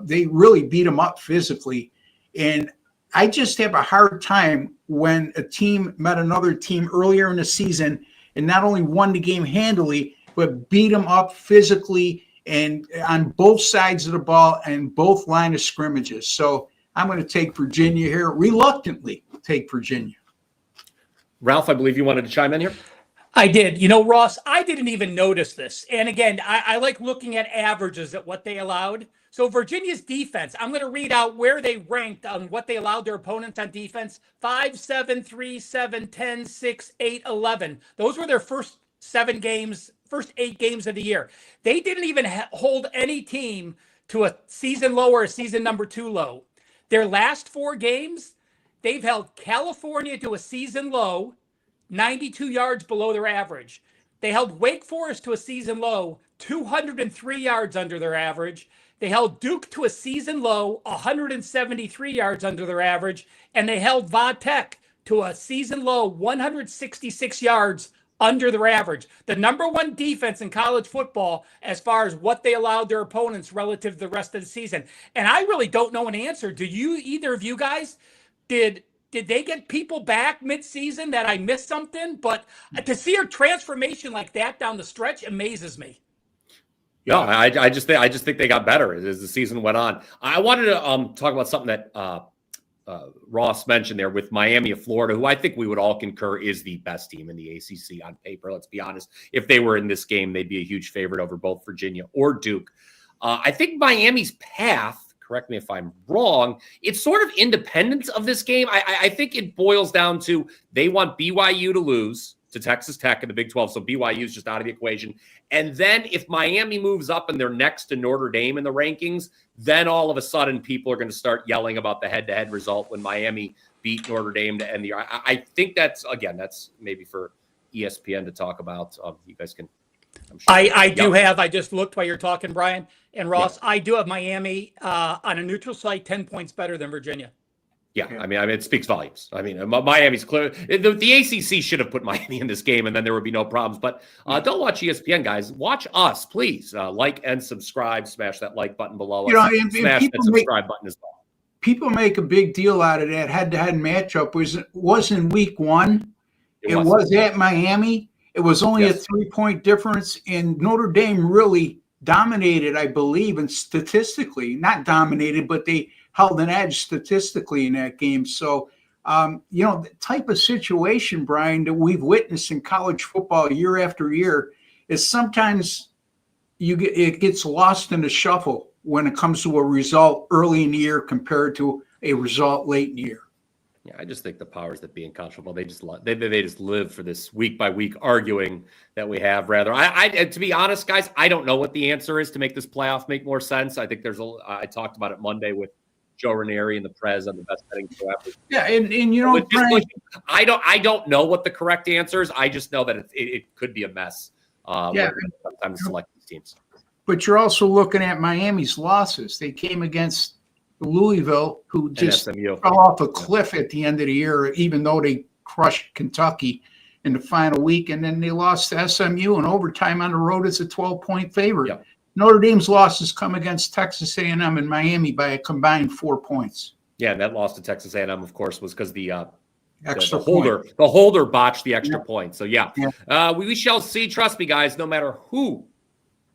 They really beat them up physically, and I just have a hard time when a team met another team earlier in the season and not only won the game handily, but beat them up physically and on both sides of the ball and both line of scrimmages. So I'm going to take Virginia here, reluctantly take Virginia. Ralph, I believe you wanted to chime in here. I did. Ross, I didn't even notice this. And again, I like looking at averages at what they allowed. So Virginia's defense, I'm going to read out where they ranked on what they allowed their opponents on defense. 5, 7, 3, 7, 10, 6, 8, 11. Those were their first 8 games of the year. They didn't even hold any team to a season low or a season number 2 low. Their last 4 games, they've held California to a season low, 92 yards below their average. They held Wake Forest to a season low, 203 yards under their average. They held Duke to a season low, 173 yards under their average. And they held Vodtech to a season low, 166 yards under their average. The number 1 defense in college football as far as what they allowed their opponents relative to the rest of the season. And I really don't know an answer. Do you, either of you guys, did they get people back mid-season that I missed something? But to see a transformation like that down the stretch amazes me. No, I just think they got better as the season went on. I wanted to talk about something that Ross mentioned there with Miami of Florida, who I think we would all concur is the best team in the ACC on paper. Let's be honest. If they were in this game, they'd be a huge favorite over both Virginia or Duke. I think Miami's path, correct me if I'm wrong, it's sort of independent of this game. I think it boils down to they want BYU to lose to Texas Tech in the Big 12, so BYU is just out of the equation. And then if Miami moves up and they're next to Notre Dame in the rankings, then all of a sudden people are going to start yelling about the head-to-head result when Miami beat Notre Dame to end the year. I think that's maybe for ESPN to talk about. You guys can. I'm sure. I just looked while you're talking, Brian and Ross. Yeah. I do have Miami on a neutral site 10 points better than Virginia. Yeah, I mean, it speaks volumes. I mean, Miami's clear. The ACC should have put Miami in this game, and then there would be no problems. But don't watch ESPN, guys. Watch us, please. Like and subscribe. Smash that like button below us. Smash that subscribe button as well. People make a big deal out of that head-to-head matchup. Was in week 1. It was at Miami. It was only a 3-point difference, and Notre Dame really dominated, I believe, and statistically, not dominated, but they held an edge statistically in that game. So, the type of situation, Brian, that we've witnessed in college football year after year is sometimes it gets lost in the shuffle when it comes to a result early in the year compared to a result late in the year. Yeah, I just think the powers that be in college football, they just live for this week by week arguing that we have. Rather, I to be honest, guys, I don't know what the answer is to make this playoff make more sense. I think I talked about it Monday with Joe Ranieri and the Prez on the best betting show ever. Yeah, and Brian, I don't know what the correct answer is. I just know that it could be a mess Yeah. Time to select these teams. But you're also looking at Miami's losses. They came against Louisville, who just SMU. fell off a cliff at the end of the year, even though they crushed Kentucky in the final week. And then they lost to SMU in overtime on the road as a 12-point favorite. Yep. Notre Dame's losses come against Texas A&M and Miami by a combined 4 points. Yeah, and that loss to Texas A&M, of course, was because the Extra holder botched the extra Yeah. point. So yeah, Yeah. We shall see. Trust me, guys. No matter who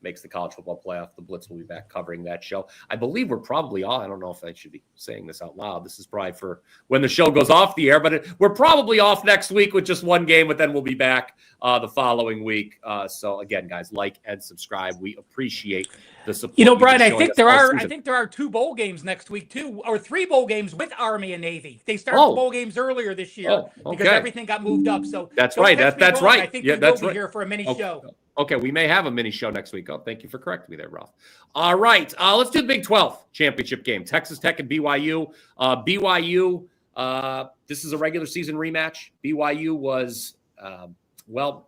makes the college football playoff, the Blitz will be back covering that show. I believe we're probably all. I don't know if I should be saying this out loud. This is probably for when the show goes off the air, but we're probably off next week with just one game, but then we'll be back the following week. So again, guys, like and subscribe. We appreciate the support. You know, Brian, I think there are. season. I think there are 2 bowl games next week too, or 3 bowl games with Army and Navy. They started the bowl games earlier this year because everything got moved up. So that's don't right. catch me That's wrong. right. I think Yeah, we that's will be right. here for a mini show. Okay, we may have a mini show next week. Oh, thank you for correcting me there, Ralph. All right, let's do the Big 12 championship game. Texas Tech and BYU. BYU, this is a regular season rematch. BYU was,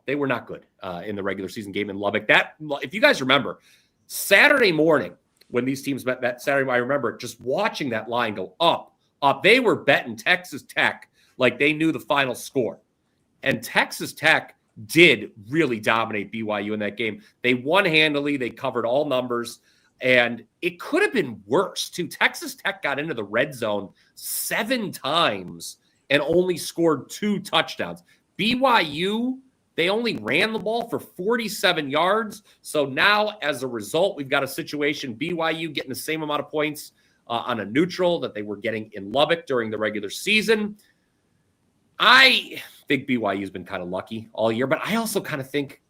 they were not good in the regular season game in Lubbock. That, if you guys remember, Saturday morning when these teams met that Saturday, I remember just watching that line go up. They were betting Texas Tech like they knew the final score. And Texas Tech did really dominate BYU in that game. They won handily. They covered all numbers. And it could have been worse, too. Texas Tech got into the red zone 7 times and only scored 2 touchdowns. BYU, they only ran the ball for 47 yards. So now, as a result, we've got a situation, BYU getting the same amount of points on a neutral that they were getting in Lubbock during the regular season. I think BYU's been kind of lucky all year, but I also kind of think,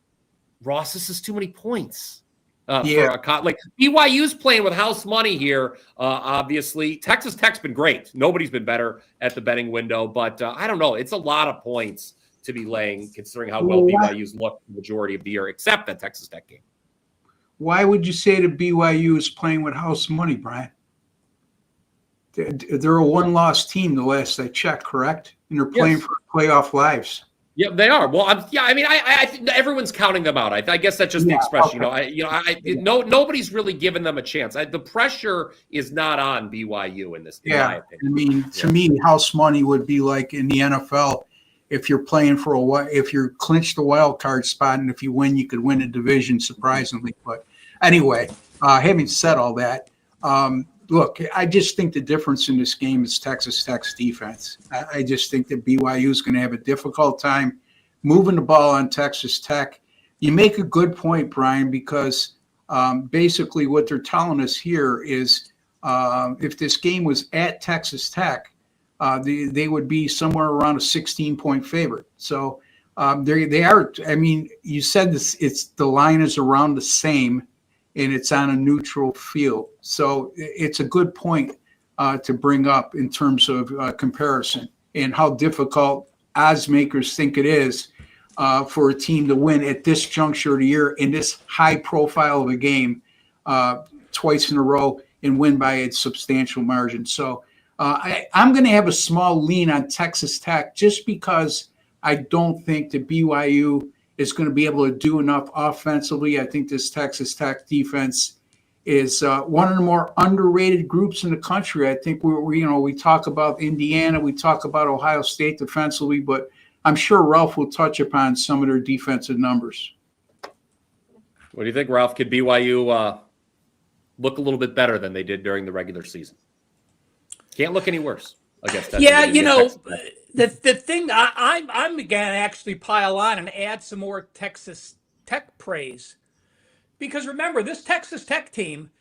Ross, this is too many points. For BYU's playing with house money here, obviously. Texas Tech's been great. Nobody's been better at the betting window, but I don't know. It's a lot of points to be laying, considering how well BYU's looked the majority of the year, except that Texas Tech game. Why would you say that BYU is playing with house money, Brian? They're a one-loss team the last I checked, correct? And they're playing for playoff lives. Yeah, they are. Well, I think everyone's counting them out. I guess that's just the expression. Okay. Nobody's really given them a chance. The pressure is not on BYU in this. In my opinion. I mean, to me, house money would be like in the NFL. If you're playing for if you're clinched the wild card spot, and if you win, you could win a division. Surprisingly, but anyway, having said all that. Look, I just think the difference in this game is Texas Tech's defense. I just think that BYU is going to have a difficult time moving the ball on Texas Tech. You make a good point, Brian, because basically what they're telling us here is if this game was at Texas Tech, they would be somewhere around a 16-point favorite. So they are. I mean, you said this. The line is around the same. And it's on a neutral field. So it's a good point to bring up in terms of comparison and how difficult odds makers think it is for a team to win at this juncture of the year in this high profile of a game twice in a row and win by a substantial margin. So I'm going to have a small lean on Texas Tech just because I don't think that BYU is going to be able to do enough offensively. I think this Texas Tech defense is one of the more underrated groups in the country. I think we talk about Indiana, we talk about Ohio State defensively, but I'm sure Ralph will touch upon some of their defensive numbers. What do you think, Ralph? Could BYU look a little bit better than they did during the regular season? Can't look any worse, I guess. Yeah, the thing I'm going to actually pile on and add some more Texas Tech praise. Because remember, this Texas Tech team,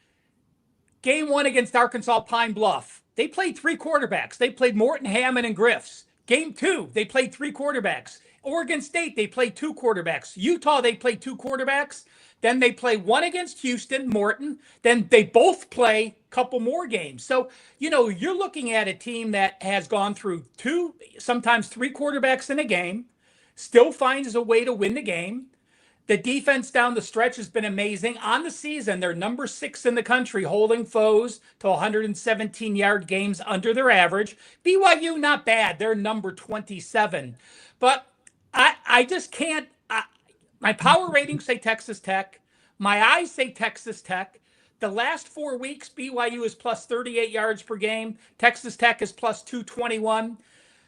game 1 against Arkansas Pine Bluff, they played 3 quarterbacks. They played Morton, Hammond, and Griffs. Game 2, they played 3 quarterbacks. Oregon State, they played 2 quarterbacks. Utah, they played 2 quarterbacks. Then they play 1 against Houston, Morton. Then they both play a couple more games. So, you're looking at a team that has gone through 2, sometimes 3 quarterbacks in a game, still finds a way to win the game. The defense down the stretch has been amazing. On the season, they're number 6 in the country, holding foes to 117-yard games under their average. BYU, not bad. They're number 27. But I just can't. My power ratings say Texas Tech. My eyes say Texas Tech. The last 4 weeks, BYU is plus 38 yards per game. Texas Tech is plus 221.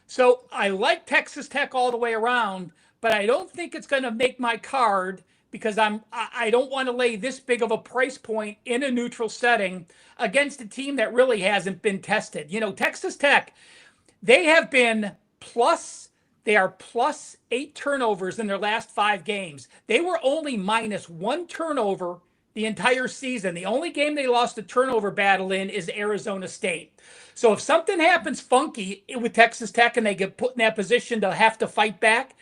So I like Texas Tech all the way around, but I don't think it's going to make my card because I don't want to lay this big of a price point in a neutral setting against a team that really hasn't been tested. Texas Tech, they have been they are plus 8 turnovers in their last 5 games. They were only minus 1 turnover the entire season. The only game they lost a turnover battle in is Arizona State. So if something happens funky with Texas Tech and they get put in that position to have to fight back,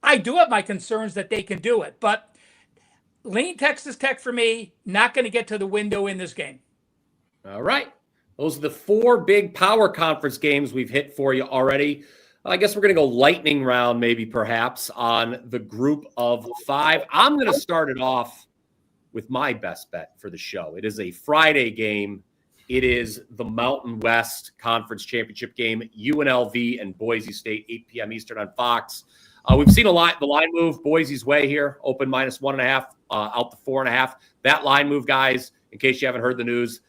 I do have my concerns that they can do it. But lean Texas Tech for me, not going to get to the window in this game. All right. Those are the 4 big power conference games we've hit for you already. I guess we're going to go lightning round maybe perhaps on the group of 5. I'm going to start it off with my best bet for the show. It is a Friday game. It is the Mountain West Conference Championship game, UNLV and Boise State, 8 p.m. Eastern on Fox. We've seen the line move Boise's way here, open minus 1.5, out to 4.5. That line move, guys, in case you haven't heard the news,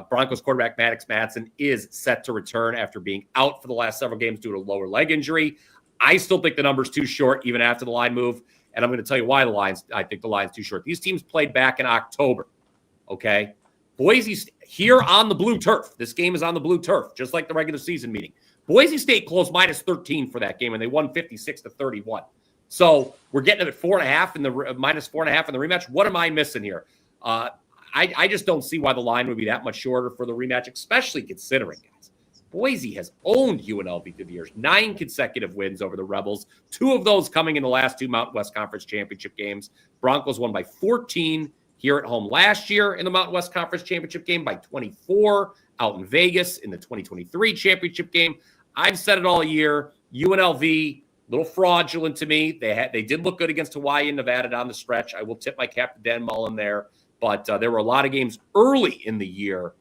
Broncos quarterback Maddox Madsen is set to return after being out for the last several games due to a lower leg injury. I still think the number's too short even after the line move. And I'm going to tell you why I think the line's too short. These teams played back in October, okay? Boise here on the blue turf. This game is on the blue turf, just like the regular season meeting. Boise State closed minus 13 for that game, and they won 56-31. So we're getting it at 4.5 in the minus 4.5 in the rematch. What am I missing here? I just don't see why the line would be that much shorter for the rematch, especially considering, guys, Boise has owned UNLV through the years, 9 consecutive wins over the Rebels, 2 of those coming in the last 2 Mountain West Conference Championship games. Broncos won by 14 here at home last year in the Mountain West Conference Championship game, by 24 out in Vegas in the 2023 championship game. I've said it all year. UNLV, a little fraudulent to me. They did look good against Hawaii and Nevada down the stretch. I will tip my cap to Dan Mullen there. But there were a lot of games early in the year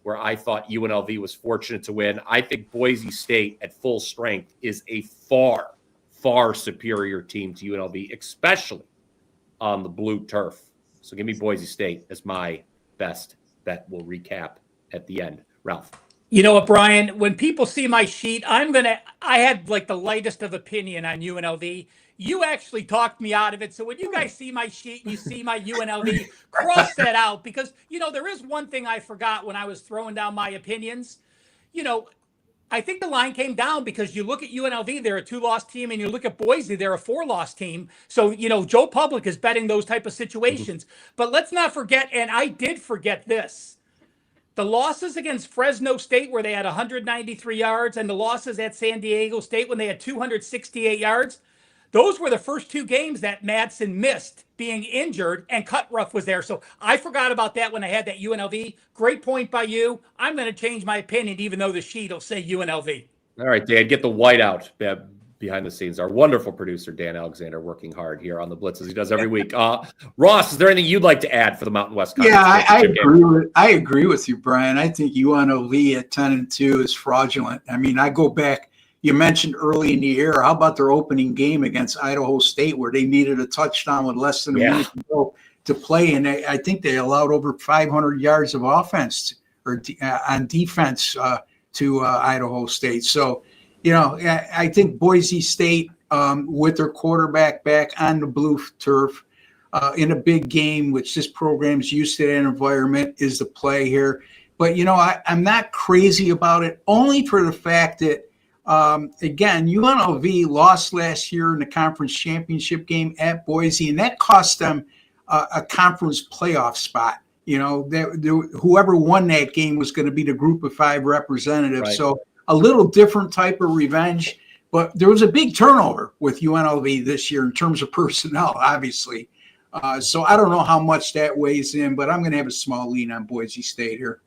where I thought UNLV was fortunate to win. I think Boise State at full strength is a far, far superior team to UNLV, especially on the blue turf. So give me Boise State as my best bet. We'll recap at the end. Ralph. You know what, Brian? When people see my sheet, I had like the lightest of opinion on UNLV. You actually talked me out of it. So when you guys see my sheet and you see my UNLV, cross that out because, there is one thing I forgot when I was throwing down my opinions. I think the line came down because you look at UNLV, they're a 2-loss team, and you look at Boise, they're a 4-loss team. So, Joe Public is betting those type of situations. But let's not forget, and I did forget this, the losses against Fresno State where they had 193 yards and the losses at San Diego State when they had 268 yards, those were the first 2 games that Madsen missed being injured, and Cutruff was there. So I forgot about that when I had that UNLV. Great point by you. I'm going to change my opinion, even though the sheet will say UNLV. All right, Dan, get the white out behind the scenes. Our wonderful producer, Dan Alexander, working hard here on the Blitz as he does every week. Ross, is there anything you'd like to add for the Mountain West Conference? Yeah, I agree with you, Brian. I think UNLV at 10-2 is fraudulent. I mean, I go back. You mentioned early in the year, how about their opening game against Idaho State where they needed a touchdown with less than a minute to go to play? And I think they allowed over 500 yards of offense on defense to Idaho State. So, I think Boise State with their quarterback back on the blue turf in a big game, which this program's used to that environment, is the play here. But, I'm not crazy about it only for the fact that, again, UNLV lost last year in the conference championship game at Boise, and that cost them a conference playoff spot. Whoever won that game was going to be the group of 5 representatives. Right. So a little different type of revenge, but there was a big turnover with UNLV this year in terms of personnel, obviously. So I don't know how much that weighs in, but I'm going to have a small lean on Boise State here.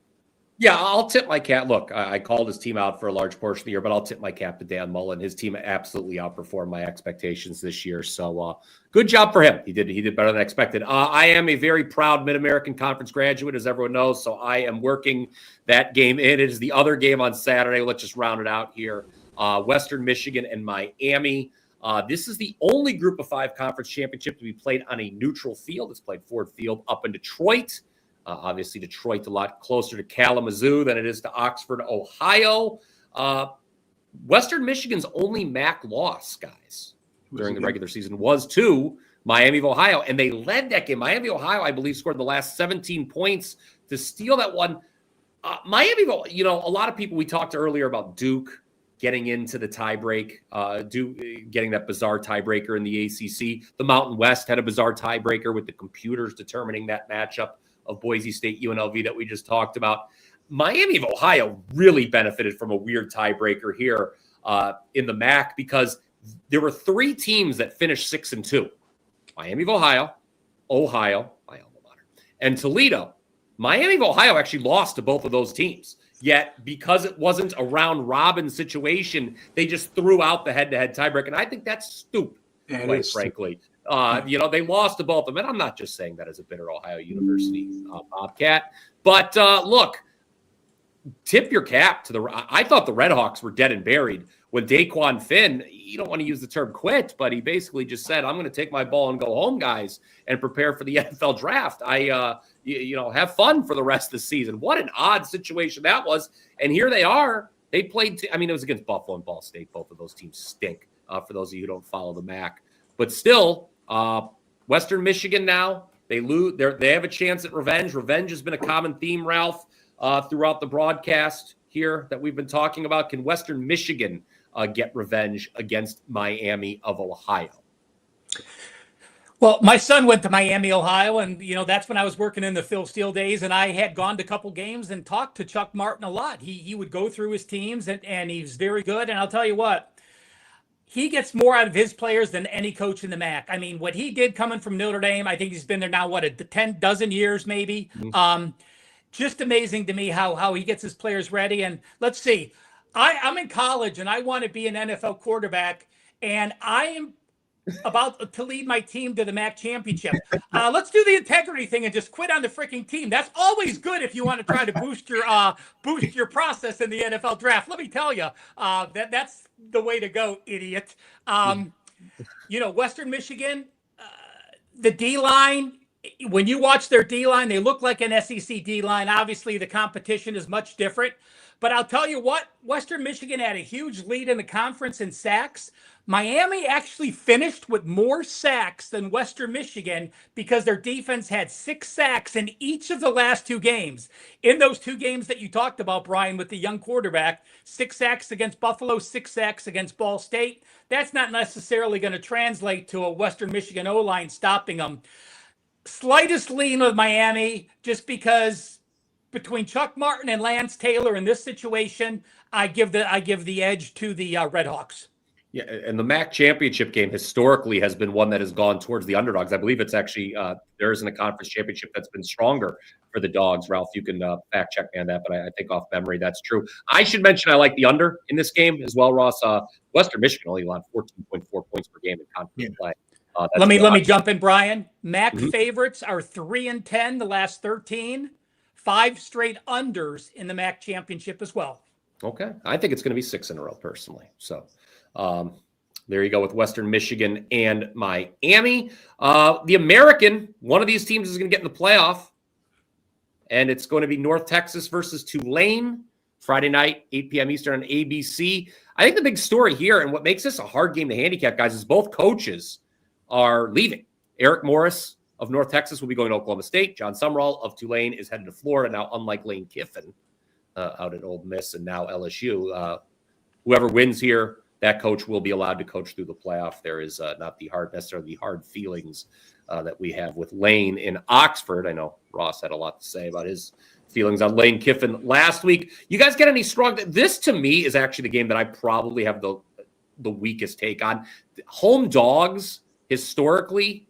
Yeah, I'll tip my cap. Look, I called his team out for a large portion of the year, but I'll tip my cap to Dan Mullen. His team absolutely outperformed my expectations this year. So good job for him. He did better than expected. I am a very proud Mid-American Conference graduate, as everyone knows. So I am working that game in. It is the other game on Saturday. Let's just round it out here. Western Michigan and Miami. This is the only Group of 5 conference championship to be played on a neutral field. It's played Ford Field up in Detroit. Obviously, Detroit's a lot closer to Kalamazoo than it is to Oxford, Ohio. Western Michigan's only MAC loss, guys, during the regular season was to Miami of Ohio, and they led that game. Miami of Ohio, I believe, scored the last 17 points to steal that one. Miami, a lot of people, we talked earlier about Duke getting into the tiebreak, getting that bizarre tiebreaker in the ACC. The Mountain West had a bizarre tiebreaker with the computers determining that matchup of Boise State UNLV that we just talked about. Miami of Ohio really benefited from a weird tiebreaker here in the MAC because there were 3 teams that finished 6-2. Miami of Ohio, my alma mater, and Toledo. Miami of Ohio actually lost to both of those teams. Yet, because it wasn't a round robin situation, they just threw out the head-to-head tiebreak. And I think that's stupid, quite frankly. They lost to both of them. And I'm not just saying that as a bitter Ohio University Bobcat. But look, tip your cap to I thought the Redhawks were dead and buried when Daquan Finn, you don't want to use the term quit, but he basically just said, I'm going to take my ball and go home, guys, and prepare for the NFL draft. Have fun for the rest of the season. What an odd situation that was. And here they are. They played, it was against Buffalo and Ball State. Both of those teams stink, for those of you who don't follow the MAC. But still, Western Michigan now, they have a chance at revenge. Revenge has been a common theme, Ralph, throughout the broadcast here that we've been talking about. Can Western Michigan get revenge against Miami of Ohio? Well, my son went to Miami, Ohio, and, that's when I was working in the Phil Steele days, and I had gone to a couple games and talked to Chuck Martin a lot. He would go through his teams, and he's very good. And I'll tell you what, he gets more out of his players than any coach in the MAC. What he did coming from Notre Dame, I think he's been there now, a 10 years maybe. Mm-hmm. Just amazing to me how he gets his players ready. And let's see, I'm in college and I want to be an NFL quarterback, and I am about to lead my team to the MAC championship. Let's do the integrity thing and just quit on the freaking team. That's always good if you want to try to boost your process in the NFL draft. Let me tell you, that's the way to go, idiot. Western Michigan, the D-line, when you watch their D-line, they look like an SEC D-line. Obviously, the competition is much different. But I'll tell you what, Western Michigan had a huge lead in the conference in sacks. Miami actually finished with more sacks than Western Michigan because their defense had 6 sacks in each of the last 2 games. In those 2 games that you talked about, Brian, with the young quarterback, 6 sacks against Buffalo, 6 sacks against Ball State. That's not necessarily going to translate to a Western Michigan O-line stopping them. Slightest lean with Miami, just because between Chuck Martin and Lance Taylor in this situation, I give the edge to the Redhawks. Yeah, and the MAC championship game historically has been one that has gone towards the underdogs. I believe it's actually there isn't a conference championship that's been stronger for the dogs. Ralph, you can fact check me on that, but I think off memory that's true. I should mention I like the under in this game as well, Ross. Western Michigan only allowed 14.4 points per game in conference play. Let me jump in, Brian. MAC favorites are 3-10 the last 13, 5 straight unders in the MAC championship as well. Okay, I think it's going to be 6 in a row personally. So. There you go with Western Michigan and Miami. The American, one of these teams is going to get in the playoff, and it's going to be North Texas versus Tulane, Friday night, 8 p.m. Eastern on ABC. I think the big story here, and what makes this a hard game to handicap, guys, is both coaches are leaving. Eric Morris of North Texas will be going to Oklahoma State. John Sumrall of Tulane is headed to Florida. Now, unlike Lane Kiffin out at Ole Miss and now LSU, whoever wins here, that coach will be allowed to coach through the playoff. There is not necessarily the hard feelings that we have with Lane in Oxford. I know Ross had a lot to say about his feelings on Lane Kiffin last week. You guys get any strong? This to me is actually the game that I probably have the weakest take on. Home dogs historically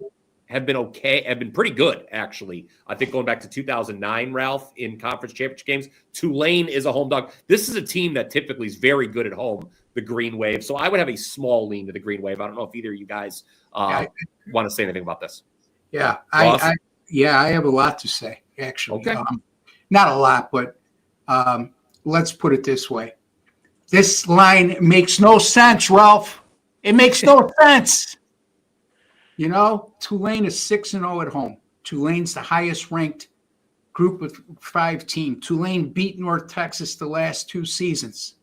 have been pretty good, actually. I think going back to 2009, Ralph, in conference championship games, Tulane is a home dog. This is a team that typically is very good at home, the Green Wave. So I would have a small lean to the Green Wave. I don't know if either of you guys want to say anything about this. Yeah, I have a lot to say, actually. Okay. Not a lot, but let's put it this way. This line makes no sense, Ralph. It makes no sense. You know, Tulane is 6-0 at home. Tulane's the highest ranked group of 5 team. Tulane beat North Texas the last 2 seasons.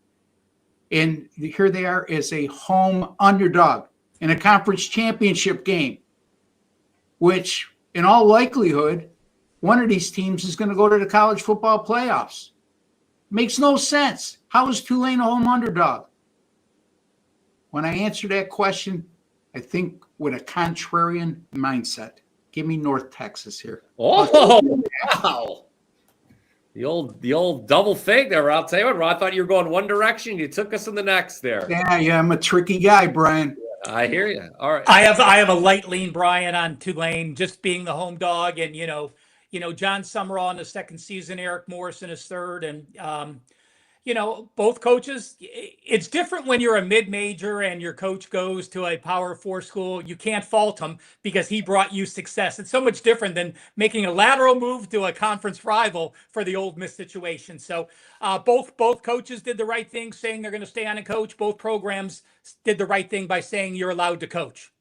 And here they are as a home underdog in a conference championship game, which in all likelihood, one of these teams is going to go to the college football playoffs. Makes no sense. How is Tulane a home underdog? When I answer that question, I think with a contrarian mindset. Give me North Texas here. Oh, wow. The old double fake there, I'll tell you what, Ron, I thought you were going one direction. You took us in the next there. Yeah, I'm a tricky guy, Brian. I hear you. All right. I have a light lean, Brian, on Tulane, just being the home dog, and John Summerall in his second season, Eric Morris in his third, and both coaches. It's different when you're a mid-major and your coach goes to a Power 4 school. You can't fault him because he brought you success. It's so much different than making a lateral move to a conference rival for the Ole Miss situation. So both coaches did the right thing, saying they're going to stay on and coach. Both programs did the right thing by saying you're allowed to coach.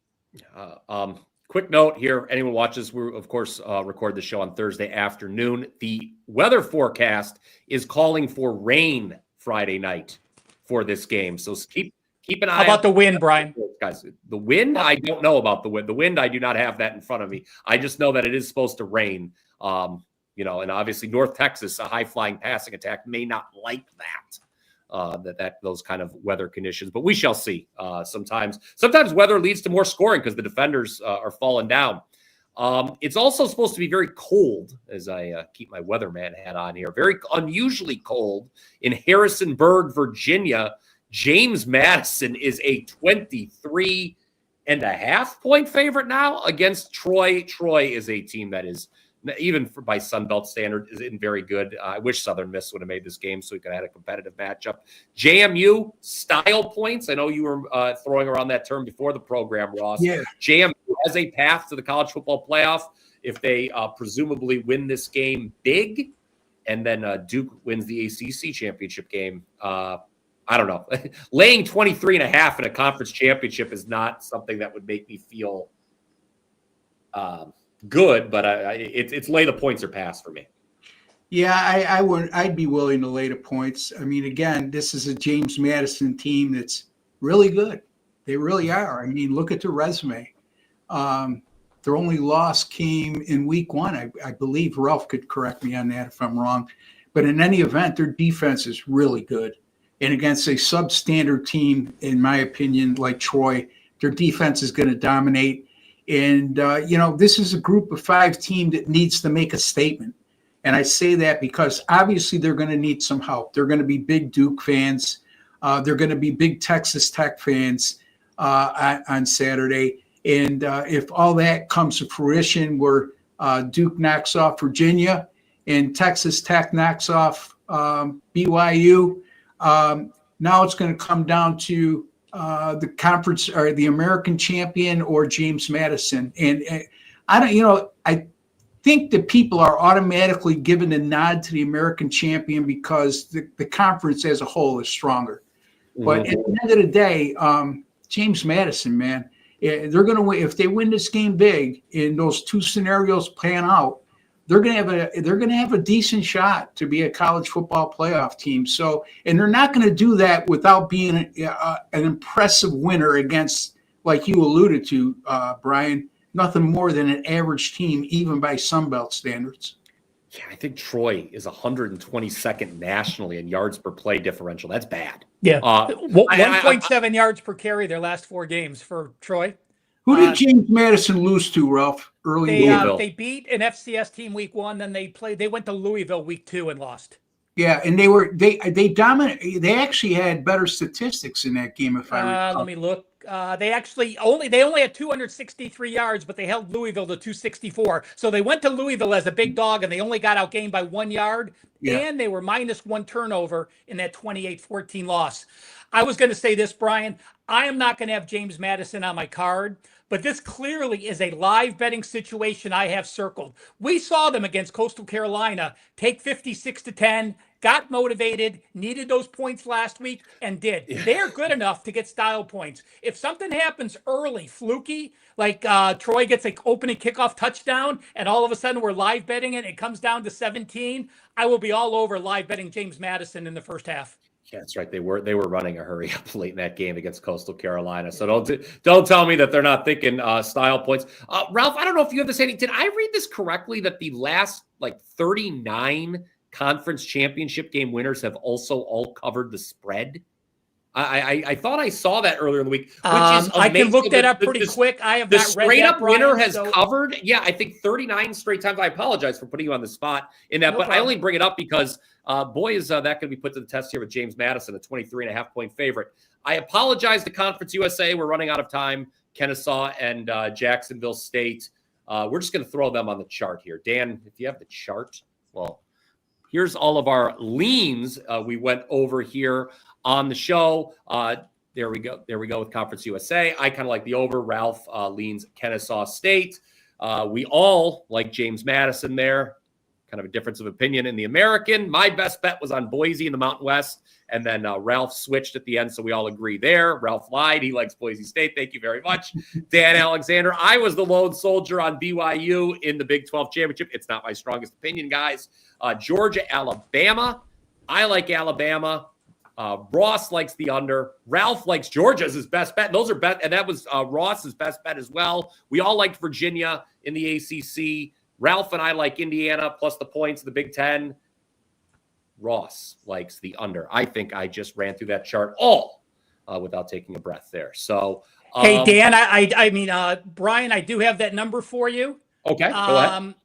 Quick note here. Anyone watches, we of course record the show on Thursday afternoon. The weather forecast is calling for rain Friday night for this game. So keep an eye. How about the wind, Brian? Guys, the wind, I don't know about the wind. The wind, I do not have that in front of me. I just know that it is supposed to rain. And obviously North Texas, a high-flying passing attack, may not like that. Those kind of weather conditions, but we shall see. Sometimes weather leads to more scoring because the defenders are falling down. It's also supposed to be very cold, as I keep my weatherman hat on here. Very unusually cold in Harrisonburg, Virginia. James Madison is a 23.5-point favorite now against Troy. Troy is a team that is, even by Sun Belt standard, isn't very good. I wish Southern Miss would have made this game so we could have had a competitive matchup. JMU style points. I know you were throwing around that term before the program, Ross. Yeah. JMU has a path to the college football playoff if they presumably win this game big, and then Duke wins the ACC championship game. I don't know. Laying 23.5 in a conference championship is not something that would make me feel good, but it's lay the points or pass for me. Yeah, I'd be willing to lay the points. I mean, again, this is a James Madison team that's really good. They really are. I mean, look at their resume. Their only loss came in week 1. I believe Ralph could correct me on that if I'm wrong. But in any event, their defense is really good. And against a substandard team, in my opinion, like Troy, their defense is going to dominate. And, this is a group of 5 team that needs to make a statement. And I say that because obviously they're going to need some help. They're going to be big Duke fans. They're going to be big Texas Tech fans on Saturday. And if all that comes to fruition where Duke knocks off Virginia and Texas Tech knocks off BYU, now it's going to come down to the conference or the American champion or James Madison. And I think that people are automatically given a nod to the American champion because the conference as a whole is stronger. Mm-hmm. But at the end of the day, James Madison, man, they're going to win. If they win this game big and those 2 scenarios plan out, they're going to have a decent shot to be a college football playoff team. So, and they're not going to do that without being an impressive winner against, like you alluded to, Brian, nothing more than an average team, even by Sun Belt standards. Yeah, I think Troy is 122nd nationally in yards per play differential. That's bad. Yeah, 1.7 yards per carry their last 4 games for Troy. Who did James Madison lose to, Ralph? They beat an FCS team week 1, then they went to Louisville week 2 and lost. Yeah, and they dominated. They actually had better statistics in that game, if I recall. Let me look. They only had 263 yards, but they held Louisville to 264. So they went to Louisville as a big dog, and they only got outgained by 1 yard, and they were minus 1 turnover in that 28-14 loss. I was going to say this, Brian. I am not going to have James Madison on my card, but this clearly is a live betting situation I have circled. We saw them against Coastal Carolina take 56-10 got motivated, needed those points last week, and did. They're good enough to get style points. If something happens early, fluky, like Troy gets an opening kickoff touchdown, and all of a sudden we're live betting it, it comes down to 17, I will be all over live betting James Madison in the first half. Yeah, that's right. They were running a hurry up late in that game against Coastal Carolina. So don't tell me that they're not thinking style points. Ralph, I don't know if you have this. Did I read this correctly that the last 39 conference championship game winners have also all covered the spread? I thought I saw that earlier in the week, which is amazing. I can look that up pretty quick. I have the not read straight that, up Brian, winner has so- covered. Yeah, I think 39 straight times. I apologize for putting you on the spot in that, No but I problem. only bring it up because boy, is that going to be put to the test here with James Madison, a 23.5 point favorite. I apologize to Conference USA. We're running out of time. Kennesaw and Jacksonville State. We're just going to throw them on the chart here. Dan, if you have the chart, well, here's all of our leans we went over here on the show. There we go. There we go with Conference USA. I kind of like the over. Ralph leans Kennesaw State. We all like James Madison there. Kind of a difference of opinion in the American. My best bet was on Boise in the Mountain West, and then Ralph switched at the end, so we all agree there. Ralph lied. He likes Boise State. Thank you very much. Dan Alexander. I was the lone soldier on BYU in the Big 12 championship. It's not my strongest opinion, guys. Georgia, Alabama. I like Alabama. Ross likes the under. Ralph likes Georgia as his best bet. Those are bet, and that was Ross's best bet as well. We all liked Virginia in the ACC. Ralph and I like Indiana plus the points of the Big Ten. Ross likes the under. I think I just ran through that chart all without taking a breath there. So, hey, Dan, I mean, Brian, I do have that number for you. Okay, go ahead.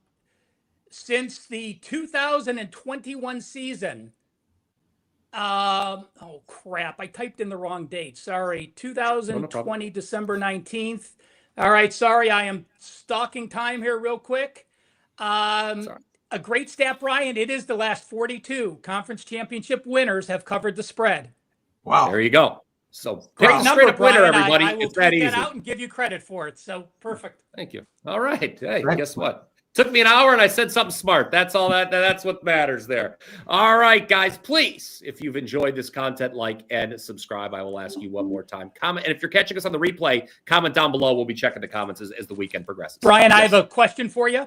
Since the 2021 season, oh crap, I typed in the wrong date. Sorry, 2020, December 19th. All right, sorry, I am stalking time here real quick. A great stat, Brian. It is the last 42 conference championship winners have covered the spread. Wow. There you go. So Great number, straight up winner, Brian. everybody. I will It's that tweet easy. that out and give you credit for it. So perfect. Thank you. All right. Hey, guess what? Took me an hour and I said something smart. That's all that's what matters there. All right, guys, please, if you've enjoyed this content, like and subscribe. I will ask you one more time. Comment. And if you're catching us on the replay, comment down below. We'll be checking the comments as the weekend progresses. Brian, yes. I have a question for you.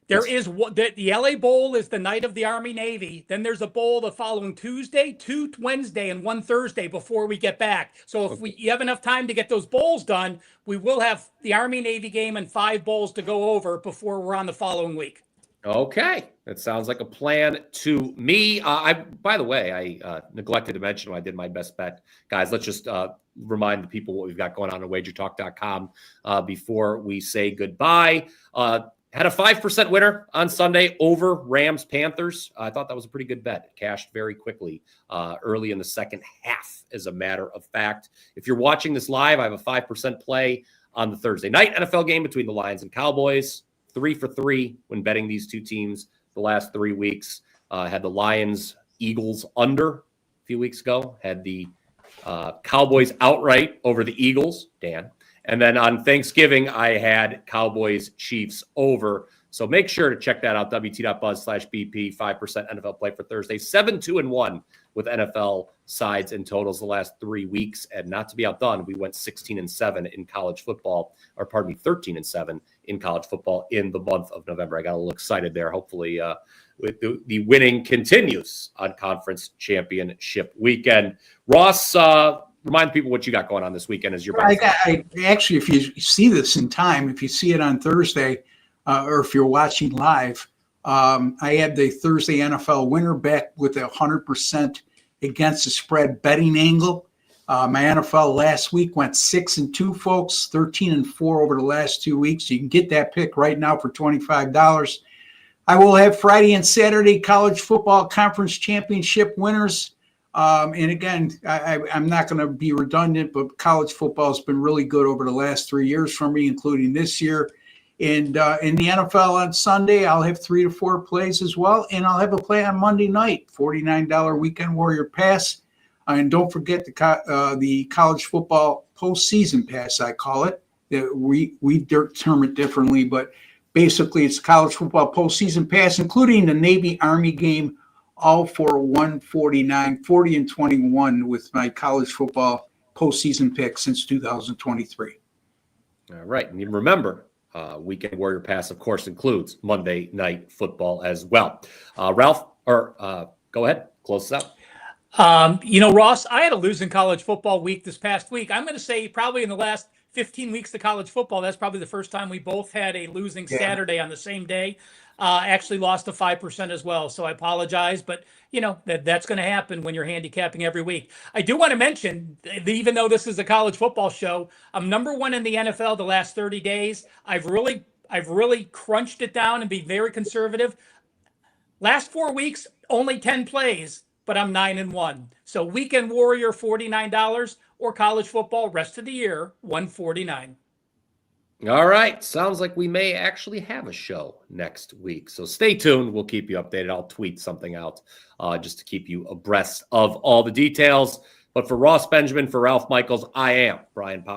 There is the LA Bowl is the night of the Army Navy. Then there's a bowl the following Tuesday, 2 Wednesday, and 1 Thursday before we get back. So if you have enough time to get those bowls done, we will have the Army Navy game and 5 bowls to go over before we're on the following week. Okay, that sounds like a plan to me. By the way, I neglected to mention when I did my best bet, guys. Let's just remind the people what we've got going on at WagerTalk.com before we say goodbye. Had a 5% winner on Sunday over Rams Panthers. I thought that was a pretty good bet. It cashed very quickly early in the second half, as a matter of fact. If you're watching this live, I have a 5% play on the Thursday night NFL game between the Lions and Cowboys. 3 for 3 when betting these two teams the last 3 weeks. Had the Lions Eagles under a few weeks ago. Had the Cowboys outright over the Eagles, Dan. And then on Thanksgiving, I had Cowboys Chiefs over. So make sure to check that out. WT.buzz/BP, 5% NFL play for Thursday. 7-2-1 with NFL sides and totals the last 3 weeks. And not to be outdone, we went 16-7 in college football, or pardon me, 13-7 in college football in the month of November. I got a little excited there. Hopefully with the winning continues on conference championship weekend. Ross, remind people what you got going on this weekend as your actually, if you see this in time, if you see it on Thursday, or if you're watching live, I had the Thursday NFL winner bet with 100% against the spread betting angle. My NFL last week went 6-2, folks, 13-4 over the last 2 weeks. You can get that pick right now for $25. I will have Friday and Saturday college football conference championship winners. And again, I'm not going to be redundant, but college football has been really good over the last 3 years for me, including this year. And in the NFL on Sunday, I'll have 3 to 4 plays as well. And I'll have a play on Monday night, $49 Weekend Warrior Pass. And don't forget the college football postseason pass, I call it. We term it differently, but basically it's college football postseason pass, including the Navy-Army game all for 149, 40 and 21 with my college football postseason pick since 2023. All right. And you remember, Weekend Warrior Pass, of course, includes Monday Night Football as well. Ralph, go ahead. Close this out. Ross, I had a losing college football week this past week. I'm going to say probably in the last 15 weeks of college football, that's probably the first time we both had a losing Saturday on the same day. Actually lost to 5% as well. So I apologize, but that's going to happen when you're handicapping every week. I do want to mention, even though this is a college football show, I'm number one in the NFL the last 30 days. I've really crunched it down and be very conservative. Last 4 weeks, only 10 plays, but I'm 9-1. So Weekend Warrior, $49, or college football rest of the year, $149. All right. Sounds like we may actually have a show next week. So stay tuned. We'll keep you updated. I'll tweet something out just to keep you abreast of all the details. But for Ross Benjamin, for Ralph Michaels, I am Brian Powell.